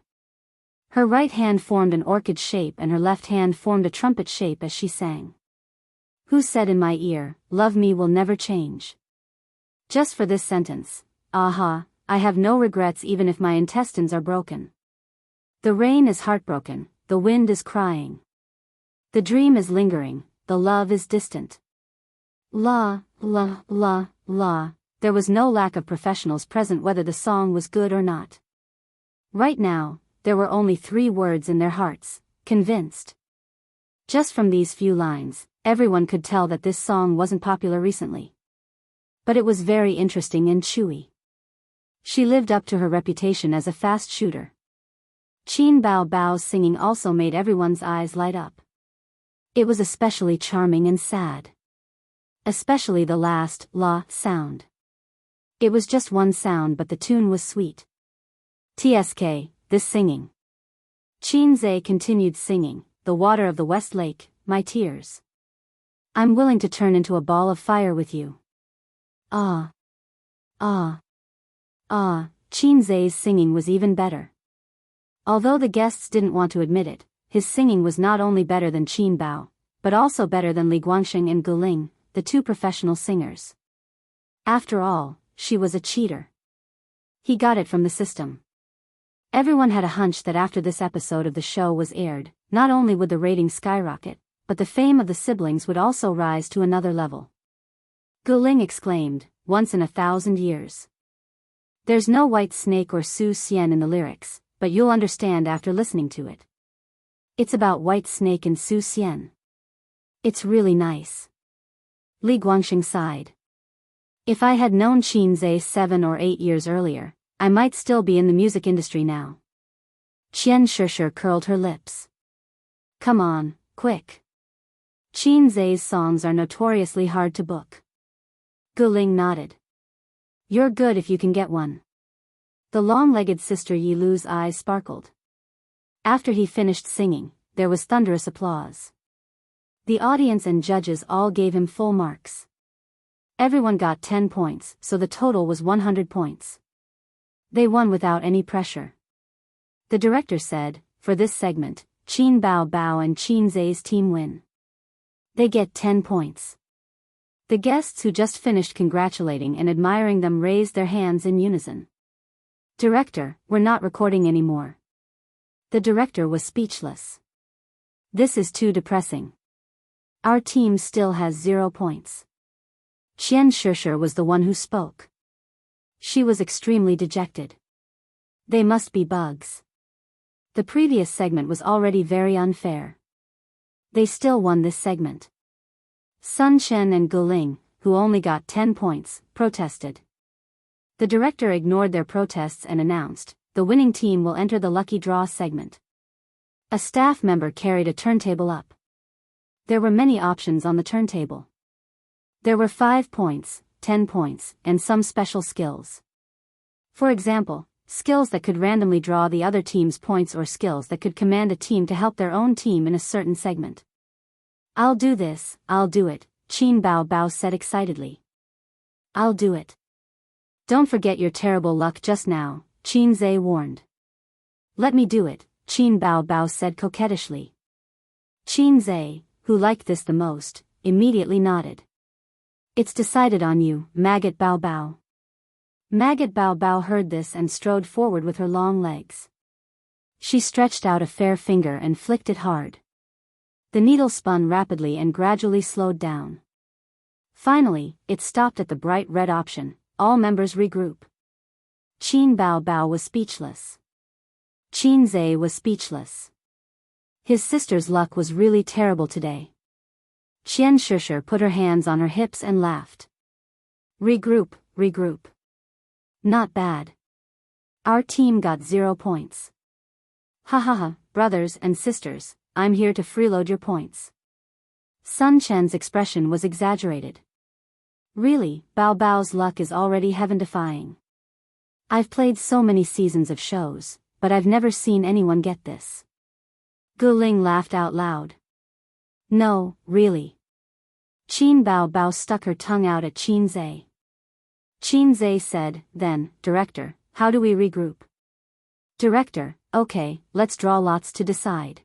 Her right hand formed an orchid shape and her left hand formed a trumpet shape as she sang. Who said in my ear, love me will never change? Just for this sentence, aha, I have no regrets even if my intestines are broken. The rain is heartbroken, the wind is crying. The dream is lingering, the love is distant. La, la, la, la, there was no lack of professionals present whether the song was good or not. Right now, there were only 3 words in their hearts, convinced. Just from these few lines, everyone could tell that this song wasn't popular recently. But it was very interesting and chewy. She lived up to her reputation as a fast shooter. Qin Bao Bao's singing also made everyone's eyes light up. It was especially charming and sad. Especially the last la sound. It was just one sound but the tune was sweet. TSK, this singing. Xianxia continued singing, the water of the West Lake, my tears. I'm willing to turn into a ball of fire with you. Ah. Ah. Ah, Xianxia's singing was even better. Although the guests didn't want to admit it, his singing was not only better than Qin Bao, but also better than Li Guangxing and Guling, the 2 professional singers. After all, she was a cheater. He got it from the system. Everyone had a hunch that after this episode of the show was aired, not only would the ratings skyrocket, but the fame of the siblings would also rise to another level. Guling exclaimed, once in 1,000 years. There's no white snake or Su Xian in the lyrics, but you'll understand after listening to it. It's about white snake and Su Xian. It's really nice. Li Guangxing sighed. If I had known Xianxia 7 or 8 years earlier, I might still be in the music industry now. Xianxia curled her lips. Come on, quick. Qin Zai's songs are notoriously hard to book. Guling nodded. You're good if you can get one. The long-legged sister Yi Lu's eyes sparkled. After he finished singing, there was thunderous applause. The audience and judges all gave him full marks. Everyone got 10 points, so the total was 100 points. They won without any pressure. The director said, for this segment, Qin Bao Bao and Qin Zai's team win. They get 10 points. The guests who just finished congratulating and admiring them raised their hands in unison. Director, we're not recording anymore. The director was speechless. This is too depressing. Our team still has 0 points. Xianxia was the one who spoke. She was extremely dejected. They must be bugs. The previous segment was already very unfair. They still won this segment. Sun Chen and Guling, who only got 10 points, protested. The director ignored their protests and announced, the winning team will enter the lucky draw segment. A staff member carried a turntable up. There were many options on the turntable. There were 5 points, 10 points, and some special skills. For example, skills that could randomly draw the other team's points or skills that could command a team to help their own team in a certain segment. I'll do this, I'll do it, Qin Bao Bao said excitedly. I'll do it. Don't forget your terrible luck just now, Qin Zai warned. Let me do it, Qin Bao Bao said coquettishly. Qin Zai, who liked this the most, immediately nodded. It's decided on you, Maggot Bao Bao. Maggot Bao Bao heard this and strode forward with her long legs. She stretched out a fair finger and flicked it hard. The needle spun rapidly and gradually slowed down. Finally, it stopped at the bright red option, all members regroup. Qin Bao Bao was speechless. Qin Zai was speechless. His sister's luck was really terrible today. Xianxia put her hands on her hips and laughed. Regroup, regroup. Not bad. Our team got 0 points. Ha ha ha, brothers and sisters, I'm here to freeload your points. Sun Chen's expression was exaggerated. Really, Bao Bao's luck is already heaven-defying. I've played so many seasons of shows, but I've never seen anyone get this. Guling laughed out loud. No, really. Qin Bao Bao stuck her tongue out at Qin Zai. Qin Zai said, then, Director, how do we regroup? Director, okay, let's draw lots to decide.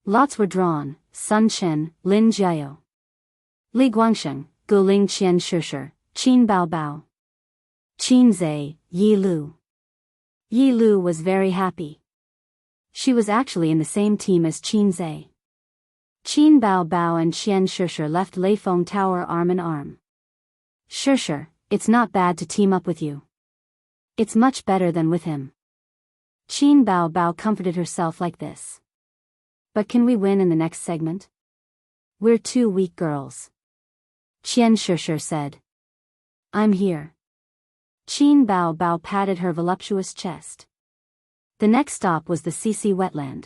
Lots were drawn, Sun Chen, Lin Jiao, Li Guangsheng, Guling Xianxia, Qin Bao Bao. Qin Zai, Yi Lu. Yi Lu was very happy. She was actually in the same team as Qin Zai. Qin Bao Bao and Xianxia left Leifeng Tower arm in arm. Xia, it's not bad to team up with you. It's much better than with him. Qin Bao Bao comforted herself like this. But can we win in the next segment? We're 2 weak girls. Xianxia said. I'm here. Qin Bao Bao patted her voluptuous chest. The next stop was the Cici wetland.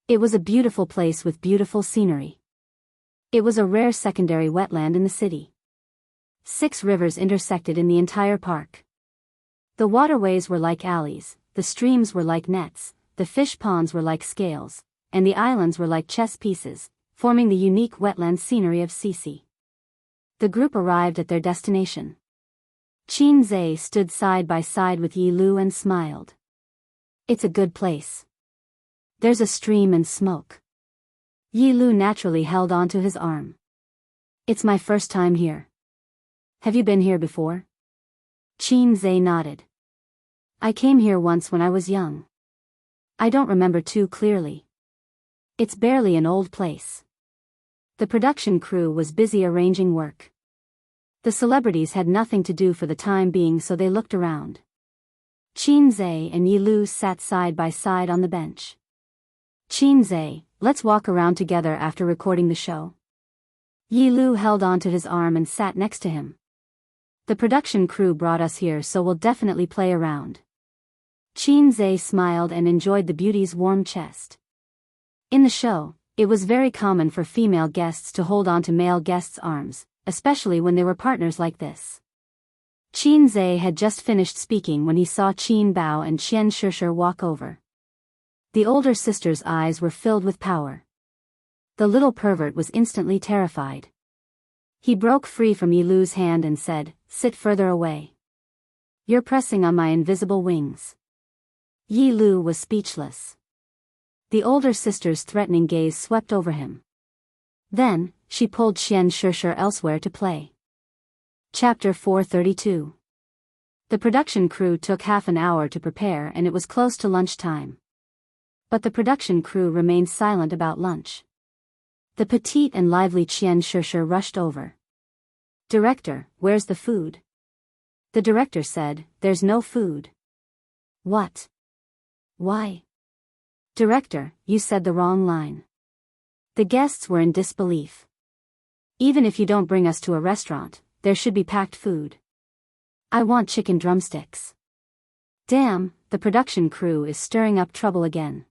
It was a beautiful place with beautiful scenery. It was a rare secondary wetland in the city. 6 rivers intersected in the entire park. The waterways were like alleys, the streams were like nets, the fish ponds were like scales, and the islands were like chess pieces, forming the unique wetland scenery of Cici. The group arrived at their destination. Qin Zai stood side by side with Yi Lu and smiled. It's a good place. There's a stream and smoke. Yi Lu naturally held onto his arm. It's my first time here. Have you been here before? Qin Zai nodded. I came here once when I was young. I don't remember too clearly. It's barely an old place. The production crew was busy arranging work. The celebrities had nothing to do for the time being, so they looked around. Qin Zai and Yi Lu sat side by side on the bench. Qin Zai, let's walk around together after recording the show. Yi Lu held onto his arm and sat next to him. The production crew brought us here, so we'll definitely play around. Qin Zai smiled and enjoyed the beauty's warm chest. In the show, it was very common for female guests to hold on to male guests' arms, especially when they were partners like this. Qin Zhe had just finished speaking when he saw Qin Bao and Qian Shishir walk over. The older sister's eyes were filled with power. The little pervert was instantly terrified. He broke free from Yi Lu's hand and said, "Sit further away. You're pressing on my invisible wings." Yi Lu was speechless. The older sister's threatening gaze swept over him. Then, she pulled Qian Shishir elsewhere to play. Chapter 432. The production crew took half an hour to prepare and it was close to lunchtime. But the production crew remained silent about lunch. The petite and lively Qian Shishir rushed over. "Director, where's the food?" The director said, "There's no food." "What? Why?" "Director, you said the wrong line." The guests were in disbelief. "Even if you don't bring us to a restaurant, there should be packed food. I want chicken drumsticks." Damn, the production crew is stirring up trouble again.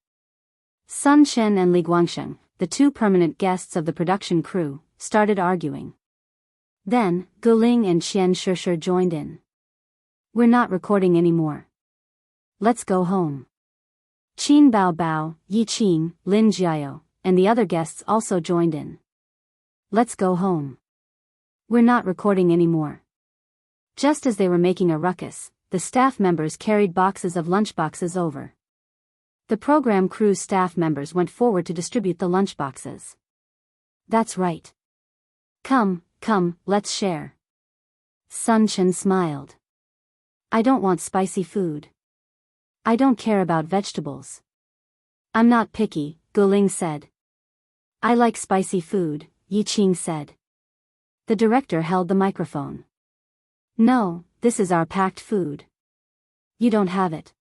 Sun Chen and Li Guangsheng, the two permanent guests of the production crew, started arguing. Then, Guling and Qian Shishir joined in. "We're not recording anymore. Let's go home." Qin Bao Bao, Yi Qing, Lin Jiao, and the other guests also joined in. "Let's go home. We're not recording anymore." Just as they were making a ruckus, the staff members carried boxes of lunchboxes over. The program crew's staff members went forward to distribute the lunchboxes. "That's right. Come, let's share." Sun Chen smiled. "I don't want spicy food. I don't care about vegetables." "I'm not picky," Guling said. "I like spicy food," Yi Qing said. The director held the microphone. "No, this is our packed food. You don't have it.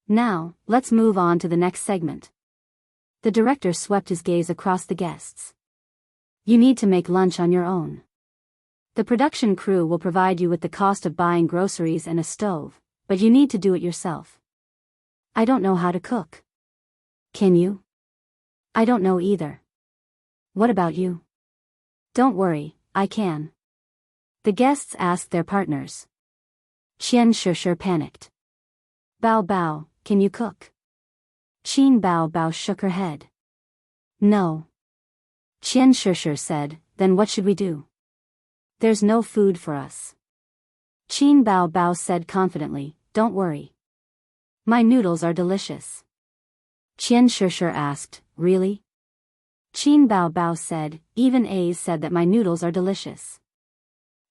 Now, let's move on to the next segment." The director swept his gaze across the guests. "You need to make lunch on your own. The production crew will provide you with the cost of buying groceries and a stove, but you need to do it yourself." "I don't know how to cook." "Can you?" "I don't know either." "What about you?" "Don't worry, I can." The guests asked their partners. Qian Shishir panicked. "Bao Bao, can you cook?" Qin Bao Bao shook her head. "No." Qian Shishir said, "Then what should we do?" "There's no food for us." Qin Bao Bao said confidently, "Don't worry. My noodles are delicious." Qian Shishir asked, "Really?" Qin Bao Bao said, "Even A's said that my noodles are delicious."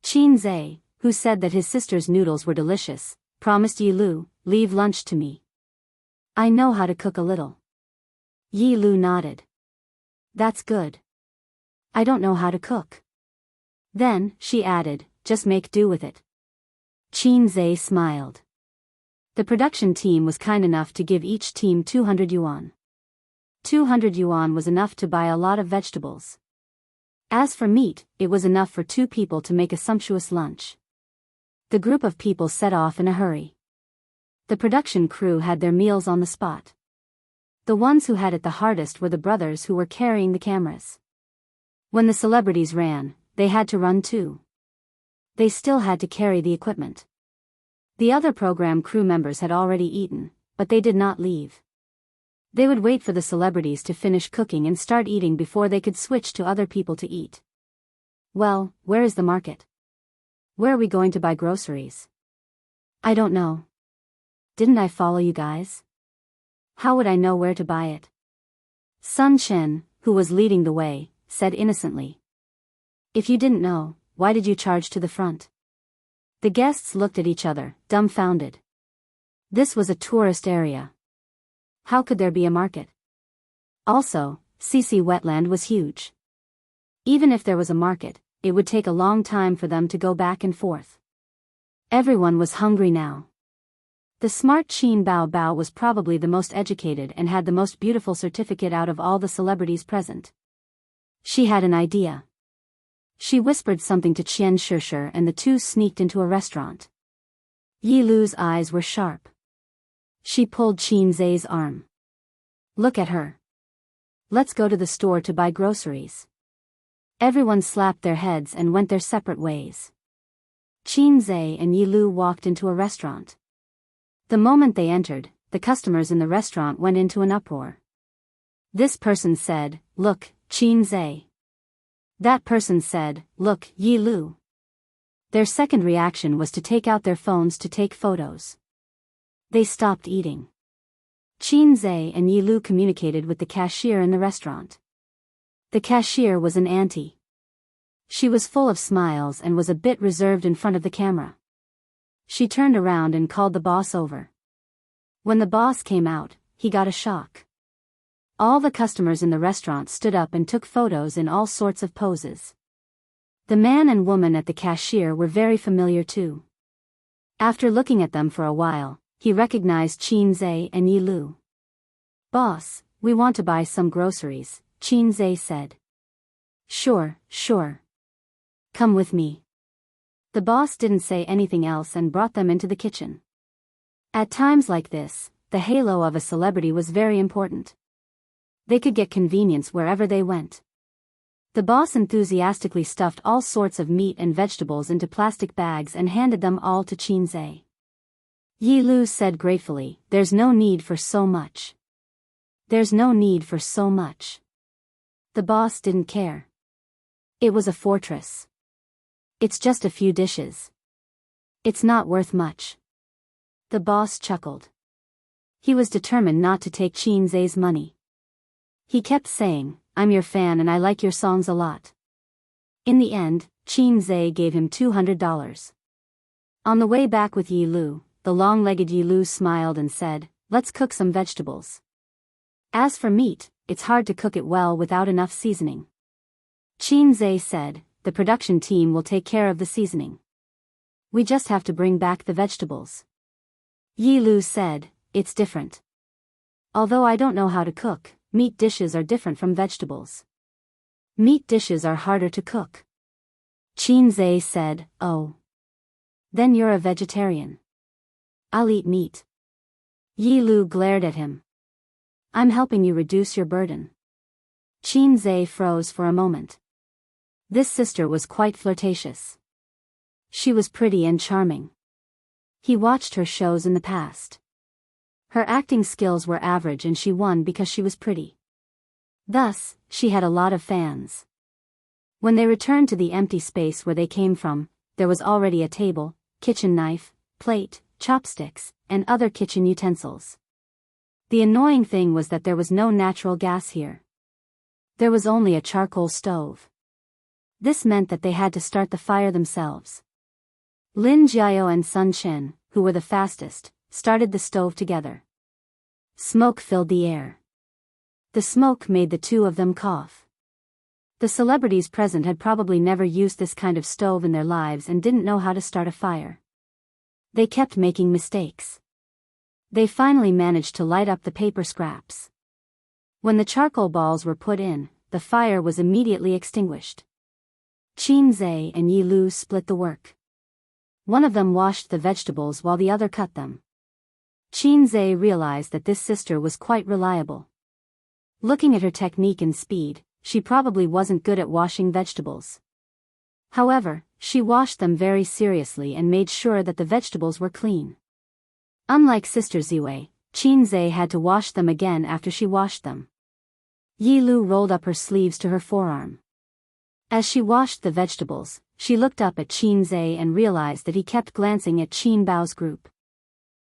Qin Zhe, who said that his sister's noodles were delicious, promised Yi Lu, "Leave lunch to me. I know how to cook a little." Yi Lu nodded. "That's good. I don't know how to cook." Then, she added, "Just make do with it." Qin Zhe smiled. The production team was kind enough to give each team 200 yuan. 200 yuan was enough to buy a lot of vegetables. As for meat, it was enough for 2 people to make a sumptuous lunch. The group of people set off in a hurry. The production crew had their meals on the spot. The ones who had it the hardest were the brothers who were carrying the cameras. When the celebrities ran, they had to run too. They still had to carry the equipment. The other program crew members had already eaten, but they did not leave. They would wait for the celebrities to finish cooking and start eating before they could switch to other people to eat. "Well, where is the market? Where are we going to buy groceries?" "I don't know. Didn't I follow you guys? How would I know where to buy it?" Sun Chen, who was leading the way, said innocently. "If you didn't know, why did you charge to the front?" The guests looked at each other, dumbfounded. This was a tourist area. How could there be a market? Also, Sisi wetland was huge. Even if there was a market, it would take a long time for them to go back and forth. Everyone was hungry now. The smart Qin Bao Bao was probably the most educated and had the most beautiful certificate out of all the celebrities present. She had an idea. She whispered something to Qian Shishir and the two sneaked into a restaurant. Yi Lu's eyes were sharp. She pulled Qin Zhe's arm. "Look at her. Let's go to the store to buy groceries. Everyone slapped their heads and went their separate ways. Qin Zhe and Yi Lu walked into a restaurant. The moment they entered, the customers in the restaurant went into an uproar. This person said, "Look, Qin Zhe." That person said, "Look, Yi Lu." Their second reaction was to take out their phones to take photos. They stopped eating. Qin Zhe and Yi Lu communicated with the cashier in the restaurant. The cashier was an auntie. She was full of smiles and was a bit reserved in front of the camera. She turned around and called the boss over. When the boss came out, he got a shock. All the customers in the restaurant stood up and took photos in all sorts of poses. The man and woman at the cashier were very familiar too. After looking at them for a while, he recognized Qin Zhe and Yi Lu. "Boss, we want to buy some groceries," Qin Zhe said. Sure. Come with me." The boss didn't say anything else and brought them into the kitchen. At times like this, the halo of a celebrity was very important. They could get convenience wherever they went. The boss enthusiastically stuffed all sorts of meat and vegetables into plastic bags and handed them all to Qin Zhe. Yi Lu said gratefully, "There's no need for so much. There's no need for so much." The boss didn't care. It was a fortress. It's just a few dishes. It's not worth much. The boss chuckled. He was determined not to take Qin Zhe's money. He kept saying, "I'm your fan and I like your songs a lot." In the end, Qin Zhe gave him $200. On the way back with Yi Lu, the long-legged Yi Lu smiled and said, "Let's cook some vegetables. As for meat, it's hard to cook it well without enough seasoning." Qin Zhe said, "The production team will take care of the seasoning. We just have to bring back the vegetables." Yi Lu said, "It's different. Although I don't know how to cook, meat dishes are different from vegetables. Meat dishes are harder to cook." Qin Zhe said, "Oh. Then you're a vegetarian." "I'll eat meat." Yi Lu glared at him. "I'm helping you reduce your burden." Qin Zhe froze for a moment. This sister was quite flirtatious. She was pretty and charming. He watched her shows in the past. Her acting skills were average and she won because she was pretty. Thus, she had a lot of fans. When they returned to the empty space where they came from, there was already a table, kitchen knife, plate, chopsticks, and other kitchen utensils. The annoying thing was that there was no natural gas here. There was only a charcoal stove. This meant that they had to start the fire themselves. Lin Jiao and Sun Chen, who were the fastest, started the stove together. Smoke filled the air. The smoke made the two of them cough. The celebrities present had probably never used this kind of stove in their lives and didn't know how to start a fire. They kept making mistakes. They finally managed to light up the paper scraps. When the charcoal balls were put in, the fire was immediately extinguished. Qin Zhe and Yi Lu split the work. One of them washed the vegetables while the other cut them. Qin Zhe realized that this sister was quite reliable. Looking at her technique and speed, she probably wasn't good at washing vegetables. However, she washed them very seriously and made sure that the vegetables were clean. Unlike Sister Ziwei, Qin Zhe had to wash them again after she washed them. Yi Lu rolled up her sleeves to her forearm. As she washed the vegetables, she looked up at Qin Zhe and realized that he kept glancing at Qin Bao's group.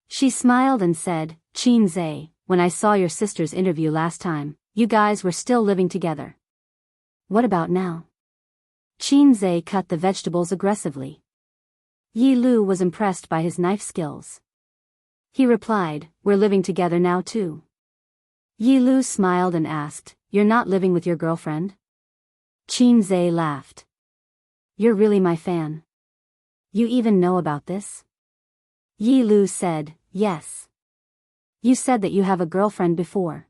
She smiled and said, "Qin Zhe, when I saw your sister's interview last time, you guys were still living together. What about now?" Qin Zhe cut the vegetables aggressively. Yi Lu was impressed by his knife skills. He replied, "We're living together now too." Yi Lu smiled and asked, "You're not living with your girlfriend?" Qin Zhe laughed. "You're really my fan. You even know about this?" Yi Lu said, "Yes. You said that you have a girlfriend before.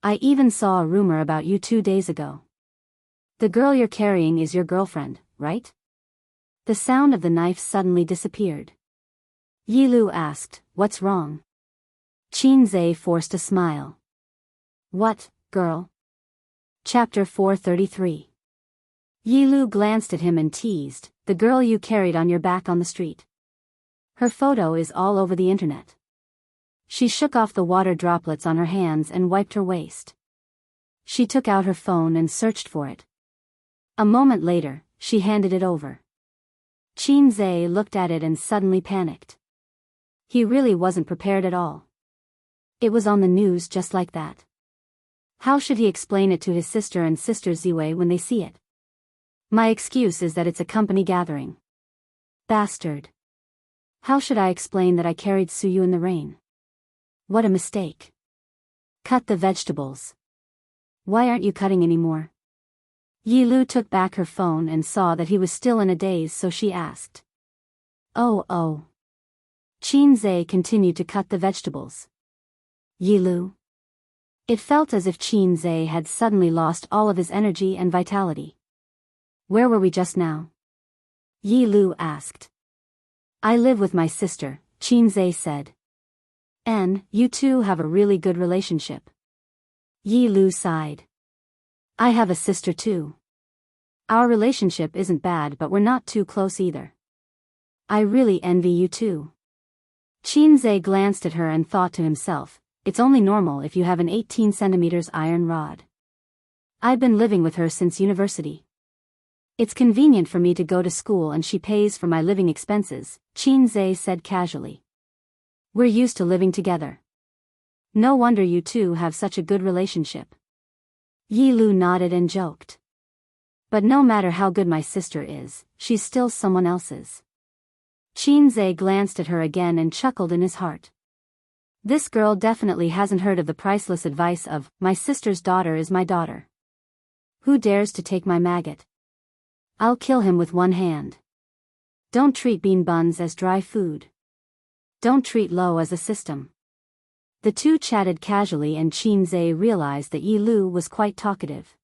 I even saw a rumor about you 2 days ago. The girl you're carrying is your girlfriend, right?" The sound of the knife suddenly disappeared. Yi Lu asked, "What's wrong?" Qin Zhe forced a smile. "What, girl?" Chapter 433. Yi Lu glanced at him and teased, "The girl you carried on your back on the street. Her photo is all over the internet." She shook off the water droplets on her hands and wiped her waist. She took out her phone and searched for it. A moment later, she handed it over. Qin Zhe looked at it and suddenly panicked. He really wasn't prepared at all. It was on the news just like that. How should he explain it to his sister and Sister Ziwei when they see it? "My excuse is that it's a company gathering." Bastard. How should I explain that I carried Suyu in the rain? What a mistake. Cut the vegetables. Why aren't you cutting anymore? Yi Lu took back her phone and saw that he was still in a daze, so she asked. Oh. Qin Zhe continued to cut the vegetables. Yi Lu. It felt as if Qin Zhe had suddenly lost all of his energy and vitality. "Where were we just now?" Yi Lu asked. "I live with my sister," Qin Zhe said. "And you two have a really good relationship." Yi Lu sighed. "I have a sister too. Our relationship isn't bad, but we're not too close either. I really envy you too." Qin Zhe glanced at her and thought to himself, "It's only normal if you have an 18 centimeters iron rod. I've been living with her since university. It's convenient for me to go to school and she pays for my living expenses," Qin Zhe said casually. "We're used to living together. No wonder you two have such a good relationship." Yi Lu nodded and joked. "But no matter how good my sister is, she's still someone else's." Qin Zhe glanced at her again and chuckled in his heart. This girl definitely hasn't heard of the priceless advice of, "My sister's daughter is my daughter. Who dares to take my maggot? I'll kill him with one hand." Don't treat bean buns as dry food. Don't treat Lo as a system. The two chatted casually and Qin Zhe realized that Yi Lu was quite talkative.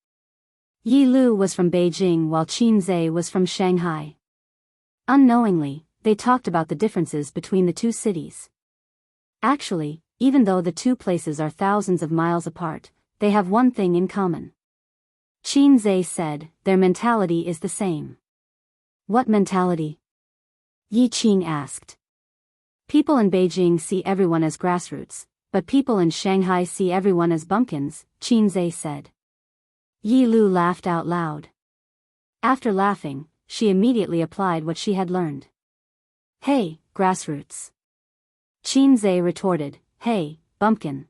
Yi Lu was from Beijing while Qin Zhe was from Shanghai. Unknowingly, they talked about the differences between the two cities. Actually, even though the two places are thousands of miles apart, they have one thing in common. Qin Zhe said, "Their mentality is the same." "What mentality?" Yi Qing asked. "People in Beijing see everyone as grassroots, but people in Shanghai see everyone as bumpkins," Qin Zhe said. Yi Lu laughed out loud. After laughing, she immediately applied what she had learned. "Hey, grassroots." Qin Zhe retorted, "Hey, bumpkin."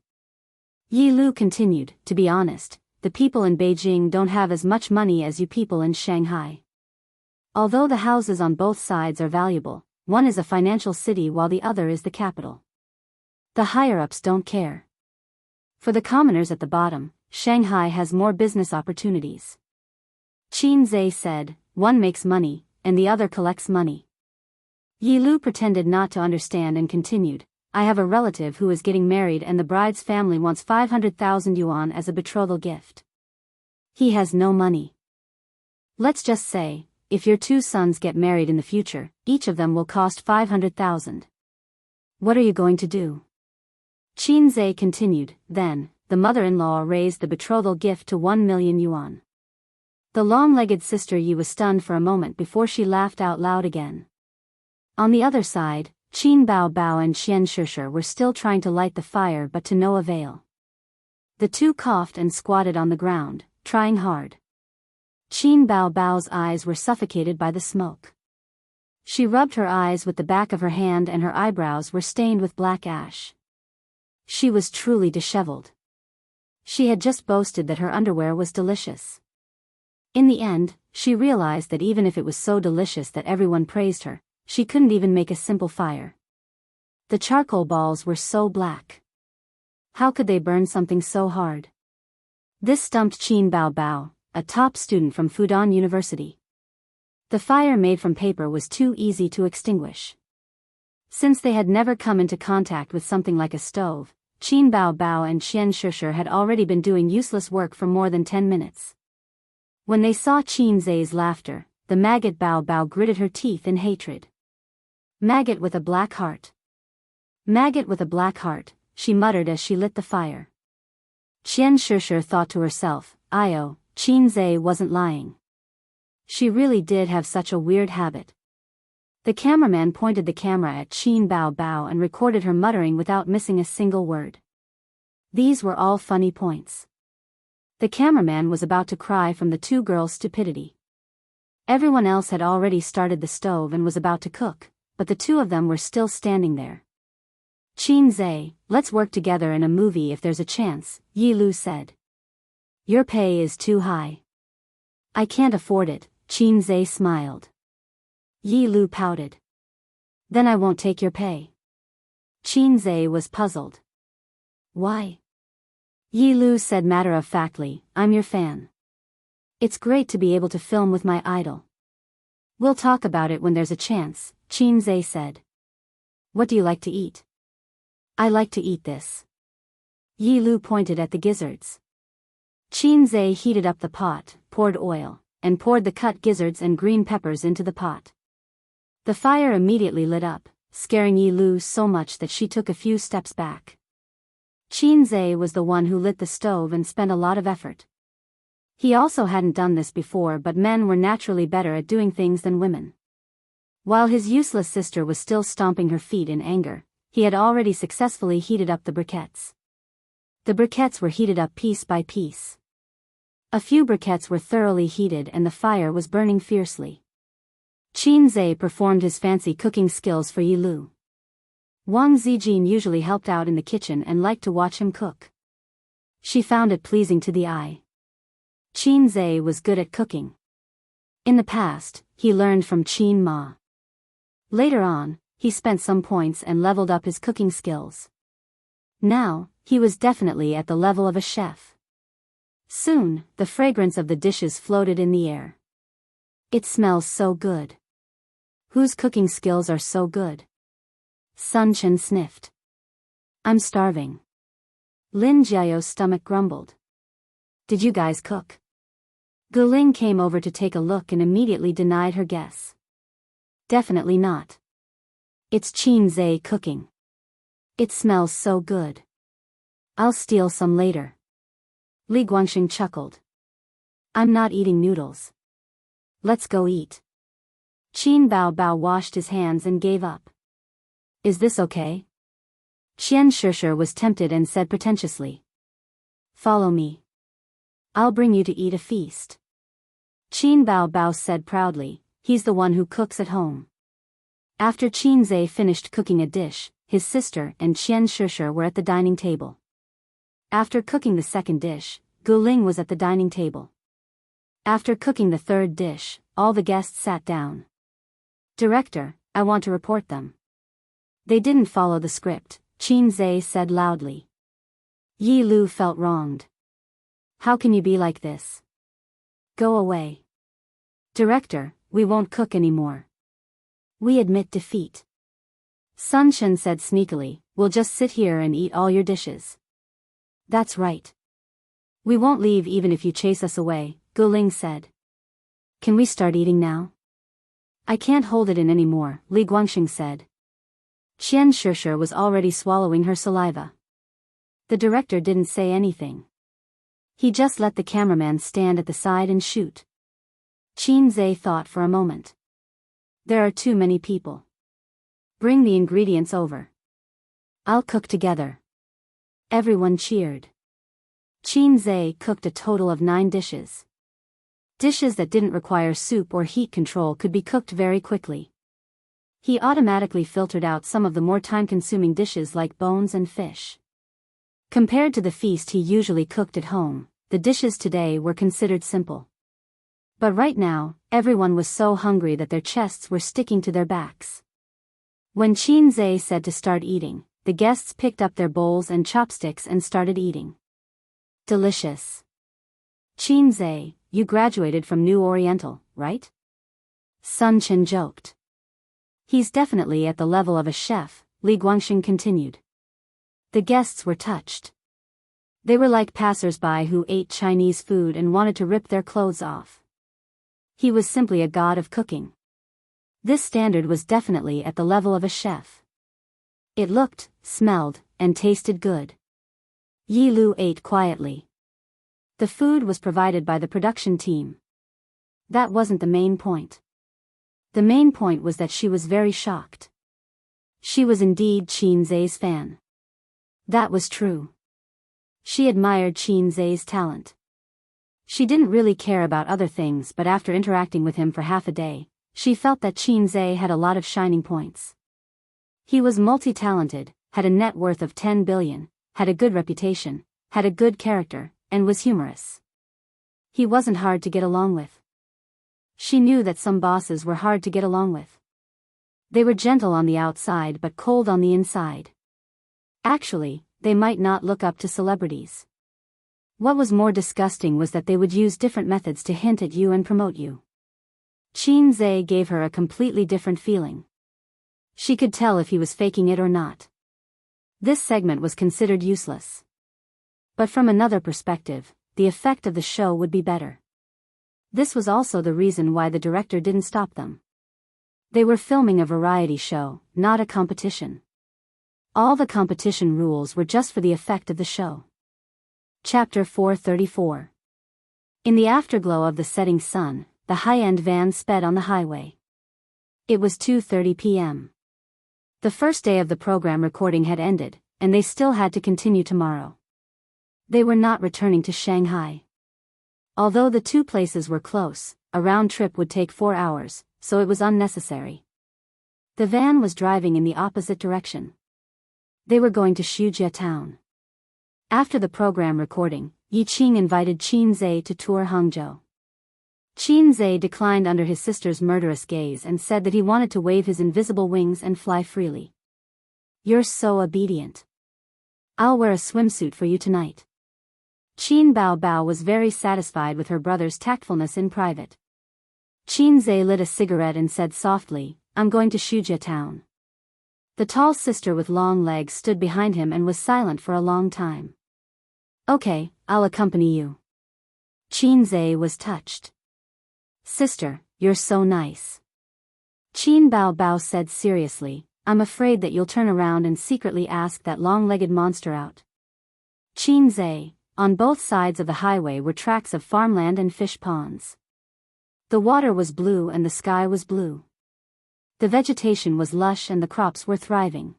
Yi Lu continued, "To be honest, the people in Beijing don't have as much money as you people in Shanghai. Although the houses on both sides are valuable, one is a financial city while the other is the capital. The higher-ups don't care. For the commoners at the bottom, Shanghai has more business opportunities." Qin Zhe said, "One makes money, and the other collects money." Yi Lu pretended not to understand and continued, "I have a relative who is getting married and the bride's family wants 500,000 yuan as a betrothal gift. He has no money. Let's just say, if your two sons get married in the future, each of them will cost 500,000. What are you going to do?" Qin Zhe continued, "Then, the mother-in-law raised the betrothal gift to 1 million yuan. The long-legged sister Yi was stunned for a moment before she laughed out loud again. On the other side, Qin Baobao and Xianxia were still trying to light the fire but to no avail. The two coughed and squatted on the ground, trying hard. Qin Baobao's eyes were suffocated by the smoke. She rubbed her eyes with the back of her hand and her eyebrows were stained with black ash. She was truly disheveled. She had just boasted that her underwear was delicious. In the end, she realized that even if it was so delicious that everyone praised her, she couldn't even make a simple fire. The charcoal balls were so black. How could they burn something so hard? This stumped Qin Baobao, a top student from Fudan University. The fire made from paper was too easy to extinguish. Since they had never come into contact with something like a stove, Qin Baobao and Xianxia had already been doing useless work for more than 10 minutes. When they saw Qin Zhe's laughter, the maggot Baobao gritted her teeth in hatred. "Maggot with a black heart. Maggot with a black heart," she muttered as she lit the fire. Xianxia thought to herself, "Io, Qinze wasn't lying. She really did have such a weird habit. The cameraman pointed the camera at Qin Bao Bao and recorded her muttering without missing a single word. These were all funny points. The cameraman was about to cry from the two girls' stupidity. Everyone else had already started the stove and was about to cook, but the two of them were still standing there. Qinze, let's work together in a movie if there's a chance, Yi Lu said. Your pay is too high. I can't afford it, Qinze smiled. Yi Lu pouted. Then I won't take your pay. Qinze was puzzled. Why? Yi Lu said matter-of-factly, I'm your fan. It's great to be able to film with my idol. We'll talk about it when there's a chance, Qinze said. What do you like to eat? I like to eat this. Yi Lu pointed at the gizzards. Qinze heated up the pot, poured oil, and poured the cut gizzards and green peppers into the pot. The fire immediately lit up, scaring Yi Lu so much that she took a few steps back. Qinze was the one who lit the stove and spent a lot of effort. He also hadn't done this before, but men were naturally better at doing things than women. While his useless sister was still stomping her feet in anger, he had already successfully heated up the briquettes. The briquettes were heated up piece by piece. A few briquettes were thoroughly heated and the fire was burning fiercely. Qinze performed his fancy cooking skills for Yi Lu. Wang Zijin usually helped out in the kitchen and liked to watch him cook. She found it pleasing to the eye. Qinze was good at cooking. In the past, he learned from Qin Ma. Later on, he spent some points and leveled up his cooking skills. Now, he was definitely at the level of a chef. Soon, the fragrance of the dishes floated in the air. It smells so good. Whose cooking skills are so good? Sun Chen sniffed. I'm starving. Lin Jiao's stomach grumbled. Did you guys cook? Guling came over to take a look and immediately denied her guess. Definitely not. It's Qinze cooking. It smells so good. I'll steal some later. Li Guangxing chuckled. I'm not eating noodles. Let's go eat. Qin Bao Bao washed his hands and gave up. Is this okay? Xianxia was tempted and said pretentiously. Follow me. I'll bring you to eat a feast. Qin Bao Bao said proudly, he's the one who cooks at home. After Qinze finished cooking a dish, his sister and Xianxia were at the dining table. After cooking the second dish, Guling was at the dining table. After cooking the third dish, all the guests sat down. Director, I want to report them. They didn't follow the script, Qinze said loudly. Yi Lu felt wronged. How can you be like this? Go away. Director, we won't cook anymore. We admit defeat. Sun Chen said sneakily, we'll just sit here and eat all your dishes. That's right. We won't leave even if you chase us away, Guling said. Can we start eating now? I can't hold it in anymore, Li Guangxing said. Xianxia was already swallowing her saliva. The director didn't say anything. He just let the cameraman stand at the side and shoot. Qinze thought for a moment. There are too many people. Bring the ingredients over. I'll cook together. Everyone cheered. Qinze cooked a total of 9 dishes. Dishes that didn't require soup or heat control could be cooked very quickly. He automatically filtered out some of the more time-consuming dishes like bones and fish. Compared to the feast he usually cooked at home, the dishes today were considered simple. But right now, everyone was so hungry that their chests were sticking to their backs. When Qinze said to start eating, the guests picked up their bowls and chopsticks and started eating. Delicious. Qinze, you graduated from New Oriental, right? Sun Chen joked. He's definitely at the level of a chef, Li Guangxing continued. The guests were touched. They were like passers-by who ate Chinese food and wanted to rip their clothes off. He was simply a god of cooking. This standard was definitely at the level of a chef. It looked, smelled, and tasted good. Yi Lu ate quietly. The food was provided by the production team. That wasn't the main point. The main point was that she was very shocked. She was indeed Qin Zhe's fan. That was true. She admired Qin Zhe's talent. She didn't really care about other things, but after interacting with him for half a day, she felt that Qin Zhe had a lot of shining points. He was multi-talented, had a net worth of 10 billion, had a good reputation, had a good character, and was humorous. He wasn't hard to get along with. She knew that some bosses were hard to get along with. They were gentle on the outside but cold on the inside. Actually, they might not look up to celebrities. What was more disgusting was that they would use different methods to hint at you and promote you. Qin Zhe gave her a completely different feeling. She could tell if he was faking it or not. This segment was considered useless. But from another perspective, the effect of the show would be better. This was also the reason why the director didn't stop them. They were filming a variety show, not a competition. All the competition rules were just for the effect of the show. Chapter 434. In the afterglow of the setting sun, the high-end van sped on the highway. It was 2:30 p.m. The first day of the program recording had ended, and they still had to continue tomorrow. They were not returning to Shanghai. Although the two places were close, a round trip would take 4 hours, so it was unnecessary. The van was driving in the opposite direction. They were going to Wuxia town. After the program recording, Yi Qing invited Qin Zhe to tour Hangzhou. Qin Zhe declined under his sister's murderous gaze and said that he wanted to wave his invisible wings and fly freely. "You're so obedient. I'll wear a swimsuit for you tonight." Qin Bao was very satisfied with her brother's tactfulness in private. Qin Zhe lit a cigarette and said softly, "I'm going to Wuxia town." The tall sister with long legs stood behind him and was silent for a long time. "Okay, I'll accompany you." Qin Zhe was touched. "Sister, you're so nice." Qin Bao said seriously, "I'm afraid that you'll turn around and secretly ask that long-legged monster out." Qin Zhe, on both sides of the highway were tracts of farmland and fish ponds. The water was blue and the sky was blue. The vegetation was lush and the crops were thriving.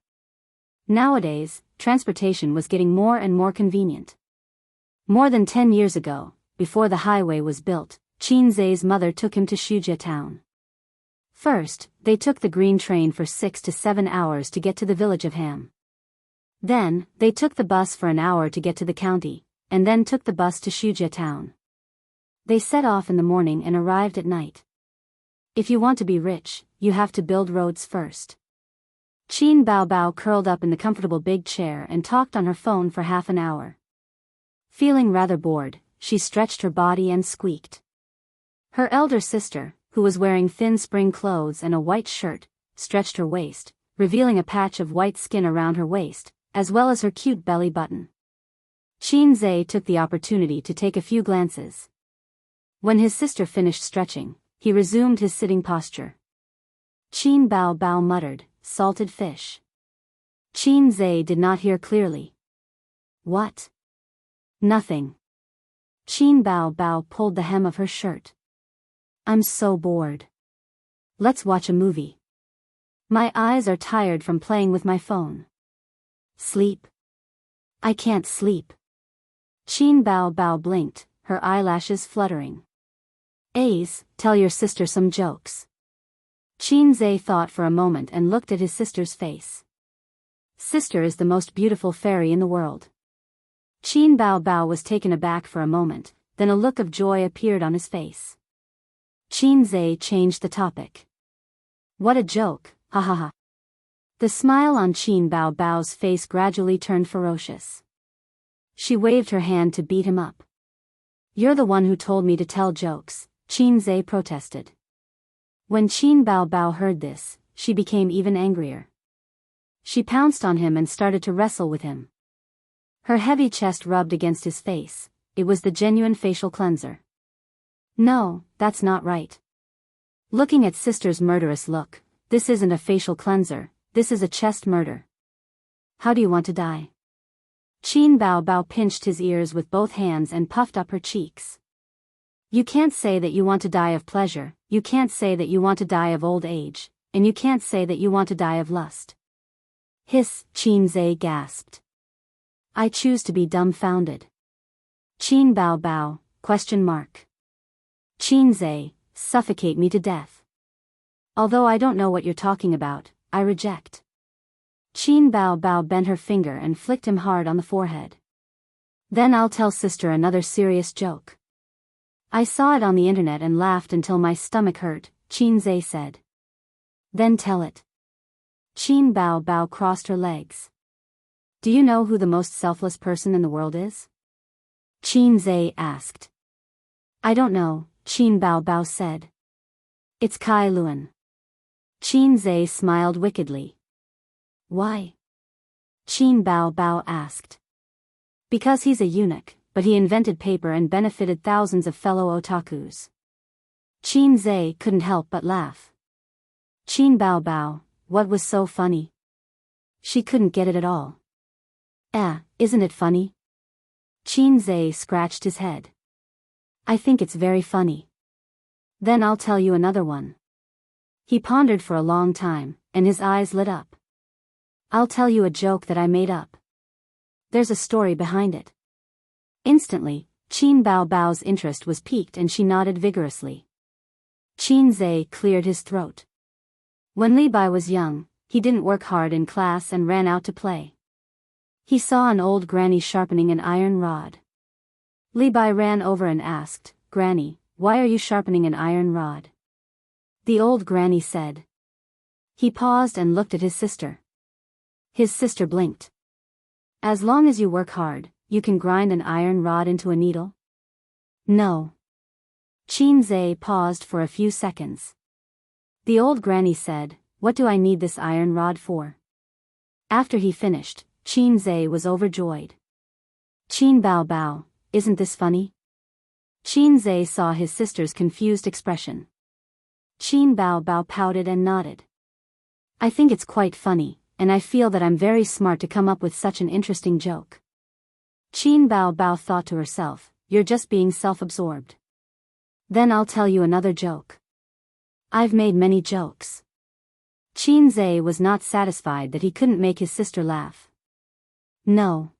Nowadays, transportation was getting more and more convenient. More than 10 years ago, before the highway was built, Qin Zhe's mother took him to Wuxia town. First, they took the green train for 6 to 7 hours to get to the village of Ham. Then, they took the bus for an hour to get to the county, and then took the bus to Wuxia town. They set off in the morning and arrived at night. If you want to be rich, you have to build roads first. Qin Bao curled up in the comfortable big chair and talked on her phone for half an hour. Feeling rather bored, she stretched her body and squeaked. Her elder sister, who was wearing thin spring clothes and a white shirt, stretched her waist, revealing a patch of white skin around her waist, as well as her cute belly button. Qin Zhe took the opportunity to take a few glances. When his sister finished stretching, he resumed his sitting posture. Qin Bao muttered, "Salted fish." Qin Zhe did not hear clearly. "What?" "Nothing." Qin Bao pulled the hem of her shirt. "I'm so bored. Let's watch a movie. My eyes are tired from playing with my phone." "Sleep." "I can't sleep." Qin Bao blinked, her eyelashes fluttering. "Ace, tell your sister some jokes." Qin Zhe thought for a moment and looked at his sister's face. Sister is the most beautiful fairy in the world. Qin Bao was taken aback for a moment, then a look of joy appeared on his face. Qin Zhe changed the topic. "What a joke, ha ha ha." The smile on Qin Bao's face gradually turned ferocious. She waved her hand to beat him up. "You're the one who told me to tell jokes," Qin Zhe protested. When Qin Bao heard this, she became even angrier. She pounced on him and started to wrestle with him. Her heavy chest rubbed against his face. It was the genuine facial cleanser. "No, that's not right." Looking at sister's murderous look, "This isn't a facial cleanser, this is a chest murder. How do you want to die?" Qin Bao Bao pinched his ears with both hands and puffed up her cheeks. You can't say that you want to die of pleasure, you can't say that you want to die of old age, and you can't say that you want to die of lust. Hiss, Qin Zai gasped. I choose to be dumbfounded. Qin Bao Bao, ? Qin Zai, suffocate me to death. Although I don't know what you're talking about, I reject. Qin Bao Bao bent her finger and flicked him hard on the forehead. Then I'll tell sister another serious joke. I saw it on the internet and laughed until my stomach hurt, Qin Zai said. Then tell it. Qin Bao Bao crossed her legs. Do you know who the most selfless person in the world is? Qin Zai asked. I don't know, Qin Bao Bao said. It's Kai Luan. Qin Zai smiled wickedly. Why? Qin Bao Bao asked. Because he's a eunuch, but he invented paper and benefited thousands of fellow otakus. Qin Zai couldn't help but laugh. Qin Bao Bao, what was so funny? She couldn't get it at all. Isn't it funny? Qin Zai scratched his head. I think it's very funny. Then I'll tell you another one. He pondered for a long time, and his eyes lit up. I'll tell you a joke that I made up. There's a story behind it. Instantly, Qin Bao Bao's interest was piqued and she nodded vigorously. Qin Zai cleared his throat. When Li Bai was young, he didn't work hard in class and ran out to play. He saw an old granny sharpening an iron rod. Li Bai ran over and asked, Granny, why are you sharpening an iron rod? The old granny said. He paused and looked at his sister. His sister blinked. As long as you work hard, you can grind an iron rod into a needle? No. Qin Zai paused for a few seconds. The old granny said, What do I need this iron rod for? After he finished, Qin Zai was overjoyed. Qin Bao Bao, isn't this funny? Qin Zai saw his sister's confused expression. Qin Bao Bao pouted and nodded. I think it's quite funny, and I feel that I'm very smart to come up with such an interesting joke. Qin Bao Bao thought to herself, You're just being self-absorbed. Then I'll tell you another joke. I've made many jokes. Qin Zai was not satisfied that he couldn't make his sister laugh. No.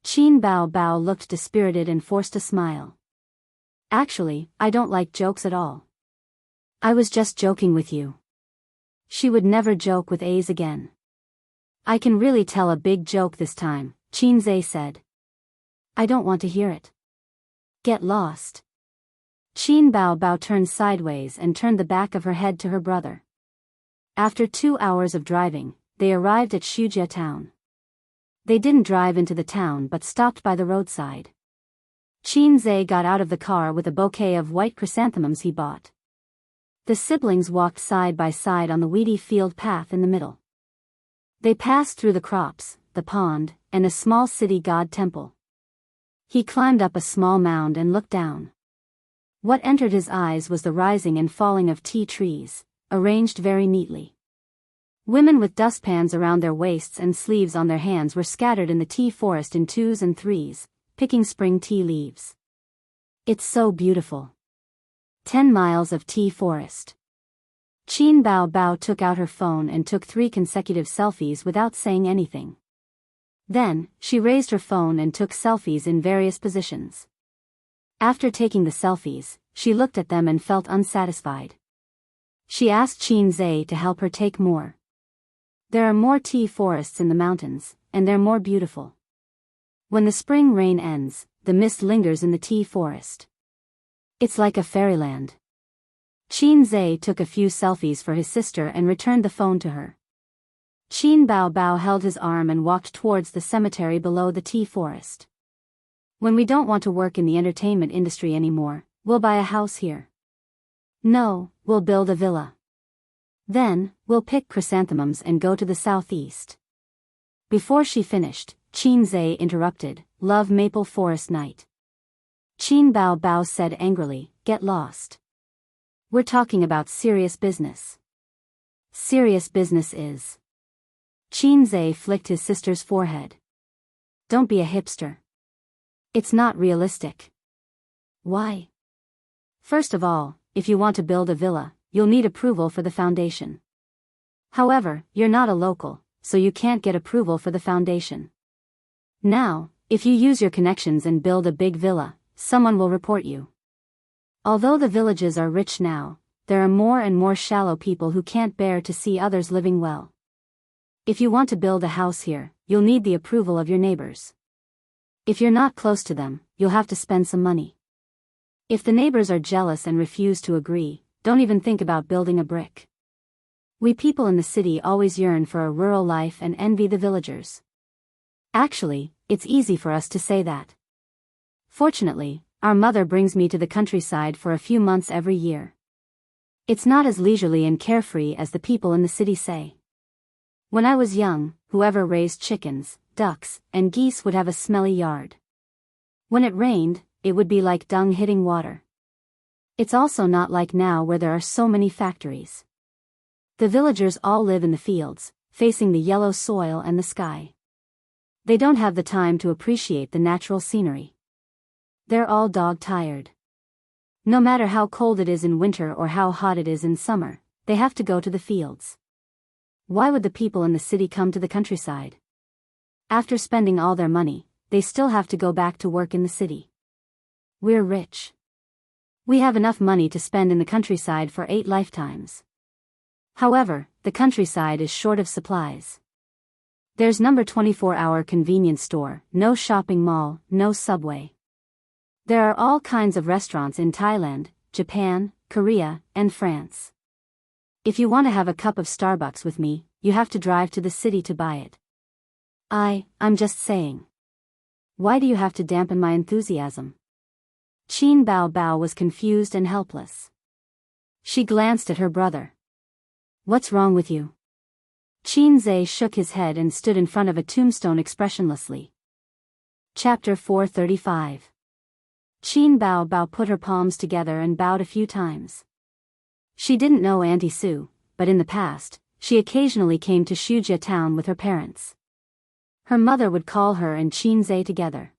Qin Bao Bao looked dispirited and forced a smile. Actually, I don't like jokes at all. I was just joking with you. She would never joke with A's again. I can really tell a big joke this time, Qin Zai said. I don't want to hear it. Get lost. Qin Bao Bao turned sideways and turned the back of her head to her brother. After 2 hours of driving, they arrived at Shujia town. They didn't drive into the town but stopped by the roadside. Qin Zai got out of the car with a bouquet of white chrysanthemums he bought. The siblings walked side by side on the weedy field path in the middle. They passed through the crops, the pond, and a small city god temple. He climbed up a small mound and looked down. What entered his eyes was the rising and falling of tea trees, arranged very neatly. Women with dustpans around their waists and sleeves on their hands were scattered in the tea forest in 2s and 3s, picking spring tea leaves. It's so beautiful. 10 miles of tea forest. Qin Bao Bao took out her phone and took 3 consecutive selfies without saying anything. Then, she raised her phone and took selfies in various positions. After taking the selfies, she looked at them and felt unsatisfied. She asked Qin Zai to help her take more. There are more tea forests in the mountains, and they're more beautiful. When the spring rain ends, the mist lingers in the tea forest. It's like a fairyland. Qin Zai took a few selfies for his sister and returned the phone to her. Qin Bao Bao held his arm and walked towards the cemetery below the tea forest. When we don't want to work in the entertainment industry anymore, we'll buy a house here. No, we'll build a villa. Then, we'll pick chrysanthemums and go to the southeast. Before she finished, Qin Zai interrupted, Love Maple Forest Night. Qin Bao Bao said angrily, Get lost. We're talking about serious business. Serious business is. Qin Zai flicked his sister's forehead. don't be a hipster. It's not realistic. Why? First of all, if you want to build a villa, you'll need approval for the foundation. However, you're not a local, so you can't get approval for the foundation. Now, if you use your connections and build a big villa, someone will report you. Although the villages are rich now, there are more and more shallow people who can't bear to see others living well. If you want to build a house here, you'll need the approval of your neighbors. If you're not close to them, you'll have to spend some money. If the neighbors are jealous and refuse to agree, don't even think about building a brick. We people in the city always yearn for a rural life and envy the villagers. Actually, it's easy for us to say that. Fortunately, our mother brings me to the countryside for a few months every year. It's not as leisurely and carefree as the people in the city say. When I was young, whoever raised chickens, ducks, and geese would have a smelly yard. When it rained, it would be like dung hitting water. It's also not like now where there are so many factories. The villagers all live in the fields, facing the yellow soil and the sky. They don't have the time to appreciate the natural scenery. They're all dog-tired. No matter how cold it is in winter or how hot it is in summer, they have to go to the fields. Why would the people in the city come to the countryside? After spending all their money, they still have to go back to work in the city. We're rich. We have enough money to spend in the countryside for 8 lifetimes. However, the countryside is short of supplies. There's no 24-hour convenience store, no shopping mall, no subway. There are all kinds of restaurants in Thailand, Japan, Korea, and France. If you want to have a cup of Starbucks with me, you have to drive to the city to buy it. I'm just saying. Why do you have to dampen my enthusiasm? Qin Bao Bao was confused and helpless. She glanced at her brother. What's wrong with you? Qin Zhe shook his head and stood in front of a tombstone expressionlessly. Chapter 435. Qin Bao Bao put her palms together and bowed a few times. She didn't know Auntie Sue, but in the past, she occasionally came to Wuxia town with her parents. Her mother would call her and Qin Zhe together.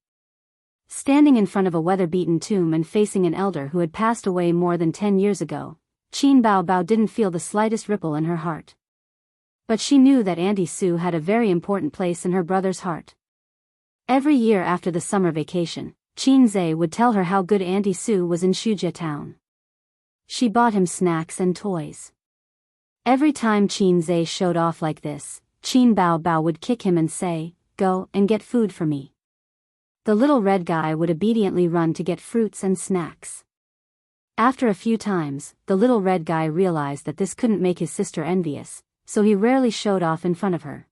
Standing in front of a weather-beaten tomb and facing an elder who had passed away more than 10 years ago, Qin Bao Bao didn't feel the slightest ripple in her heart. But she knew that Auntie Sue had a very important place in her brother's heart. Every year after the summer vacation, Qin Zhe would tell her how good Auntie Sue was in Wuxia town. She bought him snacks and toys. Every time Qin Zhe showed off like this, Qin Bao Bao would kick him and say, "Go and get food for me." The little red guy would obediently run to get fruits and snacks. After a few times, the little red guy realized that this couldn't make his sister envious, so he rarely showed off in front of her.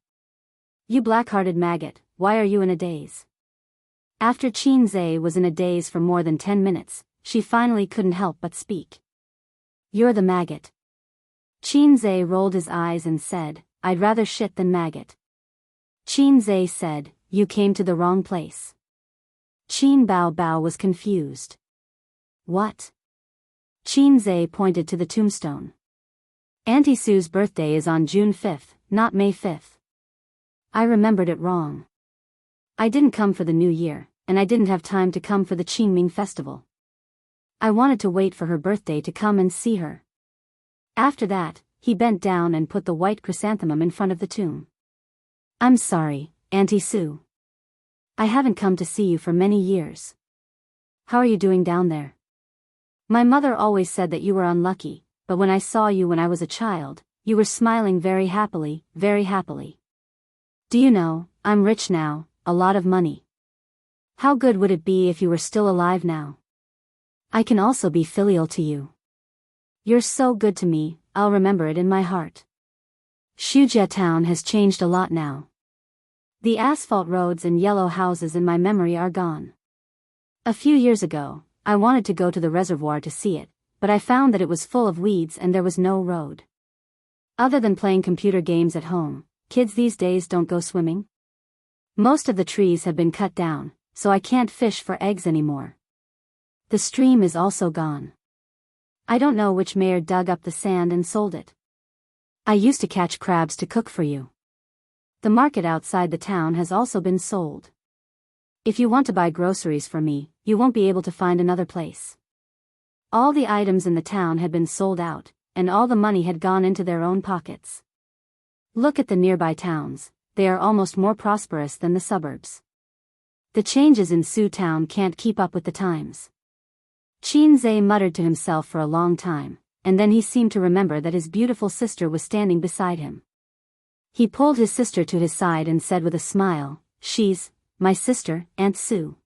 "You black-hearted maggot, why are you in a daze?" After Qin Zhe was in a daze for more than 10 minutes, she finally couldn't help but speak. "You're the maggot." Qin Zhe rolled his eyes and said, "I'd rather shit than maggot." Qin Zhe said, "You came to the wrong place." Qin Bao Bao was confused. "What?" Qin Zhe pointed to the tombstone. "Auntie Sue's birthday is on June 5th, not May 5th. I remembered it wrong. I didn't come for the New Year, and I didn't have time to come for the Qingming festival. I wanted to wait for her birthday to come and see her." After that, he bent down and put the white chrysanthemum in front of the tomb. "I'm sorry, Auntie Sue. I haven't come to see you for many years. How are you doing down there? My mother always said that you were unlucky, but when I saw you when I was a child, you were smiling very happily, very happily. Do you know, I'm rich now, a lot of money. How good would it be if you were still alive now? I can also be filial to you. You're so good to me, I'll remember it in my heart. Wuxia town has changed a lot now. The asphalt roads and yellow houses in my memory are gone. A few years ago, I wanted to go to the reservoir to see it, but I found that it was full of weeds and there was no road. Other than playing computer games at home, kids these days don't go swimming. Most of the trees have been cut down, so I can't fish for eggs anymore. The stream is also gone. I don't know which mayor dug up the sand and sold it. I used to catch crabs to cook for you. The market outside the town has also been sold. If you want to buy groceries from me, you won't be able to find another place. All the items in the town had been sold out, and all the money had gone into their own pockets. Look at the nearby towns, they are almost more prosperous than the suburbs. The changes in Su town can't keep up with the times. Qin Zhe muttered to himself for a long time, and then he seemed to remember that his beautiful sister was standing beside him. He pulled his sister to his side and said with a smile, "She's my sister, Aunt Su.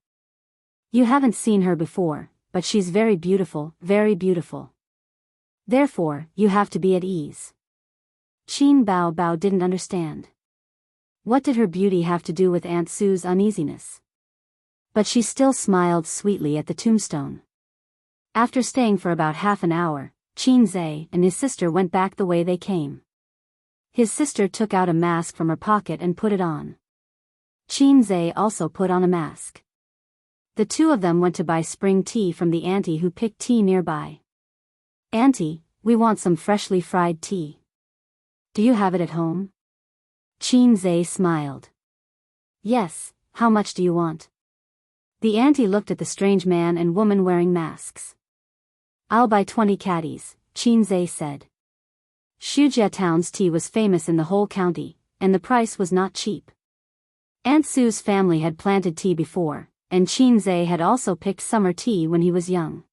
You haven't seen her before, but she's very beautiful, very beautiful. Therefore, you have to be at ease." Qin Bao didn't understand. What did her beauty have to do with Aunt Su's uneasiness? But she still smiled sweetly at the tombstone. After staying for about half an hour, Qin Zhe and his sister went back the way they came. His sister took out a mask from her pocket and put it on. Qin Zhe also put on a mask. The two of them went to buy spring tea from the auntie who picked tea nearby. "Auntie, we want some freshly fried tea. Do you have it at home?" Qin Zhe smiled. "Yes, how much do you want?" The auntie looked at the strange man and woman wearing masks. "I'll buy 20 caddies," Qin Zhe said. Wuxia town's tea was famous in the whole county, and the price was not cheap. Aunt Su's family had planted tea before, and Qin Zhe had also picked summer tea when he was young.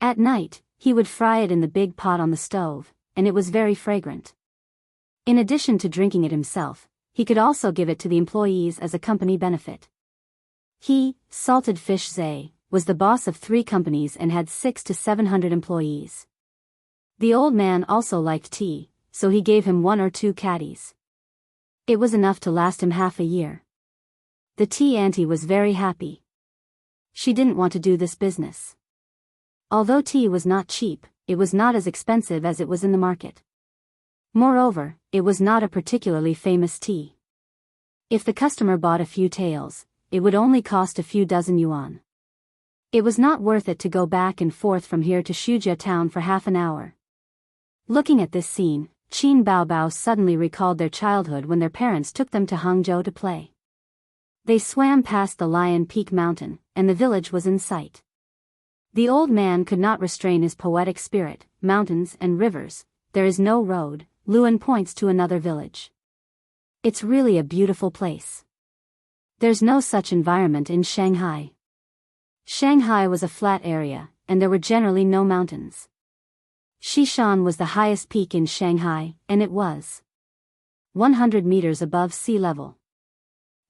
At night, he would fry it in the big pot on the stove, and it was very fragrant. In addition to drinking it himself, he could also give it to the employees as a company benefit. He, Salted Fish Zhe, was the boss of 3 companies and had 600 to 700 employees. The old man also liked tea, so he gave him 1 or 2 caddies. It was enough to last him half a year. The tea auntie was very happy. She didn't want to do this business. Although tea was not cheap, it was not as expensive as it was in the market. Moreover, it was not a particularly famous tea. If the customer bought a few taels, it would only cost a few dozen yuan. It was not worth it to go back and forth from here to Wuxia town for half an hour. Looking at this scene, Qin Bao suddenly recalled their childhood when their parents took them to Hangzhou to play. They swam past the Lion Peak mountain, and the village was in sight. The old man could not restrain his poetic spirit. "Mountains and rivers, there is no road," Luan points to another village. "It's really a beautiful place. There's no such environment in Shanghai." Shanghai was a flat area, and there were generally no mountains. Xishan was the highest peak in Shanghai, and it was 100 meters above sea level.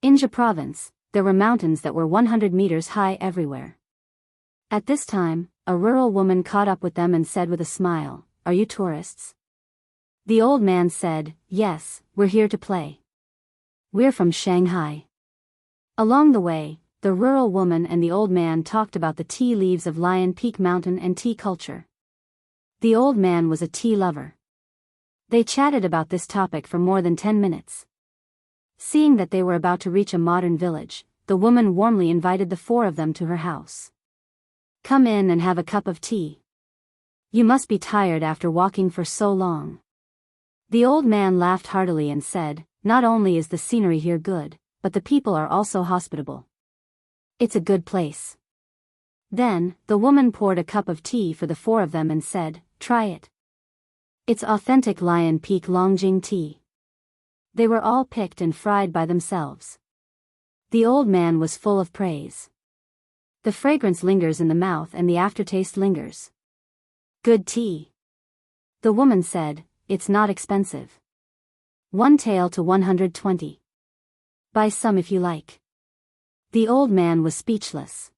In Jia province, there were mountains that were 100 meters high everywhere. At this time, a rural woman caught up with them and said with a smile, "Are you tourists?" The old man said, "Yes, we're here to play. We're from Shanghai." Along the way, the rural woman and the old man talked about the tea leaves of Lion Peak Mountain and tea culture. The old man was a tea lover. They chatted about this topic for more than 10 minutes. Seeing that they were about to reach a modern village, the woman warmly invited the 4 of them to her house. "Come in and have a cup of tea. You must be tired after walking for so long." The old man laughed heartily and said, "Not only is the scenery here good, but the people are also hospitable. It's a good place." Then, the woman poured a cup of tea for the 4 of them and said, "Try it. It's authentic Lion Peak Longjing tea." They were all picked and fried by themselves. The old man was full of praise. The fragrance lingers in the mouth and the aftertaste lingers. "Good tea." The woman said, "It's not expensive. 1 tael to 120. Buy some if you like." The old man was speechless.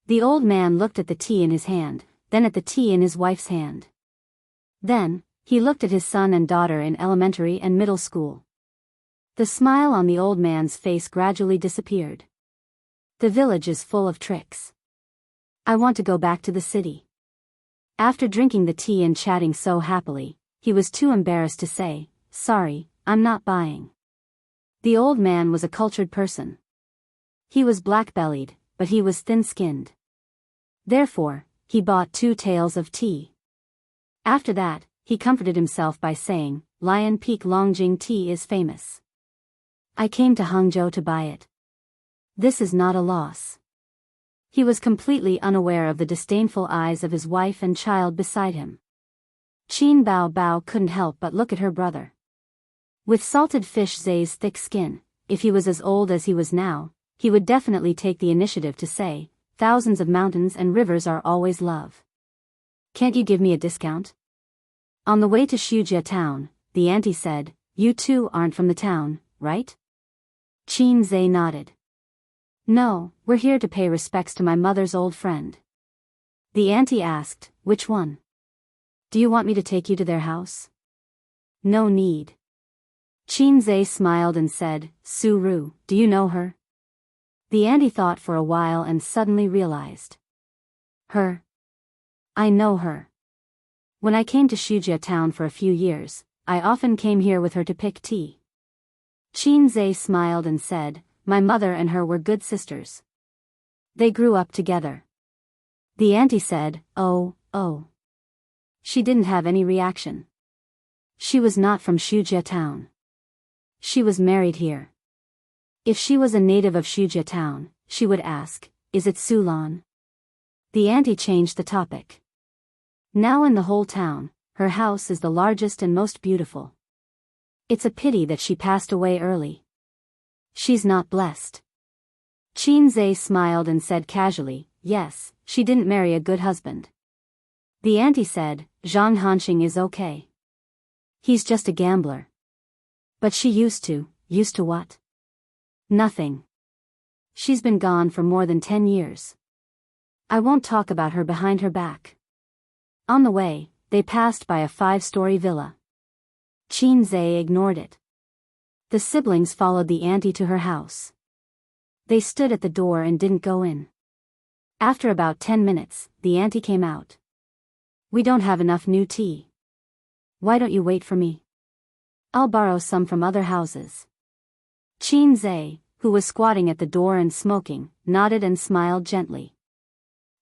The old man looked at the tea in his hand, then at the tea in his wife's hand. Then, he looked at his son and daughter in elementary and middle school. The smile on the old man's face gradually disappeared. "The village is full of tricks. I want to go back to the city." After drinking the tea and chatting so happily, he was too embarrassed to say, "Sorry, I'm not buying." The old man was a cultured person. He was black-bellied, but he was thin-skinned. Therefore, he bought 2 taels of tea. After that, he comforted himself by saying, "Lion Peak Longjing tea is famous. I came to Hangzhou to buy it. This is not a loss. He was completely unaware of the disdainful eyes of his wife and child beside him. Qin Bao Bao couldn't help but look at her brother. With salted fish Zay's thick skin, if he was as old as he was now, he would definitely take the initiative to say, thousands of mountains and rivers are always love. Can't you give me a discount? On the way to Wuxia town, the auntie said, you two aren't from the town, right? Qin Zay nodded. No, we're here to pay respects to my mother's old friend. The auntie asked, which one? Do you want me to take you to their house? No need. Qin Zay smiled and said, Su Ru, do you know her? The auntie thought for a while and suddenly realized. Her? I know her. When I came to Wuxia town for a few years, I often came here with her to pick tea. Qin Zay smiled and said, my mother and her were good sisters. They grew up together. The auntie said, oh. She didn't have any reaction. She was not from Wuxia town. She was married here. If she was a native of Wuxia town, she would ask, is it Sulan? The auntie changed the topic. Now in the whole town, her house is the largest and most beautiful. It's a pity that she passed away early. She's not blessed. Qin Zay smiled and said casually, yes, she didn't marry a good husband. The auntie said, Zhang Hanxing is okay. He's just a gambler. But she used to what? Nothing. She's been gone for more than 10 years. I won't talk about her behind her back. On the way, they passed by a 5-story villa. Qin Zay ignored it. The siblings followed the auntie to her house. They stood at the door and didn't go in. After about 10 minutes, the auntie came out. We don't have enough new tea. Why don't you wait for me? I'll borrow some from other houses. Qin Zay, who was squatting at the door and smoking, nodded and smiled gently.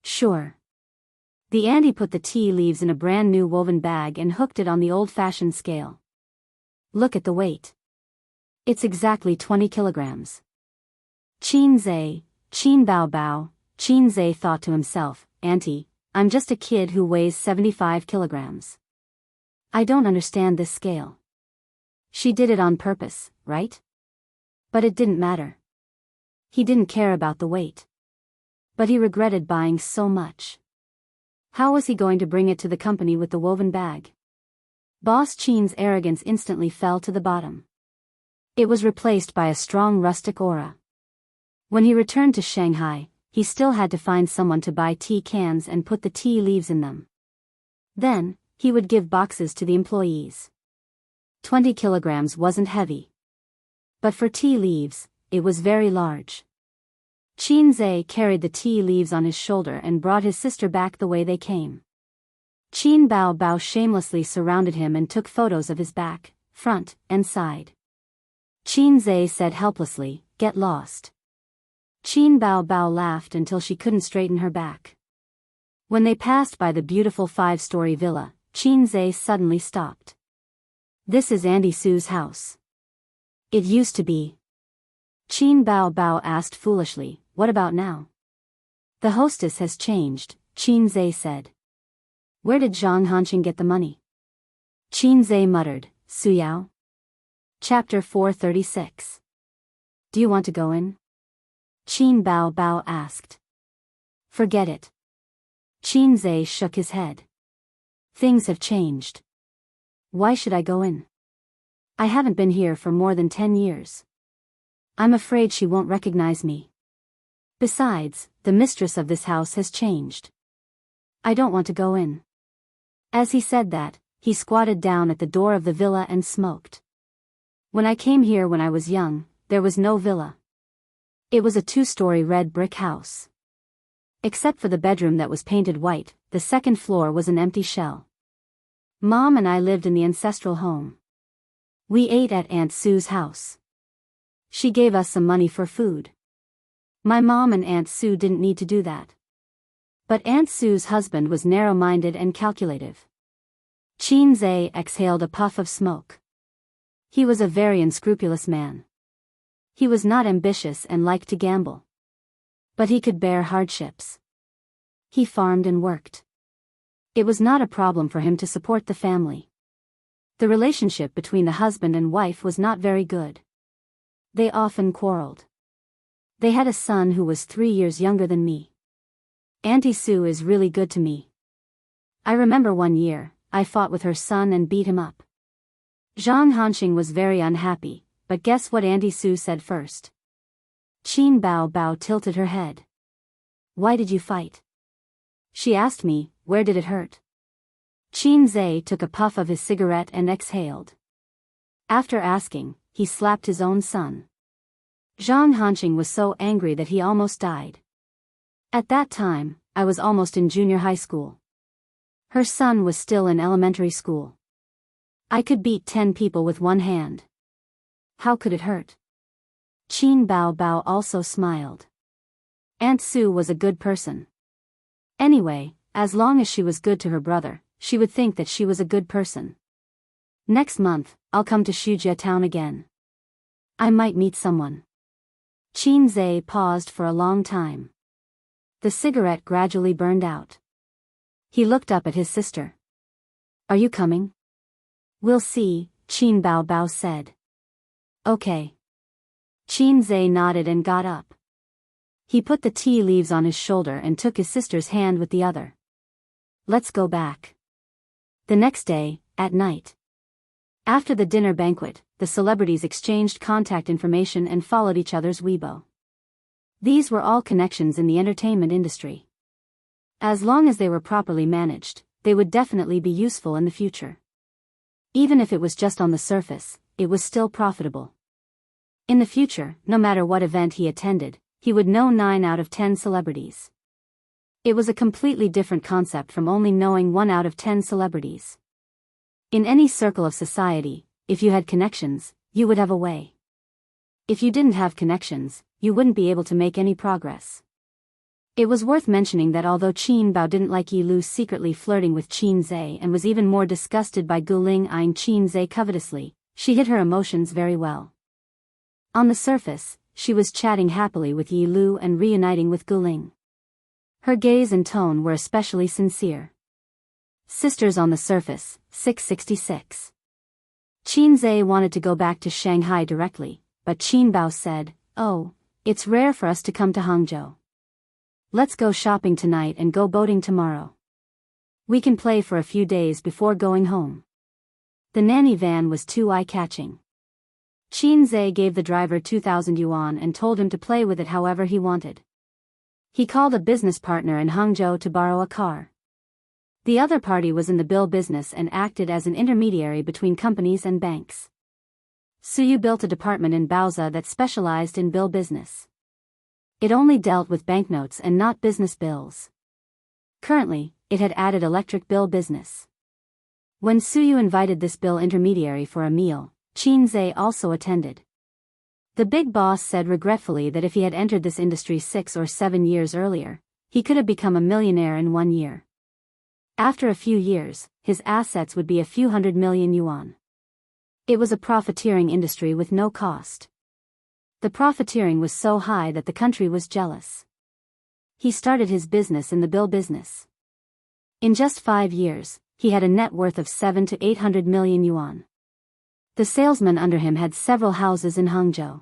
Sure. The auntie put the tea leaves in a brand new woven bag and hooked it on the old-fashioned scale. Look at the weight. It's exactly 20 kilograms. Qin Zay, Qin Bao Bao, Qin Zay thought to himself, Auntie, I'm just a kid who weighs 75 kilograms. I don't understand this scale. She did it on purpose, right? But it didn't matter. He didn't care about the weight. But he regretted buying so much. How was he going to bring it to the company with the woven bag? Boss Qin's arrogance instantly fell to the bottom. It was replaced by a strong rustic aura. When he returned to Shanghai, he still had to find someone to buy tea cans and put the tea leaves in them. Then, he would give boxes to the employees. 20 kilograms wasn't heavy. But for tea leaves, it was very large. Qin Zay carried the tea leaves on his shoulder and brought his sister back the way they came. Qin Bao Bao shamelessly surrounded him and took photos of his back, front, and side. Qin Zay said helplessly, get lost. Qin Bao Bao laughed until she couldn't straighten her back. When they passed by the beautiful 5-story villa, Qin Zay suddenly stopped. This is Auntie Sue's house. It used to be. Qin Bao Bao asked foolishly, what about now? The hostess has changed, Qin Zay said. Where did Zhang Hanxing get the money? Qin Zay muttered, Suyao? Chapter 436. Do you want to go in? Qin Bao Bao asked. Forget it. Qin Zay shook his head. Things have changed. Why should I go in? I haven't been here for more than 10 years. I'm afraid she won't recognize me. Besides, the mistress of this house has changed. I don't want to go in. As he said that, he squatted down at the door of the villa and smoked. When I came here when I was young, there was no villa. It was a 2-story red brick house. Except for the bedroom that was painted white, the second floor was an empty shell. Mom and I lived in the ancestral home. We ate at Aunt Sue's house. She gave us some money for food. My mom and Aunt Sue didn't need to do that. But Aunt Sue's husband was narrow-minded and calculative. Qin Zay exhaled a puff of smoke. He was a very unscrupulous man. He was not ambitious and liked to gamble. But he could bear hardships. He farmed and worked. It was not a problem for him to support the family. The relationship between the husband and wife was not very good. They often quarreled. They had a son who was 3 years younger than me. Auntie Sue is really good to me. I remember one year, I fought with her son and beat him up. Zhang Hanxing was very unhappy, but guess what Auntie Sue said first? Qin Bao Bao tilted her head. Why did you fight? She asked me, where did it hurt? Qin Zhe took a puff of his cigarette and exhaled. After asking, he slapped his own son. Zhang Hanxing was so angry that he almost died. At that time, I was almost in junior high school. Her son was still in elementary school. I could beat 10 people with one hand. How could it hurt? Qin Bao Bao also smiled. Aunt Sue was a good person. Anyway, as long as she was good to her brother, she would think that she was a good person. Next month, I'll come to Shujia town again. I might meet someone. Qin Zhe paused for a long time. The cigarette gradually burned out. He looked up at his sister. Are you coming? We'll see, Qin Bao Bao said. Okay. Qin Zhe nodded and got up. He put the tea leaves on his shoulder and took his sister's hand with the other. Let's go back. The next day, at night. After the dinner banquet, the celebrities exchanged contact information and followed each other's Weibo. These were all connections in the entertainment industry. As long as they were properly managed, they would definitely be useful in the future. Even if it was just on the surface, it was still profitable. In the future, no matter what event he attended, he would know 9 out of 10 celebrities. It was a completely different concept from only knowing 1 out of 10 celebrities. In any circle of society, if you had connections, you would have a way. If you didn't have connections, you wouldn't be able to make any progress. It was worth mentioning that although Qin Bao didn't like Yi Lu secretly flirting with Qin Zhe and was even more disgusted by Gu Ling eyeing Qin Zhe covetously, she hid her emotions very well. On the surface, she was chatting happily with Yi Lu and reuniting with Gu Ling. Her gaze and tone were especially sincere. Sisters on the surface, 666. Qin Zhe wanted to go back to Shanghai directly, but Qin Bao said, "Oh, it's rare for us to come to Hangzhou. Let's go shopping tonight and go boating tomorrow. We can play for a few days before going home." The nanny van was too eye-catching. Qin Zhe gave the driver 2,000 yuan and told him to play with it however he wanted. He called a business partner in Hangzhou to borrow a car. The other party was in the bill business and acted as an intermediary between companies and banks. Suyu built a department in Baoza that specialized in bill business. It only dealt with banknotes and not business bills. Currently, it had added electric bill business. When Suyu invited this bill intermediary for a meal, Qin Zhe also attended. The big boss said regretfully that if he had entered this industry 6 or 7 years earlier, he could have become a millionaire in 1 year. After a few years, his assets would be a few hundred million yuan. It was a profiteering industry with no cost. The profiteering was so high that the country was jealous. He started his business in the bill business. In just 5 years, he had a net worth of 700 to 800 million yuan. The salesmen under him had several houses in Hangzhou.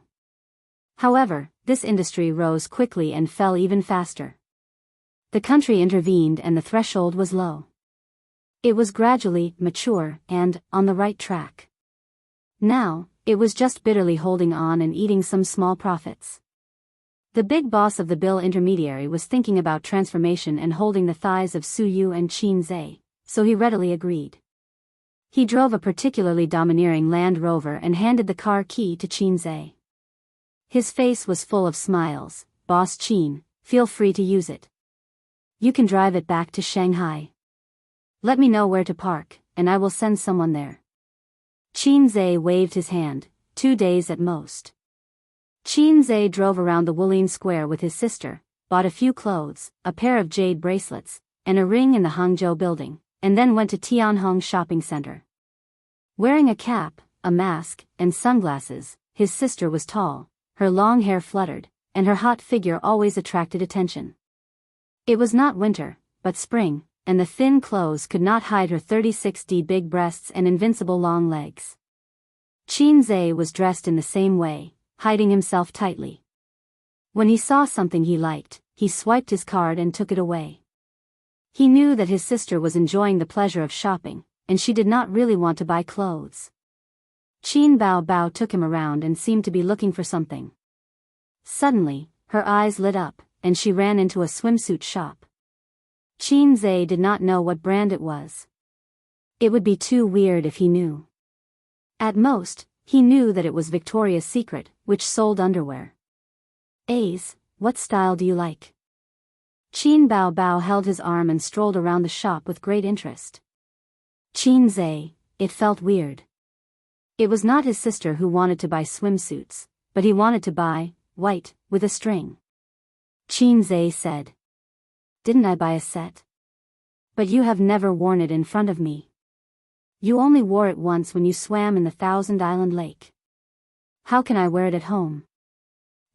However, this industry rose quickly and fell even faster. The country intervened and the threshold was low. It was gradually mature and on the right track. Now, it was just bitterly holding on and eating some small profits. The big boss of the bill intermediary was thinking about transformation and holding the thighs of Suyu and Qin Zhe, so he readily agreed. He drove a particularly domineering Land Rover and handed the car key to Qin Zhe. His face was full of smiles. "Boss Qin, feel free to use it. You can drive it back to Shanghai. Let me know where to park, and I will send someone there." Qin Zhe waved his hand, 2 days at most. Qin Zhe drove around the Wulin Square with his sister, bought a few clothes, a pair of jade bracelets, and a ring in the Hangzhou building, and then went to Tianhong Shopping Center. Wearing a cap, a mask, and sunglasses, his sister was tall. her long hair fluttered, and her hot figure always attracted attention. It was not winter, but spring, and the thin clothes could not hide her 36D big breasts and invincible long legs. Xianxia was dressed in the same way, hiding himself tightly. When he saw something he liked, he swiped his card and took it away. He knew that his sister was enjoying the pleasure of shopping, and she did not really want to buy clothes. Qin Bao Bao took him around and seemed to be looking for something. Suddenly, her eyes lit up, and she ran into a swimsuit shop. Xianxia did not know what brand it was. It would be too weird if he knew. At most, he knew that it was Victoria's Secret, which sold underwear. "Ace, what style do you like?" Qin Bao Bao held his arm and strolled around the shop with great interest. Xianxia, it felt weird. It was not his sister who wanted to buy swimsuits, but he wanted to buy, white, with a string. Xianxia said. "Didn't I buy a set? But you have never worn it in front of me. You only wore it once when you swam in the Thousand Island Lake. How can I wear it at home?"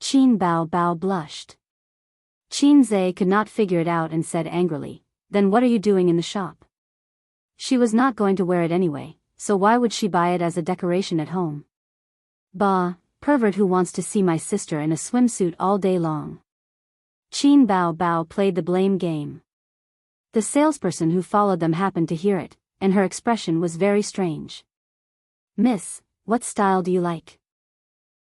Qin Bao Bao blushed. Xianxia could not figure it out and said angrily, "Then what are you doing in the shop?" She was not going to wear it anyway, so why would she buy it as a decoration at home? "Bah, pervert who wants to see my sister in a swimsuit all day long." Qin Bao Bao played the blame game. The salesperson who followed them happened to hear it, and her expression was very strange. "Miss, what style do you like?"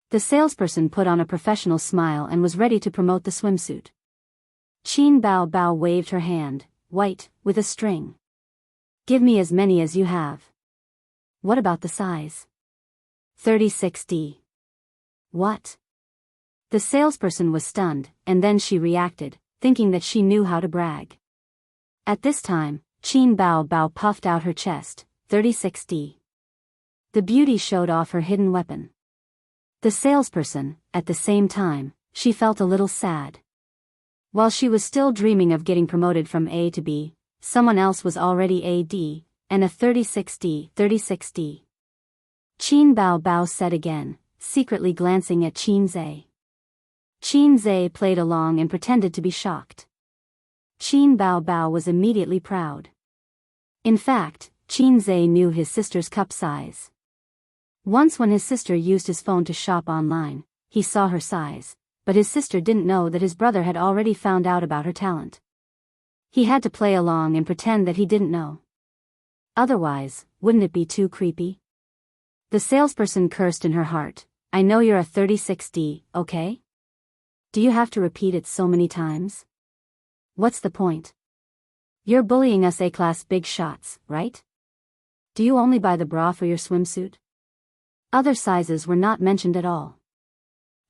The salesperson put on a professional smile and was ready to promote the swimsuit. Qin Bao Bao waved her hand, "White, with a string. Give me as many as you have." "What about the size?" 36D. "What?" The salesperson was stunned, and then she reacted, thinking that she knew how to brag. At this time, Qin Bao Bao puffed out her chest, 36D. The beauty showed off her hidden weapon. The salesperson, at the same time, she felt a little sad. While she was still dreaming of getting promoted from A to B, someone else was already AD, and a 36D. Qin Bao Bao said again, secretly glancing at Xianxia. Xianxia played along and pretended to be shocked. Qin Bao Bao was immediately proud. In fact, Xianxia knew his sister's cup size. Once when his sister used his phone to shop online, he saw her size, but his sister didn't know that his brother had already found out about her talent. He had to play along and pretend that he didn't know. Otherwise, wouldn't it be too creepy? The salesperson cursed in her heart, "I know you're a 36D, okay? Do you have to repeat it so many times? What's the point? You're bullying us A-class big shots, right? Do you only buy the bra for your swimsuit?" Other sizes were not mentioned at all.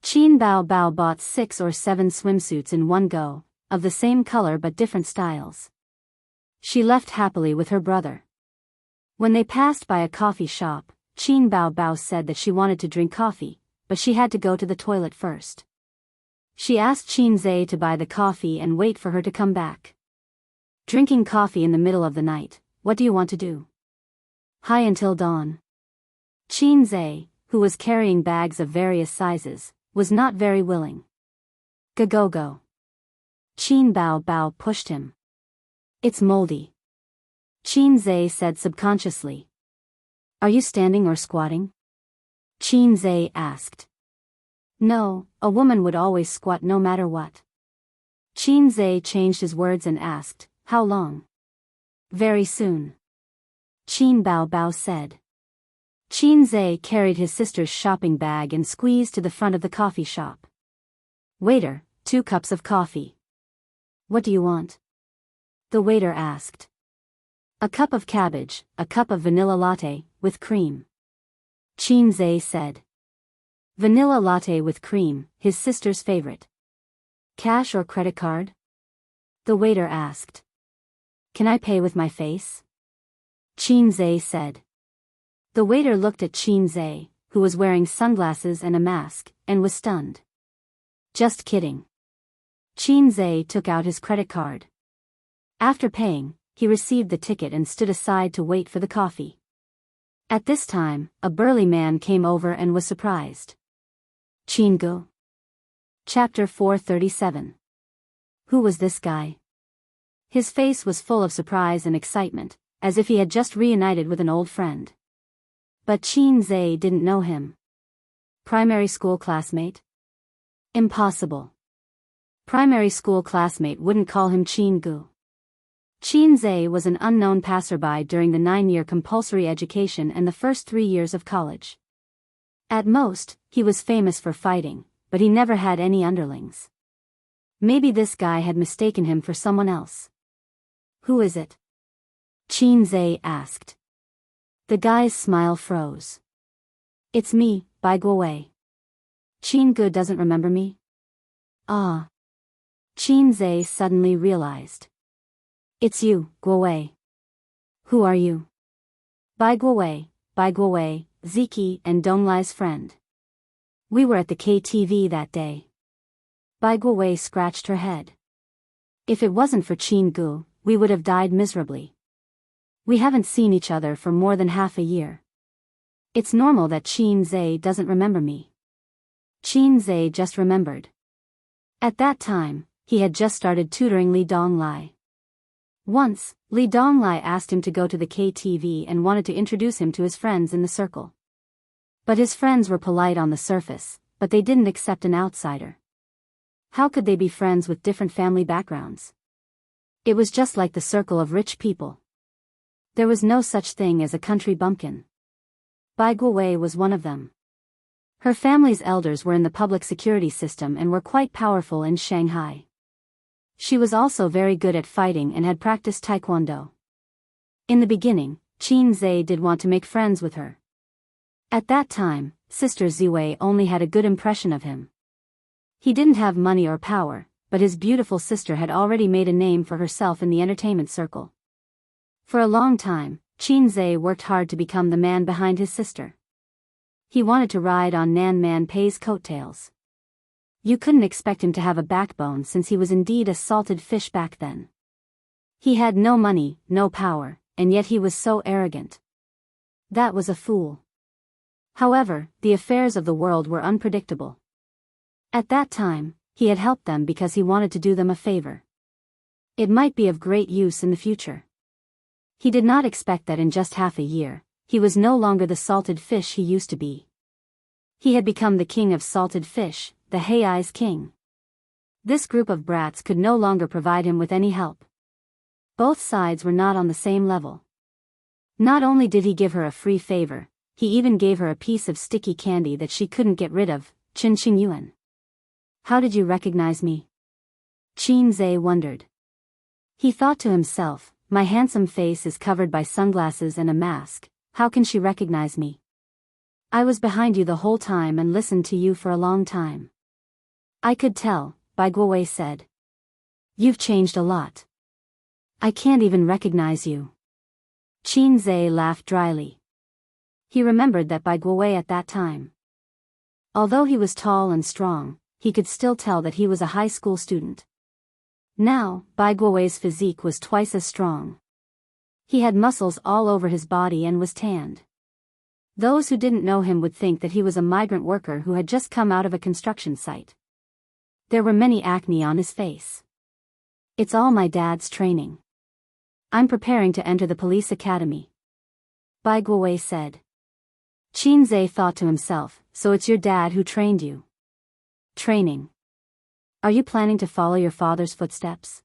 Qin Bao Bao bought 6 or 7 swimsuits in one go, of the same color but different styles. She left happily with her brother. When they passed by a coffee shop, Qin Bao Bao said that she wanted to drink coffee, but she had to go to the toilet first. She asked Xianxia to buy the coffee and wait for her to come back. "Drinking coffee in the middle of the night, what do you want to do?" "High until dawn." Xianxia, who was carrying bags of various sizes, was not very willing. Go. Qin Bao Bao pushed him. "It's moldy." Xianxia said subconsciously. "Are you standing or squatting?" Xianxia asked. "No, a woman would always squat no matter what." Xianxia changed his words and asked, "How long?" "Very soon." Qin Bao Bao said. Xianxia carried his sister's shopping bag and squeezed to the front of the coffee shop. "Waiter, 2 cups of coffee." "What do you want?" the waiter asked. "A cup of cabbage, a cup of vanilla latte, with cream." Xianxia said. Vanilla latte with cream, his sister's favorite. "Cash or credit card?" the waiter asked. "Can I pay with my face?" Xianxia said. The waiter looked at Xianxia, who was wearing sunglasses and a mask, and was stunned. "Just kidding." Xianxia took out his credit card. After paying, he received the ticket and stood aside to wait for the coffee. At this time, a burly man came over and was surprised. "Jianghu." Chapter 437. Who was this guy? His face was full of surprise and excitement, as if he had just reunited with an old friend. But Qin Zhe didn't know him. Primary school classmate? Impossible. Primary school classmate wouldn't call him Qin Gu. Qin Zhe was an unknown passerby during the 9-year compulsory education and the first 3 years of college. At most, he was famous for fighting, but he never had any underlings. Maybe this guy had mistaken him for someone else. Who is it? Qin Zhe asked. The guy's smile froze. It's me, Bai Guowei. Qin Gu doesn't remember me? Ah. Qin Zhe suddenly realized. It's you, Guowei. Who are you? Bai Guowei, Ziki and Donglai's friend. We were at the KTV that day. Bai Guowei scratched her head. If it wasn't for Qin Gu, we would have died miserably. We haven't seen each other for more than half a year. It's normal that Qin Zhe doesn't remember me. Qin Zhe just remembered. At that time, he had just started tutoring Li Donglai. Once, Li Donglai asked him to go to the KTV and wanted to introduce him to his friends in the circle. But his friends were polite on the surface, but they didn't accept an outsider. How could they be friends with different family backgrounds? It was just like the circle of rich people. There was no such thing as a country bumpkin. Bai Guowei was one of them. Her family's elders were in the public security system and were quite powerful in Shanghai. She was also very good at fighting and had practiced taekwondo. In the beginning, Qin Zhe did want to make friends with her. At that time, Sister Ziwei only had a good impression of him. He didn't have money or power, but his beautiful sister had already made a name for herself in the entertainment circle. For a long time, Qin Zhe worked hard to become the man behind his sister. He wanted to ride on Nan Man Pei's coattails. You couldn't expect him to have a backbone since he was indeed a salted fish back then. He had no money, no power, and yet he was so arrogant. That was a fool. However, the affairs of the world were unpredictable. At that time, he had helped them because he wanted to do them a favor. It might be of great use in the future. He did not expect that in just half a year, he was no longer the salted fish he used to be. He had become the king of salted fish, the Hei's king. This group of brats could no longer provide him with any help. Both sides were not on the same level. Not only did he give her a free favor, he even gave her a piece of sticky candy that she couldn't get rid of, Qin Yuan. How did you recognize me? Qin Zhe wondered. He thought to himself, my handsome face is covered by sunglasses and a mask, how can she recognize me? I was behind you the whole time and listened to you for a long time. I could tell, Bai Guowei said. You've changed a lot. I can't even recognize you. Qin Zhe laughed dryly. He remembered that Bai Guowei at that time. Although he was tall and strong, he could still tell that he was a high school student. Now, Bai Guowei's physique was twice as strong. He had muscles all over his body and was tanned. Those who didn't know him would think that he was a migrant worker who had just come out of a construction site. There were many acne on his face. It's all my dad's training. I'm preparing to enter the police academy. Bai Guowei said. Qin Zhe thought to himself, so it's your dad who trained you. Training. Are you planning to follow your father's footsteps?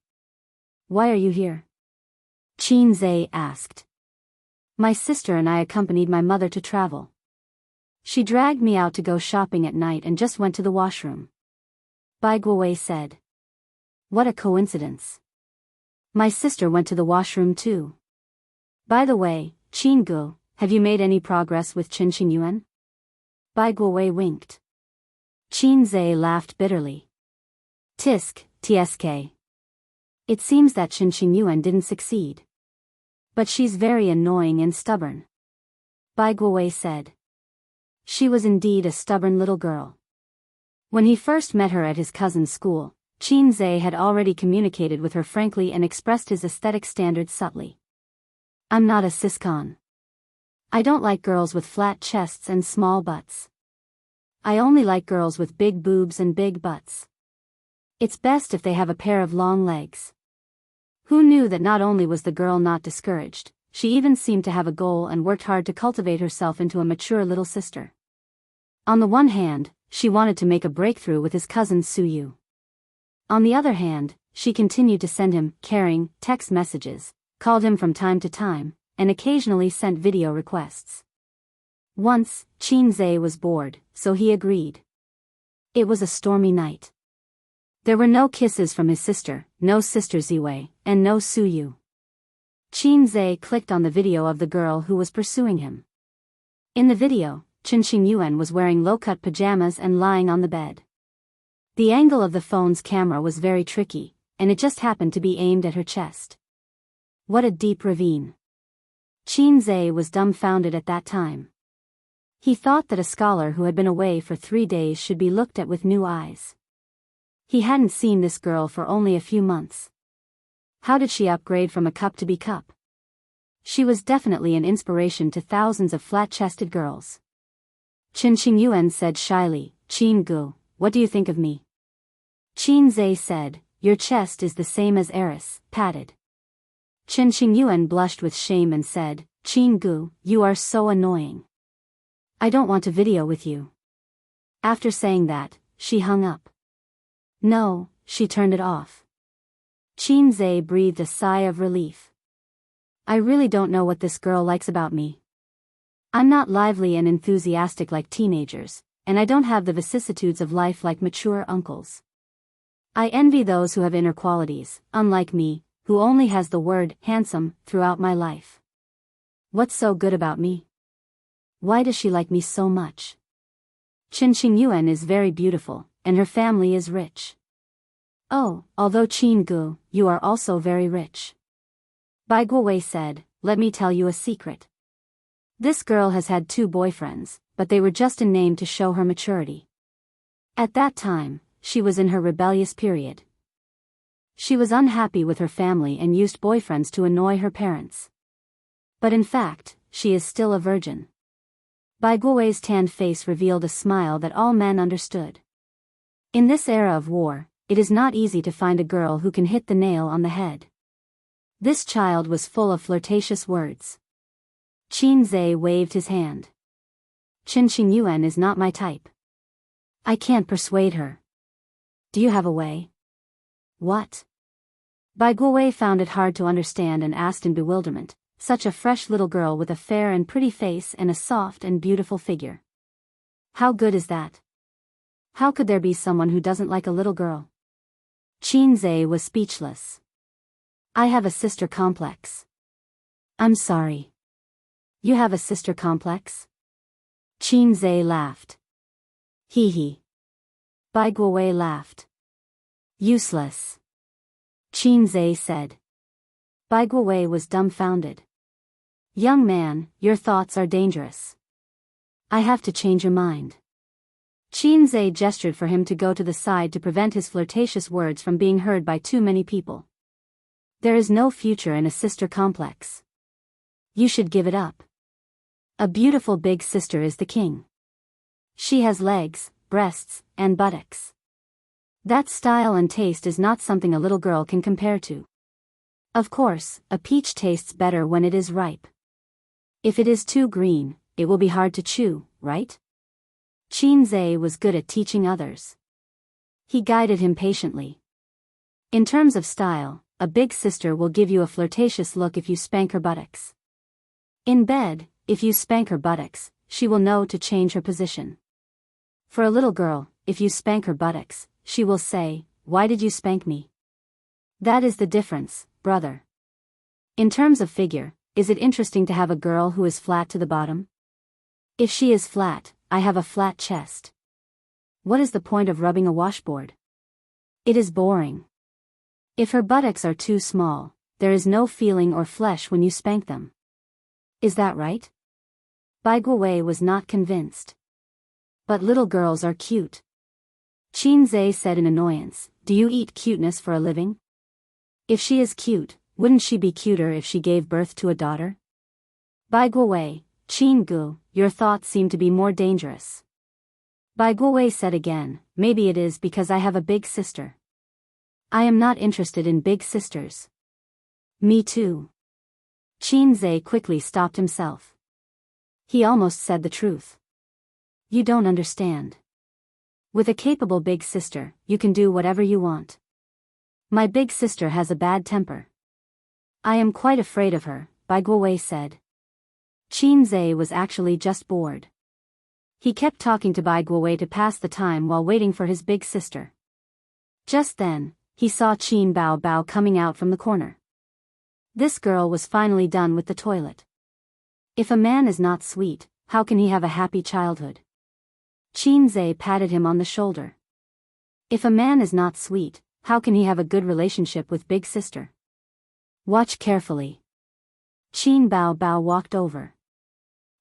Why are you here? Qin Zhe asked. My sister and I accompanied my mother to travel. She dragged me out to go shopping at night and just went to the washroom. Bai Guowei said. What a coincidence. My sister went to the washroom too. By the way, Qin Gu, have you made any progress with Qin Yuan? Bai Guowei winked. Qin Zhe laughed bitterly. Tsk. It seems that Qin Yuan didn't succeed. But she's very annoying and stubborn. Bai Guowei said. She was indeed a stubborn little girl. When he first met her at his cousin's school, Qin Zhe had already communicated with her frankly and expressed his aesthetic standards subtly. I'm not a siscon. I don't like girls with flat chests and small butts. I only like girls with big boobs and big butts. It's best if they have a pair of long legs. Who knew that not only was the girl not discouraged, she even seemed to have a goal and worked hard to cultivate herself into a mature little sister. On the one hand, she wanted to make a breakthrough with his cousin Suyu. On the other hand, she continued to send him caring text messages, called him from time to time, and occasionally sent video requests. Once, Qinzhe was bored, so he agreed. It was a stormy night. There were no kisses from his sister, no sister Ziwei, and no Suyu. Qinzhe clicked on the video of the girl who was pursuing him. In the video, Chen Xingyuan was wearing low-cut pajamas and lying on the bed. The angle of the phone's camera was very tricky, and it just happened to be aimed at her chest. What a deep ravine. Qinzhe was dumbfounded at that time. He thought that a scholar who had been away for 3 days should be looked at with new eyes. He hadn't seen this girl for only a few months. How did she upgrade from a cup to be cup? She was definitely an inspiration to thousands of flat-chested girls. Chen Xingyuan said shyly, "Qin Gu, what do you think of me?" Qinzhe said, "Your chest is the same as Eris, patted." Chen Xingyuan blushed with shame and said, "Qin Gu, you are so annoying. I don't want to video with you." After saying that, she hung up. No, she turned it off. Qinzhe breathed a sigh of relief. I really don't know what this girl likes about me. I'm not lively and enthusiastic like teenagers, and I don't have the vicissitudes of life like mature uncles. I envy those who have inner qualities, unlike me, who only has the word handsome throughout my life. What's so good about me? Why does she like me so much? Chen Xingyuan is very beautiful, and her family is rich. Oh, although Qin Gu, you are also very rich. Bai Guowei said, let me tell you a secret. This girl has had 2 boyfriends, but they were just in name to show her maturity. At that time, she was in her rebellious period. She was unhappy with her family and used boyfriends to annoy her parents. But in fact, she is still a virgin. Bai Guowei's tanned face revealed a smile that all men understood. In this era of war, it is not easy to find a girl who can hit the nail on the head. This child was full of flirtatious words. Qinzhe waved his hand. Chen Xingyuan is not my type. I can't persuade her. Do you have a way? What? Bai Guowei found it hard to understand and asked in bewilderment, such a fresh little girl with a fair and pretty face and a soft and beautiful figure. How good is that? How could there be someone who doesn't like a little girl? Qinzhe was speechless. I have a sister complex. I'm sorry. You have a sister complex? Qinzhe laughed. Hee hee. Bai Guowei laughed. Useless. Qinzhe said. Bai Guowei was dumbfounded. Young man, your thoughts are dangerous. I have to change your mind. Qinzhe gestured for him to go to the side to prevent his flirtatious words from being heard by too many people. There is no future in a sister complex. You should give it up. A beautiful big sister is the king. She has legs, breasts, and buttocks. That style and taste is not something a little girl can compare to. Of course, a peach tastes better when it is ripe. If it is too green, it will be hard to chew, right? Qinzhe was good at teaching others. He guided him patiently. In terms of style, a big sister will give you a flirtatious look if you spank her buttocks. In bed, if you spank her buttocks, she will know to change her position. For a little girl, if you spank her buttocks, she will say, "Why did you spank me?" That is the difference, brother. In terms of figure, is it interesting to have a girl who is flat to the bottom? If she is flat, I have a flat chest. What is the point of rubbing a washboard? It is boring. If her buttocks are too small, there is no feeling or flesh when you spank them. Is that right? Bai Guowei was not convinced. But little girls are cute. Qinzhe said in annoyance, do you eat cuteness for a living? If she is cute, wouldn't she be cuter if she gave birth to a daughter? Bai Guowei, Qin Gu, your thoughts seem to be more dangerous. Bai Guowei said again, maybe it is because I have a big sister. I am not interested in big sisters. Me too. Qin Zhe quickly stopped himself. He almost said the truth. You don't understand. With a capable big sister, you can do whatever you want. My big sister has a bad temper. I am quite afraid of her, Bai Guowei said. Qin Zhe was actually just bored. He kept talking to Bai Guowei to pass the time while waiting for his big sister. Just then, he saw Qin Bao Bao coming out from the corner. This girl was finally done with the toilet. If a man is not sweet, how can he have a happy childhood? Qin Zhe patted him on the shoulder. If a man is not sweet, how can he have a good relationship with big sister? Watch carefully. Qin Bao Bao walked over.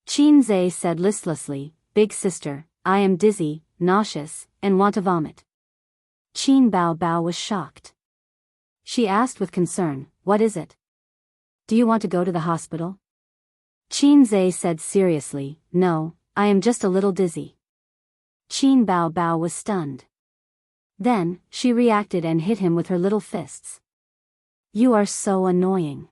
Qin Zhe said listlessly, Big sister, I am dizzy, nauseous, and want to vomit. Qin Bao Bao was shocked. She asked with concern, What is it? Do you want to go to the hospital? Qin Zhe said seriously, No, I am just a little dizzy. Qin Bao Bao was stunned. Then, she reacted and hit him with her little fists. You are so annoying.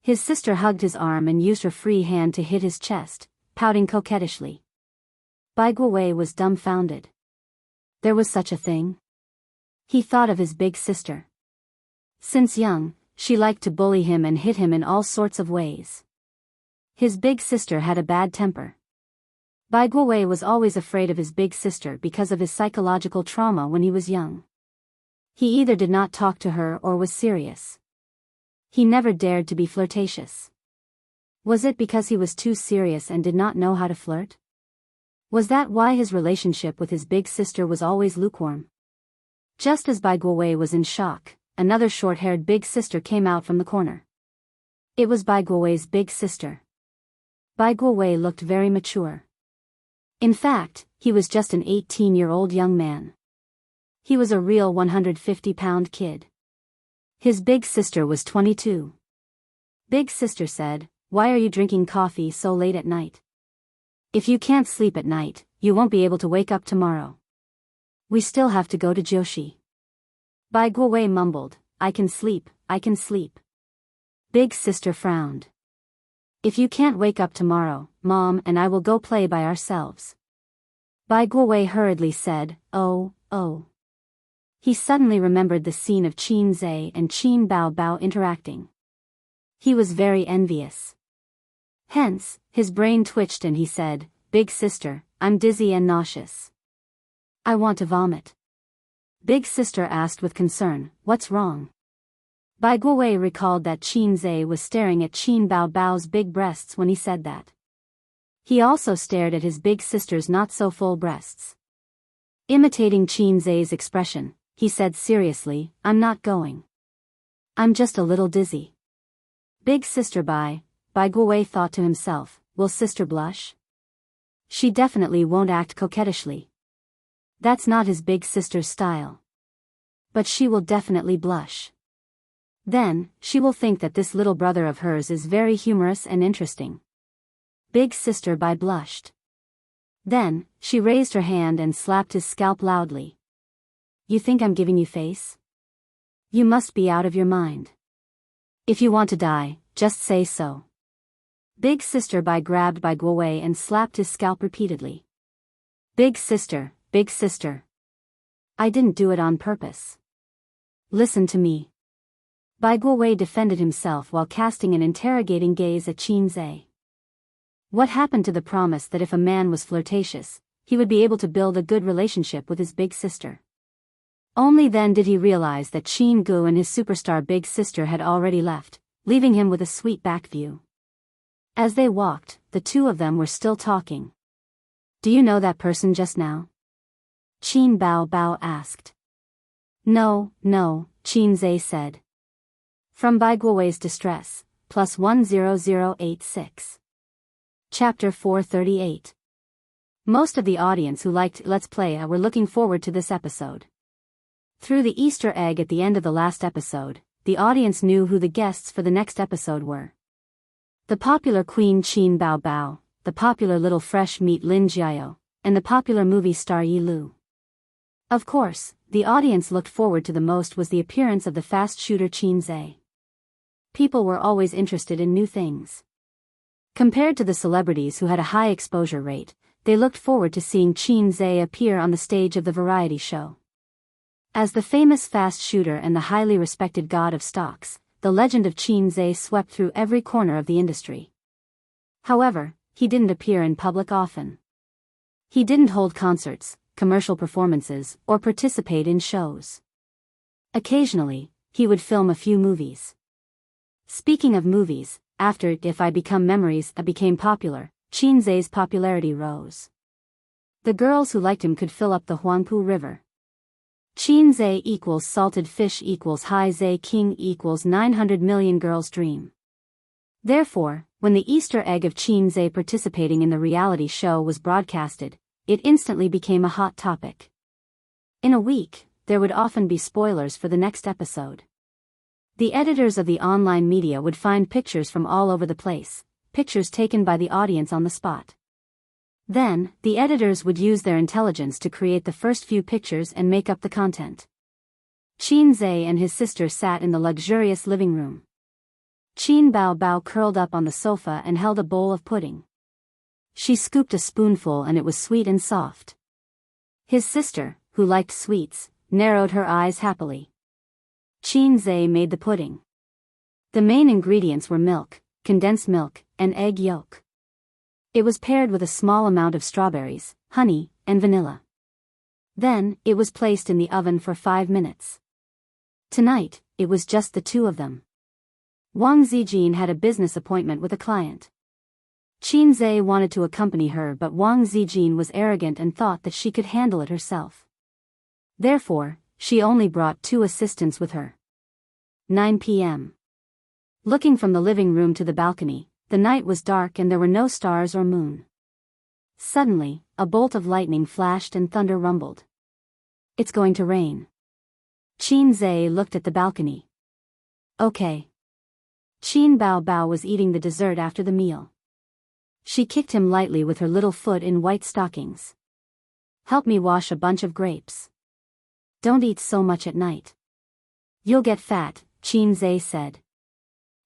His sister hugged his arm and used her free hand to hit his chest, pouting coquettishly. Bai Guowei was dumbfounded. There was such a thing? He thought of his big sister. Since young, she liked to bully him and hit him in all sorts of ways. His big sister had a bad temper. Bai Guowei was always afraid of his big sister because of his psychological trauma when he was young. He either did not talk to her or was serious. He never dared to be flirtatious. Was it because he was too serious and did not know how to flirt? Was that why his relationship with his big sister was always lukewarm? Just as Bai Guowei was in shock, another short-haired big sister came out from the corner. It was Bai Guowei's big sister. Bai Guowei looked very mature. In fact, he was just an 18-year-old young man. He was a real 150-pound kid. His big sister was 22. Big sister said, Why are you drinking coffee so late at night? If you can't sleep at night, you won't be able to wake up tomorrow. We still have to go to Joshi. Bai Guowei mumbled, I can sleep, I can sleep. Big sister frowned. If you can't wake up tomorrow, Mom and I will go play by ourselves. Bai Guowei hurriedly said, Oh. He suddenly remembered the scene of Qin Zhe and Qin Bao Bao interacting. He was very envious. Hence, his brain twitched and he said, Big sister, I'm dizzy and nauseous. I want to vomit. Big sister asked with concern, What's wrong? Bai Guowei recalled that Qin Zhe was staring at Qin Bao Bao's big breasts when he said that. He also stared at his big sister's not-so-full breasts. Imitating Qin Zhe's expression, he said seriously, I'm not going. I'm just a little dizzy. Big sister Bai Guowei thought to himself, will sister blush? She definitely won't act coquettishly. That's not his big sister's style. But she will definitely blush. Then, she will think that this little brother of hers is very humorous and interesting. Big sister Bai blushed. Then, she raised her hand and slapped his scalp loudly. You think I'm giving you face? You must be out of your mind. If you want to die, just say so. Big sister Bai grabbed Bai Guowei and slapped his scalp repeatedly. Big sister. I didn't do it on purpose. Listen to me. Bai Guowei defended himself while casting an interrogating gaze at Qin Zhe. What happened to the promise that if a man was flirtatious, he would be able to build a good relationship with his big sister? Only then did he realize that Qin Gu and his superstar big sister had already left, leaving him with a sweet back view. As they walked, the two of them were still talking. Do you know that person just now? Qin Bao Bao asked. No, Qin Zhe said. From Bai Guowei's distress, +10086. Chapter 438. Most of the audience who liked Let's Play were looking forward to this episode. Through the Easter egg at the end of the last episode, the audience knew who the guests for the next episode were. The popular Queen Qin Bao Bao, the popular little fresh meat Lin Jiao, and the popular movie star Yi Lu. Of course, the audience looked forward to the most was the appearance of the fast shooter Qin Zhe. People were always interested in new things. Compared to the celebrities who had a high exposure rate, they looked forward to seeing Qin Zhe appear on the stage of the variety show. As the famous fast shooter and the highly respected god of stocks, the legend of Qin Zhe swept through every corner of the industry. However, he didn't appear in public often. He didn't hold concerts, commercial performances, or participate in shows. Occasionally, he would film a few movies. Speaking of movies, after If I Become Memories became popular, Qin Zhe's popularity rose. The girls who liked him could fill up the Huangpu River. Qin Zhe equals salted fish equals Hai Zhe King equals 900 million girls' dream. Therefore, when the Easter egg of Qin Zhe participating in the reality show was broadcasted, it instantly became a hot topic. In a week, there would often be spoilers for the next episode. The editors of the online media would find pictures from all over the place, pictures taken by the audience on the spot. Then, the editors would use their intelligence to create the first few pictures and make up the content. Qin Zhe and his sister sat in the luxurious living room. Qin Bao Bao curled up on the sofa and held a bowl of pudding. She scooped a spoonful and it was sweet and soft. His sister, who liked sweets, narrowed her eyes happily. Qin Zhe made the pudding. The main ingredients were milk, condensed milk, and egg yolk. It was paired with a small amount of strawberries, honey, and vanilla. Then, it was placed in the oven for 5 minutes. Tonight, it was just the two of them. Wang Zijin had a business appointment with a client. Qin Zhe wanted to accompany her, but Wang Zijin was arrogant and thought that she could handle it herself. Therefore, she only brought 2 assistants with her. 9 p.m. Looking from the living room to the balcony, the night was dark and there were no stars or moon. Suddenly, a bolt of lightning flashed and thunder rumbled. It's going to rain. Qin Zhe looked at the balcony. Okay. Qin Bao Bao was eating the dessert after the meal. She kicked him lightly with her little foot in white stockings. Help me wash a bunch of grapes. Don't eat so much at night. You'll get fat, Qin Zhe said.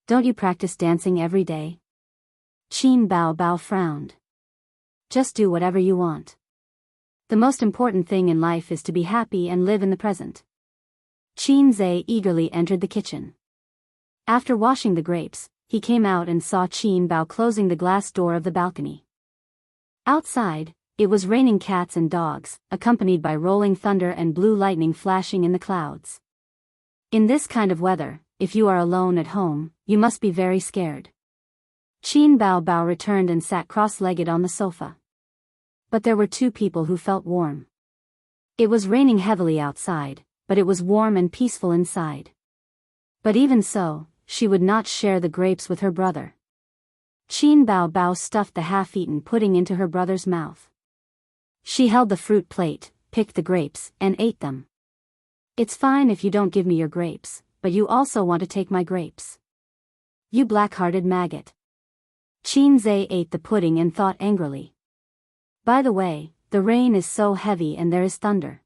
Don't you practice dancing every day? Qin Bao Bao frowned. Just do whatever you want. The most important thing in life is to be happy and live in the present. Qin Zhe eagerly entered the kitchen. After washing the grapes, he came out and saw Qin Bao closing the glass door of the balcony. Outside, it was raining cats and dogs, accompanied by rolling thunder and blue lightning flashing in the clouds. In this kind of weather, if you are alone at home, you must be very scared. Qin Bao Bao returned and sat cross-legged on the sofa. But there were 2 people who felt warm. It was raining heavily outside, but it was warm and peaceful inside. But even so, she would not share the grapes with her brother. Qin Bao Bao stuffed the half-eaten pudding into her brother's mouth. She held the fruit plate, picked the grapes, and ate them. It's fine if you don't give me your grapes, but you also want to take my grapes. You black-hearted maggot. Qin Zhe ate the pudding and thought angrily. By the way, the rain is so heavy and there is thunder.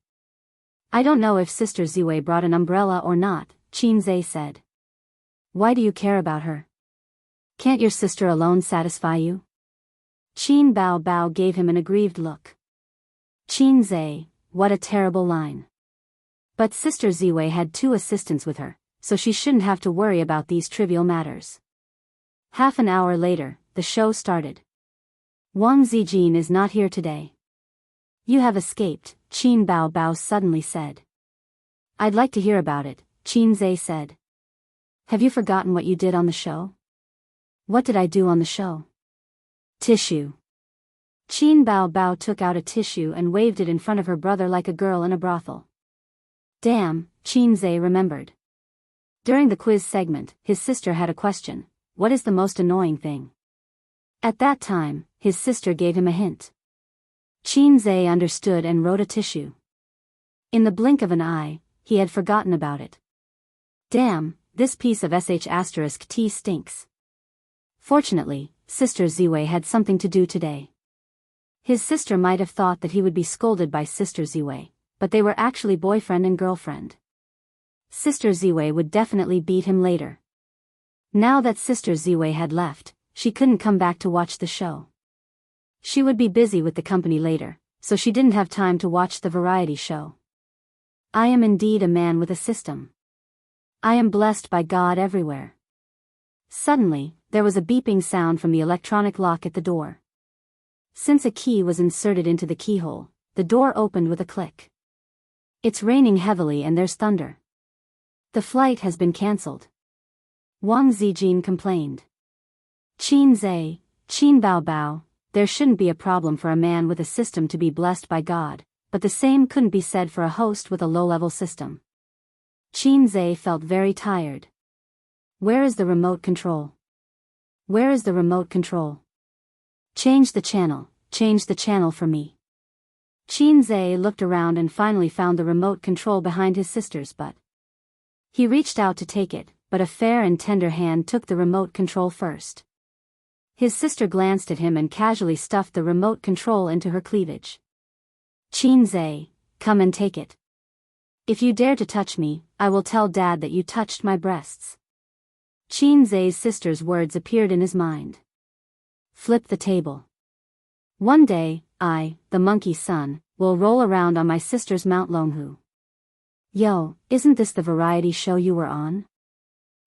I don't know if Sister Ziwei brought an umbrella or not, Qin Zhe said. Why do you care about her? Can't your sister alone satisfy you? Qin Bao Bao gave him an aggrieved look. Qin Zhe, what a terrible line. But Sister Ziwei had 2 assistants with her, so she shouldn't have to worry about these trivial matters. Half an hour later, the show started. Wang Zijin is not here today. You have escaped, Qin Bao Bao suddenly said. I'd like to hear about it, Qin Zhe said. Have you forgotten what you did on the show? What did I do on the show? Tissue. Qin Bao Bao took out a tissue and waved it in front of her brother like a girl in a brothel. Damn, Qin Zhe remembered. During the quiz segment, his sister had a question. What is the most annoying thing? At that time, his sister gave him a hint. Qin Zhe understood and wrote a tissue. In the blink of an eye, he had forgotten about it. Damn, this piece of sh*t stinks. Fortunately, Sister Ziwei had something to do today. His sister might have thought that he would be scolded by Sister Ziwei, but they were actually boyfriend and girlfriend. Sister Ziwei would definitely beat him later. Now that Sister Ziwei had left, she couldn't come back to watch the show. She would be busy with the company later, so she didn't have time to watch the variety show. I am indeed a man with a system. I am blessed by God everywhere. Suddenly, there was a beeping sound from the electronic lock at the door. Since a key was inserted into the keyhole, the door opened with a click. It's raining heavily and there's thunder. The flight has been cancelled. Wang Zijin complained. Qin Zai, Qin Bao Bao, there shouldn't be a problem for a man with a system to be blessed by God, but the same couldn't be said for a host with a low-level system. Qin Zai felt very tired. Where is the remote control? Where is the remote control? Change the channel for me. Qin Zai looked around and finally found the remote control behind his sister's butt. He reached out to take it, but a fair and tender hand took the remote control first. His sister glanced at him and casually stuffed the remote control into her cleavage. Qin Zai, come and take it. If you dare to touch me, I will tell Dad that you touched my breasts. Qin Zai's sister's words appeared in his mind. Flip the table. One day, I, the monkey son, will roll around on my sister's Mount Longhu. Yo, isn't this the variety show you were on?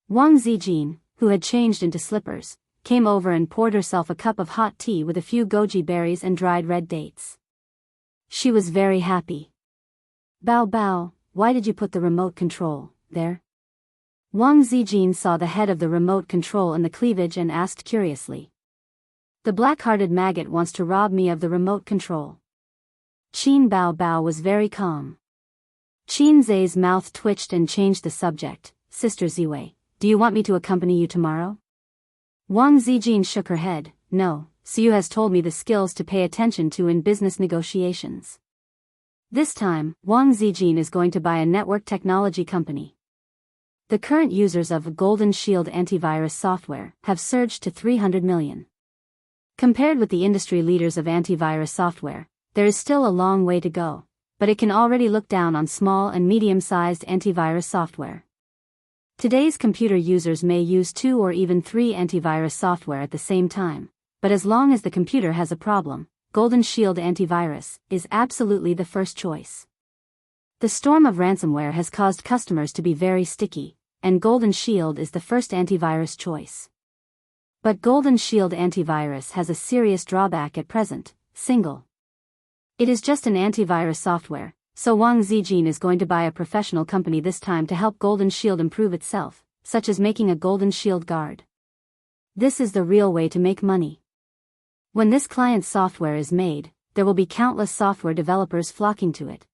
Wang Zijin, who had changed into slippers, came over and poured herself a cup of hot tea with a few goji berries and dried red dates. She was very happy. Bao Bao, why did you put the remote control there? Wang Zijin saw the head of the remote control in the cleavage and asked curiously. The black-hearted maggot wants to rob me of the remote control. Qin Bao Bao was very calm. Qin Zai's mouth twitched and changed the subject. Sister Ziwei, do you want me to accompany you tomorrow? Wang Zijin shook her head. No, Siu has told me the skills to pay attention to in business negotiations. This time, Wang Zijin is going to buy a network technology company. The current users of Golden Shield antivirus software have surged to 300 million. Compared with the industry leaders of antivirus software, there is still a long way to go, but it can already look down on small and medium-sized antivirus software. Today's computer users may use 2 or even 3 antivirus software at the same time, but as long as the computer has a problem, Golden Shield antivirus is absolutely the first choice. The storm of ransomware has caused customers to be very sticky, and Golden Shield is the first antivirus choice. But Golden Shield antivirus has a serious drawback at present, single. It is just an antivirus software, so Wang Zijin is going to buy a professional company this time to help Golden Shield improve itself, such as making a Golden Shield guard. This is the real way to make money. When this client's software is made, there will be countless software developers flocking to it.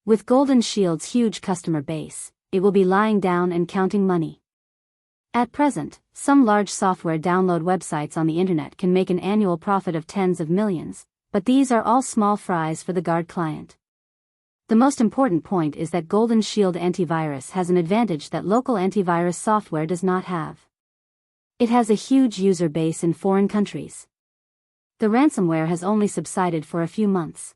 With Golden Shield's huge customer base, it will be lying down and counting money. At present, some large software download websites on the internet can make an annual profit of tens of millions, but these are all small fries for the guard client. The most important point is that Golden Shield antivirus has an advantage that local antivirus software does not have. It has a huge user base in foreign countries. The ransomware has only subsided for a few months.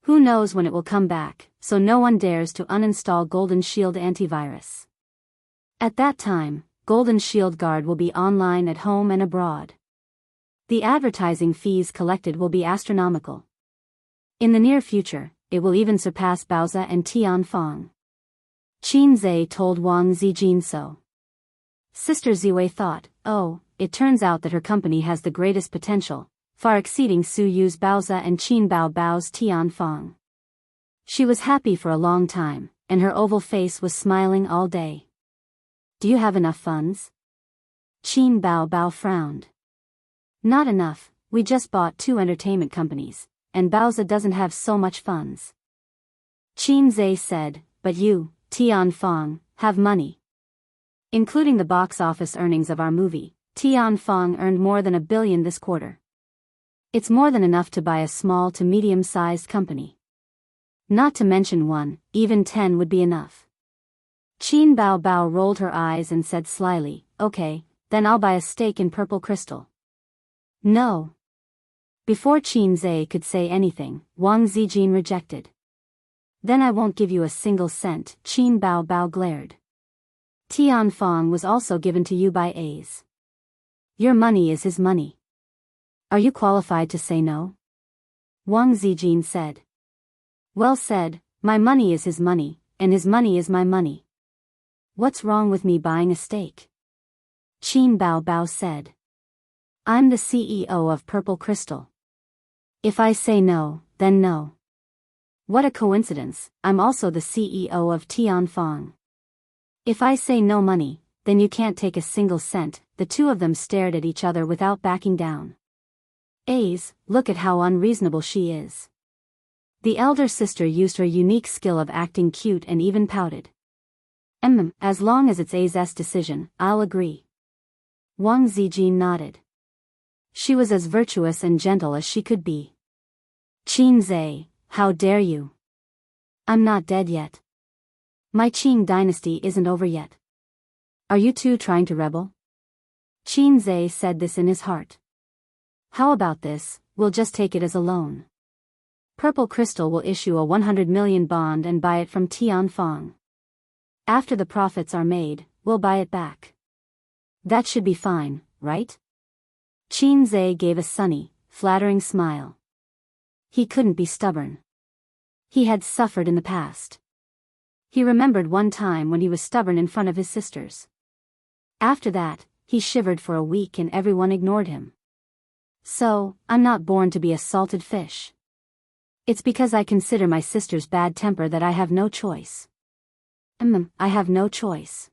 Who knows when it will come back, so no one dares to uninstall Golden Shield antivirus. At that time, Golden Shield Guard will be online at home and abroad. The advertising fees collected will be astronomical. In the near future, it will even surpass Baoza and Tianfang. Qin Zai told Wang Zijin so. Sister Ziwei thought, oh, it turns out that her company has the greatest potential, far exceeding Su Yu's Baoza and Qin Bao Bao's Tianfang. She was happy for a long time, and her oval face was smiling all day. Do you have enough funds? Qin Bao Bao frowned. Not enough, we just bought 2 entertainment companies, and Baoza doesn't have so much funds. Qin Zai said, but you, Tianfang, have money. Including the box office earnings of our movie, Tianfang earned more than $1 billion this quarter. It's more than enough to buy a small to medium-sized company. Not to mention 1, even 10 would be enough. Qin Bao Bao rolled her eyes and said slyly, okay, then I'll buy a stake in Purple Crystal. No. Before Qin Zai could say anything, Wang Zijin rejected. Then I won't give you a single cent, Qin Bao Bao glared. Tianfang was also given to you by A's. Your money is his money. Are you qualified to say no? Wang Zijin said. Well said, my money is his money, and his money is my money. What's wrong with me buying a steak? Qin Bao Bao said. I'm the CEO of Purple Crystal. If I say no, then no. What a coincidence, I'm also the CEO of Tianfang. If I say no money, then you can't take a single cent. The two of them stared at each other without backing down. A's, look at how unreasonable she is. The elder sister used her unique skill of acting cute and even pouted. As long as it's A's decision, I'll agree. Wang Zijin nodded. She was as virtuous and gentle as she could be. Qin Zhe, how dare you? I'm not dead yet. My Qing dynasty isn't over yet. Are you two trying to rebel? Qin Zhe said this in his heart. How about this, we'll just take it as a loan. Purple Crystal will issue a 100 million bond and buy it from Tianfang. After the profits are made, we'll buy it back. That should be fine, right? Qin Zhe gave a sunny, flattering smile. He couldn't be stubborn. He had suffered in the past. He remembered one time when he was stubborn in front of his sisters. After that, he shivered for a week and everyone ignored him. So, I'm not born to be a salted fish. It's because I consider my sister's bad temper that I have no choice. I have no choice.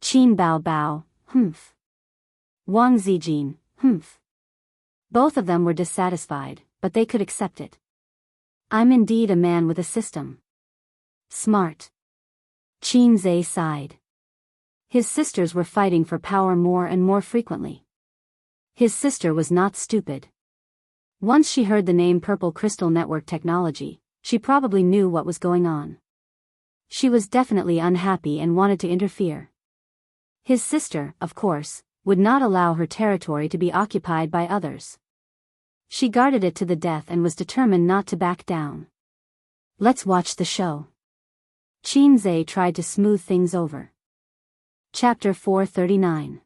Qin Bao Bao, humph. Wang Zijin, humph. Both of them were dissatisfied, but they could accept it. I'm indeed a man with a system. Smart. Qin Zhe sighed. His sisters were fighting for power more and more frequently. His sister was not stupid. Once she heard the name Purple Crystal Network Technology, she probably knew what was going on. She was definitely unhappy and wanted to interfere. His sister, of course, would not allow her territory to be occupied by others. She guarded it to the death and was determined not to back down. Let's watch the show. Qin Zhe tried to smooth things over. Chapter 439.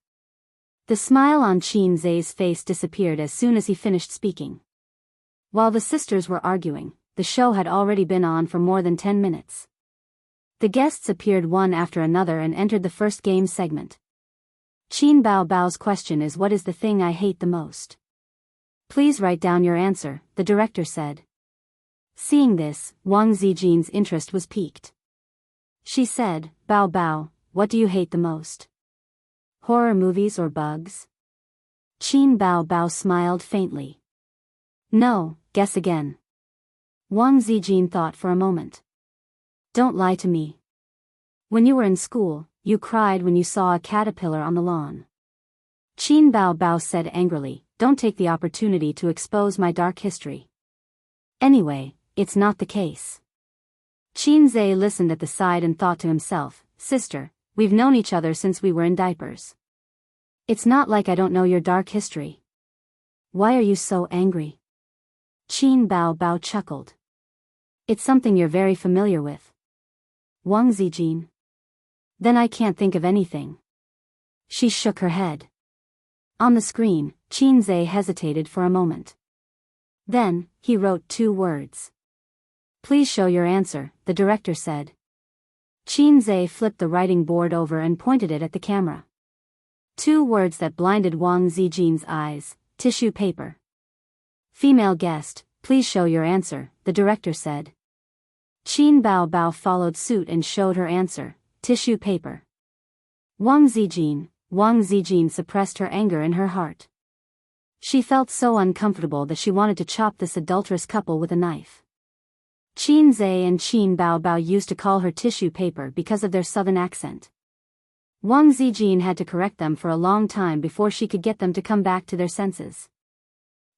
The smile on Qin Zhe's face disappeared as soon as he finished speaking. While the sisters were arguing, the show had already been on for more than 10 minutes. The guests appeared one after another and entered the first game segment. Qin Bao Bao's question is, what is the thing I hate the most? Please write down your answer, the director said. Seeing this, Wang Zijin's interest was piqued. She said, Bao Bao, what do you hate the most? Horror movies or bugs? Qin Bao Bao smiled faintly. No, guess again. Wang Zijin thought for a moment. Don't lie to me. When you were in school, you cried when you saw a caterpillar on the lawn. Qin Bao Bao said angrily, don't take the opportunity to expose my dark history. Anyway, it's not the case. Qin Zhe listened at the side and thought to himself, sister, we've known each other since we were in diapers. It's not like I don't know your dark history. Why are you so angry? Qin Bao Bao chuckled. It's something you're very familiar with. Wang Zijin. Then I can't think of anything. She shook her head. On the screen, Qin Zhe hesitated for a moment. Then, he wrote 2 words. Please show your answer, the director said. Qin Zhe flipped the writing board over and pointed it at the camera. 2 words that blinded Wang Zijin's eyes, tissue paper. Female guest, please show your answer, the director said. Qin Bao Bao followed suit and showed her answer, tissue paper. Wang Zijin suppressed her anger in her heart. She felt so uncomfortable that she wanted to chop this adulterous couple with a knife. Qin Zhe and Qin Bao Bao used to call her tissue paper because of their southern accent. Wang Zijin had to correct them for a long time before she could get them to come back to their senses.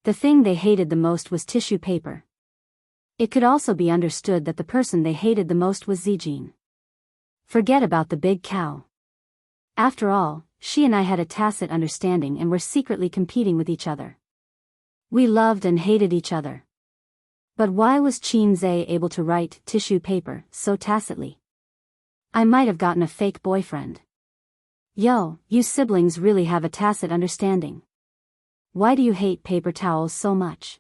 The thing they hated the most was tissue paper. It could also be understood that the person they hated the most was Zijin. Forget about the big cow. After all, she and I had a tacit understanding and were secretly competing with each other. We loved and hated each other. But why was Qin Zhe able to write tissue paper so tacitly? I might have gotten a fake boyfriend. Yo, you siblings really have a tacit understanding. Why do you hate paper towels so much?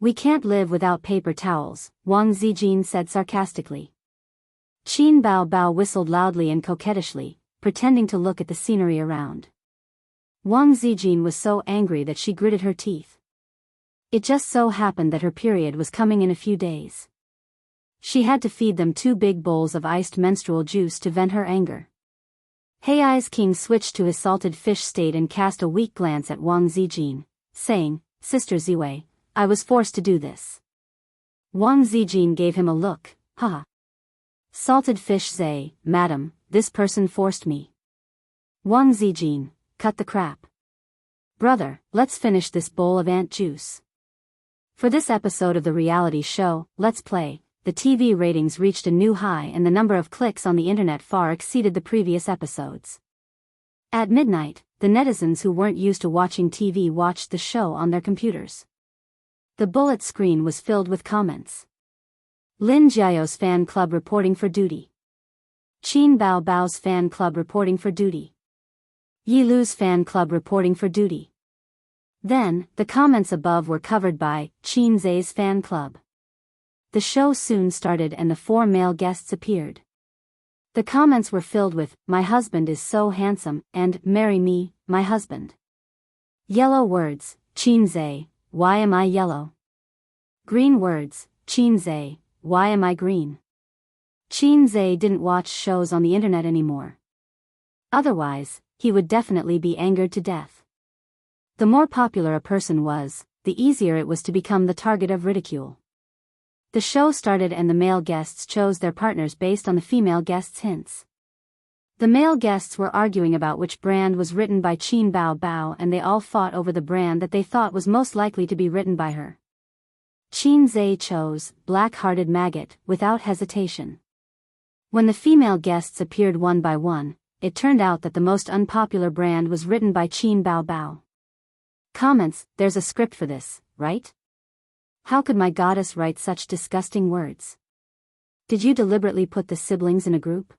We can't live without paper towels, Wang Zijin said sarcastically. Qin Bao Bao whistled loudly and coquettishly, pretending to look at the scenery around. Wang Zijin was so angry that she gritted her teeth. It just so happened that her period was coming in a few days. She had to feed them 2 big bowls of iced menstrual juice to vent her anger. Hei's king switched to his salted fish state and cast a weak glance at Wang Zijin, saying, Sister Ziwei, I was forced to do this. Wang Zijin gave him a look, haha. Salted fish Zhe, madam, this person forced me. Wang Zijin, cut the crap. Brother, let's finish this bowl of ant juice. For this episode of the reality show, Let's Play, the TV ratings reached a new high and the number of clicks on the internet far exceeded the previous episodes. At midnight, the netizens who weren't used to watching TV watched the show on their computers. The bullet screen was filled with comments. Lin Jiao's fan club reporting for duty. Qin Bao Bao's fan club reporting for duty. Yi Lu's fan club reporting for duty. Then, the comments above were covered by Qin Zhe's fan club. The show soon started and the 4 male guests appeared. The comments were filled with, my husband is so handsome, and, marry me, my husband. Yellow words, Qin Zhe, why am I yellow? Green words, Qin Zhe, why am I green? Qin Zhe didn't watch shows on the internet anymore. Otherwise, he would definitely be angered to death. The more popular a person was, the easier it was to become the target of ridicule. The show started and the male guests chose their partners based on the female guests' hints. The male guests were arguing about which brand was written by Qin Bao Bao and they all fought over the brand that they thought was most likely to be written by her. Qin Zhe chose Black-Hearted Maggot without hesitation. When the female guests appeared one by one, it turned out that the most unpopular brand was written by Qin Bao Bao. Comments, there's a script for this, right? How could my goddess write such disgusting words? Did you deliberately put the siblings in a group?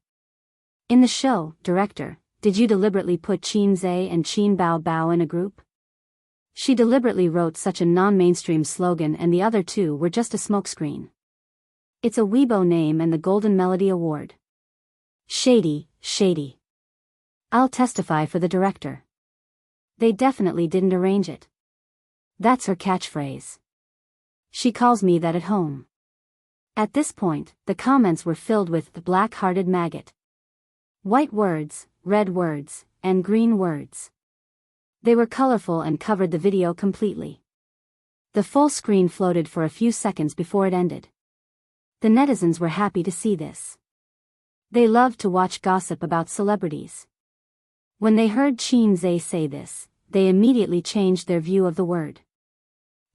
In the show, director, did you deliberately put Qin Zhe and Qin Bao Bao in a group? She deliberately wrote such a non-mainstream slogan and the other 2 were just a smokescreen. It's a Weibo name and the Golden Melody Award. Shady, shady. I'll testify for the director. They definitely didn't arrange it. That's her catchphrase. She calls me that at home. At this point, the comments were filled with the black-hearted maggot. White words, red words, and green words. They were colorful and covered the video completely. The full screen floated for a few seconds before it ended. The netizens were happy to see this. They loved to watch gossip about celebrities. When they heard Qin Zhe say this, they immediately changed their view of the word.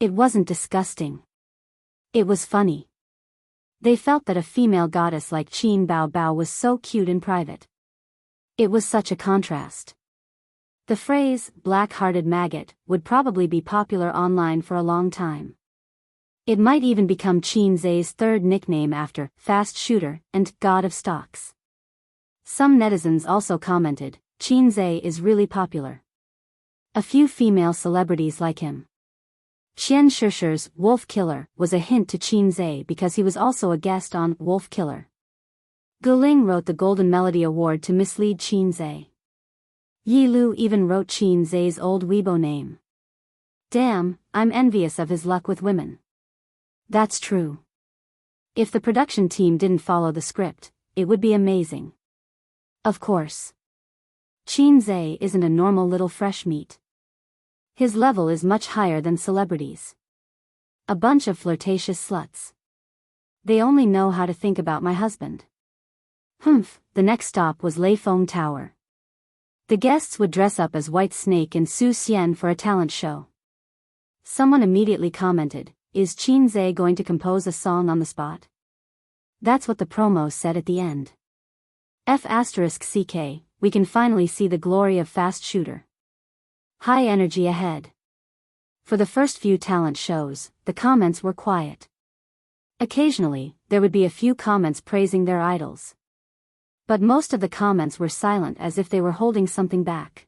It wasn't disgusting. It was funny. They felt that a female goddess like Qin Bao Bao was so cute in private. It was such a contrast. The phrase, black-hearted maggot, would probably be popular online for a long time. It might even become Qin Zhe's 3rd nickname after Fast Shooter and God of Stocks. Some netizens also commented, Qin Zhe is really popular. A few female celebrities like him. Xian Shishir's Wolf Killer was a hint to Qin Zhe because he was also a guest on Wolf Killer. Guling wrote the Golden Melody Award to mislead Qin Zhe. Yi Lu even wrote Qin Zhe's old Weibo name. Damn, I'm envious of his luck with women. That's true. If the production team didn't follow the script, it would be amazing. Of course. Qin Zhe isn't a normal little fresh meat. His level is much higher than celebrities. A bunch of flirtatious sluts. They only know how to think about my husband. Humph, the next stop was Leifeng Tower. The guests would dress up as White Snake and Su Xian for a talent show. Someone immediately commented, is Qin Zhe going to compose a song on the spot? That's what the promo said at the end. F*CK, we can finally see the glory of Fast Shooter. High energy ahead. For the first few talent shows, the comments were quiet. Occasionally, there would be a few comments praising their idols. But most of the comments were silent, as if they were holding something back.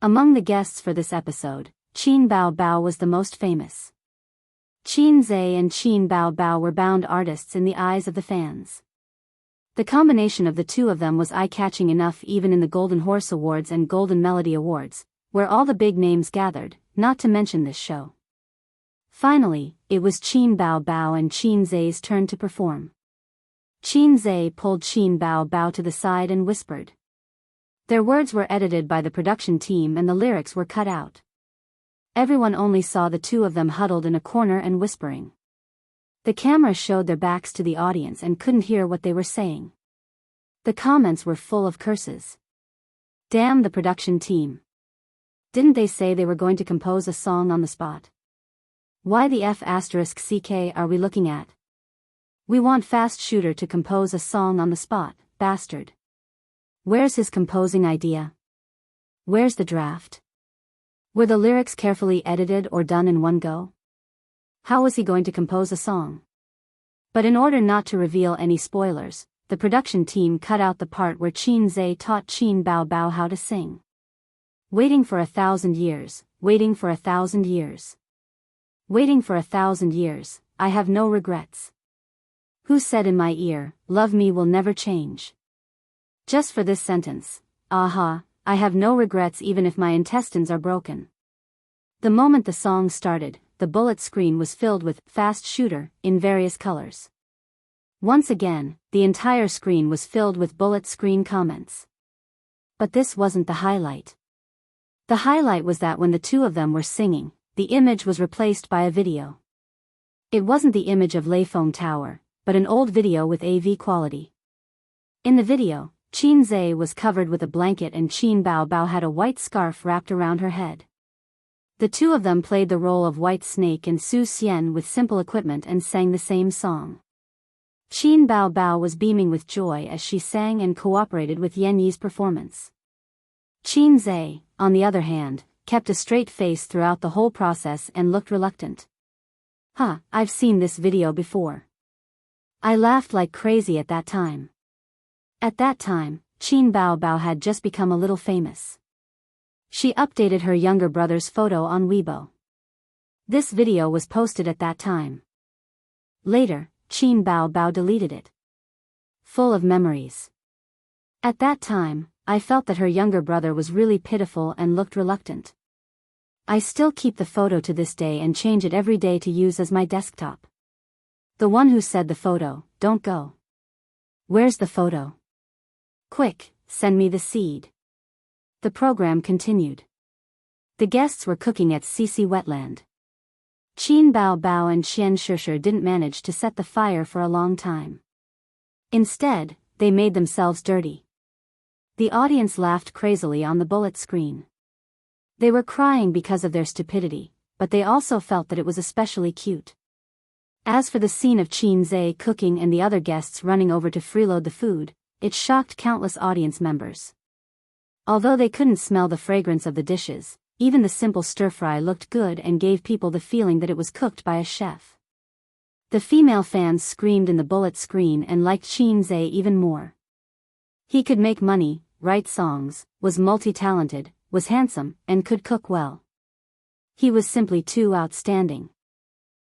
Among the guests for this episode, Qin Bao Bao was the most famous. Qin Zhe and Qin Bao Bao were bound artists in the eyes of the fans. The combination of the two of them was eye-catching enough even in the Golden Horse Awards and Golden Melody Awards, where all the big names gathered, not to mention this show. Finally, it was Qin Bao Bao and Qin Zhe's turn to perform. Qin Zhe pulled Qin Bao Bao to the side and whispered. Their words were edited by the production team and the lyrics were cut out. Everyone only saw the two of them huddled in a corner and whispering. The camera showed their backs to the audience and couldn't hear what they were saying. The comments were full of curses. Damn the production team. Didn't they say they were going to compose a song on the spot? Why the F***ck are we looking at? We want Fast Shooter to compose a song on the spot, bastard. Where's his composing idea? Where's the draft? Were the lyrics carefully edited or done in one go? How was he going to compose a song? But in order not to reveal any spoilers, the production team cut out the part where Qin Zhe taught Qin Bao Bao how to sing. Waiting for 1,000 years, waiting for 1,000 years. Waiting for 1,000 years, I have no regrets. Who said in my ear, love me will never change? Just for this sentence, aha, I have no regrets even if my intestines are broken. The moment the song started, the bullet screen was filled with Fast Shooter in various colors. Once again, the entire screen was filled with bullet screen comments. But this wasn't the highlight. The highlight was that when the two of them were singing, the image was replaced by a video. It wasn't the image of Leifeng Tower, but an old video with AV quality. In the video, Qin Zhe was covered with a blanket and Qin Bao Bao had a white scarf wrapped around her head. The two of them played the role of White Snake and Su Xian with simple equipment and sang the same song. Qin Bao Bao was beaming with joy as she sang and cooperated with Yan Yi's performance. Qin Zhe, on the other hand, kept a straight face throughout the whole process and looked reluctant. I've seen this video before. I laughed like crazy at that time. At that time, Qin Bao Bao had just become a little famous. She updated her younger brother's photo on Weibo. This video was posted at that time. Later, Qin Bao Bao deleted it. Full of memories. At that time, I felt that her younger brother was really pitiful and looked reluctant. I still keep the photo to this day and change it every day to use as my desktop. The one who said the photo, don't go. Where's the photo? Quick, send me the seed. The program continued. The guests were cooking at Sisi Wetland. Qin Bao Bao and Xian Shishir didn't manage to set the fire for a long time. Instead, they made themselves dirty. The audience laughed crazily on the bullet screen. They were crying because of their stupidity, but they also felt that it was especially cute. As for the scene of Qin Zhe cooking and the other guests running over to freeload the food, it shocked countless audience members. Although they couldn't smell the fragrance of the dishes, even the simple stir-fry looked good and gave people the feeling that it was cooked by a chef. The female fans screamed in the bullet screen and liked Qin Zhe even more. He could make money, write songs, was multi-talented, was handsome, and could cook well. He was simply too outstanding.